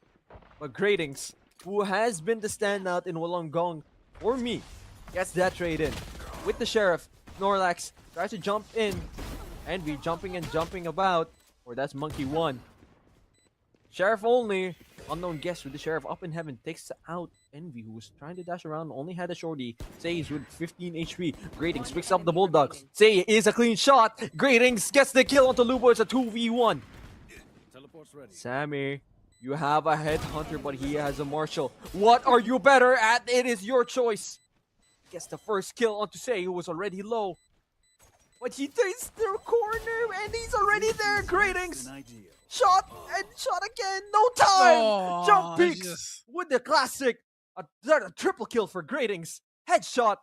But Gradings, who has been the standout in Wollongong for me, gets that trade in. With the Sheriff, Snorlax tries to jump in. Envy jumping and jumping about. Or that's Monkey 1. Sheriff only. Unknown guest with the Sheriff up in heaven takes out Envy, who was trying to dash around, only had a shorty. Say's with 15 HP. Gradings picks up the Bulldog. Say is a clean shot. Gradings gets the kill onto Lubo. It's a 2v1. Sammy, you have a headhunter, but he has a marshal. What are you better at? It is your choice. Gets the first kill onto Say, who was already low. But he takes the corner and he's already there. Gradings. Shot and shot again. No time. Oh, Jump peaks with the classic. A triple kill for Gradings. Headshot.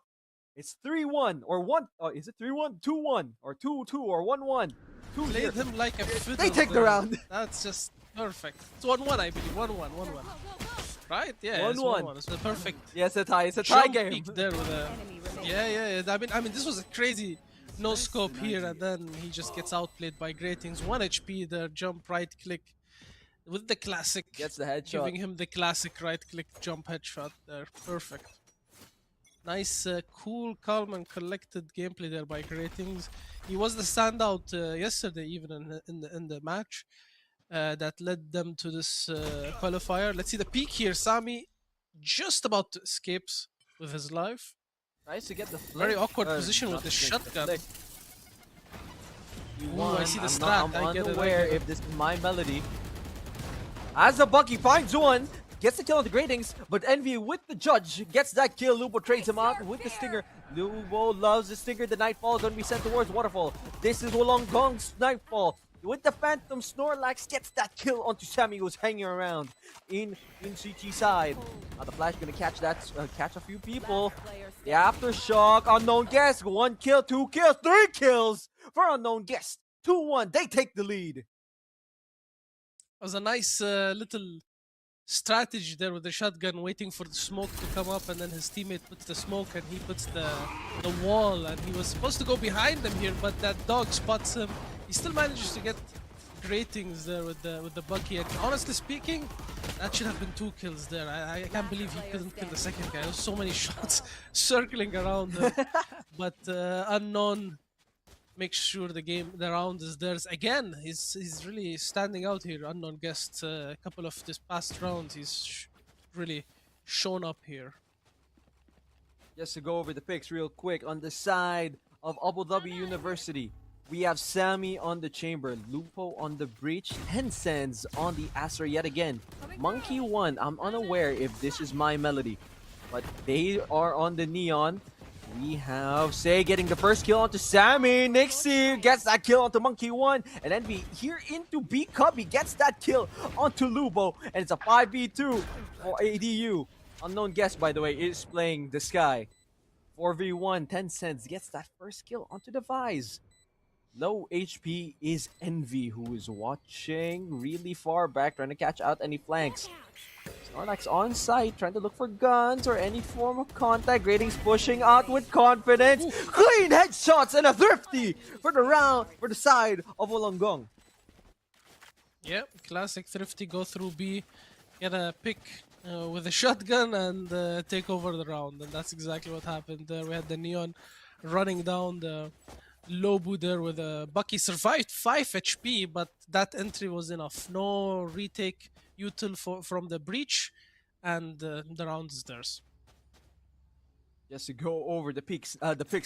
It's 3-1 or 1. Oh, is it 3-1? 2-1 or 2-2 or 1-1. Played him like a fiddle. They take the round. That's just perfect. It's 1-1, I believe. 1-1. Right? Yeah. 1-1. It's the perfect. Yes, a tie. It's a tie jump game. peek there with a. Yeah. I mean, this was a crazy no scope here, and then he just gets outplayed by Gratings. 1 HP there, jump, right click with the classic. Gets the headshot. Giving him the classic right click jump headshot there. Perfect. Nice, cool, calm, and collected gameplay there by Gratings. He was the standout yesterday, even in the match that led them to this qualifier. Let's see the peak here. Sami just about to escapes with his life. Tries to get the very awkward position with the shotgun. Ooh, I see the strat. I'm I get unaware it. if this is my melody. As the Bucky finds one, gets the kill on the Gradings, but Envy with the judge gets that kill. Lubo trades him out with the Stinger. Lubo loves the Stinger. The Nightfall is going to be sent towards Waterfall. This is Wollongong's Nightfall. With the Phantom, Snorlax gets that kill onto Sammy, who's hanging around in CT side. Now the Flash gonna catch that, catch a few people. The Aftershock, Unknown Guest, 1 kill, 2 kills, 3 kills for Unknown Guest. 2-1, they take the lead. It was a nice little strategy there with the shotgun, waiting for the smoke to come up, and then his teammate puts the smoke and he puts the wall, and he was supposed to go behind them here, but that dog spots him. He still manages to get Gratings there with the Bucky, and honestly speaking, That should have been 2 kills there. I can't believe he couldn't kill the second guy. There's so many shots circling around him. But Unknown makes sure the round is theirs. Again, he's really standing out here, Unknown Guest. A couple of this past rounds, he's really shown up here. Just to go over the picks real quick, on the side of Abu Dhabi University, we have Sammy on the Chamber, Lupo on the Breach, Tencents on the Astra yet again. Monkey One, I'm unaware if this is my melody, but they are on the Neon. We have Say getting the first kill onto Sammy. Nixie gets that kill onto Monkey One. And then we here into B Cubby gets that kill onto Lupo. And it's a 5v2 for ADU. Unknown Guest, by the way, is playing the Sky. 4v1, Tencents gets that first kill onto the Vise. Low HP is Envy, who is watching really far back, trying to catch out any flanks. Snorlax on site, trying to look for guns or any form of contact. Grading's pushing out with confidence. Clean headshots and a thrifty for the round, for the side of Wollongong. Yep, classic thrifty, go through B, get a pick with a shotgun and take over the round. And that's exactly what happened there. We had the Neon running down the Lobu there with a Bucky. Survived 5 HP, but that entry was enough. No retake util from the breach, and the round is theirs. Just to go over the picks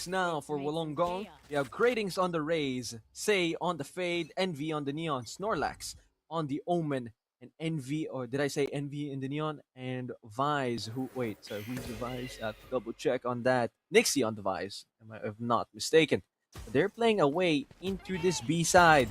now for Wollongong. We have Gradings on the Raze, Say on the Fade, Envy on the Neon, Snorlax on the Omen, and Envy, or did I say Envy in the Neon? And Vise, who's the Vise? I have to double check on that. Nixie on the Vise, if not mistaken. They're playing away into this B side.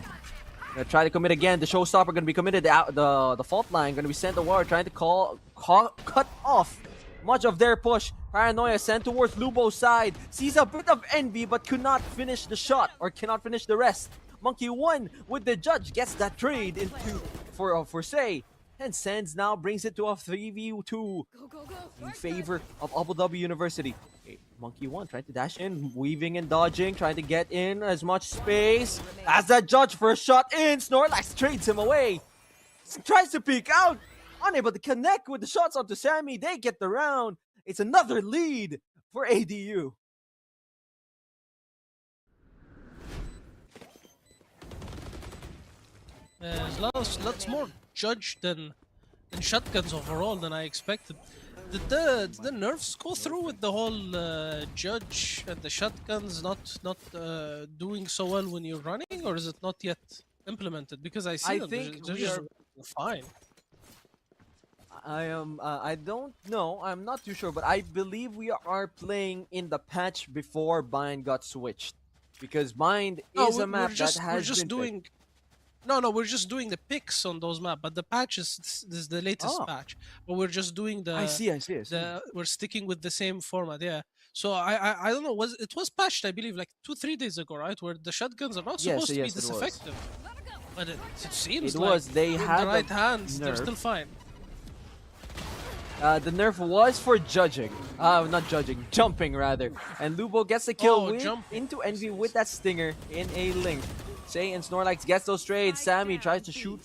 Gonna try to commit again. The showstopper gonna be committed. The fault line gonna be sent to war, trying to cut off much of their push. Paranoia sent towards Lubo's side. Sees a bit of Envy, but could not finish the shot or cannot finish the rest. Monkey One with the judge gets that trade into for Say. Tencents now brings it to a 3v2 in favor of Abu Dhabi University. Okay, Monkey One trying to dash in, weaving and dodging, trying to get in as much space as that judge first shot in. Snorlax trades him away. Tries to peek out, unable to connect with the shots onto Sammy. They get the round. It's another lead for ADU. There's lots more judge than shotguns overall than I expected. Did the nerfs go through with the whole judge and the shotguns not doing so well when you're running, or is it not yet implemented? Because I see they're just fine. I don't know. I'm not too sure, but I believe we are playing in the patch before Bind got switched, because Bind is a map that has we're just doing. No, we're just doing the picks on those maps, but the patch is the latest patch. But we're just doing the. I see. We're sticking with the same format, yeah. So I don't know. It was patched, I believe, like 2-3 days ago, right? Where the shotguns are not supposed to be this effective, but it seems they with had the right hands, they're still fine. The nerf was for judging. Not judging, jumping rather. And Lubo gets the kill into Envy with that stinger in a link. Say and Snorlax gets those trades. Sammy tries to shoot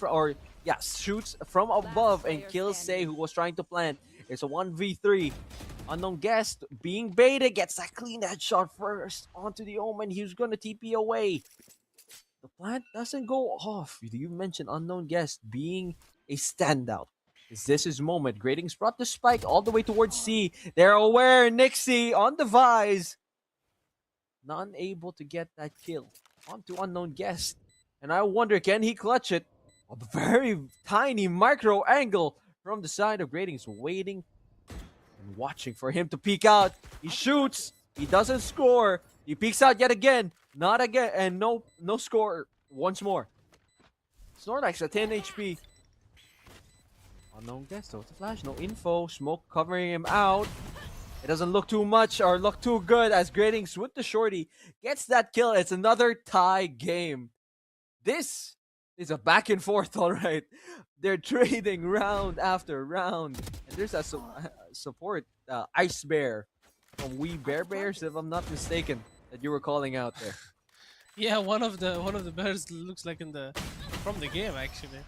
shoots from above and kills Say, who was trying to plant. It's a 1v3. Unknown Guest being baited, gets that clean headshot first onto the Omen. He's gonna TP away. The plant doesn't go off. You mentioned Unknown Guest being a standout. Is this his moment? Grading's brought the spike all the way towards C. They're aware. Nixie on the Vise. Not able to get that kill onto Unknown Guest. And I wonder, can he clutch it? A very tiny micro angle from the side of Grading's, waiting and watching for him to peek out. He shoots. He doesn't score. He peeks out yet again. Not again. And no score once more. Snorlax at 10 HP. Unknown Guest, the flash, no info. Smoke covering him out. It doesn't look too much or look too good as Gradings with the shorty gets that kill. It's another tie game. This is a back and forth, all right. They're trading round after round. And there's a support, Ice Bear from We Bear Bears, if I'm not mistaken, that you were calling out there. Yeah, one of the bears looks like from the game actually.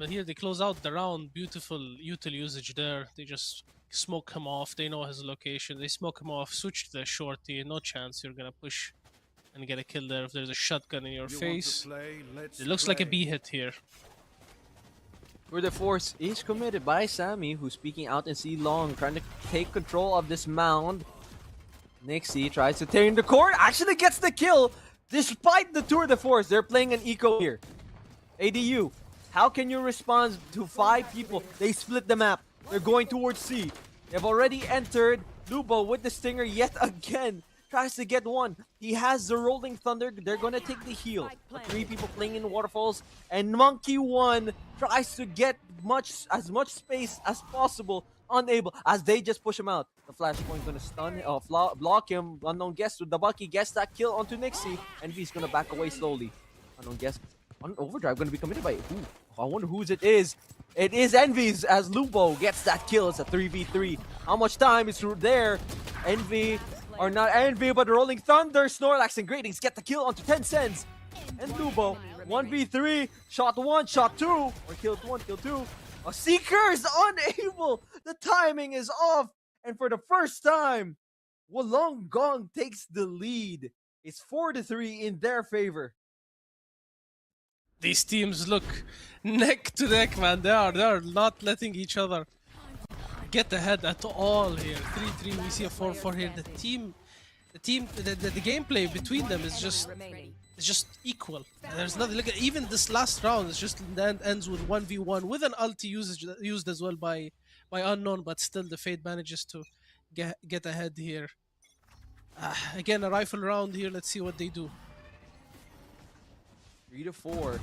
Here they close out the round. Beautiful util usage there. They just smoke him off. They know his location. They smoke him off. Switch to the shorty. No chance you're gonna push and get a kill there if there's a shotgun in your face. It looks like a B hit here. Tour de force is committed by Sammy, who's speaking out in C long, trying to take control of this mound. Nixie tries to turn the court, actually gets the kill, despite the tour de force. They're playing an eco here. ADU, how can you respond to 5 people? They split the map. They're going towards C. They've already entered. Lubo with the stinger yet again. Tries to get one. He has the Rolling Thunder. They're gonna take the heal. 3 people playing in waterfalls, and Monkey One tries to get as much space as possible. Unable, as they just push him out. The flashpoint gonna stun, block him. Unknown guest with the Bucky gets that kill onto Nixie, and he's gonna back away slowly. Unknown guest on overdrive gonna be committed by who? I wonder whose it is. It is Envy's, as Lubo gets that kill. It's a 3v3. How much time is there? Envy. Or not Envy, but Rolling Thunder, Snorlax, and Greetings get the kill onto Tencents. And Lubo, 1v3, shot 1, shot 2, or killed 1, kill 2. A Seeker is unable, the timing is off, and for the first time, Wollongong takes the lead. It's 4-3 in their favor. These teams look neck to neck, man. They are not letting each other get ahead at all here. 3-3, we see a 4-4 here. The gameplay between them is just equal. There's nothing. Look at even this last round. It's just ends with 1v1 with an ulti used as well by Unknown, but still the Fade manages to get ahead here. Again, a rifle round here. Let's see what they do. 3-4.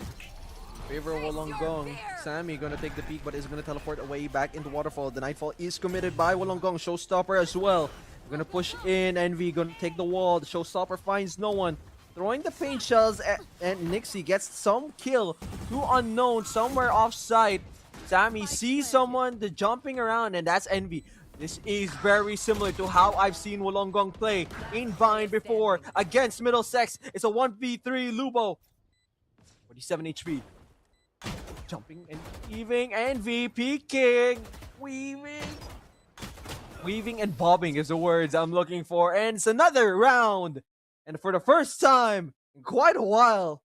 Favor of Wollongong. Sammy gonna take the peek, but is gonna teleport away back into Waterfall. The Nightfall is committed by Wollongong. Showstopper as well. They're gonna push in. Envy gonna take the wall. The Showstopper finds no one. Throwing the paint shells, and Nixie gets some kill to Unknown somewhere offside. Sammy sees someone, the jumping around, and that's Envy. This is very similar to how I've seen Wollongong play in Bind before against Middlesex. It's a 1v3 Lubo. 47 HP. Jumping and weaving, Envy peeking, weaving and bobbing is the words I'm looking for, and it's another round. And for the first time in quite a while,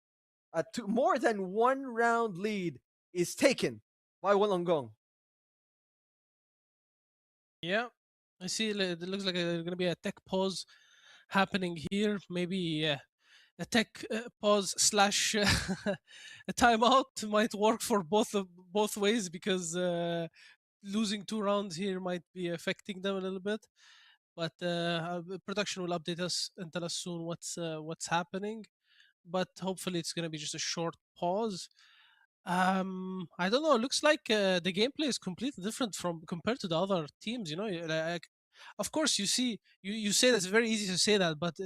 more than 1 round lead is taken by Wollongong. Yeah, I see. It looks like there's gonna be a tech pause happening here. Maybe a tech pause / a timeout might work for both ways, because losing 2 rounds here might be affecting them a little bit. But production will update us and tell us soon what's happening. But hopefully it's gonna be just a short pause. I don't know. It looks like the gameplay is completely different compared to the other teams. You know, like, of course, you see, you say that's very easy to say that, but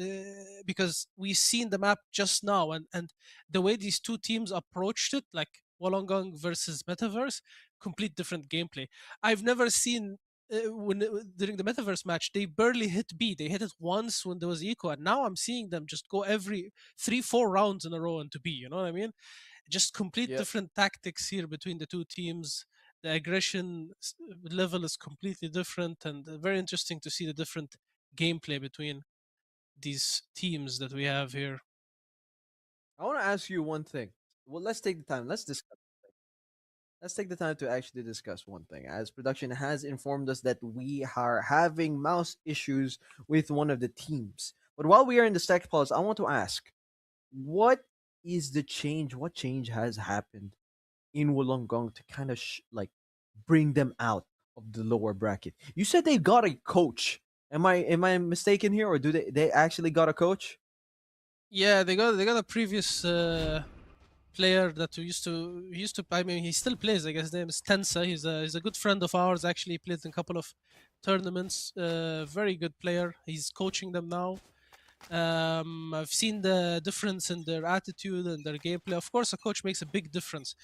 because we've seen the map just now, and the way these 2 teams approached it, like Wollongong versus Metaverse, complete different gameplay. I've never seen during the Metaverse match, they barely hit B. They hit it once when there was eco, and now I'm seeing them just go every 3-4 rounds in a row into B. You know what I mean? Just complete different tactics here between the 2 teams. The aggression level is completely different, and very interesting to see the different gameplay between these teams that we have here. I want to ask you one thing. Well, let's take the time. Let's discuss. Let's take the time to actually discuss one thing, as production has informed us that we are having mouse issues with one of the teams. But while we are in the stack pause, I want to ask, what is the change? What change has happened in Wollongong to kind of bring them out of the lower bracket? You said they got a coach. Am I mistaken here, or do they actually got a coach? Yeah, they got a previous player that he used to. I mean, he still plays. I guess his name is Tensa. He's a good friend of ours. Actually, he played in a couple of tournaments. Very good player. He's coaching them now. I've seen the difference in their attitude and their gameplay. Of course, a coach makes a big difference,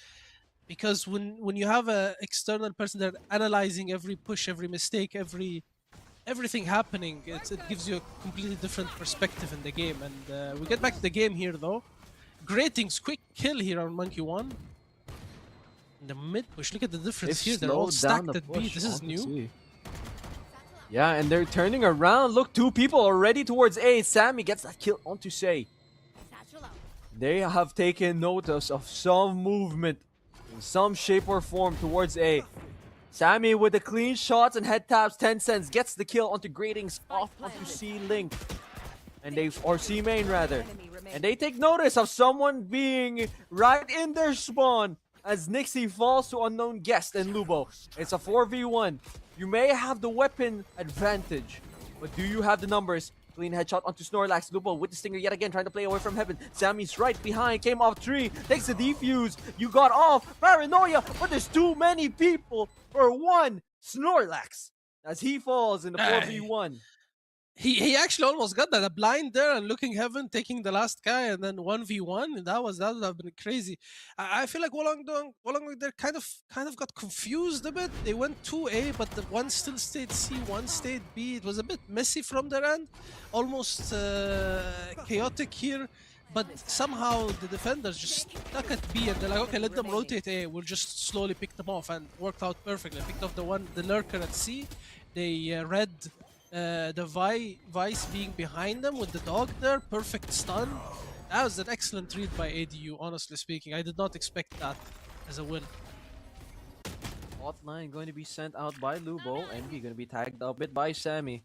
because when you have an external person there analyzing every push, every mistake, everything happening, it gives you a completely different perspective in the game. And we get back to the game here though. Greetings, quick kill here on Monkey One. In the mid push, look at the difference They've here. They're all slowed down stacked the at B. push, This is new. honestly. Yeah, and they're turning around. Look, 2 people already towards A. Sammy gets that kill onto Say. They have taken notice of some movement in some shape or form towards A. Sammy with the clean shots and head taps, Tencent gets the kill onto Gradings off onto C Link. And or C main rather. And they take notice of someone being right in their spawn as Nixie falls to unknown guest and Lubo. It's a 4v1. You may have the weapon advantage, but do you have the numbers? Clean headshot onto Snorlax. Lubo with the stinger yet again, trying to play away from heaven. Sammy's right behind, came off tree, takes the defuse. You got off, paranoia, but there's too many people for one Snorlax as he falls in the 4v1. He actually almost got that, a blind there and looking heaven, taking the last guy, and then 1v1. That would have been crazy. I feel like Wollongong they kind of got confused a bit. They went 2A, but the one still stayed C, one stayed B. It was a bit messy from their end, almost chaotic here. But somehow the defenders just stuck at B and they're like, okay, let them rotate A. We'll just slowly pick them off, and worked out perfectly. Picked off the lurker at C. They read the Vice being behind them with the dog there, perfect stun. That was an excellent read by ADU, honestly speaking. I did not expect that as a win. Hotline going to be sent out by Lubo, and he's going to be tagged up bit by Sammy,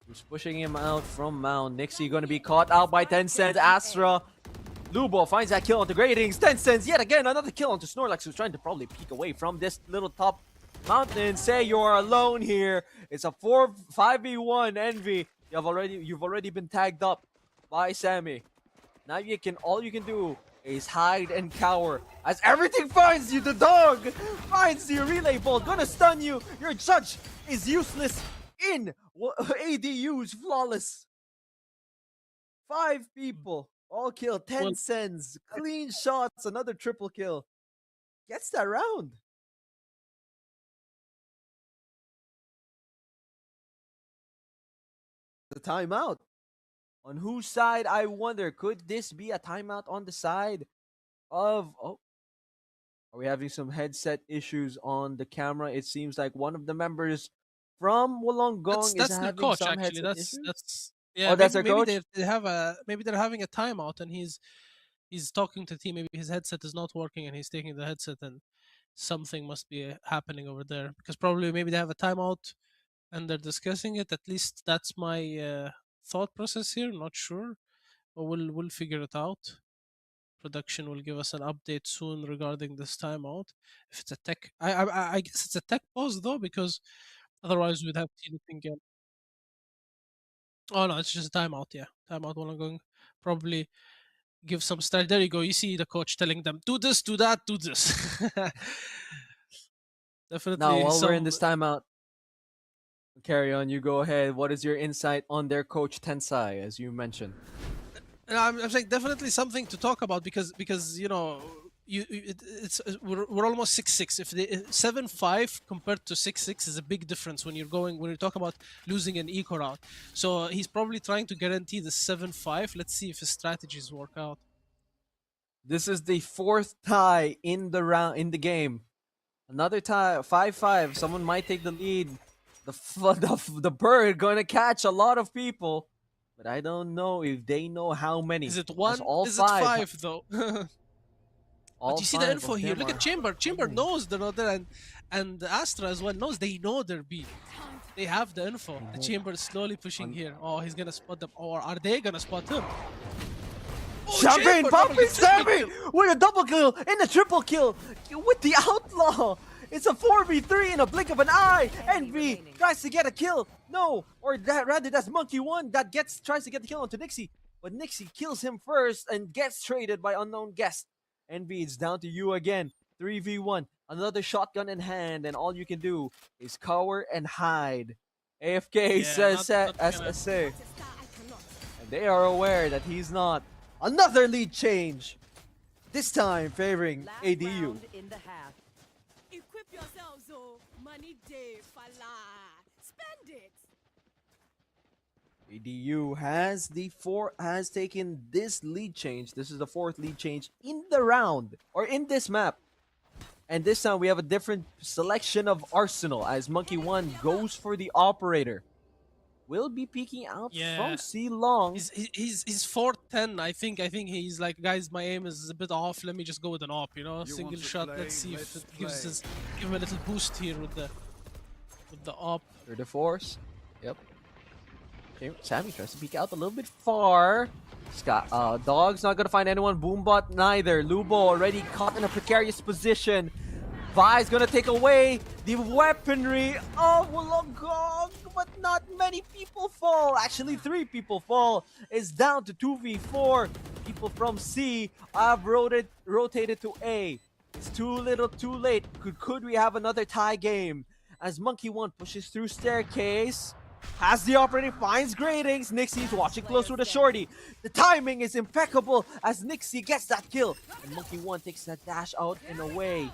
who's pushing him out from Mound. Nixie going to be caught out by Tencent. Astra. Lubo finds that kill onto Gradings. Tencent yet again another kill onto Snorlax, who's trying to probably peek away from this little top mountain. Say you're alone here. It's a 5v1 Envy. You've already been tagged up by Sammy. Now all you can do is hide and cower as everything finds you. The dog finds you. Relay ball gonna stun you. Your judge is useless in ADU's flawless. 5 people all killed. 10 cents. Clean shots. Another triple kill. Gets that round. The timeout. On whose side, I wonder? Could this be a timeout on the side of... Oh. Are we having some headset issues on the camera? It seems like one of the members from Wollongong is having coach, some actually. headset issues. That's yeah. Oh, that's their coach? Maybe they're having a timeout and he's talking to the team. Maybe his headset is not working and he's taking the headset, and something must be happening over there, because probably maybe they have a timeout and they're discussing it. At least that's my thought process here. Not sure, but we'll figure it out. Production will give us an update soon regarding this timeout. If it's a tech, I guess it's a tech pause though, because otherwise we'd have seen it again. Oh no, it's just a timeout. Yeah, timeout. Wollongong probably give some style. There you go. You see the coach telling them, do this, do that, do this. Definitely. Now, while we're in this timeout, carry on. You go ahead. What is your insight on their coach Tensai, as you mentioned? I'm saying definitely something to talk about, because you know we're almost 6-6. If the 7-5 compared to 6-6 is a big difference when you're talking about losing an eco route. So he's probably trying to guarantee the 7-5. Let's see if his strategies work out. This is the 4th tie in the game. Another tie, 5-5. Someone might take the lead. The bird going to catch a lot of people, but I don't know if they know how many. Is it one? All is 5. It 5 though? But you see the info here. Look at Chamber. Chamber knows they're not there, and Astra as well knows. They know they're B. They have the info. The Chamber is slowly pushing here. Oh, he's gonna spot them, or are they gonna spot him? Oh, Champagne popping Sammy with a double kill and a triple kill with the Outlaw. It's a 4v3 in a blink of an eye. Envy tries to get a kill. No, or rather that's Monkey One that tries to get the kill onto Nixie. But Nixie kills him first and gets traded by unknown guest. Envy, it's down to you again. 3v1. Another shotgun in hand, and all you can do is cower and hide. AFK says SSA. And they are aware that he's not. Another lead change. This time favoring ADU. Equip yourselves, oh, money day, fala. Spend it. ADU has taken this lead change. This is the 4th lead change in the round, or in this map. And this time we have a different selection of arsenal as Monkey One goes for the operator. Will be peeking out from C Long. He's 410. I think he's like, guys, my aim is a bit off. Let me just go with an op, you know, single shot. Let's see if it gives him a little boost here with the op. Through the force. Yep. Okay, Sammy tries to peek out a little bit far. Scott, Dog's not gonna find anyone. Boombot neither. Lubo already caught in a precarious position. Vi's gonna take away the weaponry of Wollongong, but not many people fall. Actually, 3 people fall. It's down to 2v4. People from C have rotated to A. It's too little, too late. Could we have another tie game? As Monkey One pushes through staircase, has the operator, finds Gradings. Nixie's watching close with a shorty. The timing is impeccable as Nixie gets that kill. And Monkey One takes that dash out and away.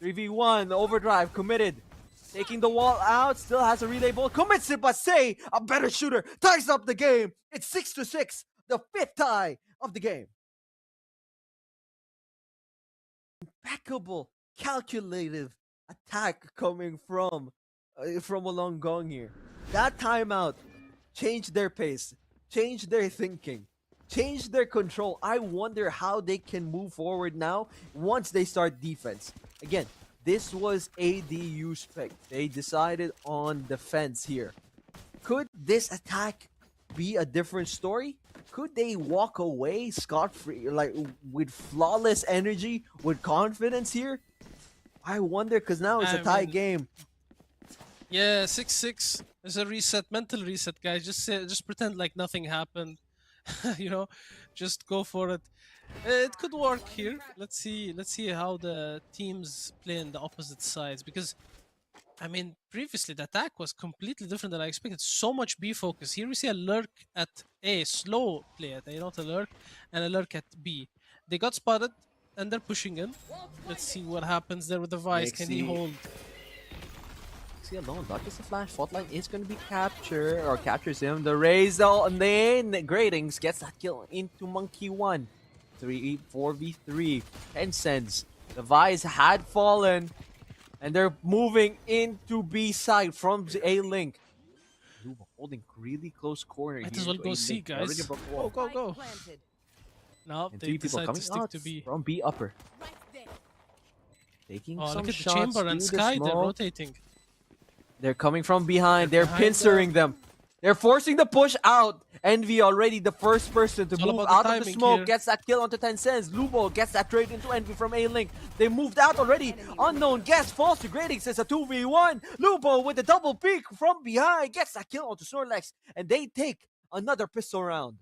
3v1, overdrive, committed. Taking the wall out, still has a relay ball. Commits it, but Say, a better shooter, ties up the game. It's 6-6, the 5th tie of the game. Impeccable, calculative attack coming from Wollongong here. That timeout changed their pace, changed their thinking, changed their control. I wonder how they can move forward now once they start defense. Again, this was ADU's pick. They decided on defense here. Could this attack be a different story? Could they walk away scot-free, like with flawless energy, with confidence here? I wonder, because now it's a tie game. Yeah, 6-6. There's a reset, mental reset, guys. Just pretend like nothing happened. You know, just go for it. It could work here. Let's see how the teams play in the opposite sides, because I mean, previously the attack was completely different than I expected. So much B focus. Here we see a lurk at A, slow play at A, not a lurk, and a lurk at B. They got spotted and they're pushing in. Let's see what happens there with the Vice. Can he hold? See alone, dodges the flash. Faultline is going to be captured, or captures him. The raise though, and then Gradings gets that kill into Monkey One. 4v3. Tencents. The Vice had fallen, and they're moving into B side from the A link. Luba holding really close corner. Might as well go C, guys. Go. No, and they 3 people decide coming to stick out to B. from B upper. Taking some look at the shots Chamber and through Sky. the They're smoke. rotating. They're coming from behind. They're behind pincering them. They're forcing the push out. Envy already the first person to It's all move about the out of the timing smoke. here. Gets that kill onto Tencents. Lubo gets that trade into Envy from A-Link. They moved out already. Unknown guest falls to Gradings. It's a 2v1. Lubo with the double peek from behind. Gets that kill onto Snorlax. And they take another pistol round.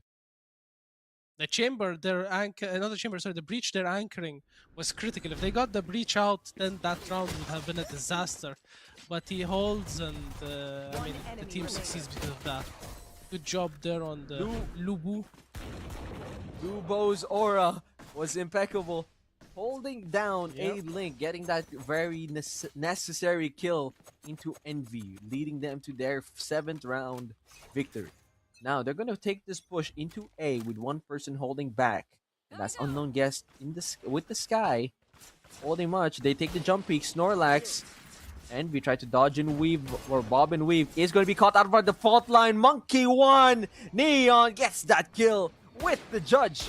The Chamber, the breach they're anchoring was critical. If they got the breach out, then that round would have been a disaster. But he holds, and I mean, the team succeeds because of that. Good job there on the Lubu. Lubo's aura was impeccable. Holding down A-Link, getting that very necessary kill into Envy, leading them to their 7th round victory. Now, they're going to take this push into A with one person holding back. And that's Unknown Guest with the Sky. Holding much. They take the jump peak. Snorlax. And we try to dodge and weave, or bob and weave. Is going to be caught out of the fault line. Monkey One. Neon gets that kill with the judge.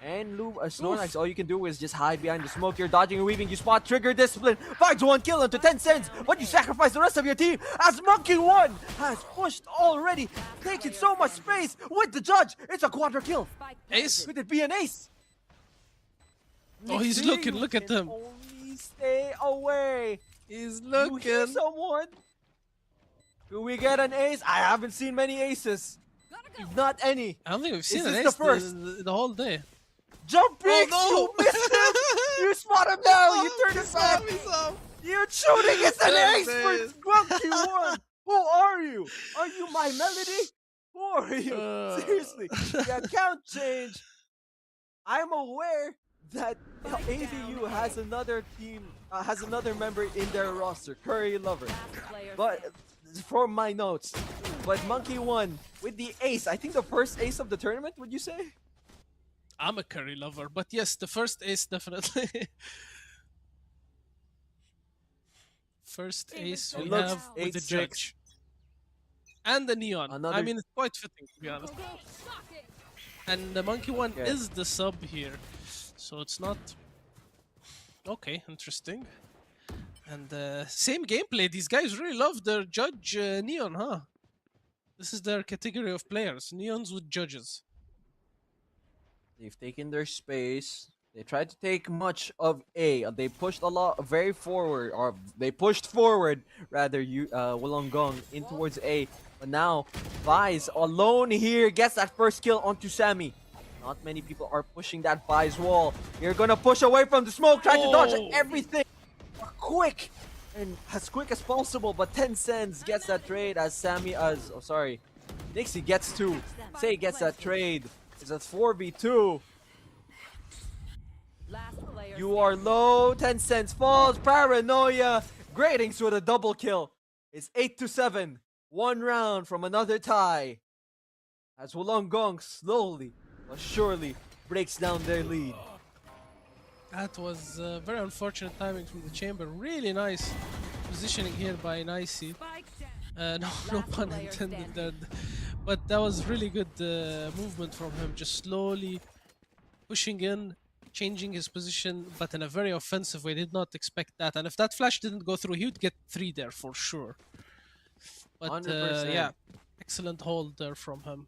And Snorlax, all you can do is just hide behind the smoke. You're dodging and weaving. You spot Trigger Discipline. Finds one kill into Tencents. But you sacrifice the rest of your team as Monkey One has pushed already. Taking so much space with the judge. It's a quadra kill. Ace? Could it be an ace? Oh, he's looking. Look at them. Only stay away. He's You looking. hear someone? Do we get an ace? I haven't seen many aces. If not any. I don't think we've seen Is an this ace the first? the whole day. Jump peeks! Oh, no. You missed him! You spot him now! You turn it back! You're shooting! It's an There ace it for Monkey One! Who are you? Are you my melody? Who are you? Seriously, the account change. I'm aware that ADU has another team, has another member in their roster, Curry Lover. But for my notes, but Monkey One with the ace, I think the first ace of the tournament, would you say? I'm a curry lover, but yes, the first ace definitely. First ace It we looks have with the 8-6. judge. And the neon. I Another- mean, it's quite fitting, to be honest. And the monkey one Okay. is the sub here. So it's not... Okay, interesting. And same gameplay. These guys really love their judge neon, huh? This is their category of players. Neons with judges. They've taken their space. They tried to take much of A. They pushed a lot, very forward, or they pushed forward rather. Wollongong in towards A, but now Vice alone here gets that first kill onto Sammy. Not many people are pushing that Vice wall. You're gonna push away from the smoke, trying to dodge everything quick and as quick as possible. But Tencent gets that trade as Nixie gets two. Say gets that trade. It's a 4v2. You are low. Tencent falls. Paranoia. Gradings with a double kill. It's 8-7. One round from another tie. As Wollongong slowly but surely breaks down their lead. That was very unfortunate timing from the chamber. Really nice positioning here by Nicey. No pun intended there. But that was really good movement from him. Just slowly pushing in, changing his position, but in a very offensive way. Did not expect that. And if that flash didn't go through, he would get 3 there for sure. But 100%. yeah, excellent hold there from him.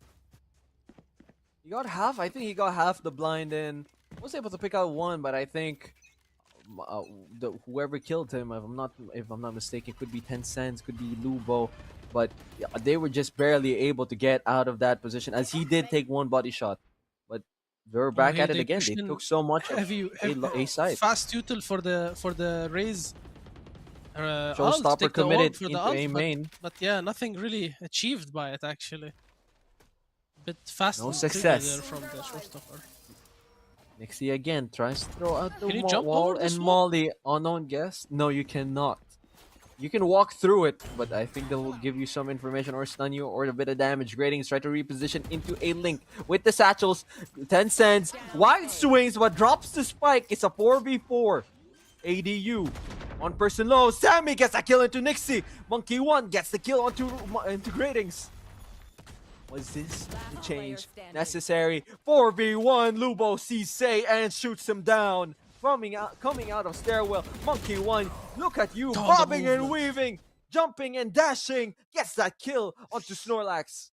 He got half. I think he got half the blind in. Was able to pick out one, but I think whoever killed him, if I'm not mistaken, could be Tencent, could be Lubo, but yeah, they were just barely able to get out of that position as he did take one body shot. But they're back at it again. They took so much of a side. Fast util for the raise. Showstopper committed into a main. But yeah, nothing really achieved by it actually. Bit fast. No and success. there from the showstopper. Nixie again tries to throw out the Can you jump wall over this and wall? Molly unknown guess. No, you cannot. You can walk through it, but I think they'll give you some information or stun you or a bit of damage. Gradings try to reposition into a link with the satchels. Tencent wide swings but drops the spike. It's a 4v4. ADU. One person low. Sammy gets a kill into Nixie. Monkey One gets the kill into Gradings. Was this the change necessary? 4v1. Lubo sees Say and shoots him down. Coming out of stairwell. Monkey One, look at you, bobbing and weaving, jumping and dashing. Gets that kill onto Snorlax.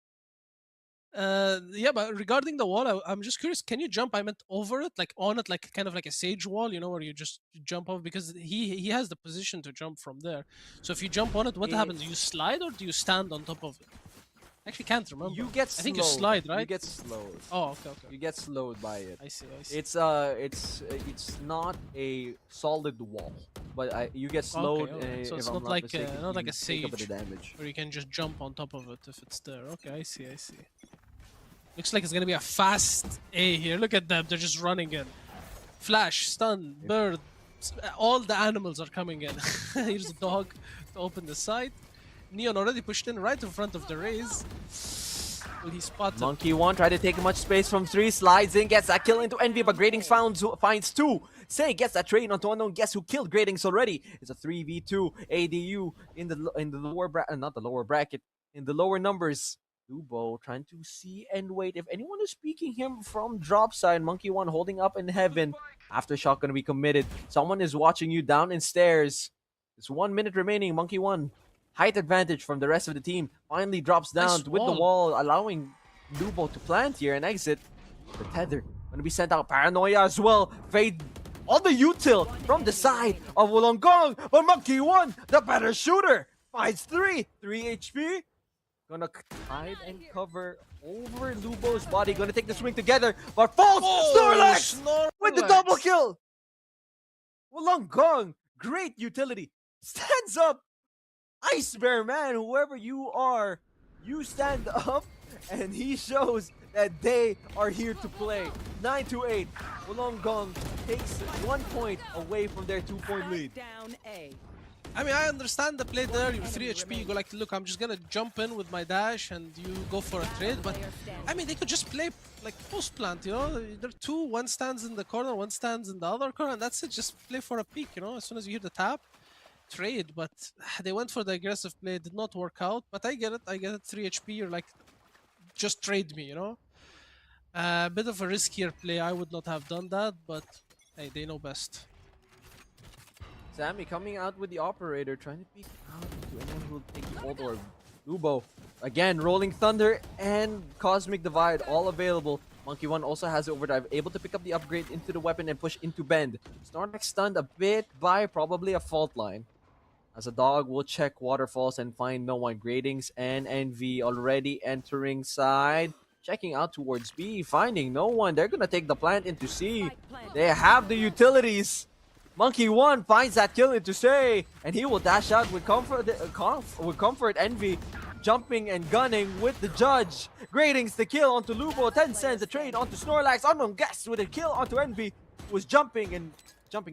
Yeah, but regarding the wall, I'm just curious. Can you jump? I meant over it, like on it, like kind of like a sage wall, you know, where you just jump off because he has the position to jump from there. So if you jump on it, what happens? Do you slide or do you stand on top of it? Actually, can't remember. You get slowed. I think you slide, right? You get slowed. Oh, okay, okay. You get slowed by it. I see. It's not a solid wall, but you get slowed. Okay. So if it's I'm not not like mistaken, not like you a take a bit sage of damage. where you can just jump on top of it if it's there. Okay, I see. Looks like it's gonna be a fast A here. Look at them. They're just running in. Flash, stun, bird. All the animals are coming in. Here's a dog to open the side. Neon already pushed in right in front of the raise. Will he spot him? Monkey One tried to take much space from 3, slides in, gets that kill into Envy, but Gradings finds 2. Say gets that trade onto unknown. Guess who killed Gradings already? It's a 3v2 ADU in the lower bracket, not the lower bracket, in the lower numbers. Lubo trying to see and wait if anyone is speaking him from drop side. Monkey One holding up in heaven. Aftershock gonna be committed. Someone is watching you down in stairs. It's 1 minute remaining. Monkey One. Height advantage from the rest of the team. Finally drops down with the wall, allowing Lubo to plant here and exit. The tether gonna be sent out. Paranoia as well. Fade all the util from the side of Wollongong. But Monkey One, the better shooter, finds 3 HP. Gonna hide and cover over Lubo's body. Gonna take the swing together, but falls. Snorlax with the double kill. Wollongong, great utility. Stands up. Ice Bear Man, whoever you are, you stand up, and he shows that they are here to play. 9-8. Wollongong takes 1 point away from their 2-point lead. I mean, I understand the play there. You're 3 HP. You go like, look, I'm just gonna jump in with my dash, and you go for a trade. But I mean, they could just play like post plant. You know, there are 2. One stands in the corner, one stands in the other corner, and that's it. Just play for a peek. You know, as soon as you hear the tap. trade, but they went for the aggressive play. It did not work out, but I get it. I get it. 3 HP, you're like, just trade me, you know? A bit of a riskier play. I would not have done that, but hey, they know best. Sammy coming out with the operator, trying to peek out to anyone who will take the ult or Lubo. Again, Rolling Thunder and Cosmic Divide all available. Monkey One also has Overdrive, able to pick up the upgrade into the weapon and push into Bend. Snorlax stunned a bit by probably a fault line. As a dog will check waterfalls and find no one. Gradings and Envy already entering side. Checking out towards B, finding no one. They're gonna take the plant into C. They have the utilities. Monkey One finds that kill into Say, and he will dash out with comfort. Envy jumping and gunning with the judge. Gradings the kill onto Lubo. 10 cents the trade onto Snorlax. Unknown Guest with a kill onto Envy, who was jumping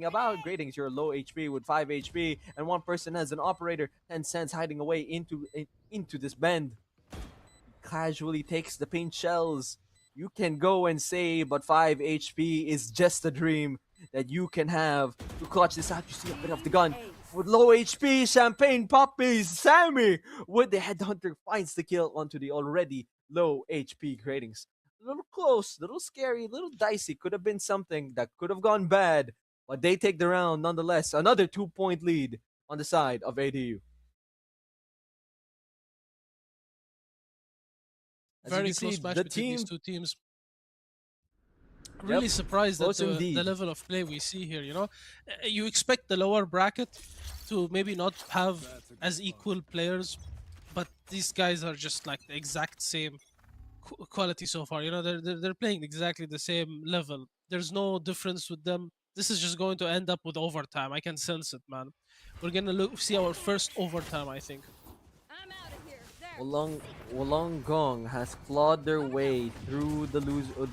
about. Gradings, you're low HP with 5 HP, and one person has an operator. 10 cents hiding away into this bend. Casually takes the paint shells. You can go and save, but 5 HP is just a dream that you can have to clutch this out. You see a bit of the gun with low HP. Champagne Puppies. Sammy with the Headhunter finds the kill onto the already low HP Gradings. A little close, a little scary, a little dicey. Could have been something that could have gone bad, but they take the round nonetheless. Another 2-point lead on the side of ADU. Very close match between these two teams. Really surprised at the level of play we see here, you know? You expect the lower bracket to maybe not have as equal players, but these guys are just like the exact same quality so far, you know? They're playing exactly the same level. There's no difference with them. This is just going to end up with overtime. I can sense it, man. We're gonna see our first overtime, I think. Wollongong has clawed their way through the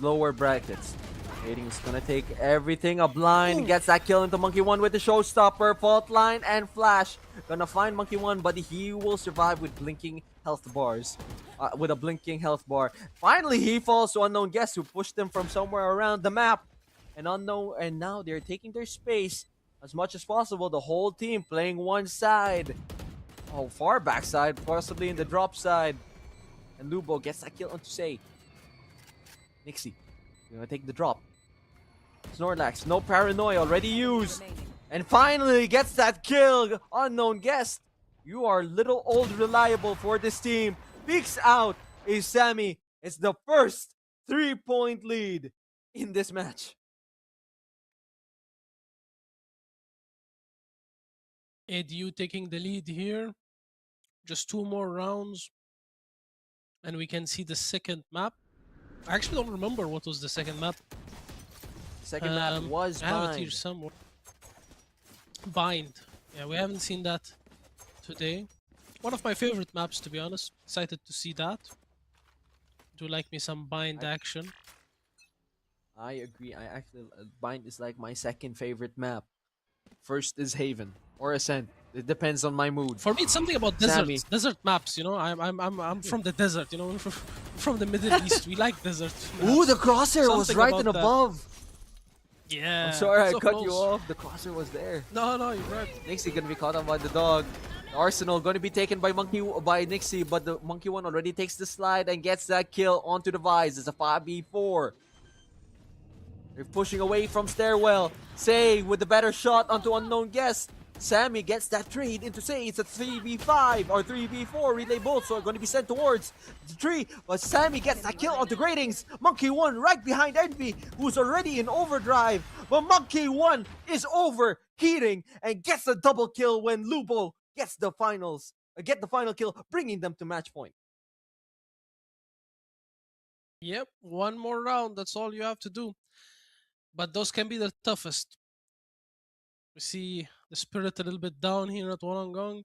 lower brackets. Gradings gonna take everything. A blind gets that kill into Monkey One with the showstopper. Fault line and flash. Gonna find Monkey One, but he will survive with blinking health bars. With a blinking health bar. Finally, he falls to Unknown Guest, who pushed him from somewhere around the map. And now they're taking their space as much as possible. The whole team playing one side. Oh, far backside, possibly in the drop side. And Lubo gets that kill onto Say. Nixie, gonna take the drop. Snorlax, no paranoia, already used. And finally gets that kill. Unknown Guest, you are little old reliable for this team. Peeks out is Sammy. It's the first 3-point lead in this match. ADU taking the lead here. Just 2 more rounds and we can see the second map. I actually don't remember what was the second map. Second map was I have it Bind. here somewhere. Bind. Yeah, we haven't seen that today. One of my favorite maps, to be honest. Excited to see that. Do like me some Bind action. I agree. I actually Bind is like my second favorite map. First is Haven or Ascent. It depends on my mood. For me, it's something about deserts, desert maps. You know, I'm from the desert. You know, from the Middle East. We like desert maps. Ooh, the crosshair was right and above. Yeah. I'm sorry, so I cut close. you off. The crosshair was there. No, you're right. Nixie gonna be caught up by the dog. The Arsenal gonna be taken by Nixie, but the Monkey One already takes the slide and gets that kill onto the Vise. It's a 5v4. They're pushing away from Stairwell. Say with the better shot onto Unknown Guest. Sammy gets that trade into Say. It's a 3v5 or 3v4 relay both, so are going to be sent towards the tree. But Sammy gets that kill onto Gradings. Monkey One right behind Envy, who's already in overdrive. But Monkey One is overheating and gets a double kill when Lubo gets the final kill, bringing them to match point. Yep, 1 more round. That's all you have to do. But those can be the toughest. We see the spirit a little bit down here at Wollongong.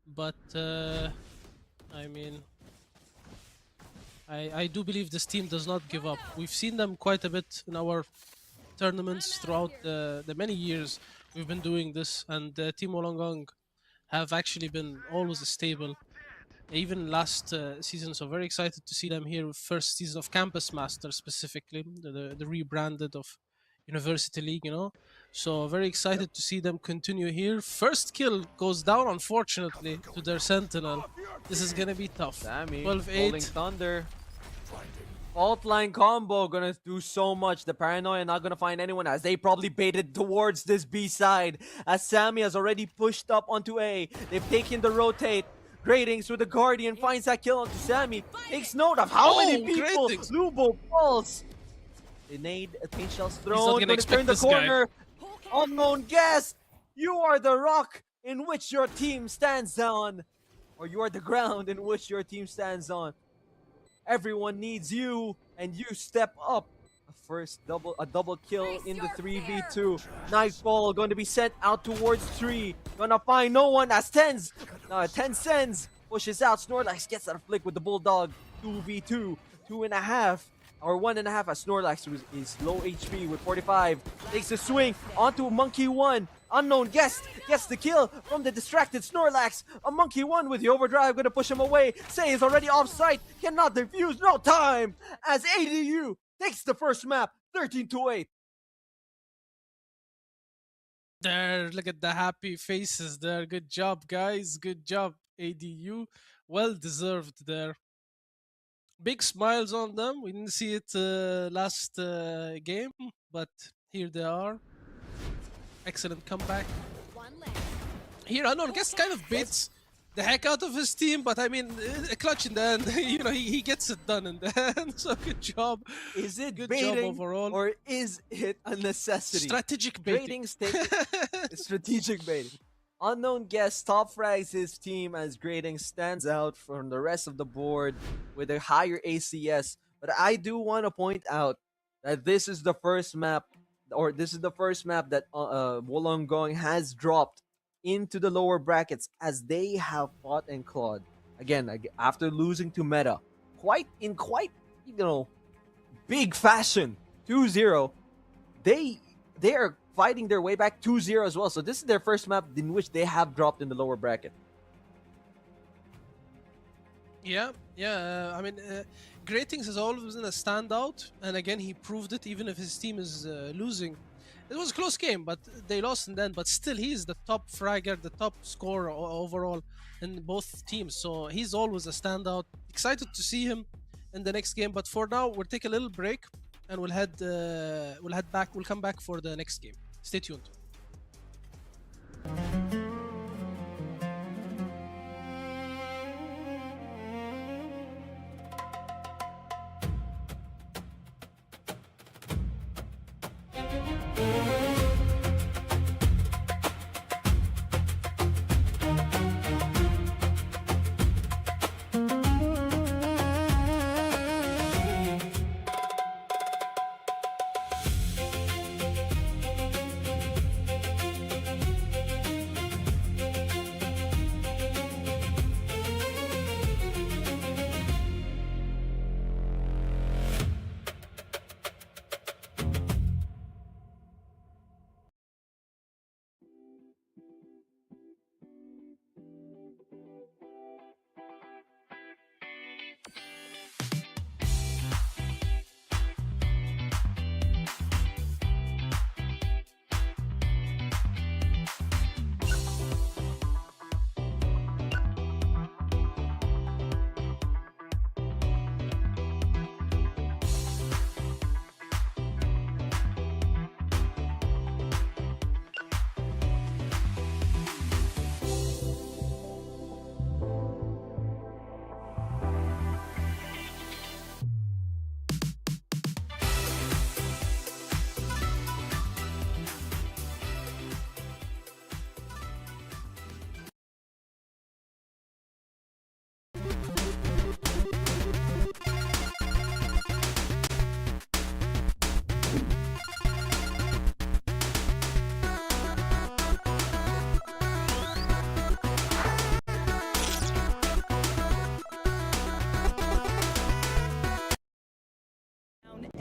But, I mean, I do believe this team does not give up. We've seen them quite a bit in our tournaments throughout the many years we've been doing this. And Team Wollongong have actually been always stable. Even last season, so very excited to see them here. First season of Campus Master specifically, the rebranded of University League, you know. So very excited to see them continue here. First kill goes down, unfortunately, to their Sentinel. This is gonna be tough. Sammy, 12-8. Rolling Thunder. Fault line combo gonna do so much. The Paranoia not gonna find anyone as they probably baited towards this B side. As Sammy has already pushed up onto A. They've taken the rotate. Gratings with the Guardian finds that kill onto Sammy. Takes note of how many people Gratings. Lubo falls. They need a paint shell's not thrown. gonna Gonna expect turn the this guy. corner. Unknown guest. You are the rock in which your team stands on. Or you are the ground in which your team stands on. Everyone needs you, and you step up. A double kill in the 3v2. Nightfall going to be sent out towards 3. Gonna find no one as Tens. 10 Sens pushes out. Snorlax gets that flick with the Bulldog. 2v2. 2.5. Or 1.5 as Snorlax is low HP with 45. Takes a swing onto Monkey 1. Unknown guest gets the kill from the distracted Snorlax. A Monkey 1 with the overdrive gonna push him away. Say is already off site. Cannot defuse. No time. As ADU takes the first map. 13-8. There, look at the happy faces there. Good job, guys. Good job, ADU. Well deserved there. Big smiles on them. We didn't see it last game, but here they are. Excellent comeback. Here, Unknown Guest kind of beats the heck out of his team, but I mean, a clutch in the end. You know, he gets it done in the end. So good job. Is it good baiting job overall, or is it a necessity? strategic baiting? Strategic baiting. Unknown guest top frags his team as Grading stands out from the rest of the board with a higher ACS. But I do want to point out that this is the first map, that Wollongong has dropped into the lower brackets as they have fought and clawed. Again, after losing to Meta, quite big fashion, 2-0. They are fighting their way back 2-0 as well. So this is their first map in which they have dropped in the lower bracket. Yeah. I mean, Gratings has always been a standout, and again, he proved it. Even if his team is losing, it was a close game, but they lost in the end. But still, he's the top fragger, the top scorer overall in both teams. So he's always a standout. Excited to see him in the next game. But for now, we'll take a little break, and we'll head back. We'll come back for the next game. Stay tuned.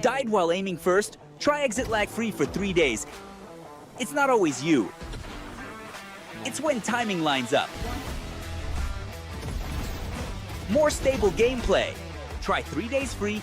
Died while aiming first? Try exit lag free for 3 days. It's not always you. It's when timing lines up. More stable gameplay. Try 3 days free.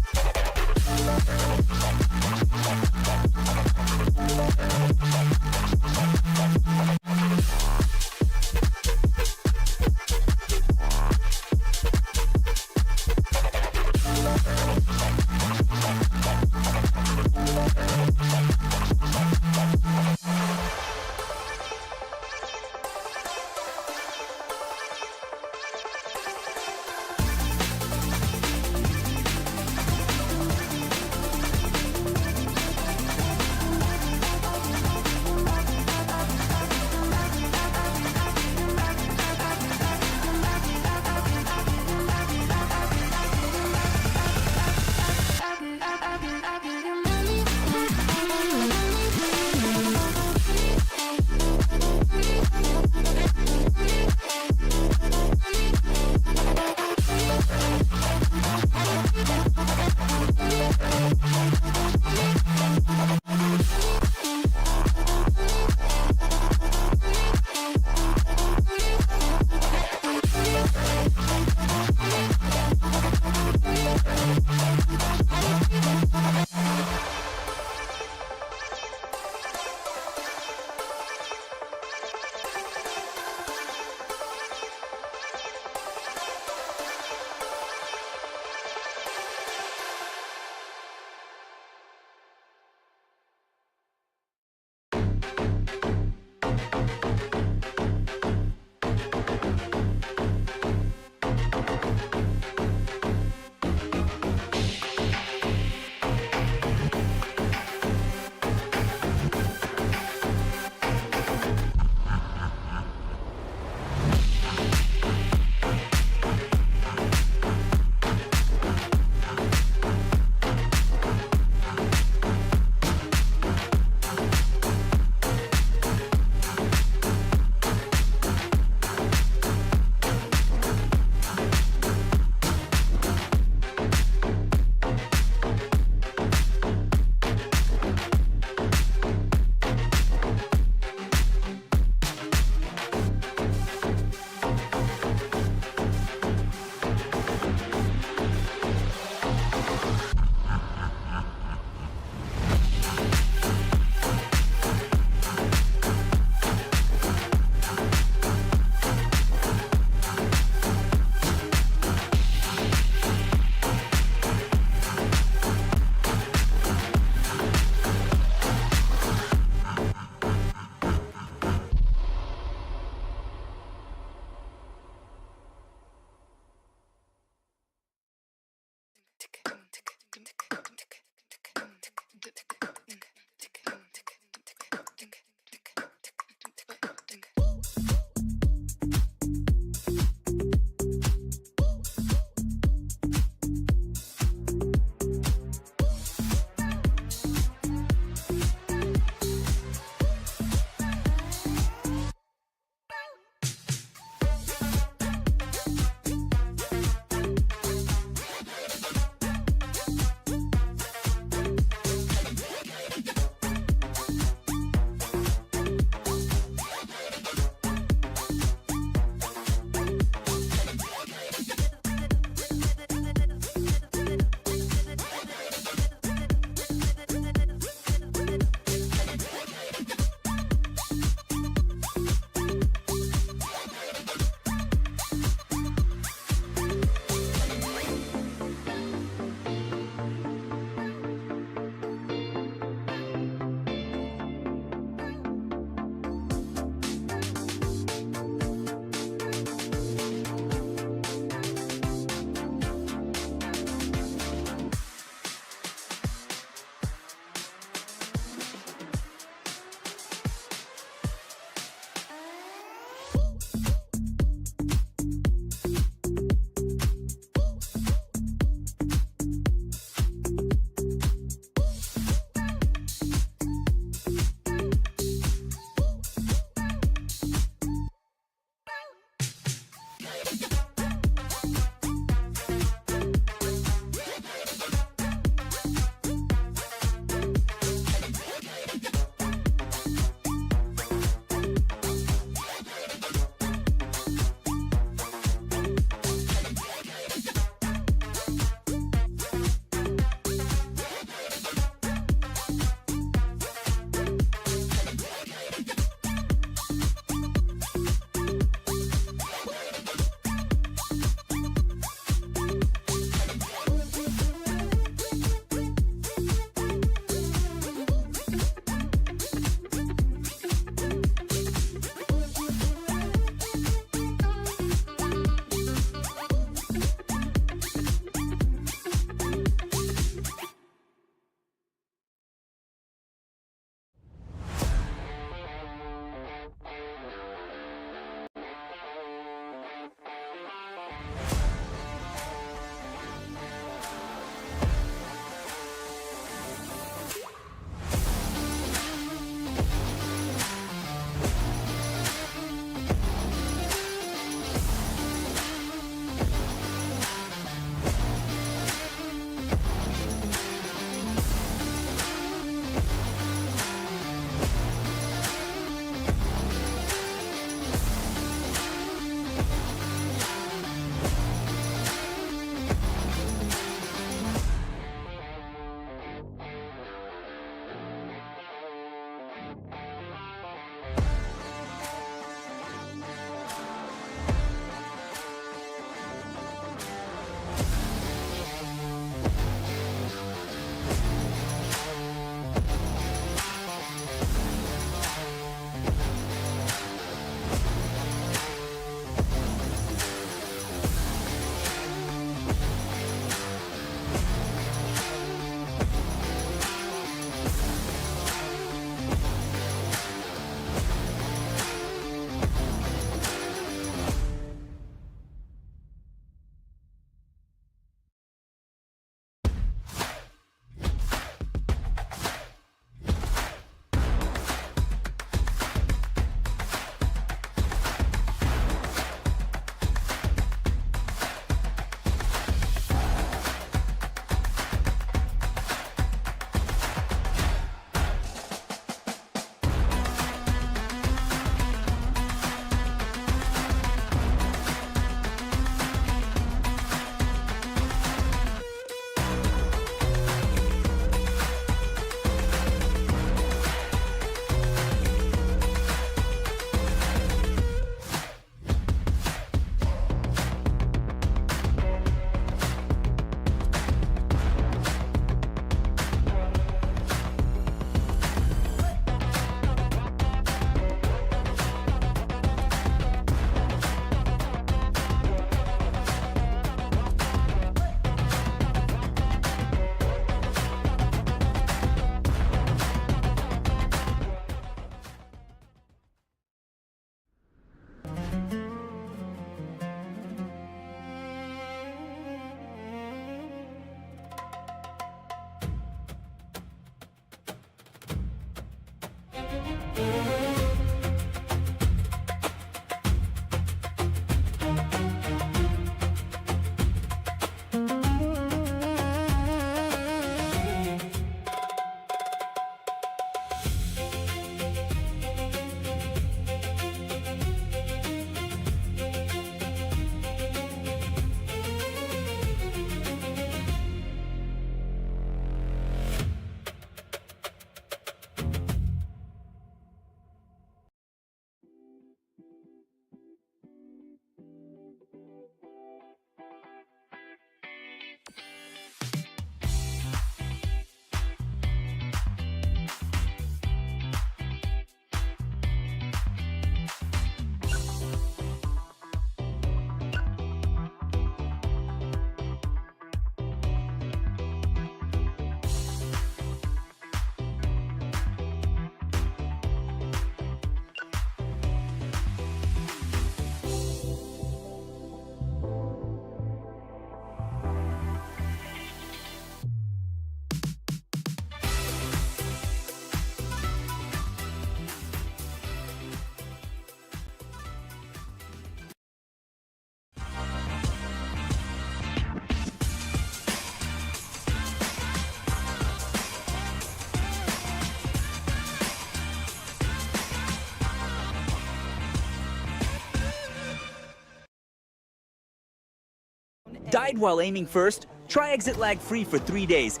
Died while aiming first? Try exit lag free for 3 days.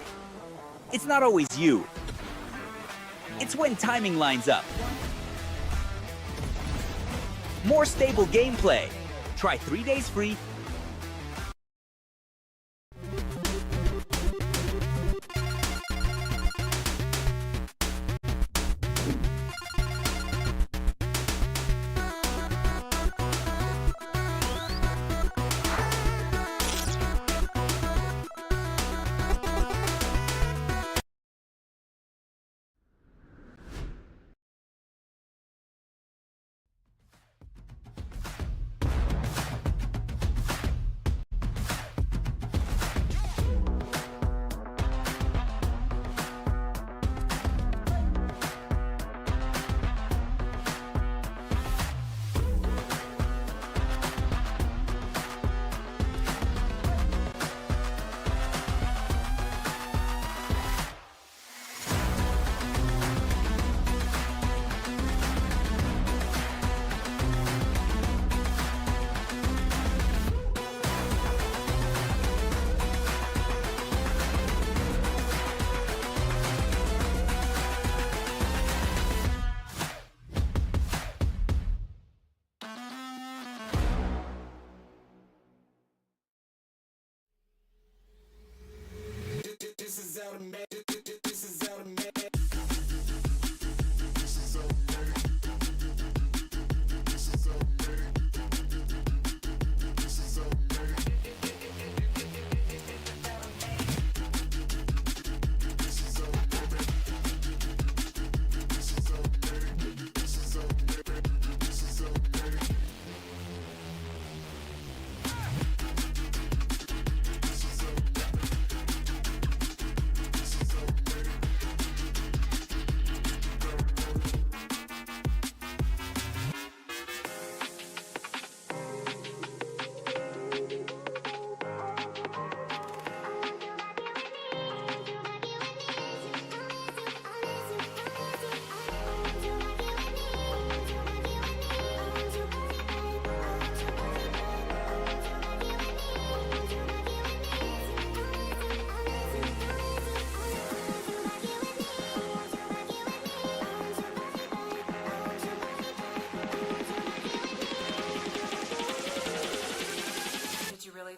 It's not always you. It's when timing lines up. More stable gameplay. Try 3 days free.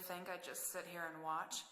Think I'd just sit here and watch?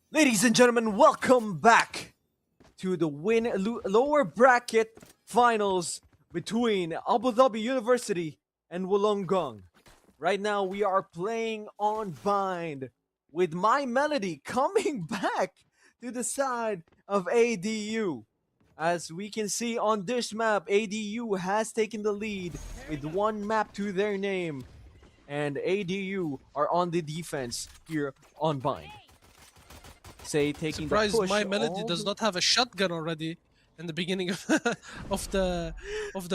Ladies and gentlemen, welcome back to the lower bracket finals between Abu Dhabi University and Wollongong. Right now, we are playing on Bind with My Melody coming back to the side of ADU. As we can see on this map, ADU has taken the lead with one map to their name, and ADU are on the defense here on Bind. Taking Surprised the push. My Melody does not have a shotgun already in the beginning of the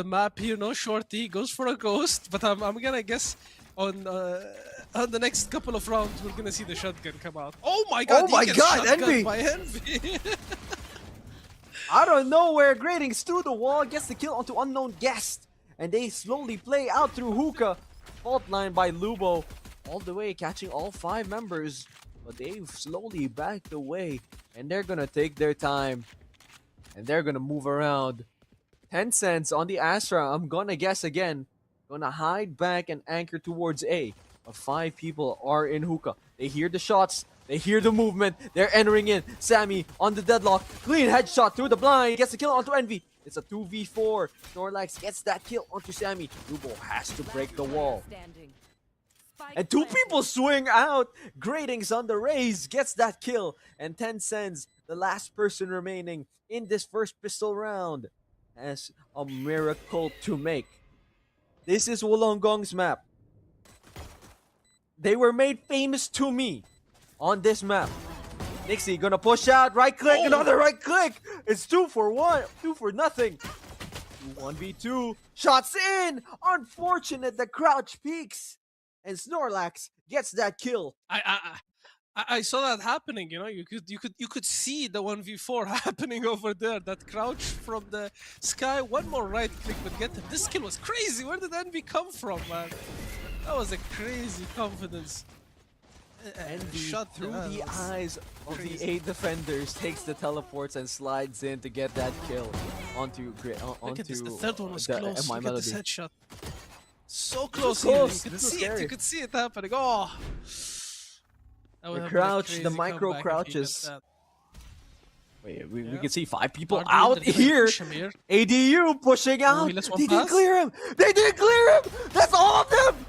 map here. No shorty goes for a ghost, but I'm gonna guess on the next couple of rounds we're gonna see the shotgun come out. Oh my god! Oh my god! Envy! By Envy. Out of nowhere, Gradings through the wall, gets the kill onto Unknown Guest, and they slowly play out through Hookah. Fault line by Lubo, all the way catching all 5 members. But they've slowly backed away, and they're gonna take their time, and they're gonna move around. Tencents on the Astra, I'm gonna guess again, gonna hide back and anchor towards A. But 5 people are in Hookah. They hear the shots, They hear the movement. They're entering in. Sammy on the deadlock. Clean headshot through the blind. Gets the kill onto Envy. It's a 2v4. Snorlax gets that kill onto Sammy. Lubo has to break the wall. And two people swing out. Gratings on the Raze gets that kill. And Tencents, the last person remaining in this first pistol round, has a miracle to make. This is Wollongong's map. They were made famous to me on this map. Nixie gonna push out, right click, another right click. It's 2 for 1, 2 for nothing. 1v2, shots in. Unfortunate, the crouch peaks, and Snorlax gets that kill. I saw that happening. You know, you could see the 1v4 happening over there. That crouch from the sky. One more right click would get him. This kill was crazy. Where did Envy come from, man? That was a crazy confidence. Envy Shot through the eyes of the 8 defenders, takes the teleports and slides in to get that kill onto Look at this. The third one was the close. My Look at this Melody. headshot. So close. close. Here. You could This was see it. scary. You could see it happening. Oh. That would The have been a crouch, the crazy micro comeback if he crouches. got that. Wait, we Yeah. can see 5 people Guardian, out they're gonna here. push him here. ADU pushing out. he lets one They didn't pass? clear him. They didn't clear him. That's all of them.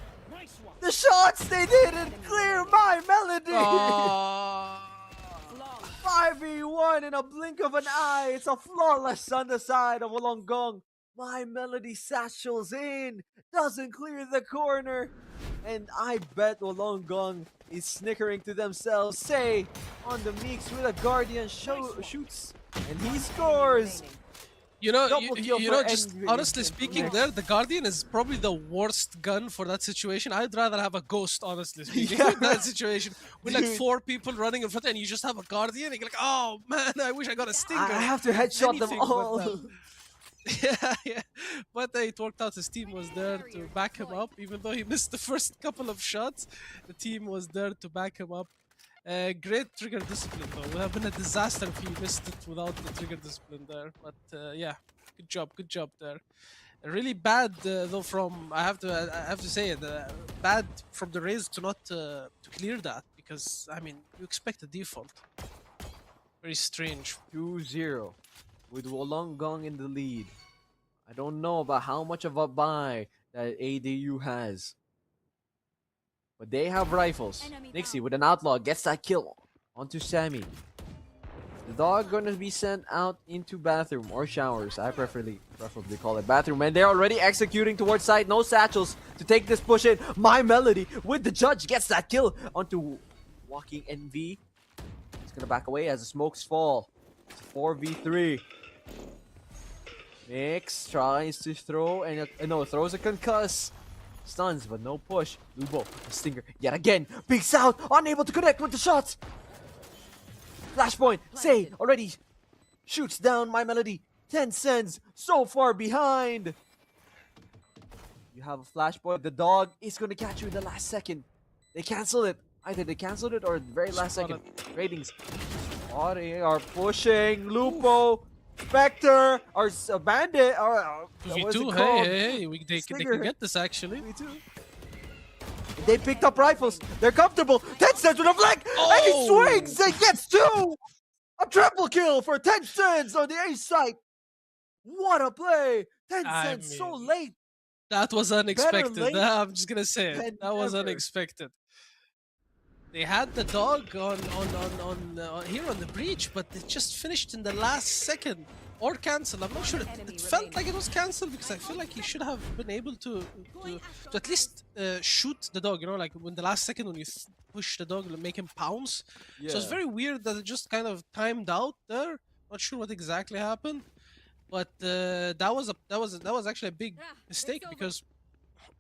The shots they didn't clear My Melody. Oh. 5v1 in a blink of an eye. It's a flawless on the side of Wollongong. My Melody satchels in, doesn't clear the corner. And I bet Wollongong is snickering to themselves. Say on the Meeks with a Guardian shoots, and he scores. You know, Double kill you know, for just Envy. honestly speaking, Next. there, the Guardian is probably the worst gun for that situation. I'd rather have a Ghost, honestly speaking, Yeah. in that situation. With like Dude. 4 people running in front and you just have a Guardian, and you're like, oh man, I wish I got a Stinger. I have to headshot them Anything but all. that. Yeah. But it worked out. His team was there to back him up. Even though he missed the first couple of shots, the team was there to back him up. Great trigger discipline, though. It would have been a disaster if he missed it without the trigger discipline there. But yeah, good job there. Really bad though from I have to say it bad from the Rays to not to clear that, because I mean you expect a default. Very strange. 2-0 with Wollongong in the lead. I don't know about how much of a buy that ADU has, but they have rifles. Nixie with an outlaw gets that kill onto Sammy. The dog gonna be sent out into bathroom or showers. I preferably call it bathroom, and they're already executing towards side. No satchels to take this push in. My Melody with the judge gets that kill onto walking Envy. He's gonna back away as the smokes fall. It's 4v3. Mix tries to throw and no, throws a concuss. Stuns, but no push. Lubo, the stinger, yet again, peeks out, unable to connect with the shots. Flashpoint, Say already shoots down My Melody. Tencents so far behind. You have a flashpoint. The dog is going to catch you in the last second. They cancel it. Either they canceled it or the very last second. Ratings. Oh, they are pushing. Lupo, Spectre, or Bandit, or what is it 2v2, called? hey, they Stinger. can get this actually. They picked up rifles. They're comfortable. Tencents with a flank. And he swings and gets 2. A triple kill for Tencents on the A site. What a play. Tencents so late. That was unexpected. late I'm just gonna say than it. That was never. unexpected. They had the dog on here on the breach, but it just finished in the last second or cancelled. I'm not sure. It felt like it was cancelled because I feel like he should have been able to at least shoot the dog. You know, like when the last second when you push the dog, make him pounce. So it's Yeah. very weird that it just kind of timed out there. Not sure what exactly happened, but that was actually a big mistake because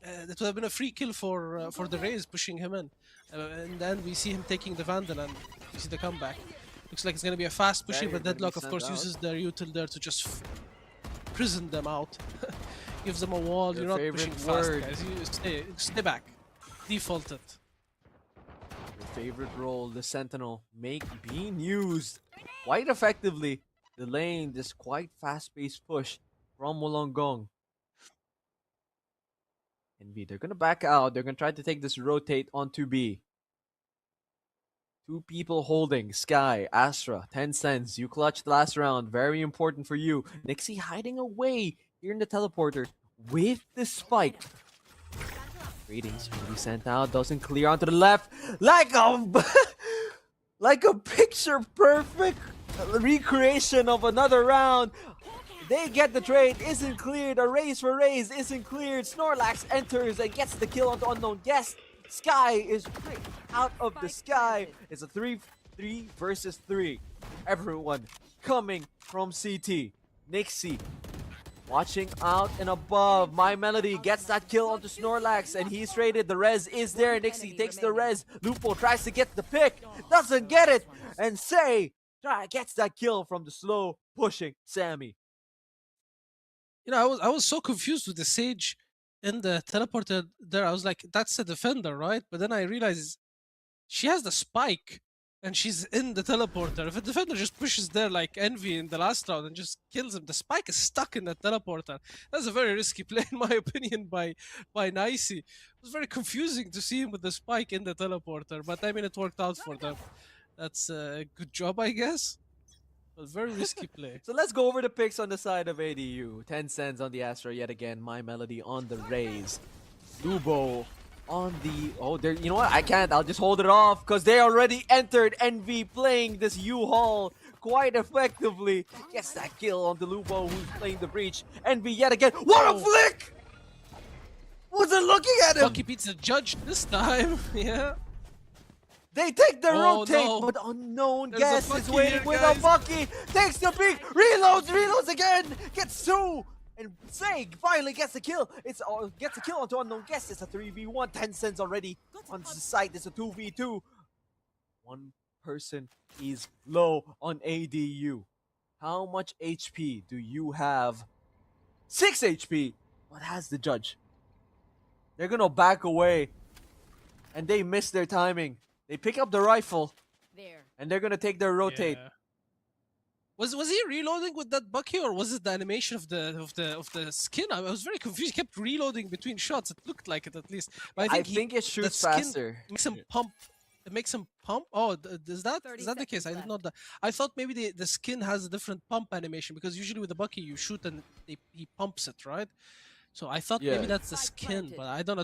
that would have been a free kill for the Rays pushing him in, and then we see him taking the Vandal and we see the comeback. Looks like it's gonna be a fast pushing, but Barrier gonna be Deadlock of sent course out. uses their util there to just prison them out, gives them a wall. Your You're not favorite pushing fast, word. guys. You stay back, defaulted. Your favorite role, the Sentinel, being used quite effectively, delaying this quite fast-paced push from Wollongong. And B, they're gonna back out. They're gonna try to take this rotate onto B. Two people holding. Sky, Astra, 10 cents. You clutched last round. Very important for you. Nixie hiding away here in the teleporter with the spike. Greetings will be sent out. Doesn't clear onto the left. Like a like a picture perfect recreation of another round. They get the trade, isn't cleared. A raise for raise isn't cleared. Snorlax enters and gets the kill on the unknown guest. Sky is picked out of the sky. It's a 3 versus 3. Everyone coming from CT. Nixie watching out and above. My Melody gets that kill onto Snorlax and he's traded. The res is there. Nixie takes the res. Lupo tries to get the pick. Doesn't get it. And Say gets that kill from the slow pushing Sammy. You know, I was so confused with the Sage in the teleporter there. I was like, that's a defender, right? But then I realized she has the spike and she's in the teleporter. If a defender just pushes there like Envy in the last round and just kills him, the spike is stuck in the teleporter. That's a very risky play in my opinion by Nicey. It was very confusing to see him with the spike in the teleporter, but I mean it worked out for them. That's a good job, I guess. But very risky play. So let's go over the picks on the side of ADU. 10 cents on the Astra yet again. My Melody on the raise. Lubo on the... Oh, there. You know what? I can't. I'll just hold it off because they already entered Envy playing this U-Haul quite effectively. Gets that kill on the Lubo who's playing the breach. Envy yet again. What a flick! Wasn't looking at him! Bucky beats the judge this time. Yeah. They take the Oh, rotate, no. but unknown There's a guest is Bucky waiting here, with guys. a Bucky. Takes the peek, reloads again, gets two, and Say finally gets the kill. Gets a kill onto unknown guest. It's a 3v1. 10 cents already on the site. It's a 2v2. One person is low on ADU. How much HP do you have? 6 HP. What has the judge? They're gonna back away, and they miss their timing. They pick up the rifle, and they're gonna take their rotate. Yeah. Was he reloading with that Bucky, or was it the animation of the skin? I was very confused. He kept reloading between shots. It looked like it at least. But I think it shoots the skin faster. Makes him pump. It makes him pump. Oh, is that the case? I did not. I thought maybe the skin has a different pump animation because usually with the Bucky you shoot and he pumps it, right? So I thought maybe that's the skin, but I don't know.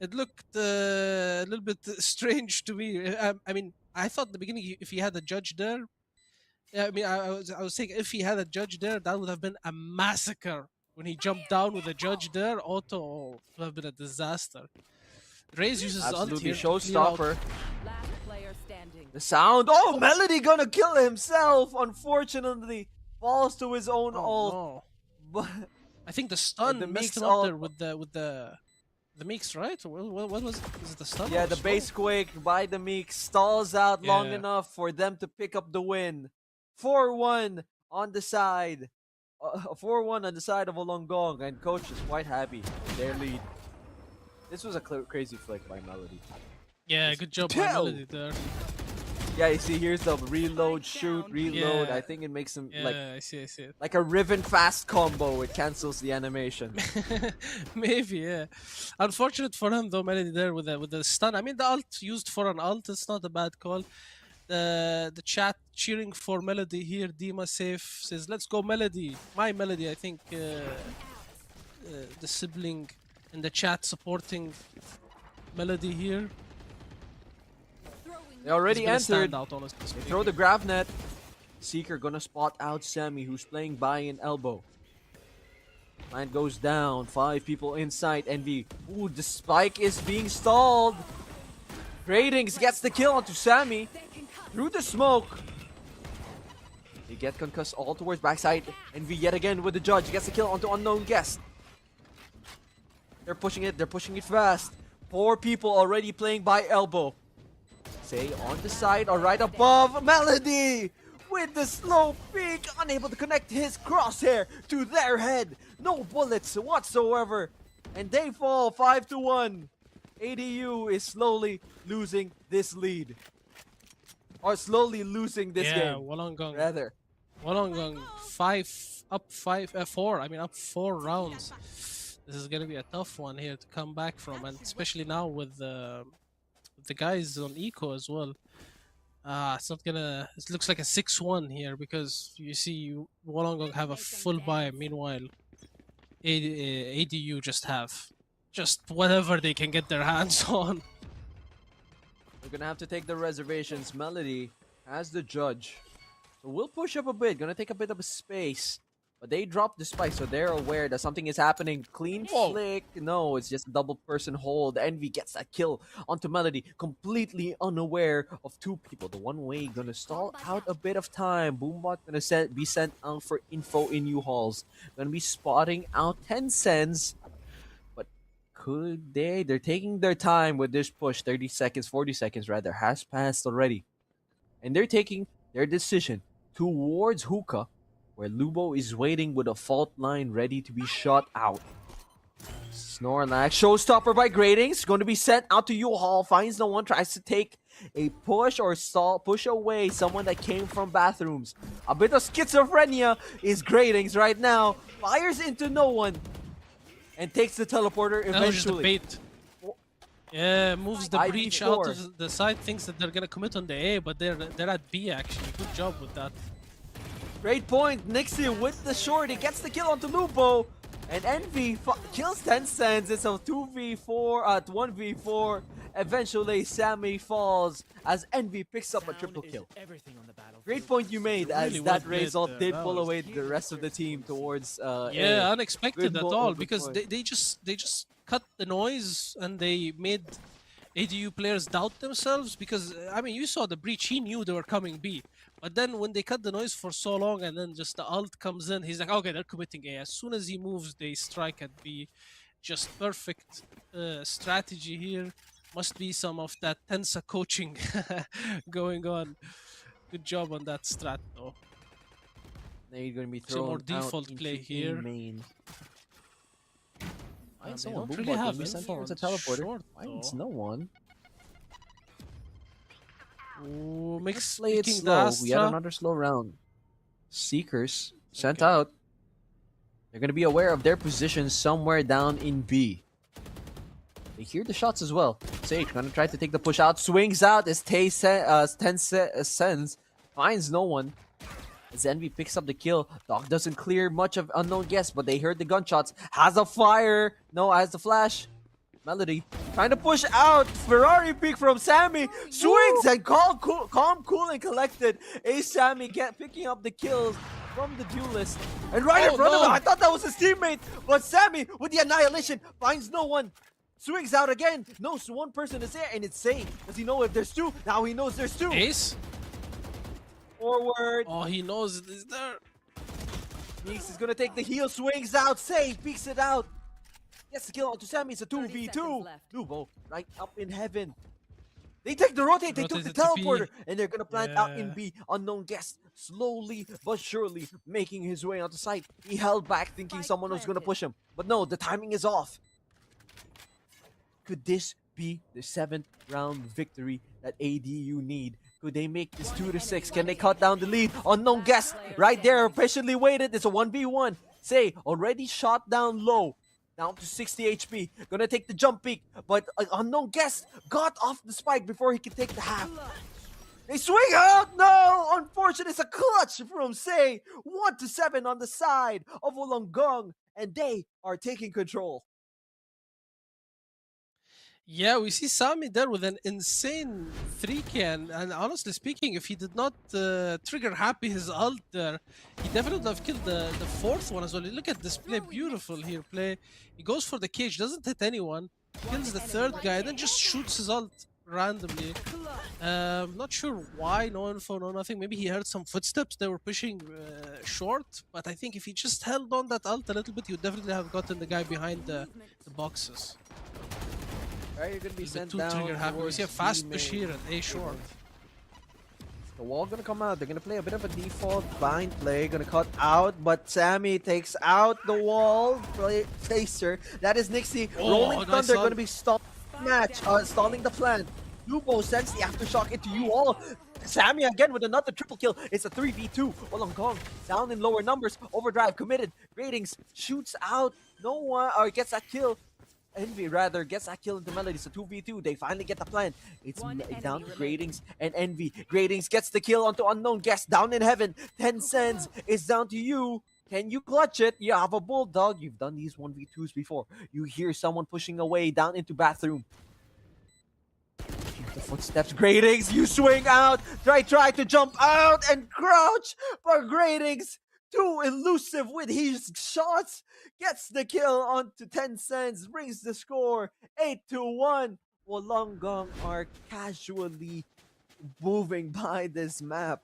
It looked a little bit strange to me. I mean, I thought in the beginning if he had a judge there, I mean, I was saying if he had a judge there, that would have been a massacre. When he jumped down with a judge there, Otto would have been a disaster. Raze uses ult Absolutely, here. to clear out- showstopper. The sound. Oh, Melody gonna kill himself. Unfortunately, falls to his own ult. No. But I think the stun the messed Meeks him up ult- there with the Meeks, right? What was it? Is it the stun? yeah, or the stun? base quake by the Meek stalls out long Yeah. enough for them to pick up the win. 4-1 on the side. 4-1 on the side of Wollongong, and coach is quite happy with their lead. This was a crazy flick by Melody. Yeah, good job by Melody there. Yeah, you see, here's the reload, shoot, reload. Yeah. I think it makes him Yeah, like I see it. like a Riven fast combo. It cancels the animation. Maybe, yeah. Unfortunate for him though, Melody there with the stun. I mean, the ult used for an ult, it's not a bad call. The chat cheering for Melody here. Dima Safe says, "Let's go, Melody." My Melody, I think. The sibling in the chat supporting Melody here. They already He's gonna stand entered. out, honestly They speaking. throw the grav net. Seeker gonna spot out Sammy, who's playing by an elbow. Line goes down. 5 people inside. Envy. Ooh, the spike is being stalled. Ratings gets the kill onto Sammy. Through the smoke. They get concussed all towards backside. Envy yet again with the judge. Gets the kill onto unknown guest. They're pushing it. They're pushing it fast. 4 people already playing by elbow. Say on the side or right above. Melody with the slow peek, unable to connect his crosshair to their head. No bullets whatsoever, and they fall 5-1. ADU is slowly losing this lead, or slowly losing this Yeah, game. Wollongong. Rather, Wollongong 4. I mean, up 4 rounds. This is gonna be a tough one here to come back from, and especially now with the guys on eco as well. It's not gonna. It looks like a 6-1 here because you see Wollongong have a full buy. Meanwhile, ADU just have whatever they can get their hands on. We're gonna have to take the reservations. Melody as the judge. So we'll push up a bit. Gonna take a bit of a space. But they dropped the spike, so they're aware that something is happening. Clean flick. No, it's just a double person hold. Envy gets that kill onto Melody. Completely unaware of two people. The one way gonna stall out a bit of time. Boombot gonna be sent out for info in U-Hauls. Gonna be spotting out Tencents. But could they? They're taking their time with this push. 30 seconds, 40 seconds rather, has passed already. And they're taking their decision towards Hookah, where Lubo is waiting with a fault line ready to be shot out. Snorlax, showstopper by Gradings, going to be sent out to U-Haul, finds no one, tries to take a push or stall, push away someone that came from bathrooms. A bit of schizophrenia is Gradings right now, fires into no one, and takes the teleporter eventually. That was just a bait. Yeah, moves the breach out of the side, thinks that they're gonna commit on the A, but they're at B actually. Good job with that. Great point. Nixie with the short. He gets the kill onto Lupo. And Envy kills Tencents. It's a 2v4 at 1v4. Eventually, Sammy falls as Envy picks up a triple kill. Great point you made, as really that well result played did there. pull That was away the rest of the team towards yeah, unexpected at all, because point. they just cut the noise and they made ADU players doubt themselves, because I mean, you saw the breach, he knew they were coming B, but then when they cut the noise for so long and then just the ult comes in, he's like, okay, they're committing A. As soon as he moves, they strike at B. Just perfect strategy here. Must be some of that Tensa coaching going on. Good job on that strat though. Now you're going to be Some more thrown default out play into here. main. They Someone don't Boombot really have can be sent info towards a on teleporter. short, Finds though. no one. Ooh, mix Play it picking slow. the We had Astra. another slow round. Seekers sent out. They're going to be aware of their position somewhere down in B. They hear the shots as well. Sage going to try to take the push out. Swings out as Tencents finds no one. As Envy picks up the kill. Dog doesn't clear much of unknown guess, but they heard the gunshots. Has a fire. No, has the flash. Melody trying to push out. Ferrari peek from Sammy. Swings and calm, cool, and collected. Sammy picking up the kills from the duelist. And right in front of him, I thought that was his teammate. But Sammy with the annihilation finds no one. Swings out again. No, so one person is there, and it's Say. Does he know if there's two? Now he knows there's two. Ace? Forward. Oh, he knows it is there. Meeks is gonna take the heal. Swings out. Say peeks it out. Gets the kill onto Sammy. It's a 2v2. Lubo right up in heaven. They take the rotate. They took the Rotated to B. teleporter, and they're gonna plant out in Yeah. B. Unknown guest, slowly but surely making his way onto site. He held back, thinking someone was gonna push him, but no, the timing is off. Could this be the 7th round victory that ADU need? Could they make this 2-6? Can they cut down the lead? Unknown guest right there, patiently waited. It's a 1v1. Say already shot down low. Down to 60 HP. Gonna take the jump peak, but unknown guest got off the spike before he could take the half. They swing out! No! Unfortunate, it's a clutch from Say. 1-7 on the side of Wollongong, and they are taking control. Yeah, we see Sami there with an insane 3K, and honestly speaking, if he did not trigger Happy his ult there, he definitely would have killed the fourth one as well. Look at this play, beautiful here play. He goes for the cage, doesn't hit anyone, kills the third guy, then just shoots his ult randomly. Not sure why, no info, no nothing. Maybe he heard some footsteps, they were pushing short, but I think if he just held on that ult a little bit, he would definitely have gotten the guy behind the boxes. Right, you're gonna be sent Two down. trigger happy. We see a towards fast B push main. here and A short. The wall gonna come out. They're gonna play a bit of a default bind play. Gonna cut out, but Sammy takes out the wall. Placer. That is Nixie. Rolling nice Thunder ult. gonna be stalling the plan. Lubo sends the aftershock into you all. Sammy again with another triple kill. It's a 3v2. Wollongong down in lower numbers. Overdrive committed. Ratings shoots out. No one or gets that kill. Envy rather gets that kill into Melody. It's a 2v2. They finally get the plan. It's down to Gradings and Envy. Gradings gets the kill onto Unknown Guest down in heaven. 10 cents is down to you. Can you clutch it? You have a Bulldog. You've done these 1v2s before. You hear someone pushing away down into bathroom. The footsteps, Gradings, you swing out, try to jump out and crouch, but Gradings, too elusive with his shots, gets the kill onto 10 cents, brings the score 8-1. Wollongong are casually moving by this map.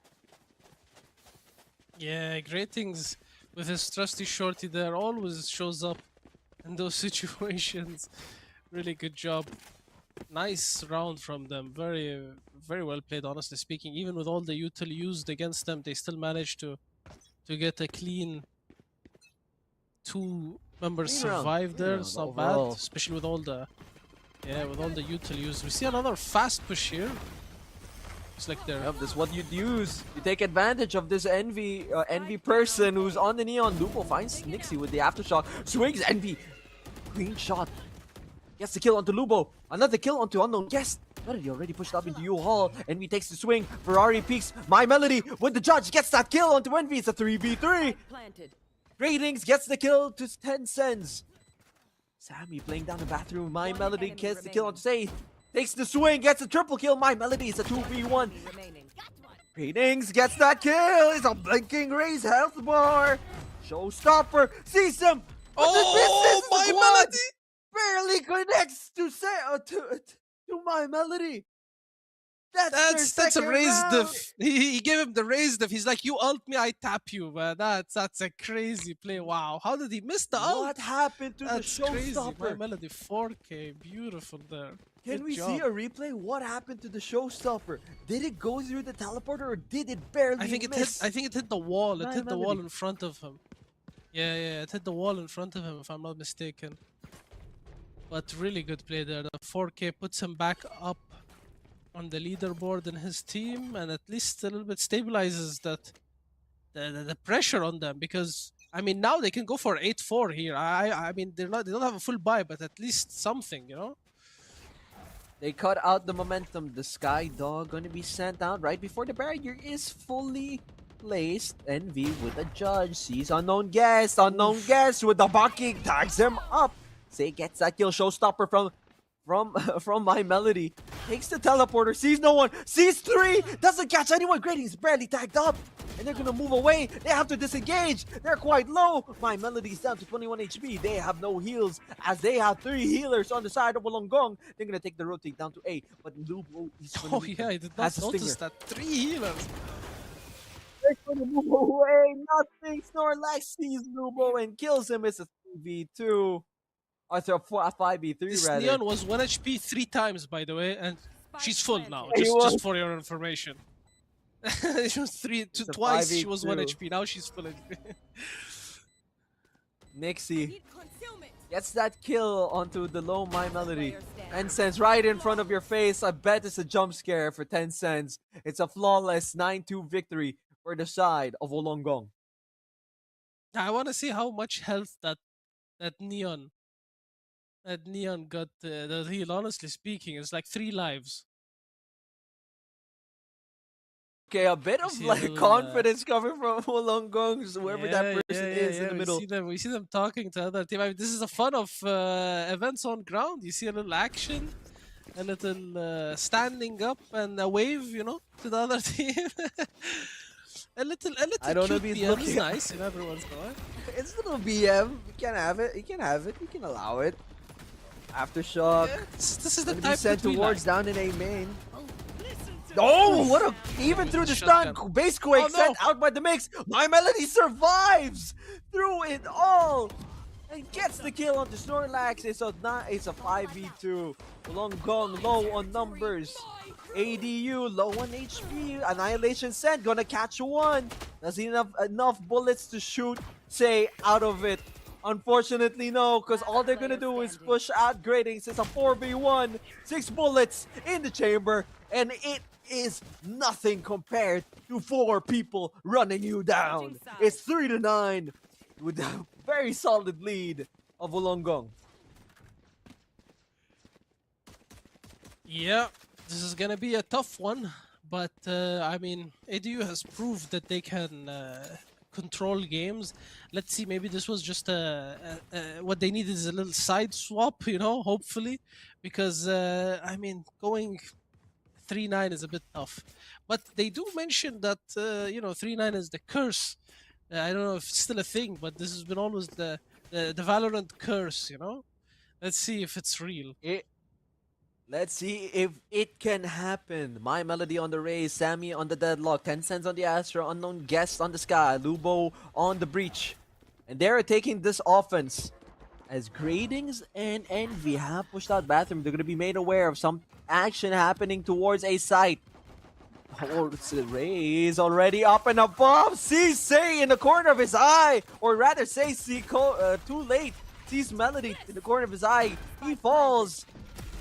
Yeah, Gratings with his trusty shorty there always shows up in those situations. Really good job. Nice round from them. Very, very well played, honestly speaking. Even with all the util used against them, they still managed to get a clean 2 members survive there. It's not bad, especially with all the util used. We see another fast push here. It's like they're... Yep, this is what you'd use. You take advantage of this Envy person who's on the Neon. Lupo finds Nixie with the aftershock. Swings Envy. Clean shot. Gets the kill onto Lubo. Another kill onto Unknown Guest. Melody already pushed up into U-Haul. Envy takes the swing. Ferrari peaks. My Melody with the judge gets that kill onto Envy. It's a 3v3. Gradings gets the kill to 10 cents. Sammy playing down the bathroom. My Melody gets the kill onto Say. Takes the swing. Gets a triple kill. My Melody is a 2v1. Gradings gets that kill. It's a blinking raise health bar. Showstopper sees him. Oh, My Melody! Barely connects to My Melody. That's a raised round. diff. He gave him the raised diff. He's like, you ult me, I tap you, man. That's a crazy play. Wow, how did he miss the ult? What happened to That's the crazy. showstopper? My Melody 4K, beautiful there. Can Good we job. see a replay? What happened to the showstopper? Did it go through the teleporter or did it barely I think it miss? hit the wall. It My hit the wall Melody. in front of him. Yeah, it hit the wall in front of him, if I'm not mistaken. But really good play there. The 4K puts him back up on the leaderboard in his team, and at least a little bit stabilizes the pressure on them, because I mean now they can go for 8-4 here. I mean they don't have a full buy, but at least something, you know. They cut out the momentum. The Sky Dog gonna be sent out right before the barrier is fully placed. Envy with a judge sees Unknown Guest. Unknown Guest with the bucking tags him up. Say gets that kill. Showstopper from My Melody. Takes the teleporter, sees no one, sees 3, doesn't catch anyone. Gradings barely tagged up, and they're gonna move away. They have to disengage. They're quite low. My Melody's down to 21 HP. They have no heals, as they have 3 healers on the side of Wollongong. They're gonna take the rotate down to A, but Lubo is gonna I did not notice that. 3 healers. They're gonna move away. Nothing. Snorlax sees Lubo and kills him. It's a 3v2. Oh, it's a 5v3 This rather. Neon was 1 HP 3 times, by the way, and she's full now. He was. Just for your information. She was twice. She was 1 HP. Now she's full HP. Nixie gets that kill onto the low My Melody. 10 cents right in front of your face. I bet it's a jump scare for 10 cents. It's a flawless 9-2 victory for the side of Wollongong. I want to see how much health that Neon got the heal. Honestly speaking, it's like 3 lives. Okay, a bit of see a like little, confidence coming from Wollongong, whoever that person is in the middle. We see them talking to other team. I mean, this is the fun of events on ground. You see a little action, a little standing up, and a wave, you know, to the other team. a little. I don't know cute if he's BM is looking- nice in everyone's going. It's a little BM. You can have it. You can have it. You can allow it. Aftershock. This is the Gonna be type sent that we towards like. down in A main. Oh, what a even through the stun base quake sent out by the mix. My Melody survives through it all and gets the kill onto Snorlax. It's a 5v2. Wollongong low on numbers. ADU low on HP. Annihilation sent, gonna catch one. Does he have enough bullets to shoot Say out of it? Unfortunately, no, because all they're gonna do is push out Gradings. It's a 4v1, 6 bullets in the chamber, and it is nothing compared to 4 people running you down. It's 3-9 with a very solid lead of Wollongong. Yeah, this is gonna be a tough one, but I mean, ADU has proved that they can control games. Let's see, maybe this was just what they needed is a little side swap, you know, hopefully, because I mean, going 3-9 is a bit tough. But they do mention that you know 3-9 is the curse. I don't know if it's still a thing, but this has been always the Valorant curse, you know. Let's see if it's real. Let's see if it can happen. My Melody on the Raze, Sammy on the Deadlock, 10 cents on the Astra, Unknown Guest on the Sky, Lubo on the Breach. And they're taking this offense as Gradings and Envy have pushed out Bathroom. They're going to be made aware of some action happening towards a site. Oh, it's the Raze already up and above. Sees Say in the corner of his eye. Or rather, Say too late. Sees Melody in the corner of his eye. He falls.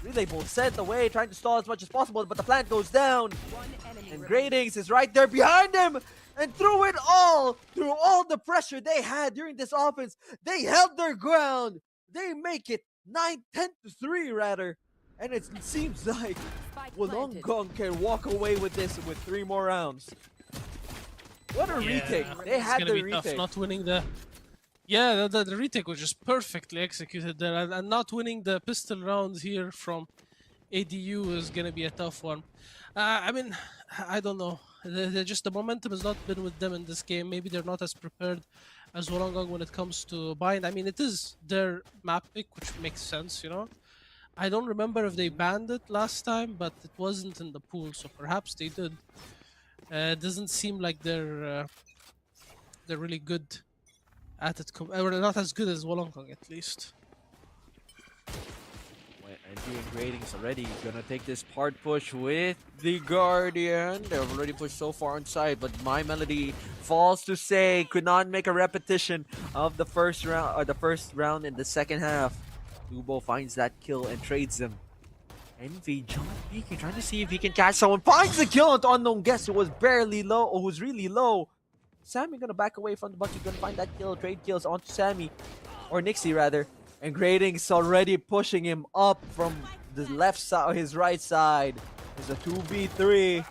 Relay Bolt sent away, trying to stall as much as possible, but the plant goes down. And Gradings is right there behind him. And through all the pressure they had during this offense, they held their ground. They make it 9-10-3 rather. And it seems like Wollongong can walk away with this with 3 more rounds. What a retake. They had the retake. Tough not winning the... Yeah, the retake was just perfectly executed there, and not winning the pistol rounds here from ADU is gonna be a tough one. I mean, I don't know. The momentum has not been with them in this game. Maybe they're not as prepared as Wollongong when it comes to Bind. I mean, it is their map pick, which makes sense, you know. I don't remember if they banned it last time, but it wasn't in the pool, so perhaps they did. It doesn't seem like they're really good at it, or not as good as Wollongong at least. And Gradings already gonna take this part push with the Guardian. They've already pushed so far inside, but My Melody falls to Say could not make a repetition of the first round or the first round in the second half. Lubo finds that kill and trades him. Envy, John Beacon trying to see if he can catch someone. Finds the kill onto Unknown Guest who was barely low, or who's really low. Sammy gonna back away from the bucket, gonna find that kill, trade kills onto Sammy. Or Nixie rather. And Gradings already pushing him up from the left side or his right side. There's a 2v3.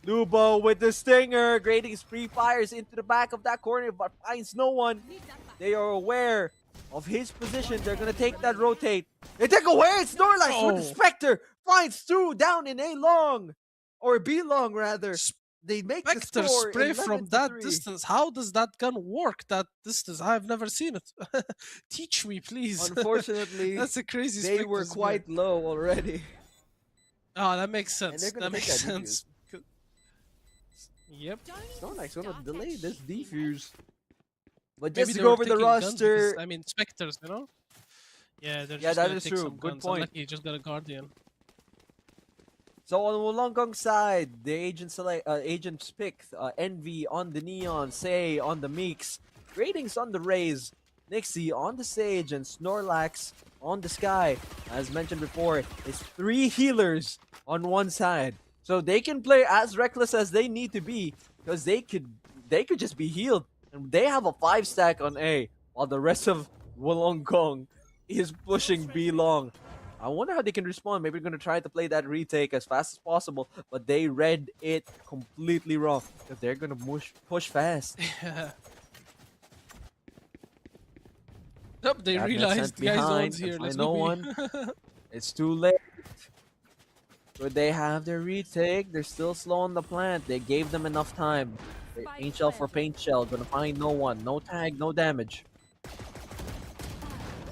Lubo with the stinger. Gradings free fires into the back of that corner but finds no one. They are aware of his position. They're gonna take that rotate. They take away Snorlax with the Spectre. Finds 2 down in A long. Or B long rather. They make Spectre the score spray from that 11-3. distance. How does that gun work that distance? I've never seen it. Teach me, please. Unfortunately, that's a crazy. They were quite low already. Oh, that makes sense. That makes sense. Yep. Snorlax gonna delay this defuse. But Maybe just to they go were over the taking guns roster. because, I mean, Spectres, you know. Yeah, they're Yeah, just that gonna is take true. some Good guns. point. Unlucky, you just got a Guardian. So on the Wollongong side, the agents pick Envy on the Neon, Say on the Meeks, Gradings on the Raze, Nixie on the Sage, and Snorlax on the Sky. As mentioned before, it's 3 healers on one side, so they can play as reckless as they need to be because they could just be healed, and they have a 5 stack on A, while the rest of Wollongong is pushing B long. I wonder how they can respond. Maybe they're going to try to play that retake as fast as possible, but they read it completely wrong. Because they're going to push fast. Yeah. Nope, they Got realized sent guys behind zones here. and Let's find no go B. one. It's too late. Could they have their retake? They're still slow on the plant. They gave them enough time. Paint shell for paint shell. Gonna find no one. No tag, no damage.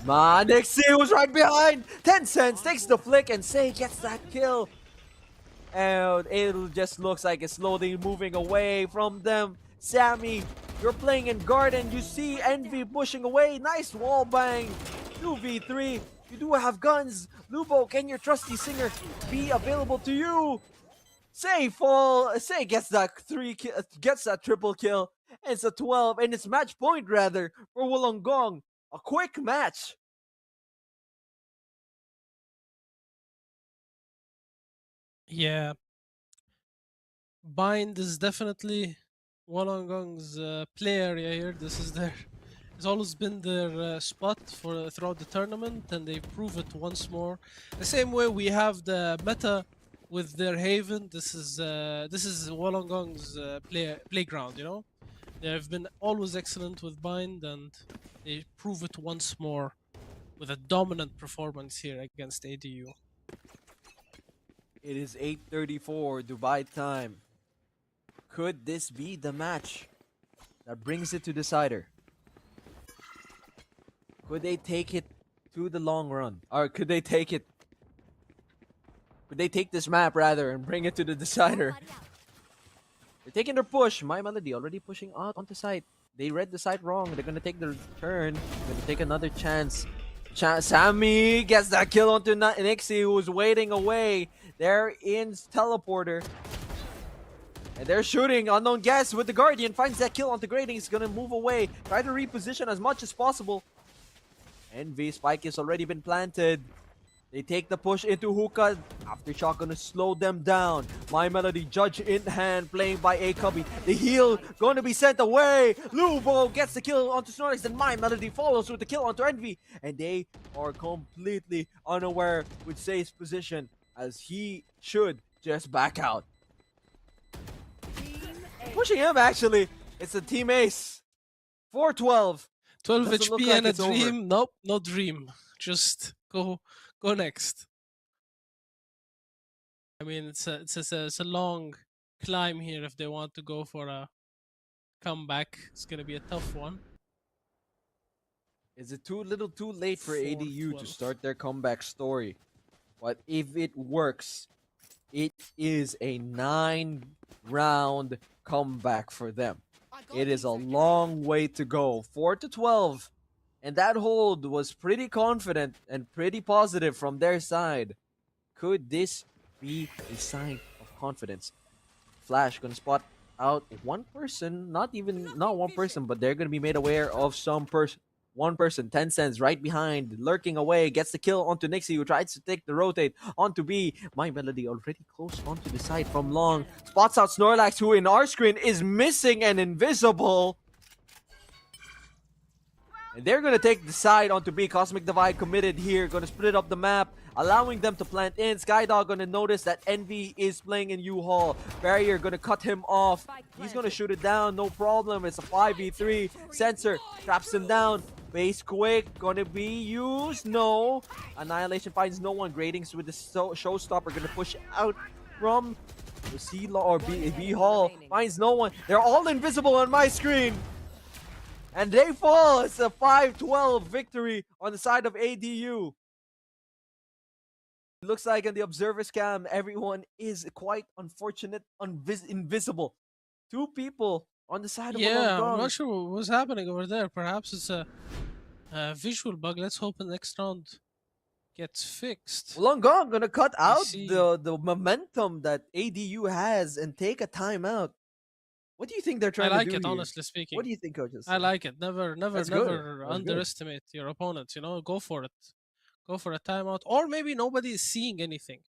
Nixie was right behind. 10 cents takes the flick and Say gets that kill. And it just looks like it's slowly moving away from them. Sammy, you're playing in guard and you see Envy pushing away. Nice wall bang. 2v3. You do have guns. Lubo, can your trusty singer be available to you? Say gets that triple kill. And it's a 12 and it's match point rather for Wollongong. A quick match. Yeah. Bind is definitely Wollongong's play area here. This is their It's always been their spot for throughout the tournament, and they prove it once more. The same way we have the meta with their Haven. This is Wollongong's playground. You know, they have been always excellent with Bind, and they prove it once more with a dominant performance here against ADU. It is 8:34 Dubai time. Could this be the match that brings it to decider? Could they take it to the long run? Or could they take it... Could they take this map, rather, and bring it to the decider? They're taking their push. My Melody already pushing out onto site. They read the site wrong. They're gonna take their turn. They're gonna take another chance. Sammy gets that kill onto Nixie, who's waiting away. They're in teleporter. And they're shooting. Unknown Guest with the Guardian finds that kill onto Grading. He's gonna move away. Try to reposition as much as possible. Envy spike has already been planted. They take the push into Hookah. Aftershock gonna slow them down. My Melody, Judge in hand, playing by A Cubby. The heal gonna be sent away. Lubo gets the kill onto Snorlax, and My Melody follows with the kill onto Envy. And they are completely unaware with Say's position, as he should just back out. Pushing him, actually. It's a team ace. 412. 12 Doesn't look HP like and a it's over. dream. Nope, no dream. Just go next. I mean, it's a long climb here if they want to go for a comeback. It's gonna be a tough one. Is it too little too late for ADU to 4-12. start their comeback story? But if it works, it is a 9-round comeback for them. It is a long way to go. 4-12. And that hold was pretty confident and pretty positive from their side. Could this be a sign of confidence? Flash gonna spot out one person, not one person, but they're gonna be made aware of one person, 10 cents right behind, lurking away, gets the kill onto Nixie, who tries to take the rotate onto B. My Melody already close onto the side from long. Spots out Snorlax, who in our screen is missing and invisible. And they're going to take the side onto B. Cosmic Divide committed here. Going to split up the map, allowing them to plant in. Skydog going to notice that Envy is playing in U-Haul. Barrier going to cut him off. He's going to shoot it down. No problem. It's a 5v3. Sensor traps him down. Base Quake going to be used. No. Annihilation finds no one. Gradings with the Showstopper going to push out from the C-Law or B-Hall. Finds no one. They're all invisible on my screen. And they fall. It's a 5-12 victory on the side of ADU. It looks like in the observer's cam, everyone is quite unfortunate, invisible. 2 people on the side of Yeah, Wollongong. I'm not sure what's happening over there. Perhaps it's a visual bug. Let's hope the next round gets fixed. Wollongong gonna cut out see. the momentum that ADU has and take a timeout. What do you think they're I trying like to do it, here? honestly speaking. What do you think, coaches? I like it. Never That's good. never That's good. underestimate your opponents. You know, go for it. Go for a timeout, or maybe nobody is seeing anything.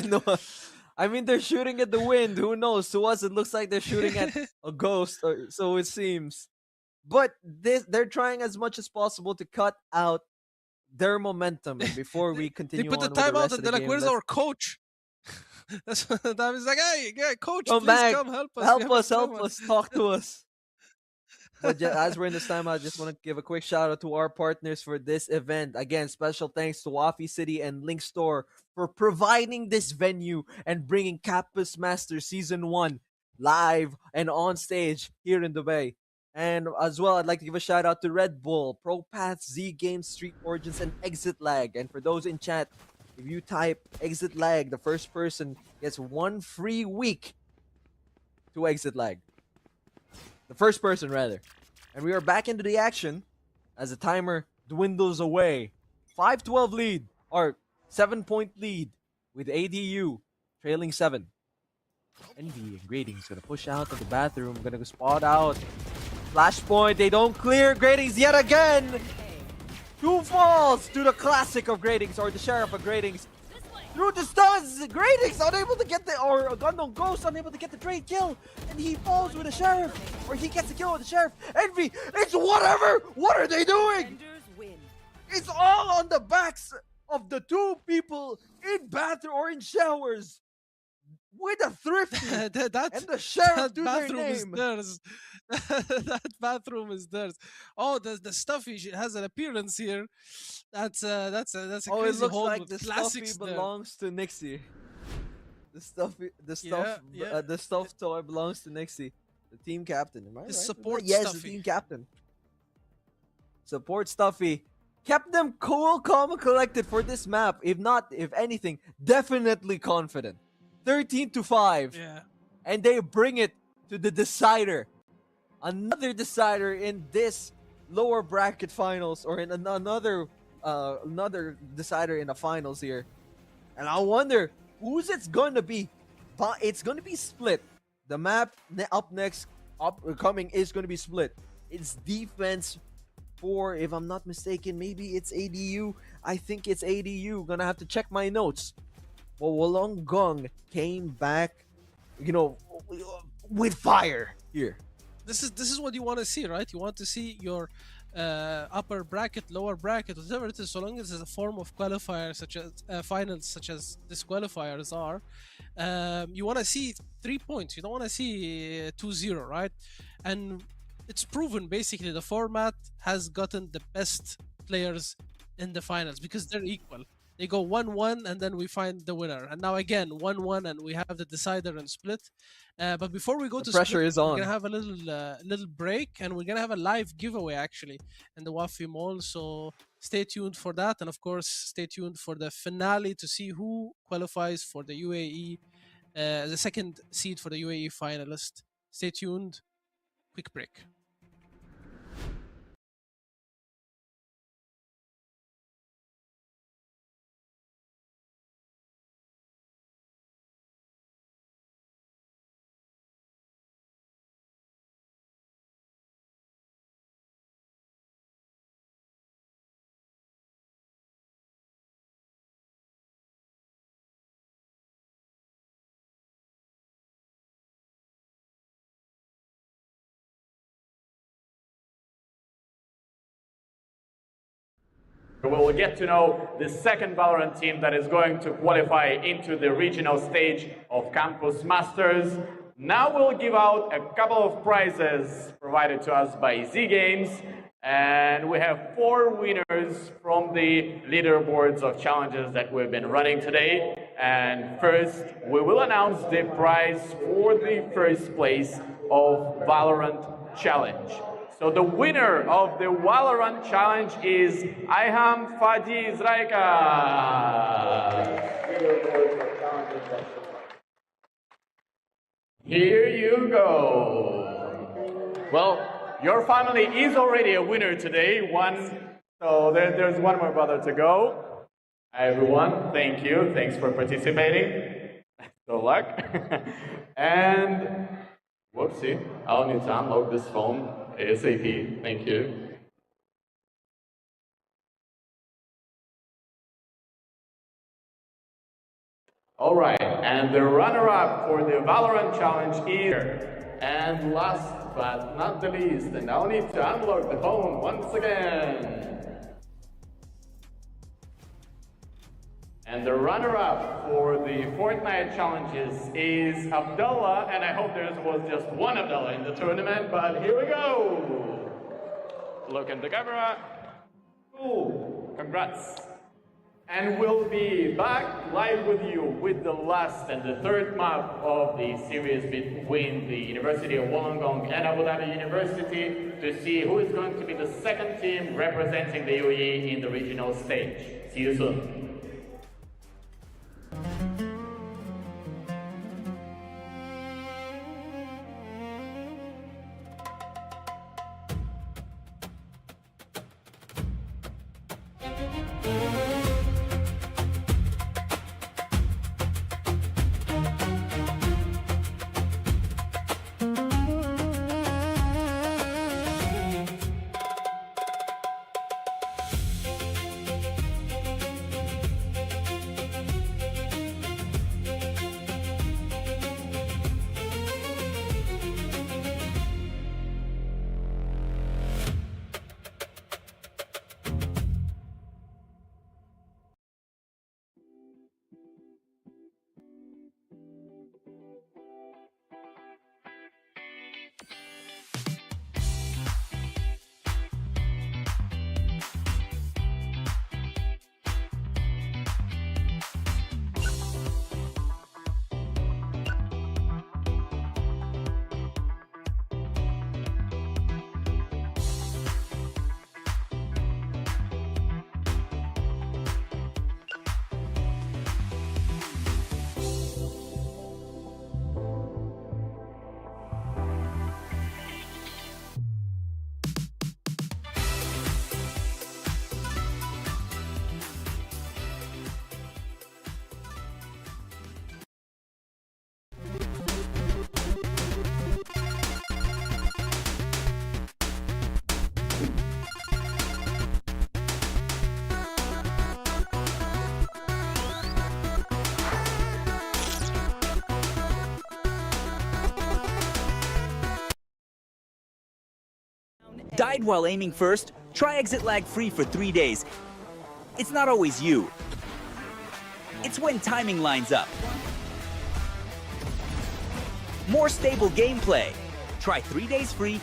No, I mean they're shooting at the wind. Who knows? To us, it looks like they're shooting at a ghost, or so it seems. But they're trying as much as possible to cut out their momentum. And before we They continue put on the with the timeout rest and of they're the like, game, "Where's let's our coach?" That's what that is like. Hey, coach, come please back. come help us. We Help have a us, help timeout." us, talk to us. But as we're in this time, I just want to give a quick shout out to our partners for this event. Again, special thanks to Wafi City and Link Store for providing this venue and bringing Campus Master Season 1 live and on stage here in Dubai. And as well, I'd like to give a shout out to Red Bull, ProPath, Z Games, Street Origins, and Exit Lag. And for those in chat, if you type Exit Lag, the first person gets 1 free week to Exit Lag. The first person, rather. And we are back into the action as the timer dwindles away. 5-12 lead, or 7-point lead, with ADU trailing 7. Envy and Grading's gonna push out to the bathroom, gonna go spot out. Flashpoint, they don't clear. Gradings yet again! 2 falls to the classic of Gradings, or the sheriff of Gradings. through the stuns. Greatix unable to get the, or Gundam Ghost unable to get the trade kill, and he falls with the Sheriff, or he gets the kill with the Sheriff. Envy, it's whatever. What are they doing? It's all on the backs of the two people in bathroom or in showers with a thrifty and the Sheriff that to their bathroom is name. theirs. That bathroom is theirs. Oh, the stuffy has an appearance here. That's a Oh, crazy it looks hold like with the classics stuffy there. belongs to Nixie. The stuffed toy belongs to Nixie, the team captain. Am I right? Support Yes, Stuffy. the team captain. Support Stuffy. Kept them cool, calm, and collected for this map. If not, if anything, definitely confident. 13-5. Yeah. And they bring it to the decider. Another decider in this lower bracket finals, or in another decider in the finals here. And I wonder who's it's gonna be. But it's gonna be split. The map upcoming is gonna be split. It's defense for, if I'm not mistaken, maybe it's ADU. I think it's ADU. Gonna have to check my notes. Well, Wollongong came back, with fire here. This is what you want to see, right? You want to see your upper bracket, lower bracket, whatever it is, so long as it's a form of qualifier, such as finals, such as disqualifiers are. You want to see 3 points. You don't want to see 2-0, right? And it's proven, basically, the format has gotten the best players in the finals because they're equal. They go 1-1 and then we find the winner. And now again 1-1 and we have the decider and split. But before we go to pressure split, is on. we're gonna have a little break and we're gonna have a live giveaway actually in the Wafi Mall. So stay tuned for that, and of course stay tuned for the finale to see who qualifies for the UAE, the second seed for the UAE finalist. Stay tuned. Quick break. We will get to know the second Valorant team that is going to qualify into the regional stage of Campus Masters. Now we'll give out a couple of prizes provided to us by Z Games, and we have 4 winners from the leaderboards of challenges that we've been running today. And first, we will announce the prize for the first place of Valorant Challenge. So the winner of the Valorant Challenge is Ayham Fadi Zraika. Here you go. Well, your family is already a winner today. So there's one more brother to go. Hi everyone, thank you. Thanks for participating. Good luck. And whoopsie, I'll need to unlock this phone ASAP. Thank you. All right, and the runner-up for the Valorant Challenge is, and last but not the least, and I'll need to unlock the phone once again. And the runner-up for the Fortnite challenges is Abdullah, and I hope there was just one Abdullah in the tournament, but here we go. Look at the camera. Cool, congrats. And we'll be back live with you with the last and the third map of the series between the University of Wollongong and Abu Dhabi University to see who is going to be the second team representing the UAE in the regional stage. See you soon. Died while aiming first? Try exit lag free for 3 days. It's not always you. It's when timing lines up. More stable gameplay. Try 3 days free.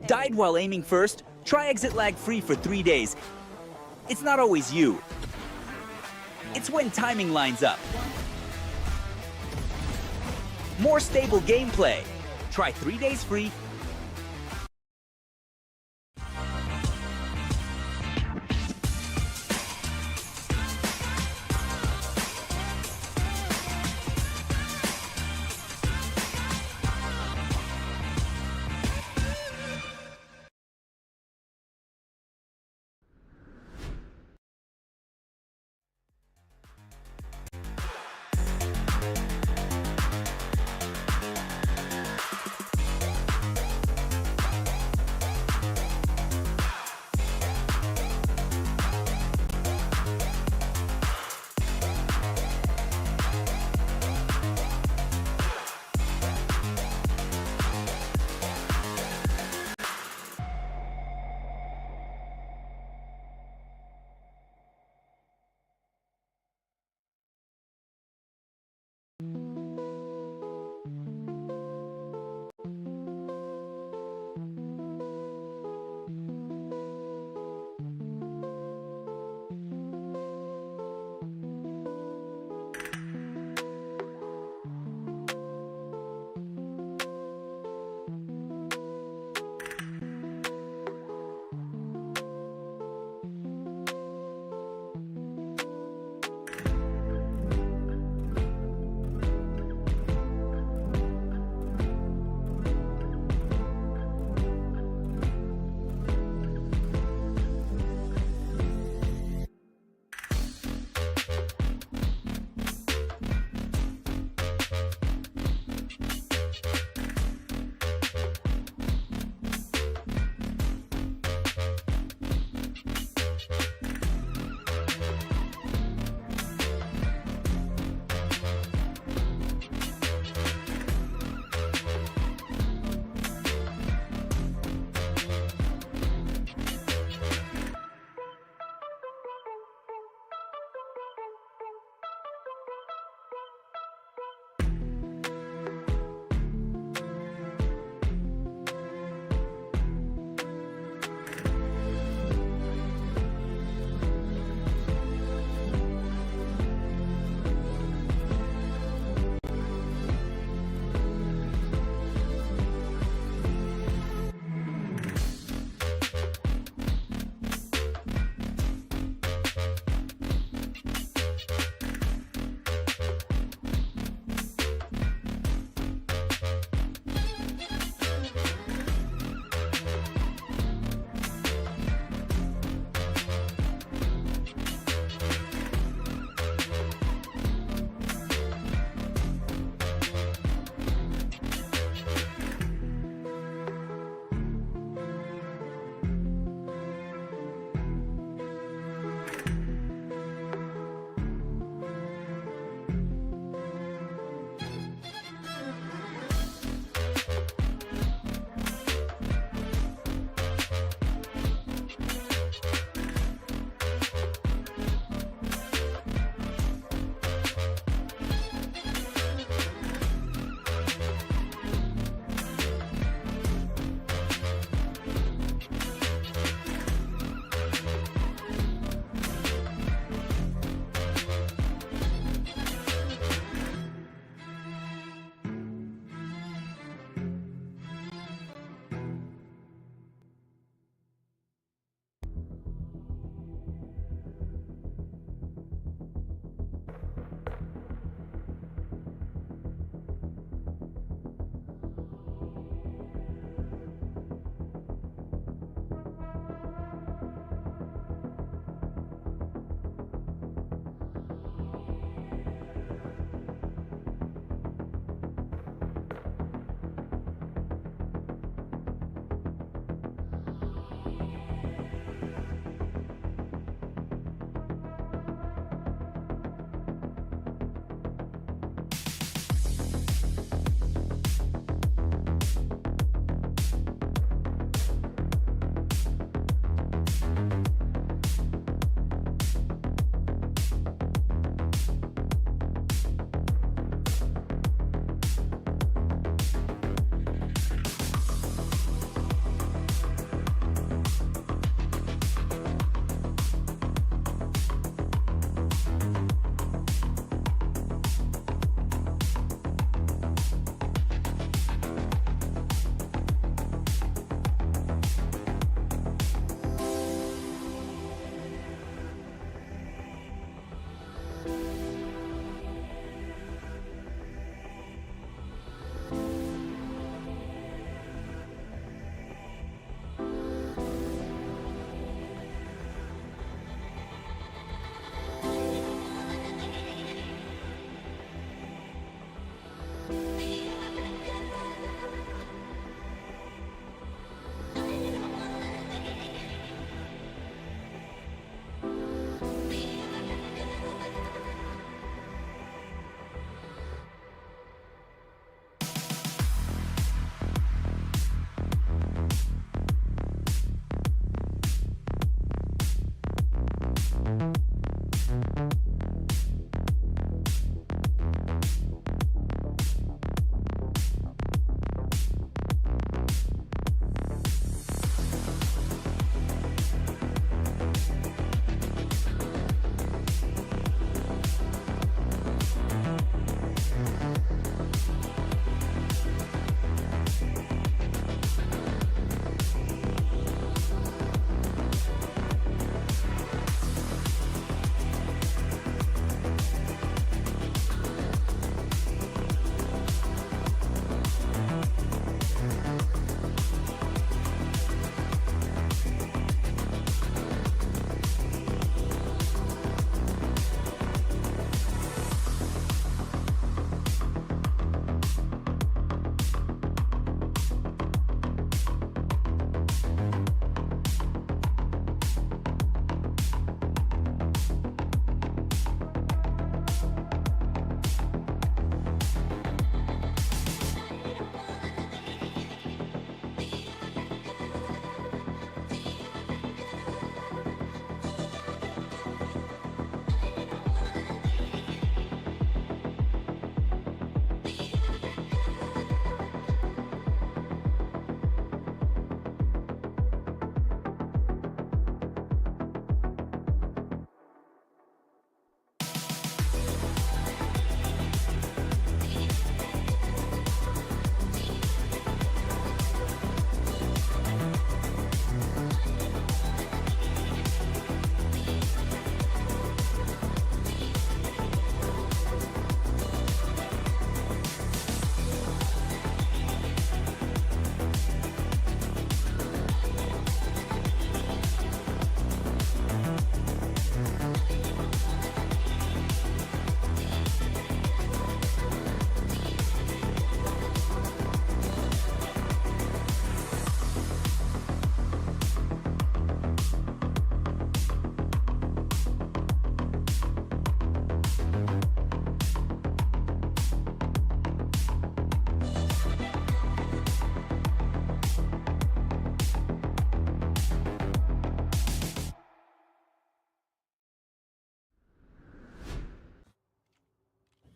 Died while aiming first? Try exit lag free for 3 days. It's not always you. It's when timing lines up. More stable gameplay. Try 3 days free.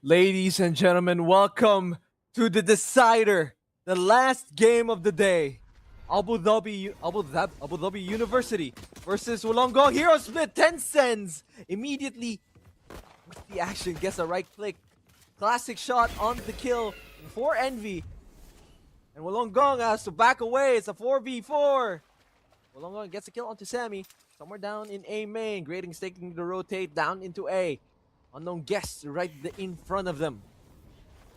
Ladies and gentlemen, welcome to the decider, the last game of the day. Abu Dhabi University versus Wollongong Hero Split. Tencents immediately with the action gets a right click. Classic shot on the kill for Envy. And Wollongong has to back away. It's a 4v4. Wollongong gets a kill onto Sammy. Somewhere down in A main. Grading's taking the rotate down into A. Unknown guests right in front of them.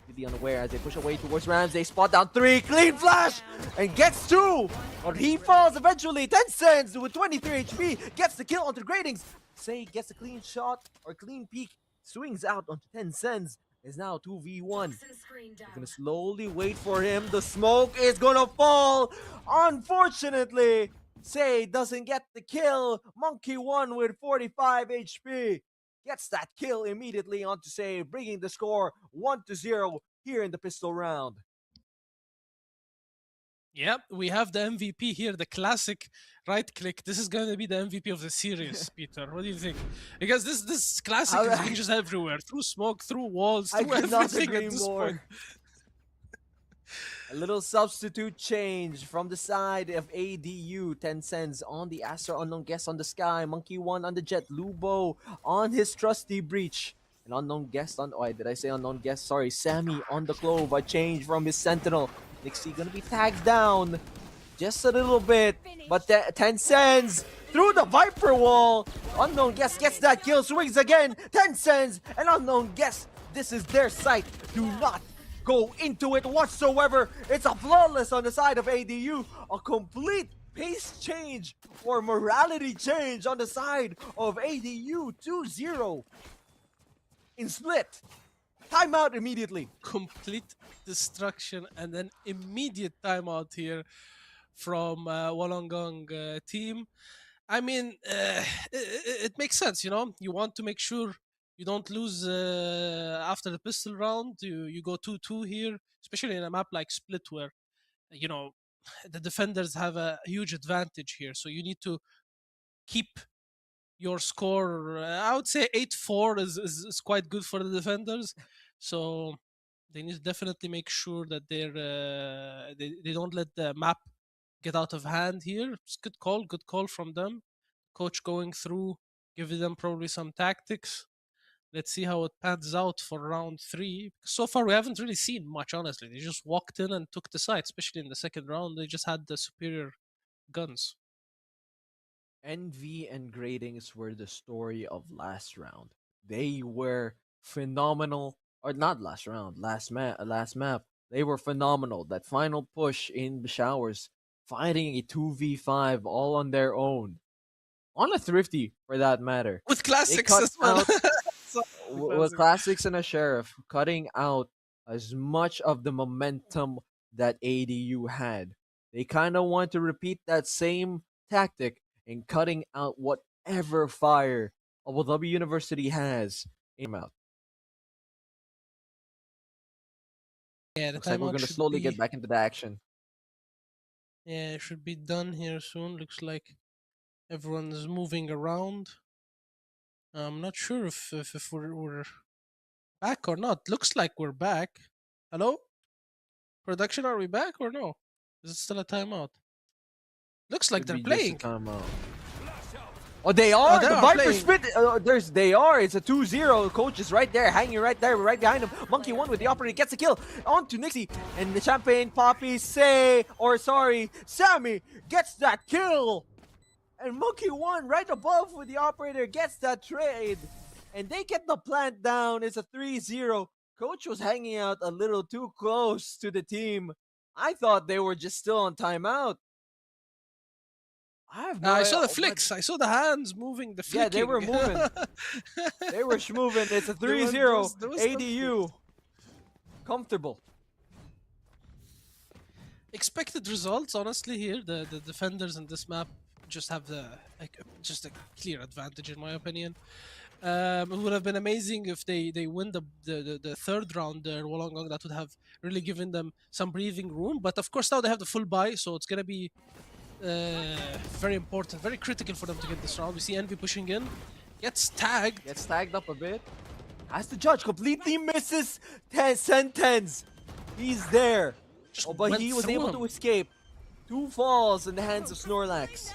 Really unaware as they push away towards Rams. They spot down 3. Clean flash! And gets 2! But he falls eventually. Tencents with 23 HP gets the kill onto Gradings. Say gets a clean shot or clean peek. Swings out onto Tencents. Is now 2v1. They're gonna slowly wait for him. The smoke is gonna fall. Unfortunately, Say doesn't get the kill. Monkey 1 with 45 HP gets that kill immediately onto Say, bringing the score 1-0 here in the pistol round. Yep, we have the MVP here, the classic right click. This is going to be the MVP of the series, Peter. What do you think? Because this classic is being just everywhere, through smoke, through walls, through everything at this point. A little substitute change from the side of ADU. Tencents on the Astra, Unknown Guest on the Sky, Monkey 1 on the Jet, Lubo on his trusty Breach. An Unknown Guest on, oh, did I say Unknown Guest? Sorry, Sammy on the Clove, a change from his Sentinel. Nixie gonna be tagged down just a little bit, but Tencents through the Viper wall. Unknown Guest gets that kill, swings again. Tencents and Unknown Guest, this is their site. Do not go into it whatsoever. It's a flawless on the side of ADU. A complete pace change or morality change on the side of ADU. 2-0 in split. Timeout immediately. Complete destruction and then immediate timeout here from Wollongong team. I mean, it makes sense, you know. You want to make sure you don't lose after the pistol round. You go 2-2 here, especially in a map like Split where, you know, the defenders have a huge advantage here. So you need to keep your score. I would say 8-4 is quite good for the defenders. So they need to definitely make sure that they don't let the map get out of hand here. It's good call from them. Coach going through, giving them probably some tactics. Let's see how it pans out for round 3. So far, we haven't really seen much, honestly. They just walked in and took the side, especially in the second round. They just had the superior guns. Envy and Gradings were the story of last round. They were phenomenal, or not last round, last map. They were phenomenal. That final push in the showers, fighting a 2v5 all on their own. On a Thrifty, for that matter. With classics as well. With classics and a Sheriff, cutting out as much of the momentum that ADU had. They kind of want to repeat that same tactic in cutting out whatever fire Abu Dhabi University has in out. Yeah, looks like we're going to slowly get back into the action. Yeah, it should be done here soon. Looks like everyone's moving around. I'm not sure if we're back or not. Looks like we're back. Hello? Production, are we back or no? Is it still a timeout? Looks like they're playing. Oh, they are! They the are Viper playing. split! They are! It's a 2-0. Coach is right there, hanging right there, right behind him. Monkey 1 with the operator gets a kill. On to Nixie. And the Champagne Poppy Sammy gets that kill! And Monkey 1 right above with the operator gets that trade. And they get the plant down. It's a 3-0. Coach was hanging out a little too close to the team. I thought they were just still on timeout. I saw the flicks. I saw the hands moving. The flicking. Yeah, they were moving. They were schmoving. It's a 3-0. ADU. Comfortable. Expected results, honestly, here. The defenders in this map just have just a clear advantage, in my opinion. It would have been amazing if they win the third round there, Wollongong. That would have really given them some breathing room. But of course now they have the full buy, so it's gonna be very important, very critical for them to get this round. We see Envy pushing in, gets tagged up a bit. As the judge completely misses Sentence. He's there. Oh, but went he was through able him. to escape. 2 falls in the hands of Snorlax.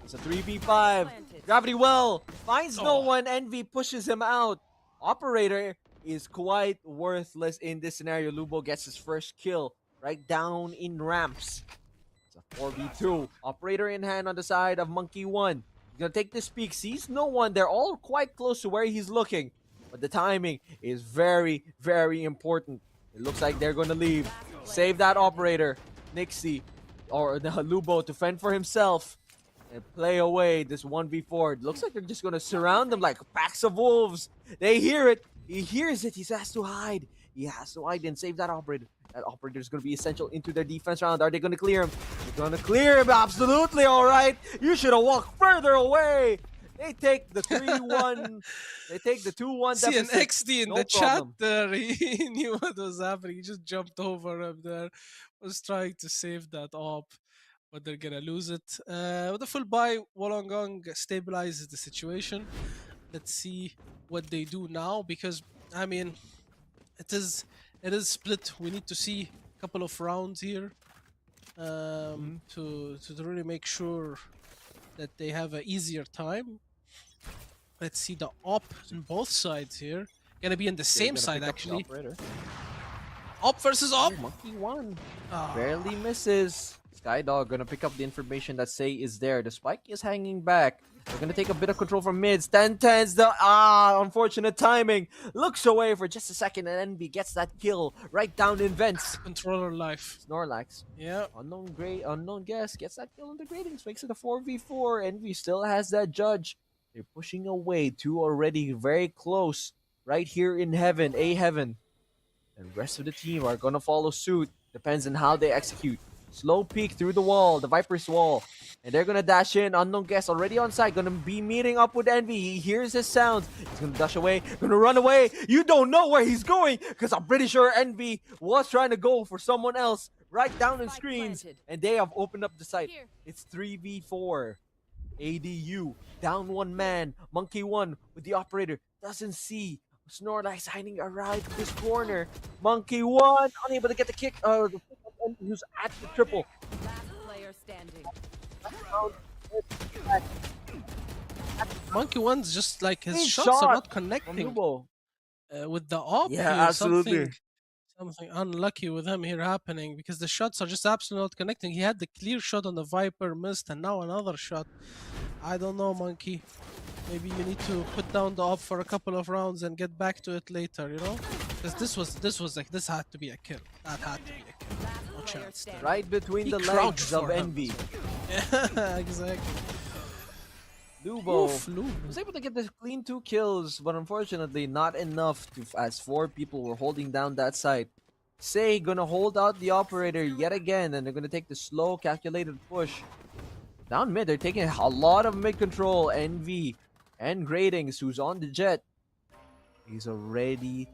It's a 3v5. Gravity Well finds no one. Envy pushes him out. Operator is quite worthless in this scenario. Lubo gets his first kill right down in ramps. It's a 4v2. Operator in hand on the side of Monkey 1. He's gonna take this peek. Sees no one. They're all quite close to where he's looking. But the timing is very, very important. It looks like they're gonna leave. Save that operator. Nixie or the Lubo to fend for himself and play away this 1v4. It looks like they're just gonna surround them like packs of wolves. They hear it. He hears it. He has to hide. He has to hide and save that operator. That operator is going to be essential into their defense round. Are they going to clear him? They're going to clear him. Absolutely. All right. You should have walked further away. They take the 3-1. They take the 2-1 See an deficit. XD in No the problem. chat there. He knew what was happening. He just jumped over him there. Was trying to save that op, but they're gonna lose it. With the full buy, Wollongong stabilizes the situation. Let's see what they do now, because I mean, it is split. We need to see a couple of rounds here to really make sure that they have an easier time. Let's see the op on both sides here. Gonna be on the same side actually. Op versus op. Monkey 1. Ah. Barely misses. Skydog gonna pick up the information that Say is there. The spike is hanging back. They're gonna take a bit of control from mids. 10-10s, the unfortunate timing. Looks away for just a second and Envy gets that kill right down in vents. Controller life. Snorlax. Yeah. Unknown guest gets that kill in the gradings. Makes it a 4v4. Envy still has that judge. They're pushing away. 2 already very close. Right here in heaven. Heaven. And the rest of the team are gonna follow suit. Depends on how they execute. Slow peek through the wall, the Viper's wall. And they're gonna dash in. Unknown guest already on site. Gonna be meeting up with Envy. He hears his sounds. He's gonna dash away. Gonna run away. You don't know where he's going, because I'm pretty sure Envy was trying to go for someone else. Right down in screens. And they have opened up the site. It's 3v4. ADU. Down 1 man. Monkey 1 with the operator. Doesn't see Snorlax hiding around this corner. Monkey 1 unable to get the kick. Who's at the triple. Last player standing. Monkey 1's just like his Great shots shot are not from connecting Lubo. with the op. Yeah, here. absolutely. Something unlucky with him here happening, because the shots are just absolutely not connecting. He had the clear shot on the Viper, missed, and now another shot. I don't know, Monkey. Maybe you need to put down the op for a couple of rounds and get back to it later, you know? Because this had to be a kill. That had to be a kill. No chance there. Right between He the crouched legs of for him. Envy. Yeah, exactly. Lubo Oof, Lubo. was able to get the clean 2 kills, but unfortunately not enough to, as 4 people were holding down that site. Say gonna hold out the operator yet again, and they're gonna take the slow, calculated push. Down mid, they're taking a lot of mid control. Envy and Gradings, who's on the jet, has already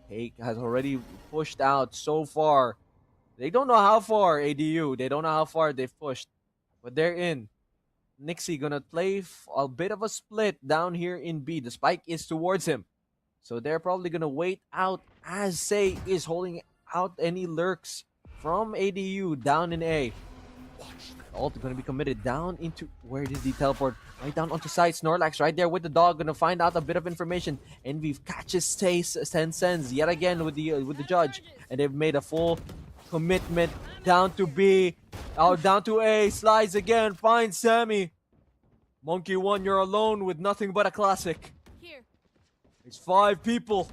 pushed out so far. They don't know how far, ADU. They don't know how far they've pushed, but they're in. Nixie gonna play a bit of a split down here in B. The spike is towards him, so they're probably gonna wait out as Say is holding out any lurks from ADU down in A. Ult gonna be committed down into, where did he teleport? Right down onto side. Snorlax right there with the dog, gonna find out a bit of information. Envy catches Sens yet again with the judge, and they've made a full commitment down to B. Down to A. Slides again. Finds Sammy. Monkey 1, you're alone with nothing but a classic. Here. It's 5 people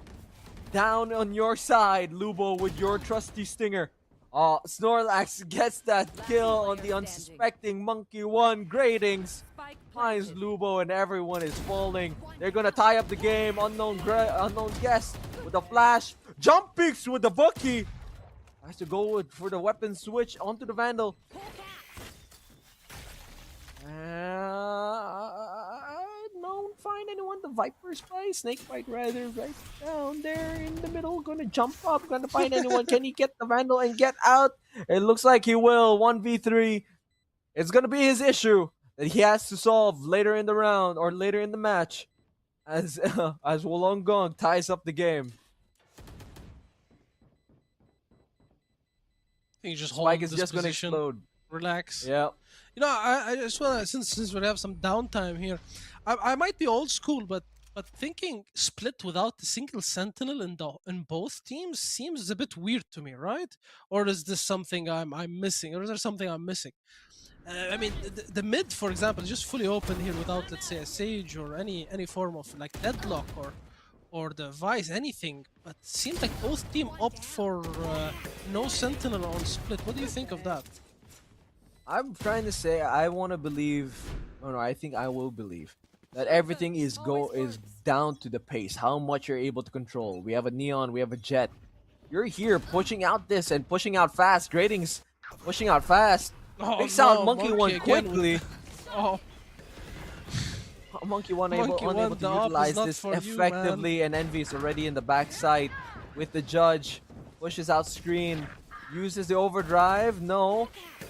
down on your side, Lubo, with your trusty stinger. Snorlax gets that kill on the unsuspecting Monkey 1. Gradings finds Lubo, and everyone is falling. They're gonna tie up the game. Unknown guest with a flash. Jump peeks with the Bucky. Has to go for the weapon switch onto the Vandal. Don't find anyone. The Viper's play. Snakebite rather right down there in the middle. Gonna jump up. Gonna find anyone. Can he get the Vandal and get out? It looks like he will. 1v3. It's gonna be his issue that he has to solve later in the round or later in the match, as Wollongong ties up the game. You just Spike hold is this just gonna position, explode. relax. Yeah. You know, I just wanna since we have some downtime here, I might be old school, but thinking split without a single sentinel in both teams seems a bit weird to me, right? Or is this something I'm missing, or is there something I'm missing? I mean, the mid, for example, is just fully open here without, let's say, a Sage or any form of like deadlock or the Vice, anything. But it seems like both team opt for no sentinel on split. What do you think of that? I'm trying to say I want to believe. No, I think I will believe that everything is down to the pace, how much you're able to control. We have a Neon, we have a Jet. You're here pushing out this and pushing out fast. Gradings pushing out fast. Oh, Takes no, out Monkey One again quickly. Oh, Monkey One Monkey unable One, to the op is utilize not this for you, effectively, and Envy is already in the backside with the Judge. Pushes out screen. Uses the overdrive. No.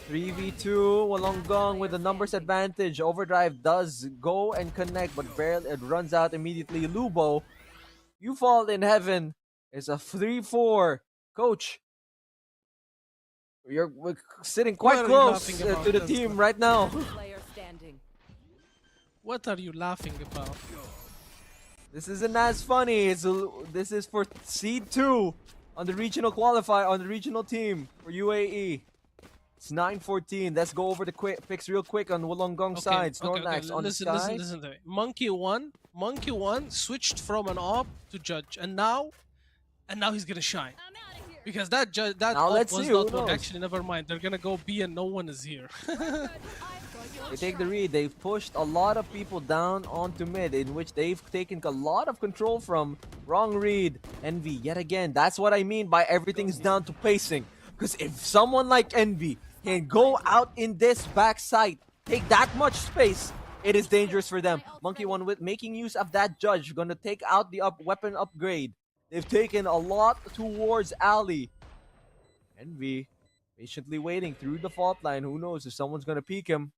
3v2. Wollongong with the numbers advantage. Overdrive does go and connect, but barely it runs out immediately. Lubo, you fall in heaven. It's a 3-4. Coach, we're sitting quite What are you close laughing about, to the Desmond? team right now. Player standing. what are you laughing about? This isn't as funny. This is for seed 2 on the regional qualifier on the regional team for UAE. It's 9:14. Let's go over the picks real quick on Wollongong side. Snorlax on listen, the sky. listen to me. Monkey One switched from an op to Judge, and now he's gonna shine. Because that Now op let's was see, who not work. knows? Actually, never mind. They're gonna go B and no one is here. They take the read. They've pushed a lot of people down onto mid, in which they've taken a lot of control from. Wrong read. Envy, yet again. That's what I mean by everything's down to pacing. Because if someone like Envy can go out in this backside, take that much space, it is dangerous for them. Monkey One with making use of that Judge, gonna take out the weapon upgrade. They've taken a lot towards Ali. Envy patiently waiting through the fault line. Who knows if someone's gonna peek him.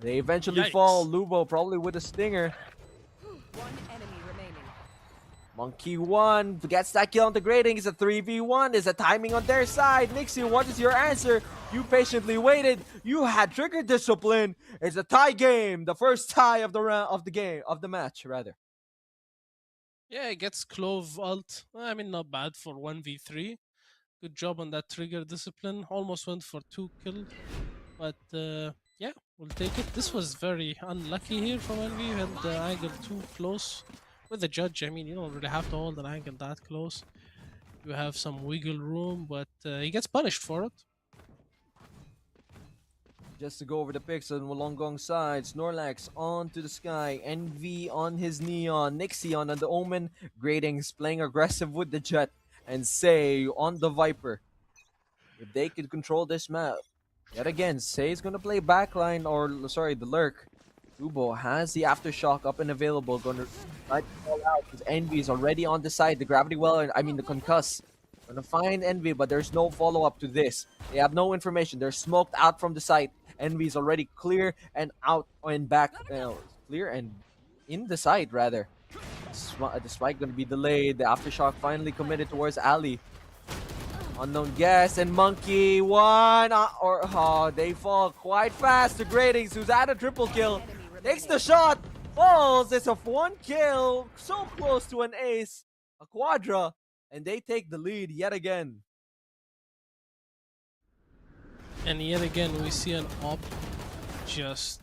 They eventually Yikes. fall. Lubo probably with a stinger. One enemy remaining. Monkey One gets that kill on the grading. It's a 3v1. Is the timing on their side? Nixie, what is your answer? You patiently waited. You had trigger discipline. It's a tie game. The first tie of the round of the game of the match, rather. Yeah, it gets Clove ult. I mean, not bad for 1v3. Good job on that trigger discipline. Almost went for 2 kill. But yeah, we'll take it. This was very unlucky here from Envy. You had the angle too close. With the Judge, I mean, you don't really have to hold an angle that close. You have some wiggle room, but he gets punished for it. Just to go over the picks on Wollongong side, Snorlax onto the sky, Envy on his Neon, Nixion on the Omen, Gradings playing aggressive with the Jet, and Say on the Viper. If they could control this map, yet again, Say is gonna play backline, or sorry, the Lurk. Lubo has the Aftershock up and available, gonna try to fall out because Envy is already on the side. The Gravity Well, I mean the Concuss. Gonna find Envy, but there's no follow-up to this. They have no information. They're smoked out from the site. Envy is already clear and out and back. Clear and in the site, rather. The spike gonna be delayed. The Aftershock finally committed towards Ali. Unknown Guest and Monkey One. They fall quite fast to Gradings, who's at a triple kill. Takes the shot. Falls. It's a 1 kill. So close to an ace. A quadra. And they take the lead yet again. And yet again, we see an op just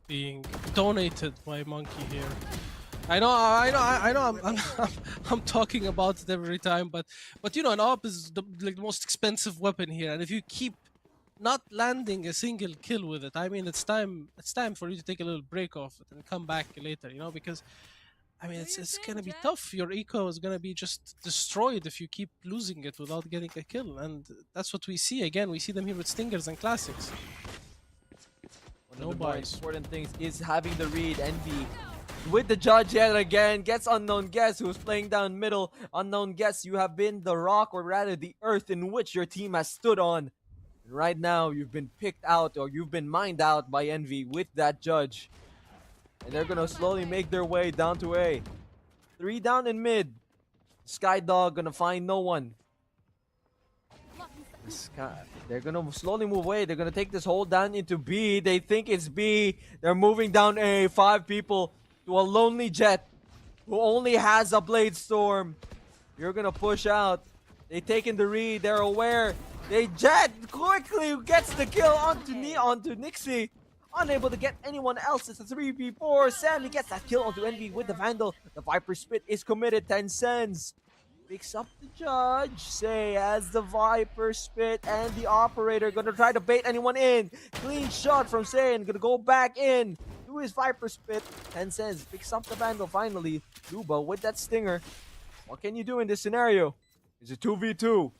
being donated by Monkey here. I know. I'm talking about it every time, but you know, an op is the most expensive weapon here, and if you keep not landing a single kill with it, I mean, it's time for you to take a little break off it and come back later, you know, because I mean, it's gonna be tough. Your eco is gonna be just destroyed if you keep losing it without getting a kill, and that's what we see again. We see them here with Stingers and Classics. One of the more important things is having the read. Envy with the Judge yet again gets Unknown Guest, who's playing down middle. Unknown Guest, you have been the rock, or rather the earth in which your team has stood on. And right now, you've been picked out, or you've been mined out by Envy with that Judge. And they're gonna slowly make their way down to A. 3 down in mid. Skydog gonna find no one. They're gonna slowly move away. They're gonna take this hold down into B. They think it's B. They're moving down A. 5 people to a lonely Jet who only has a Blade Storm. You're gonna push out. They take in the read. They're aware. They Jet quickly gets the kill onto Nixie. Unable to get anyone else. It's a 3v4. Sammy gets that kill onto Envy with the Vandal. The Viper Spit is committed. 10 cents. Picks up the judge. Say as the Viper Spit and the operator gonna try to bait anyone in. Clean shot from Say, gonna go back in to his Viper Spit. 10 cents picks up the Vandal finally. Lubo with that stinger. What can you do in this scenario? It's a 2v2.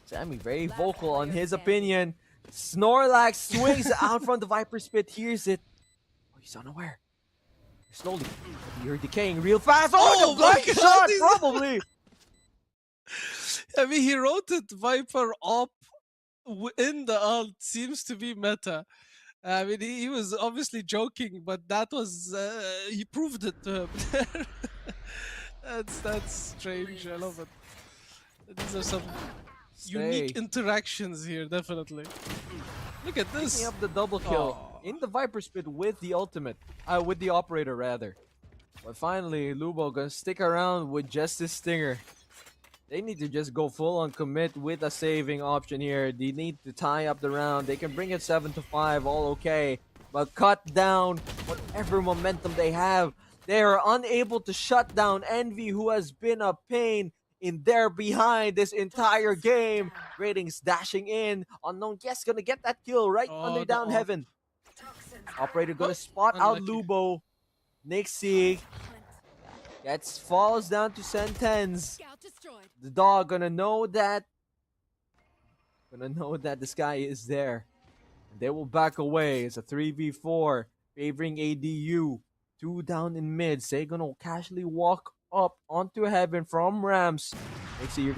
Sammy very vocal on his opinion. Snorlax swings out from the Viper Spit. Hears it. Oh, he's unaware. Slowly. You're decaying real fast. Oh, the blind shot, probably. I mean, he rotated Viper up in the ult. Seems to be meta. I mean, he was obviously joking, but that was he proved it to him. That's strange. I love it. These are some unique interactions here, definitely. Look at this. Picking up the double kill in the Viper Spit with the ultimate, with the operator rather. But finally, Lubo gonna stick around with just his stinger. They need to just go full on commit with a saving option here. They need to tie up the round. They can bring it 7-5, all okay. But cut down whatever momentum they have. They are unable to shut down Envy, who has been a pain in their behind this entire game. Ratings dashing in. Unknown Guest gonna get that kill right under down heaven. Operator gonna spot out Lubo. Nixie falls down to Sentence. The dog gonna know that this guy is there. They will back away. It's a 3v4 favoring ADU. 2 down in mid. Say gonna casually walk up onto heaven from ramps. Nixie, you're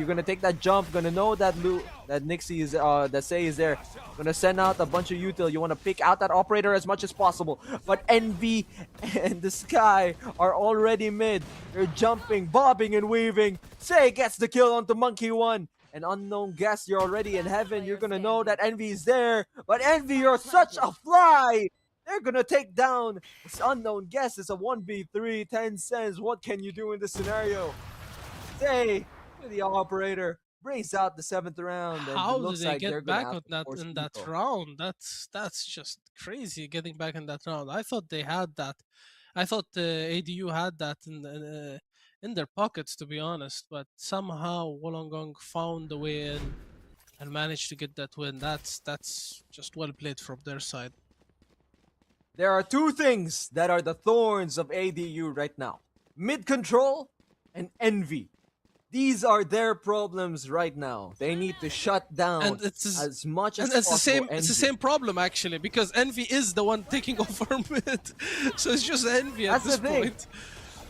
gonna take that jump. Gonna know that Nixie is that Say is there. Gonna send out a bunch of util. You wanna pick out that operator as much as possible. But Envy and the Sky are already mid. They're jumping, bobbing, and weaving. Say gets the kill onto Monkey 1. An Unknown Guest, you're already in heaven. You're gonna know that Envy is there. But Envy, you're such a fly! They're gonna take down this Unknown Guest. It's a 1v3, 10 cents. What can you do in this scenario? Say, the operator brings out the 7th round. And How it looks did they like they're get gonna back have on to that force in that people. round? That's just crazy, getting back in that round. I thought they had that. I thought ADU had that in their pockets, to be honest. But somehow Wollongong found a way in and managed to get that win. That's just well played from their side. There are 2 things that are the thorns of ADU right now. Mid control and Envy. These are their problems right now. They need to shut down as much as possible. It's the same problem actually, because Envy is the one taking over mid. So it's just Envy at this point.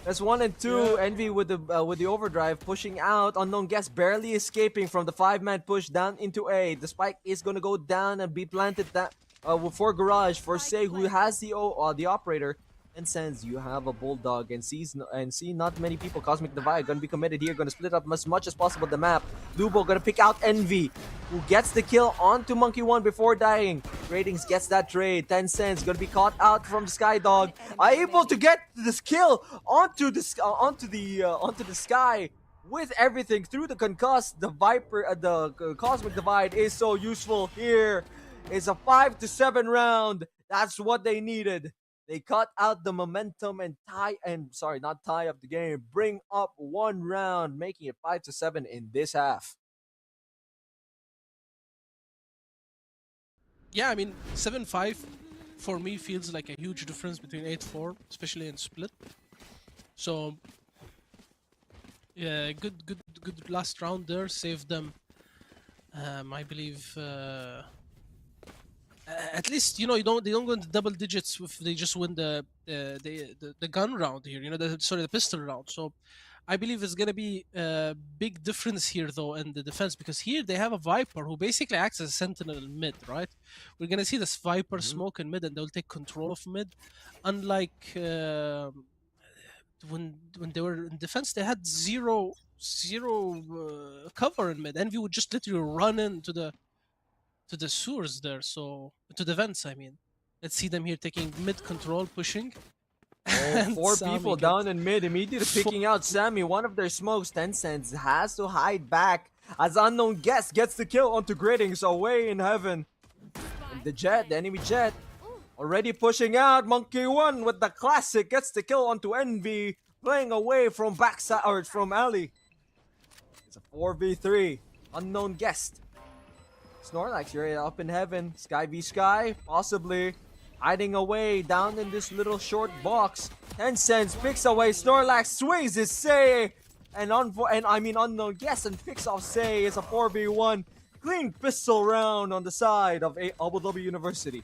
That's 1 and 2. Envy with the overdrive pushing out. Unknown Guest barely escaping from the 5-man push down into A. The spike is gonna go down and be planted for Garage for Say, who has the operator. And Sens, you have a Bulldog and see not many people. Cosmic Divide gonna be committed here, gonna split up as much as possible the map. Lubo gonna pick out Envy, who gets the kill onto Monkey 1 before dying. Ratings gets that trade. 10 cents gonna be caught out from Skydog, able to get this kill onto the Sky with everything through the concuss. The Viper, the Cosmic Divide is so useful here. It's a 5-7 round. That's what they needed. They cut out the momentum and not tie up the game. Bring up 1 round, making it 5-7 in this half. Yeah, I mean 7-5 for me feels like a huge difference between 8-4, especially in split. So yeah, good last round there. Saved them. I believe. At least they don't go into double digits if they just win the gun round here. The pistol round. So I believe it's gonna be a big difference here though in the defense, because here they have a Viper who basically acts as a sentinel in mid, right? We're gonna see this Viper smoke in mid and they'll take control of mid, unlike when they were in defense, they had zero cover in mid. Envy would just literally run into the sewers there, so to the vents. I mean, let's see them here taking mid control, pushing. And Four Sammy people gets- down in mid, immediately picking out Sammy. One of their smokes, Tencent, has to hide back as Unknown Guest gets the kill onto Greetings away in heaven. And the jet, the enemy jet, already pushing out. Monkey One with the classic gets the kill onto Envy, playing away from backside or from alley. It's a 4v3. Unknown Guest. Snorlax, you're up in heaven. Sky v Sky, possibly. Hiding away down in this little short box. Tencent picks away Snorlax, swings his Say, and Unknown Guest and picks off Say. It's a 4v1. Clean pistol round on the side of Abu Dhabi University.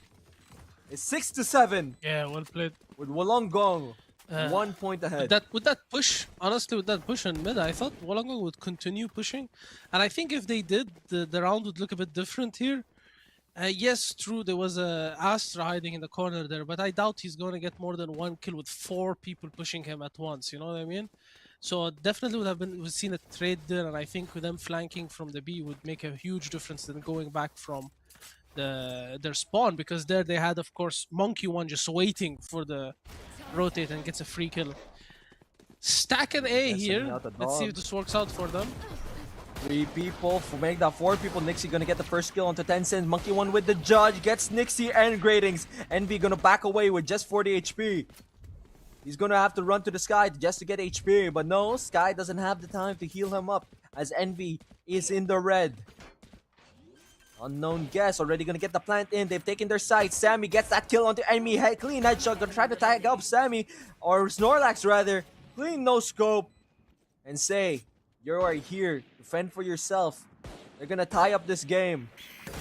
It's 6-7 Yeah, well played. with Wollongong 1 point ahead. With that push, honestly, with that push in mid, I thought Wollongong would continue pushing, and I think if they did, the round would look a bit different here. Yes, true, there was a Astra hiding in the corner there, but I doubt he's going to get more than one kill with 4 people pushing him at once. You know what I mean? So definitely would have been we've seen a trade there, and I think with them flanking from the B would make a huge difference than going back from their spawn, because there they had, of course, Monkey One just waiting for the rotate and gets a free kill. Stack an A Yes, here. sending out the Let's see if dogs. this works out for them. 3 people, for make that 4 people. Nixie gonna get the first kill onto Tencent. Monkey One with the judge, gets Nixie and Gradings. Envy gonna back away with just 40 HP. He's gonna have to run to the Sky just to get HP, but no, Sky doesn't have the time to heal him up as Envy is in the red. Unknown Guest already gonna get the plant in. They've taken their sights. Sammy gets that kill onto enemy. Clean headshot. Gonna try to tag up Sammy, or Snorlax rather. Clean no scope. And Say, you are here to fend for yourself. They're gonna tie up this game.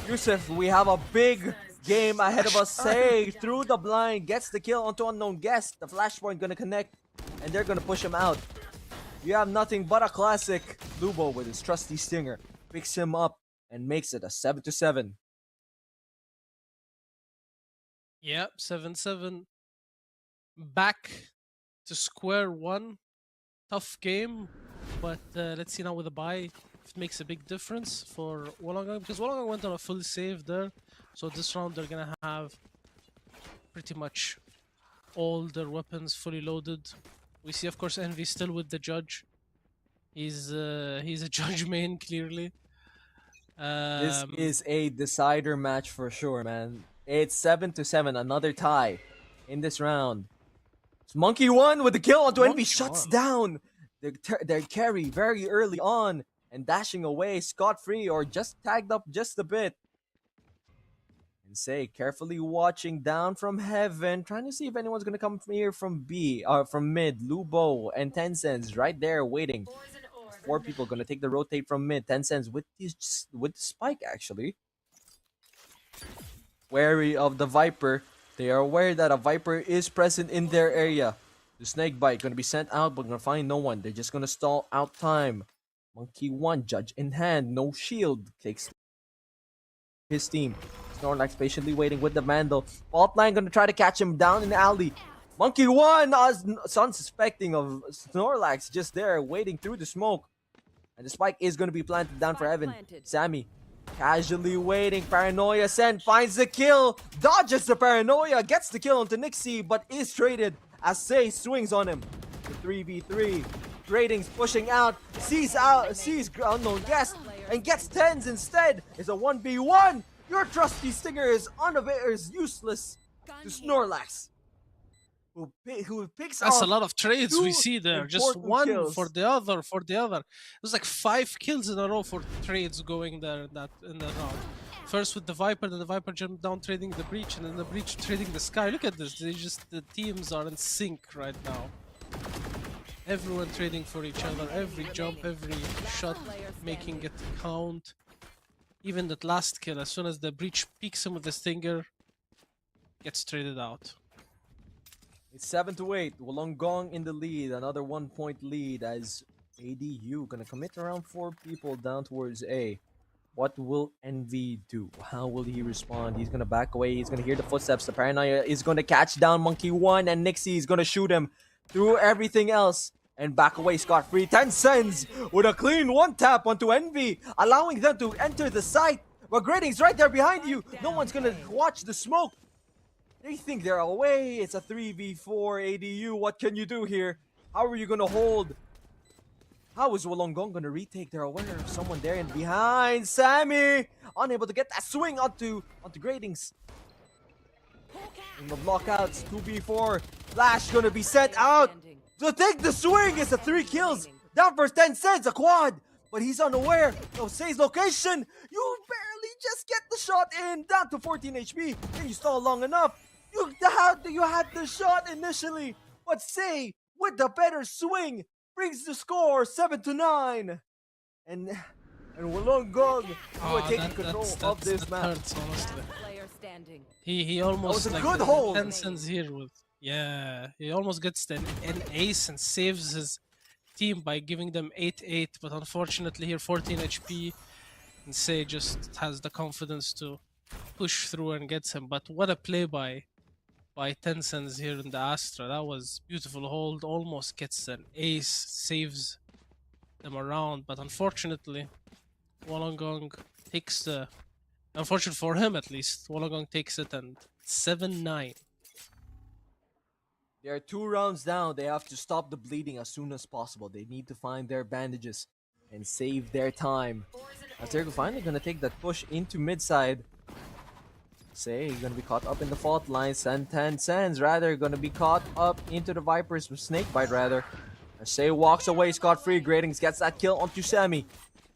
Yusuf, we have a big game ahead of us. Say through the blind gets the kill onto Unknown Guest. The flashpoint gonna connect, and they're gonna push him out. You have nothing but a classic. Lubo with his trusty stinger picks him up and makes it a 7-7. Yep, 7-7. Back to square one. Tough game, but let's see now with the buy if it makes a big difference for Wollongong, because Wollongong went on a full save there. So this round they're gonna have pretty much all their weapons fully loaded. We see, of course, Envy still with the judge. He's a judge main clearly. This is a decider match for sure, man. It's 7-7, another tie in this round. It's Monkey One with the kill onto Envy, shuts down their carry very early on and dashing away scot-free or just tagged up just a bit. And Say carefully watching down from heaven, trying to see if anyone's gonna come from here from B or from mid. Lubo and Tencent right there waiting. 4 people gonna take the rotate from mid. Tencent with the spike actually. Wary of the Viper. They are aware that a Viper is present in their area. The Snake Bite gonna be sent out, but gonna find no one. They're just gonna stall out time. Monkey One, judge in hand, no shield. Takes his team. Snorlax patiently waiting with the Vandal. Fault line gonna try to catch him down in the alley. Monkey One, unsuspecting of Snorlax, just there waiting through the smoke. And the spike is gonna be planted down for Evan. Sammy casually waiting. Paranoia sent, finds the kill, dodges the Paranoia, gets the kill onto Nixie, but is traded as Say swings on him. The 3v3. Ratings pushing out, sees Unknown Guest, and gets 10s instead. It's a 1v1. Your trusty stinger is useless to Snorlax, who picks That's off a lot of trades we 2 see there. Just important one kills. for the other, for the other. It was like 5 kills in a row for trades going there in that round. First with the Viper, then the Viper jumped down trading the Breach, and then the Breach trading the Sky. Look at this. The teams are in sync right now. Everyone trading for each other. Every jump, every shot, making it count. Even that last kill, as soon as the Breach peeks him with the Stinger, gets traded out. It's 7-8. Wollongong in the lead. Another 1 point lead as ADU gonna commit around 4 people down towards A. What will Envy do? How will he respond? He's gonna back away. He's gonna hear the footsteps. The Paranoia is gonna catch down Monkey One, and Nixie is gonna shoot him. through everything else and back away scot-free. Tencents with a clean one tap onto Envy, allowing them to enter the site. But Grading's right there behind you. No one's gonna watch the smoke. They think they're away. It's a 3v4 ADU. What can you do here? How are you gonna hold? How is Wollongong gonna retake? They're aware of someone there and behind. Sammy unable to get that swing onto Gradings. In the blockouts, 2v4. Flash gonna be sent out to take the swing. It's a 3 kills. Down for Tencents, a quad. But he's unaware of Say's location. You barely just get the shot in. Down to 14 HP. Can you stall long enough? You had the shot initially. But Say, with the better swing, brings the score 7-9. And Wollongong were taking control of this that match. hurts, honestly. Player standing. He almost That was a like good hold. Tencent's here with he almost gets an ace and saves his team by giving them 8-8, but unfortunately here 14 HP and Say just has the confidence to push through and gets him. But what a play by Tencents here in the Astra. That was beautiful hold, almost gets an ace, saves them around, but unfortunately Wollongong takes the, unfortunate for him at least, Wollongong takes it and 7-9. They are 2 rounds down. They have to stop the bleeding as soon as possible. They need to find their bandages and save their time. As they're finally going to take that push into mid side. Say going to be caught up in the fault lines, and Tencents rather going to be caught up into the Vipers with Snakebite rather. As Say walks away scot-free, Gradings gets that kill onto Sammy.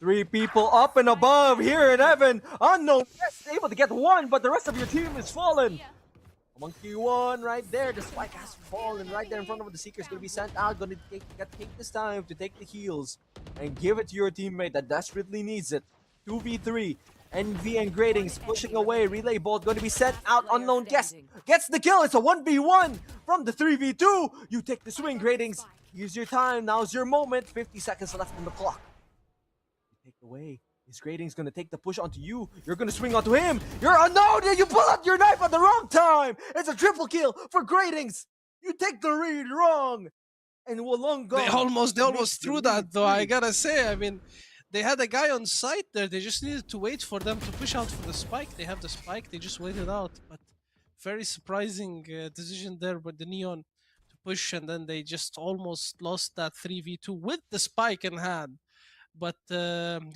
3 people up and above here in heaven. Unknown, yes, able to get 1, but the rest of your team is fallen. Monkey 1 right there. The spike has fallen right there in front of the Seeker's going to be sent out. Going to take this time to take the heals and give it to your teammate that desperately needs it. 2v3. Envy and Gradings pushing away. Relay Bolt going to be sent out. Unknown guest gets the kill. It's a 1v1 from the 3v2. You take the swing, Gradings. Here's your time. Now's your moment. 50 seconds left on the clock. You take away. Is Gradings gonna take the push onto you? You're gonna swing onto him. You're unknown. You pull out your knife at the wrong time. It's a triple kill for Gradings. You take the read wrong, and Wollongong. They almost threw that though. I gotta say, I mean, they had a guy on site there. They just needed to wait for them to push out for the spike. They have the spike. They just waited out. But very surprising decision there with the Neon to push, and then they just almost lost that 3v2 with the spike in hand. But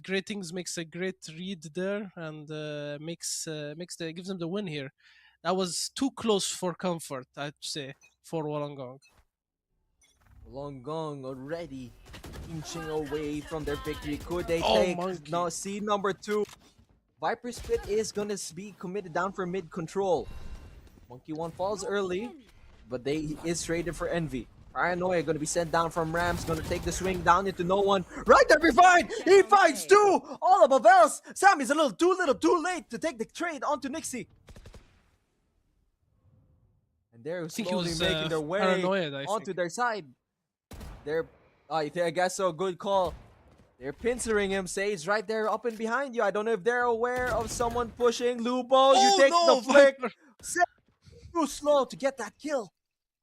Gratings makes a great read there and gives them the win here. That was too close for comfort, I'd say, for Wollongong. Wollongong already inching away from their victory. Could they Oh, take Monkey. now seed number 2? Viper Spit is gonna be committed down for mid control. Monkey 1 falls early, but they is traded for Envy. Paranoia gonna be sent down from Rams, gonna take the swing down into no one. Right there, fine. He finds 2 all above else. Sammy's a little too late to take the trade onto Nixie. And they're think he slowly was, making their way paranoid, I onto think. their side. They're, I guess so. Good call. They're pincering him. Sage right there, up and behind you. I don't know if they're aware of someone pushing. Lubo, you take the flick. Too slow to get that kill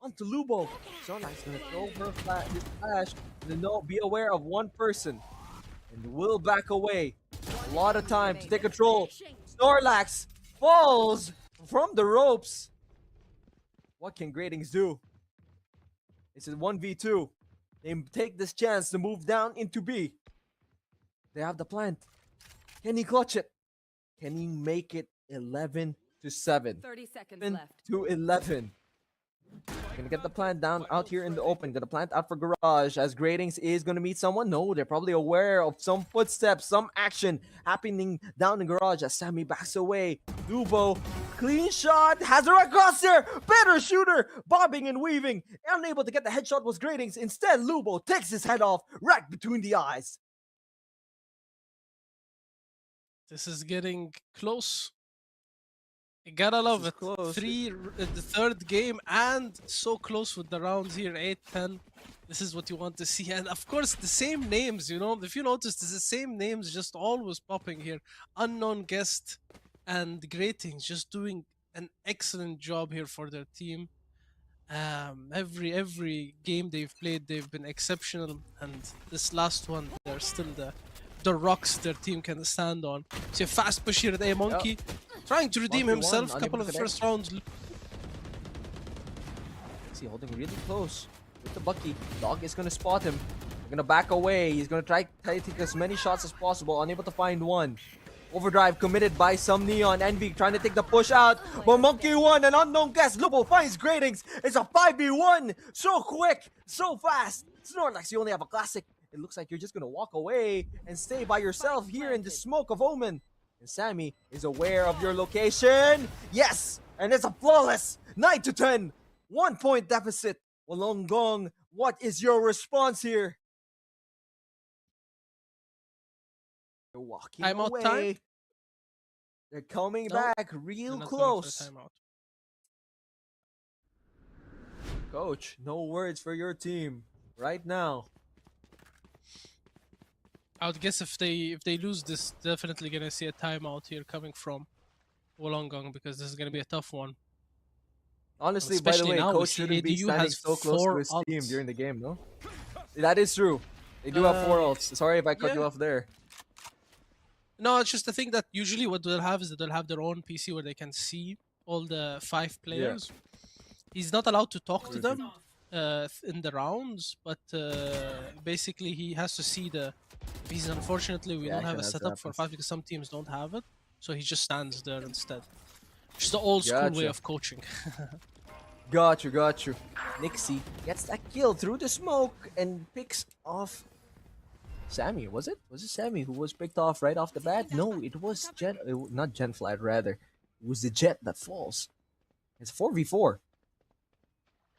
onto Lubo. Zonai's gonna throw his flash. Be aware of one person, and will back away. A lot of time to take control. Snorlax falls from the ropes. What can Gradings do? It's a 1v2. They take this chance to move down into B. They have the plant. Can he clutch it? Can he make it 11-7? 30 seconds left. 11. Gonna get the plant down out here in the open. Gonna plant out for Garage as Gradings is gonna meet someone. No, they're probably aware of some footsteps, some action happening down in Garage as Sammy backs away. Dubo, clean shot, has a right cross there. Better shooter, bobbing and weaving. Unable to get the headshot was Gradings. Instead, Lubo takes his head off right between the eyes. This is getting close. You gotta love it. Close. The third game and so close with the rounds here, 8-10. This is what you want to see. And of course, the same names, you know, if you notice, it's the same names just always popping here. Unknown Guest and Gratings just doing an excellent job here for their team. Every game they've played, they've been exceptional, and this last one, they're still the rocks their team can stand on. See a fast push here at A Monkey, trying to redeem Monkey himself. won, A couple of unable the to first rounds. See, holding really close with the Bucky. Dog is gonna spot him. They're gonna back away. He's gonna try to take as many shots as possible. Unable to find one. Overdrive committed by some Neon. Envy trying to take the push out. But Monkey 1, an unknown guest. Lupo finds Gradings. It's a 5v1. So quick, so fast. Snorlax, you only have a classic. It looks like you're just gonna walk away and stay by yourself here in the smoke of Omen. And Sammy is aware of your location. Yes, and it's a flawless 9-10. 1 point deficit. Wollongong, what is your response here? They're walking Timeout away. time? They're coming No, back real they're not going for a close. timeout. Coach, no words for your team right now. I would guess if they lose this, definitely gonna see a timeout here coming from Wollongong, because this is gonna be a tough one. Honestly, by the Especially way, now, we Coach see shouldn't be ADU standing has so close to 4 his team ults. during the game, no? That is true. They do have 4 ults. Sorry if I cut yeah. you off there. No, it's just the thing that usually what they'll have is that they'll have their own PC where they can see all the 5 players. He's not allowed to talk to them in the rounds, but basically he has to see the pieces. Unfortunately, we Yeah, don't have a that's setup for happens. 5 because some teams don't have it, so he just stands there instead. Which is the old school way Gotcha. of coaching. Got you. Nixie gets that kill through the smoke and picks off Sammy. Was it Sammy who was picked off right off the bat? No, it was not Genflight, rather. It was the Jet that falls. It's 4v4.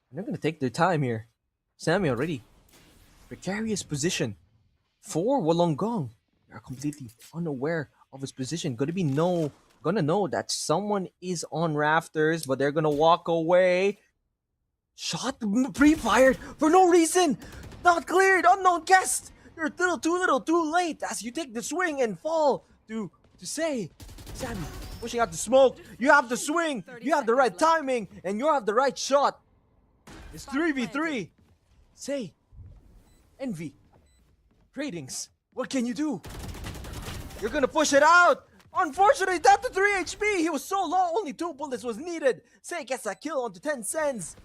And they're gonna take their time here. Sammy already. Precarious position for Wollongong. They are completely unaware of his position. Gonna know that someone is on rafters, but they're gonna walk away. Shot pre-fired for no reason. Not cleared. Unknown guest. You're a little too late as you take the swing and fall to say, Sammy, pushing out the smoke. You have the swing. You have the right timing, and you have the right shot. It's 3v3. Say, Envy, Gradings, what can you do? You're gonna push it out. Unfortunately, down to 3 HP. He was so low, only 2 bullets was needed. Say gets that kill onto 10 cents.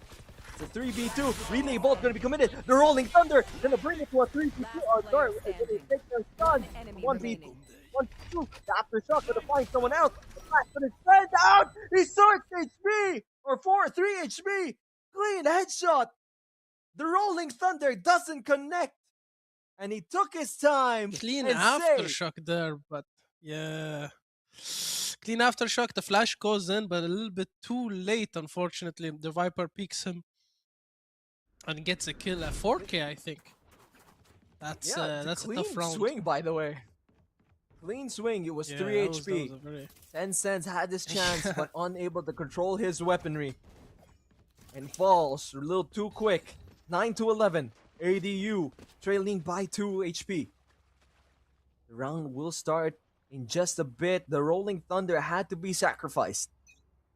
It's a 3v2. Relay Bolt gonna be committed. The Rolling Thunder gonna bring it to a 3v2. Oh, sorry, it's gonna take their stun. 1v2. 1v2. The Aftershock gonna find someone else. The Flash gonna send out. He's 6 HP or 3 HP. Clean headshot. The Rolling Thunder doesn't connect, and he took his time. Clean and aftershock there, but yeah. Clean aftershock, the flash goes in, but a little bit too late, unfortunately. The Viper peeks him and gets a kill at 4K, I think. That's it's a clean tough round. swing, by the way. Clean swing. It was Yeah, 3 that was HP. a very- 10 cents had this chance, but unable to control his weaponry. And falls a little too quick. 9-11. ADU trailing by 2 HP. The round will start in just a bit. The Rolling Thunder had to be sacrificed,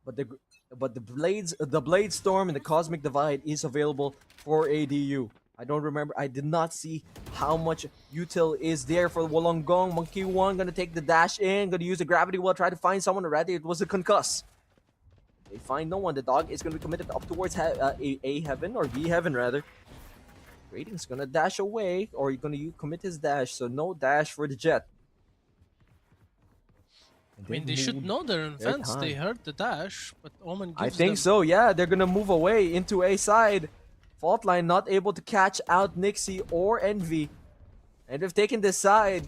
but the Blade Storm and the Cosmic Divide is available for ADU. I did not see how much util is there for Wollongong. Monkey 1 gonna take the dash in, gonna use the gravity well, try to find someone. Rather, it was a concuss. They find no one. The dog is gonna be committed up towards A heaven, or B heaven rather. Grading's gonna dash away, or you're gonna commit his dash, so no dash for the Jet. I mean, they should know their events. They heard the dash, but Omen gives I think them... so, yeah. They're gonna move away into A side. Faultline not able to catch out Nixie or Envy. And they've taken this side.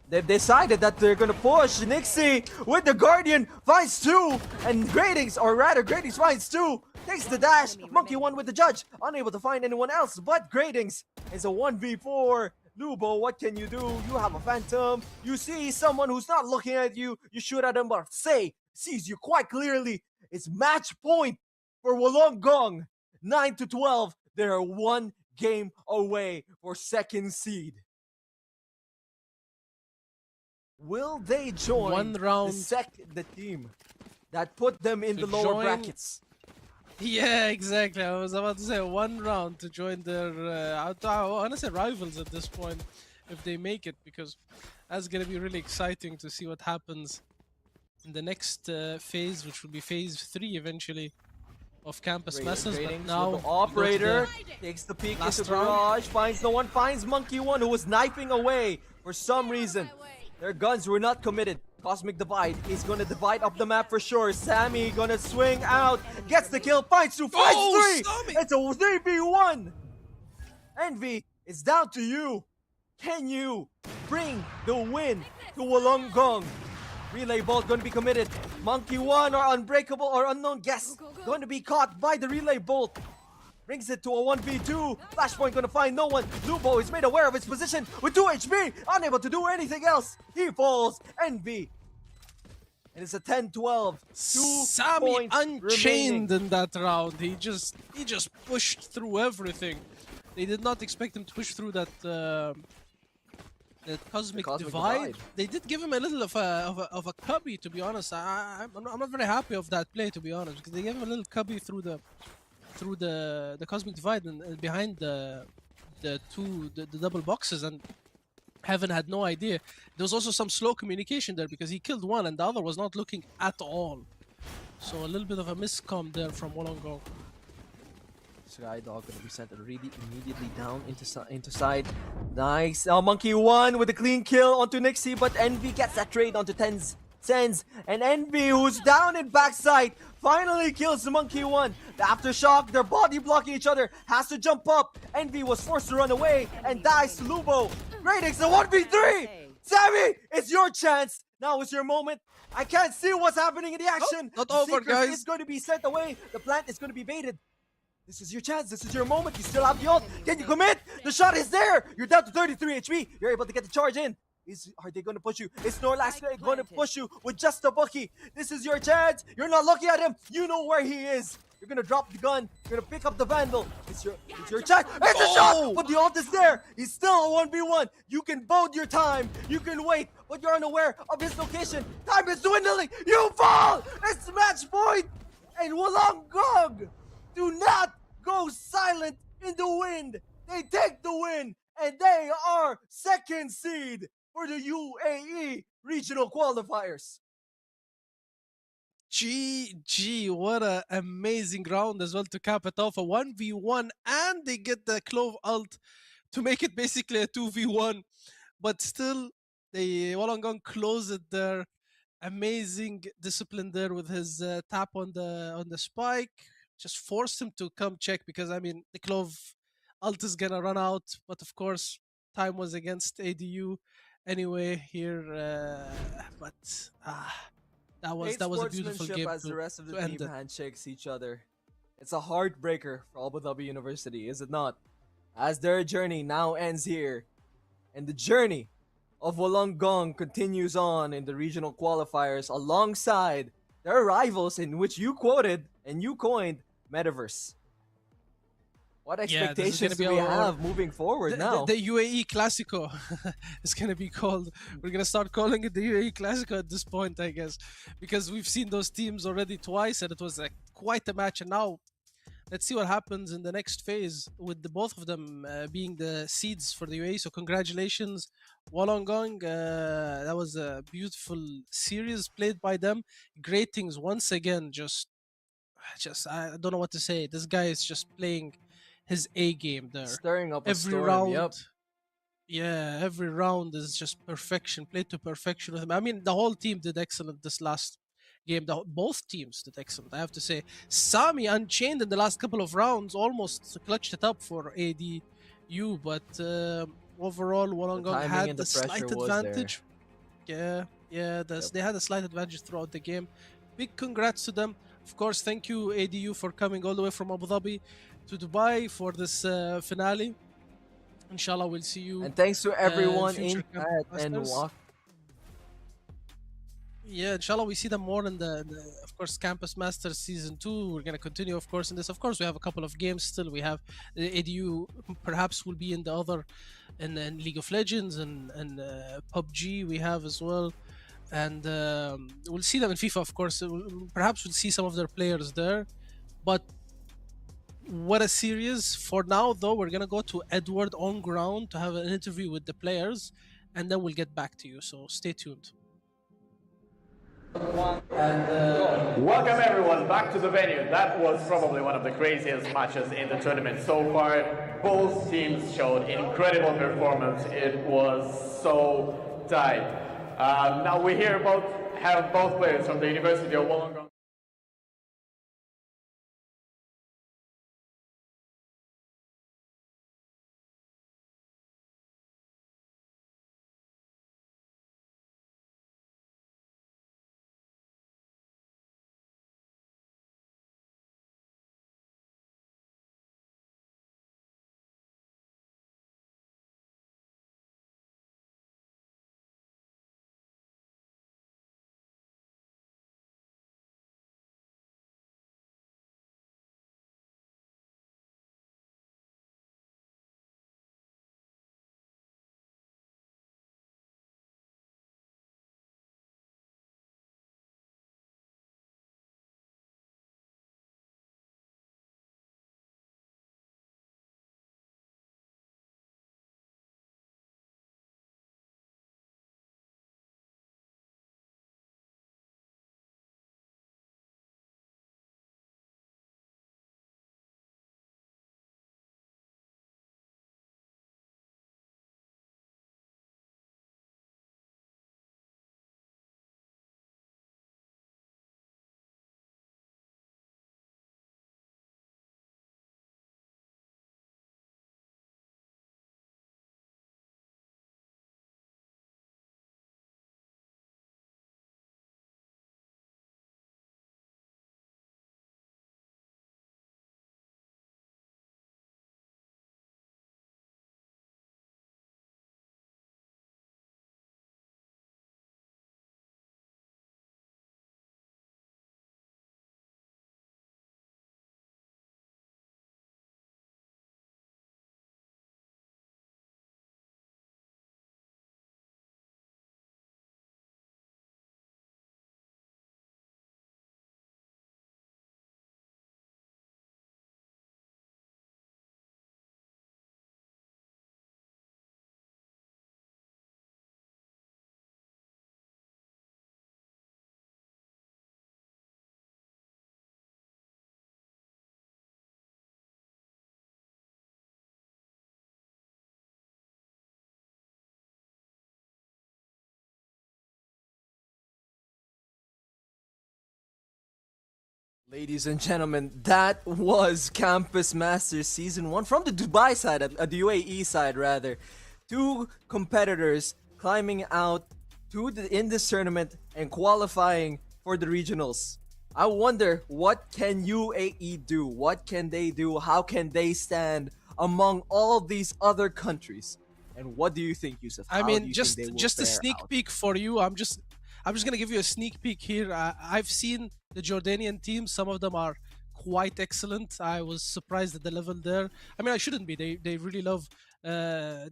They've decided that they're gonna push. Nixie with the Guardian finds 2. And Gradings finds 2. Takes the dash. Monkey 1 with the Judge. Unable to find anyone else but Gradings. It's a 1v4. Lubo, what can you do? You have a Phantom. You see someone who's not looking at you. You shoot at him, but sees you quite clearly. It's match point for Wollongong. 9-12. They're 1 game away for 2nd seed. Will they join One round the team that put them in the lower brackets? Yeah, exactly. I was about to say one round to join their, I want to say rivals at this point, if they make it, because that's gonna be really exciting to see what happens in the next phase, which will be phase 3 eventually of Campus Masters. But Greetings now with the we go to operator the takes the peek last into round. garage, finds no one, finds Monkey One, who was sniping away for some reason. Their guns were not committed. Cosmic Divide is gonna divide up the map for sure. Sammy gonna swing out, gets the kill, finds 2, finds 3. Sammy! It's a 3v1. Envy, it's down to you. Can you bring the win to Wollongong? Relay bolt going to be committed. Monkey One or Unbreakable or Unknown Guest going to be caught by the relay bolt. Brings it to a 1v2. Flashpoint going to find no one. Lubo is made aware of his position with 2 HP. Unable to do anything else. He falls. Envy. And it's a 10-12. 2 Sammy points unchained remaining. in that round. He just pushed through everything. They did not expect him to push through that Cosmic Divide. They did give him a little of a cubby, to be honest. I'm not very happy of that play, to be honest, because they gave him a little cubby through the Cosmic Divide and behind the double boxes, and Heaven had no idea. There was also some slow communication there because he killed one and the other was not looking at all. So a little bit of a miscom there from Wollongong. Skydog gonna be sent immediately down into side. Nice. Monkey One with a clean kill onto Nixie, but Envy gets that trade onto Tens. And Envy, who's down in backside, finally kills the Monkey One. The Aftershock, they're body blocking each other, has to jump up. Envy was forced to run away and dies to Lubo. Radix, a 1v3! Sammy, it's your chance. Now is your moment. I can't see what's happening in the action. Not The over, Seeker guys. is going to be sent away. The plant is going to be baited. This is your chance. This is your moment. You still have the ult. Can you commit? The shot is there. You're down to 33 HP. You're able to get the charge in. Are they going to push you? Is Snorlax going to push you with just a Bucky? This is your chance. You're not looking at him. You know where he is. You're going to drop the gun. You're going to pick up the Vandal. It's your chance. It's a shot! But the ult is there. He's still a 1v1. You can bode your time. You can wait. But you're unaware of his location. Time is dwindling. You fall! It's match point! And Wollongong do not go silent in the wind. They take the win. And they are second seed for the UAE regional qualifiers. GG, what an amazing round as well to cap it off. A 1v1 and they get the Clove ult to make it basically a 2v1. But still, Wollongong close it there. Amazing discipline there with his tap on the spike. Just forced him to come check because, I mean, the Clove ult is gonna run out. But of course, time was against ADU anyway here. That was a beautiful game as the rest of the to end team it. handshakes each other. It's a heartbreaker for Abu Dhabi University, is it not? As their journey now ends here, and the journey of Wollongong continues on in the regional qualifiers alongside their rivals, in which you quoted and you coined Metaverse. What Yeah, this is expectations gonna do be we our- have moving forward now? The UAE Classico is going to be called. We're going to start calling it the UAE Classico at this point, I guess, because we've seen those teams already twice, and it was quite a match. And now, let's see what happens in the next phase with both of them being the seeds for the UAE. So congratulations, Wollongong. That was a beautiful series played by them. Great things once again. Just I don't know what to say. This guy is just playing his A game there. Stirring up a Every storm, round. yep. Yeah, every round is just perfection, played to perfection with him. I mean, the whole team did excellent this last game. Both teams did excellent, I have to say. Sami unchained in the last couple of rounds, almost clutched it up for ADU, but overall, Wollongong timing had and the the pressure slight was there. advantage. Yeah, they had a slight advantage throughout the game. Big congrats to them. Of course, thank you, ADU, for coming all the way from Abu Dhabi to Dubai for this finale. Inshallah, we'll see you. And thanks to everyone in future chat and Masters. walk. Yeah, inshallah, we see them more in the of course, Campus Masters Season 2. We're going to continue, of course, in this. Of course, we have a couple of games still. We have the ADU, perhaps will be in the other, in League of Legends and PUBG we have as well. And we'll see them in FIFA, of course. Perhaps we'll see some of their players there. But what a series. For now, though, we're gonna go to Edward on ground to have an interview with the players, and then we'll get back to you. So stay tuned. Welcome everyone back to the venue. That was probably one of the craziest matches in the tournament so far. Both teams showed incredible performance. It was so tight. Now we have both players from the University of Wollongong. Ladies and gentlemen, that was Campus Masters Season 1 from the Dubai side, the UAE side rather. Two competitors climbing out in this tournament and qualifying for the regionals. I wonder, what can UAE do? What can they do? How can they stand among all these other countries? And what do you think, Yusuf? I How mean, do you just think they will just a fare sneak out? peek for you. I'm just gonna give you a sneak peek here. I've seen the Jordanian team. Some of them are quite excellent. I was surprised at the level there. I mean, I shouldn't be. They really love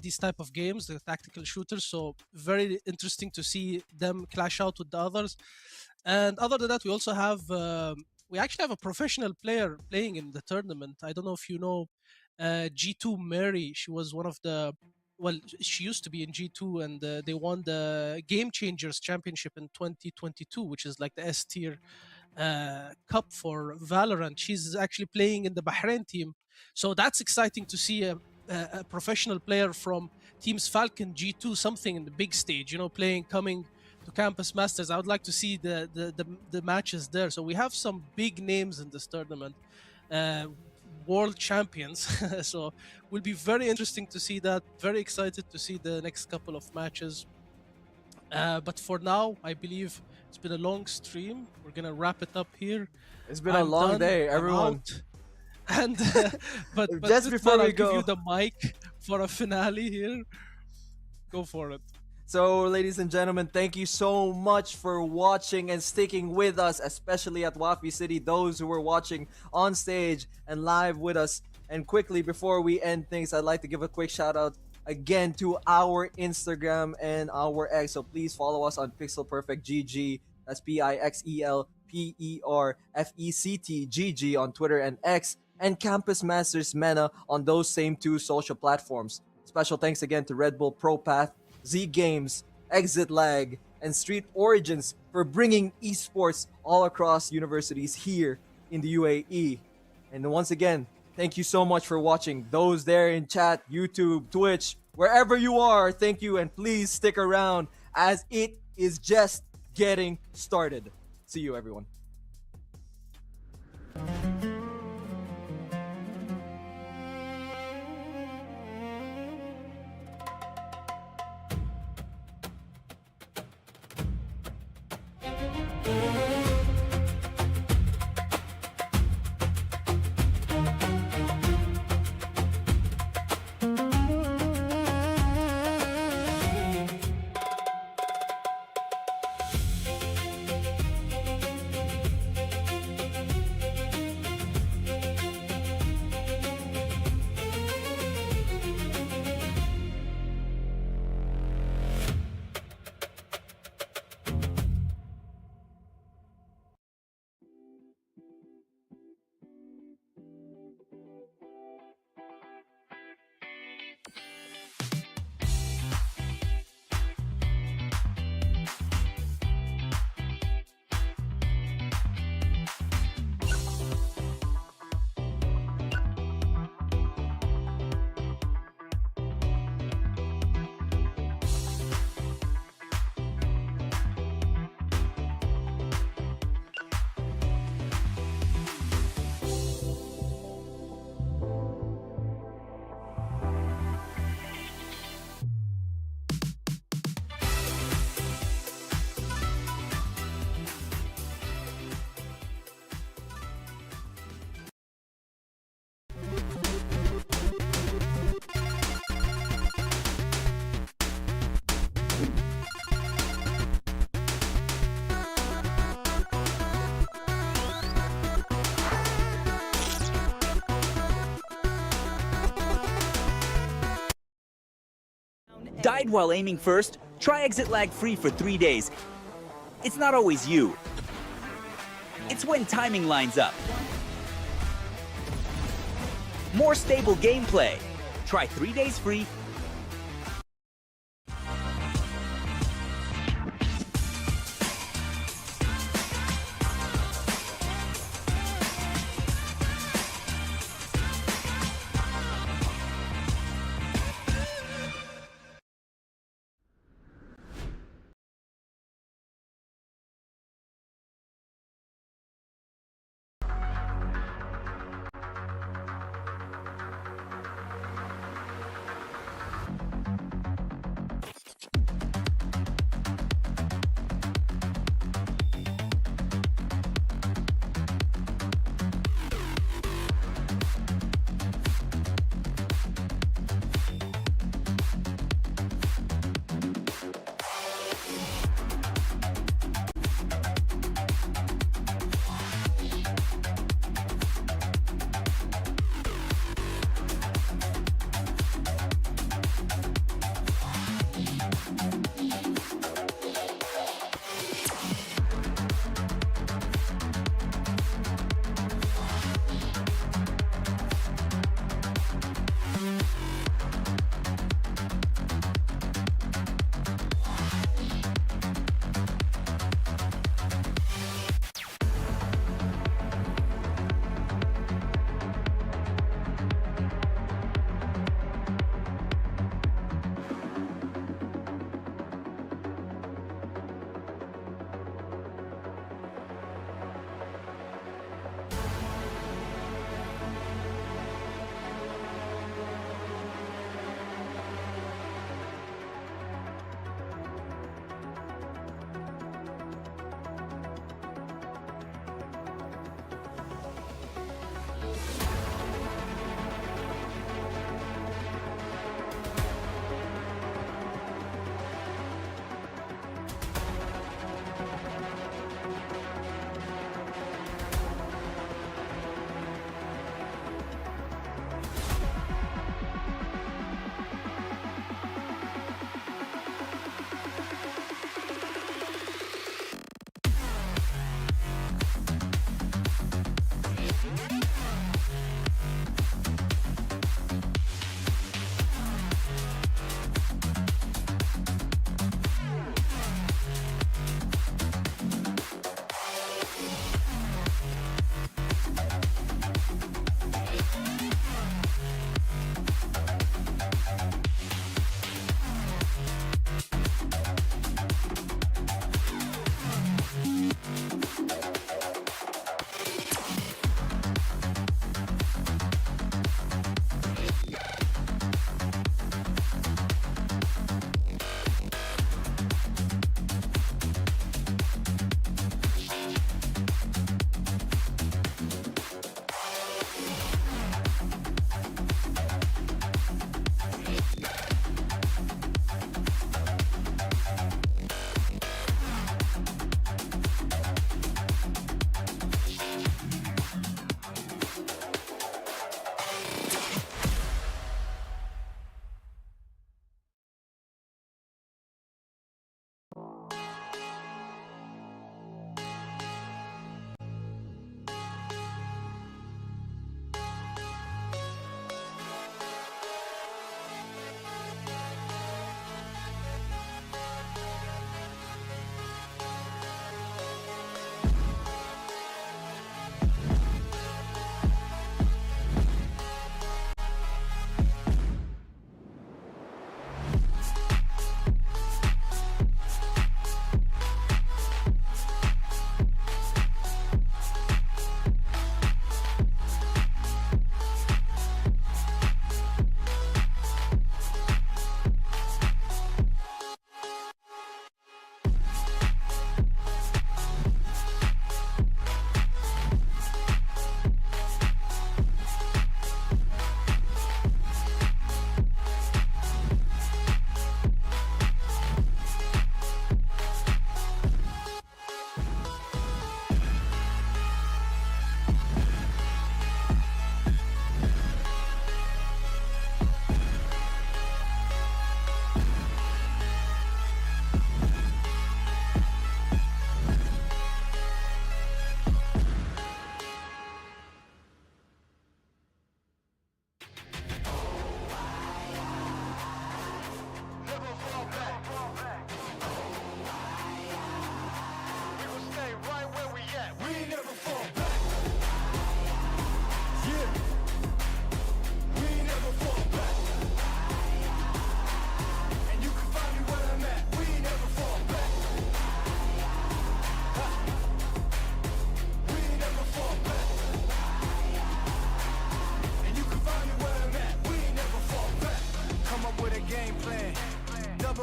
these type of games, the tactical shooters. So very interesting to see them clash out with the others. And other than that, we also have we actually have a professional player playing in the tournament. I don't know if you know G2 Mary. She was one of the she used to be in G2 and they won the Game Changers Championship in 2022, which is like the S tier cup for Valorant. She's actually playing in the Bahrain team. So that's exciting to see a professional player from Teams Falcon G2, something in the big stage, coming to Campus Masters. I would like to see the matches there. So we have some big names in this tournament. World champions. So will be very interesting to see that. Very excited to see the next couple of matches. But for now, I believe it's been a long stream. We're gonna wrap it up here. It's been a long day, everyone. And but Just before we I'll go, give you the mic for a finale here. Go for it. So, ladies and gentlemen, thank you so much for watching and sticking with us, especially at Wafi City, those who were watching on stage and live with us. And quickly, before we end things, I'd like to give a quick shout out again to our Instagram and our X. So please follow us on Pixel Perfect GG. That's PixelPerfectGG on Twitter and X. and Campus Masters MENA on those same two social platforms. Special thanks again to Red Bull Pro Path, Z Games, Exit Lag, and Street Origins for bringing esports all across universities here in the UAE. And once again, thank you so much for watching. Those there in chat, YouTube, Twitch, wherever you are, thank you, and please stick around as it is just getting started. See you, everyone. Died while aiming first? Try exit lag free for 3 days. It's not always you. It's when timing lines up. More stable gameplay. Try 3 days free.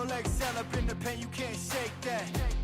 XL up in the paint, you can't shake that.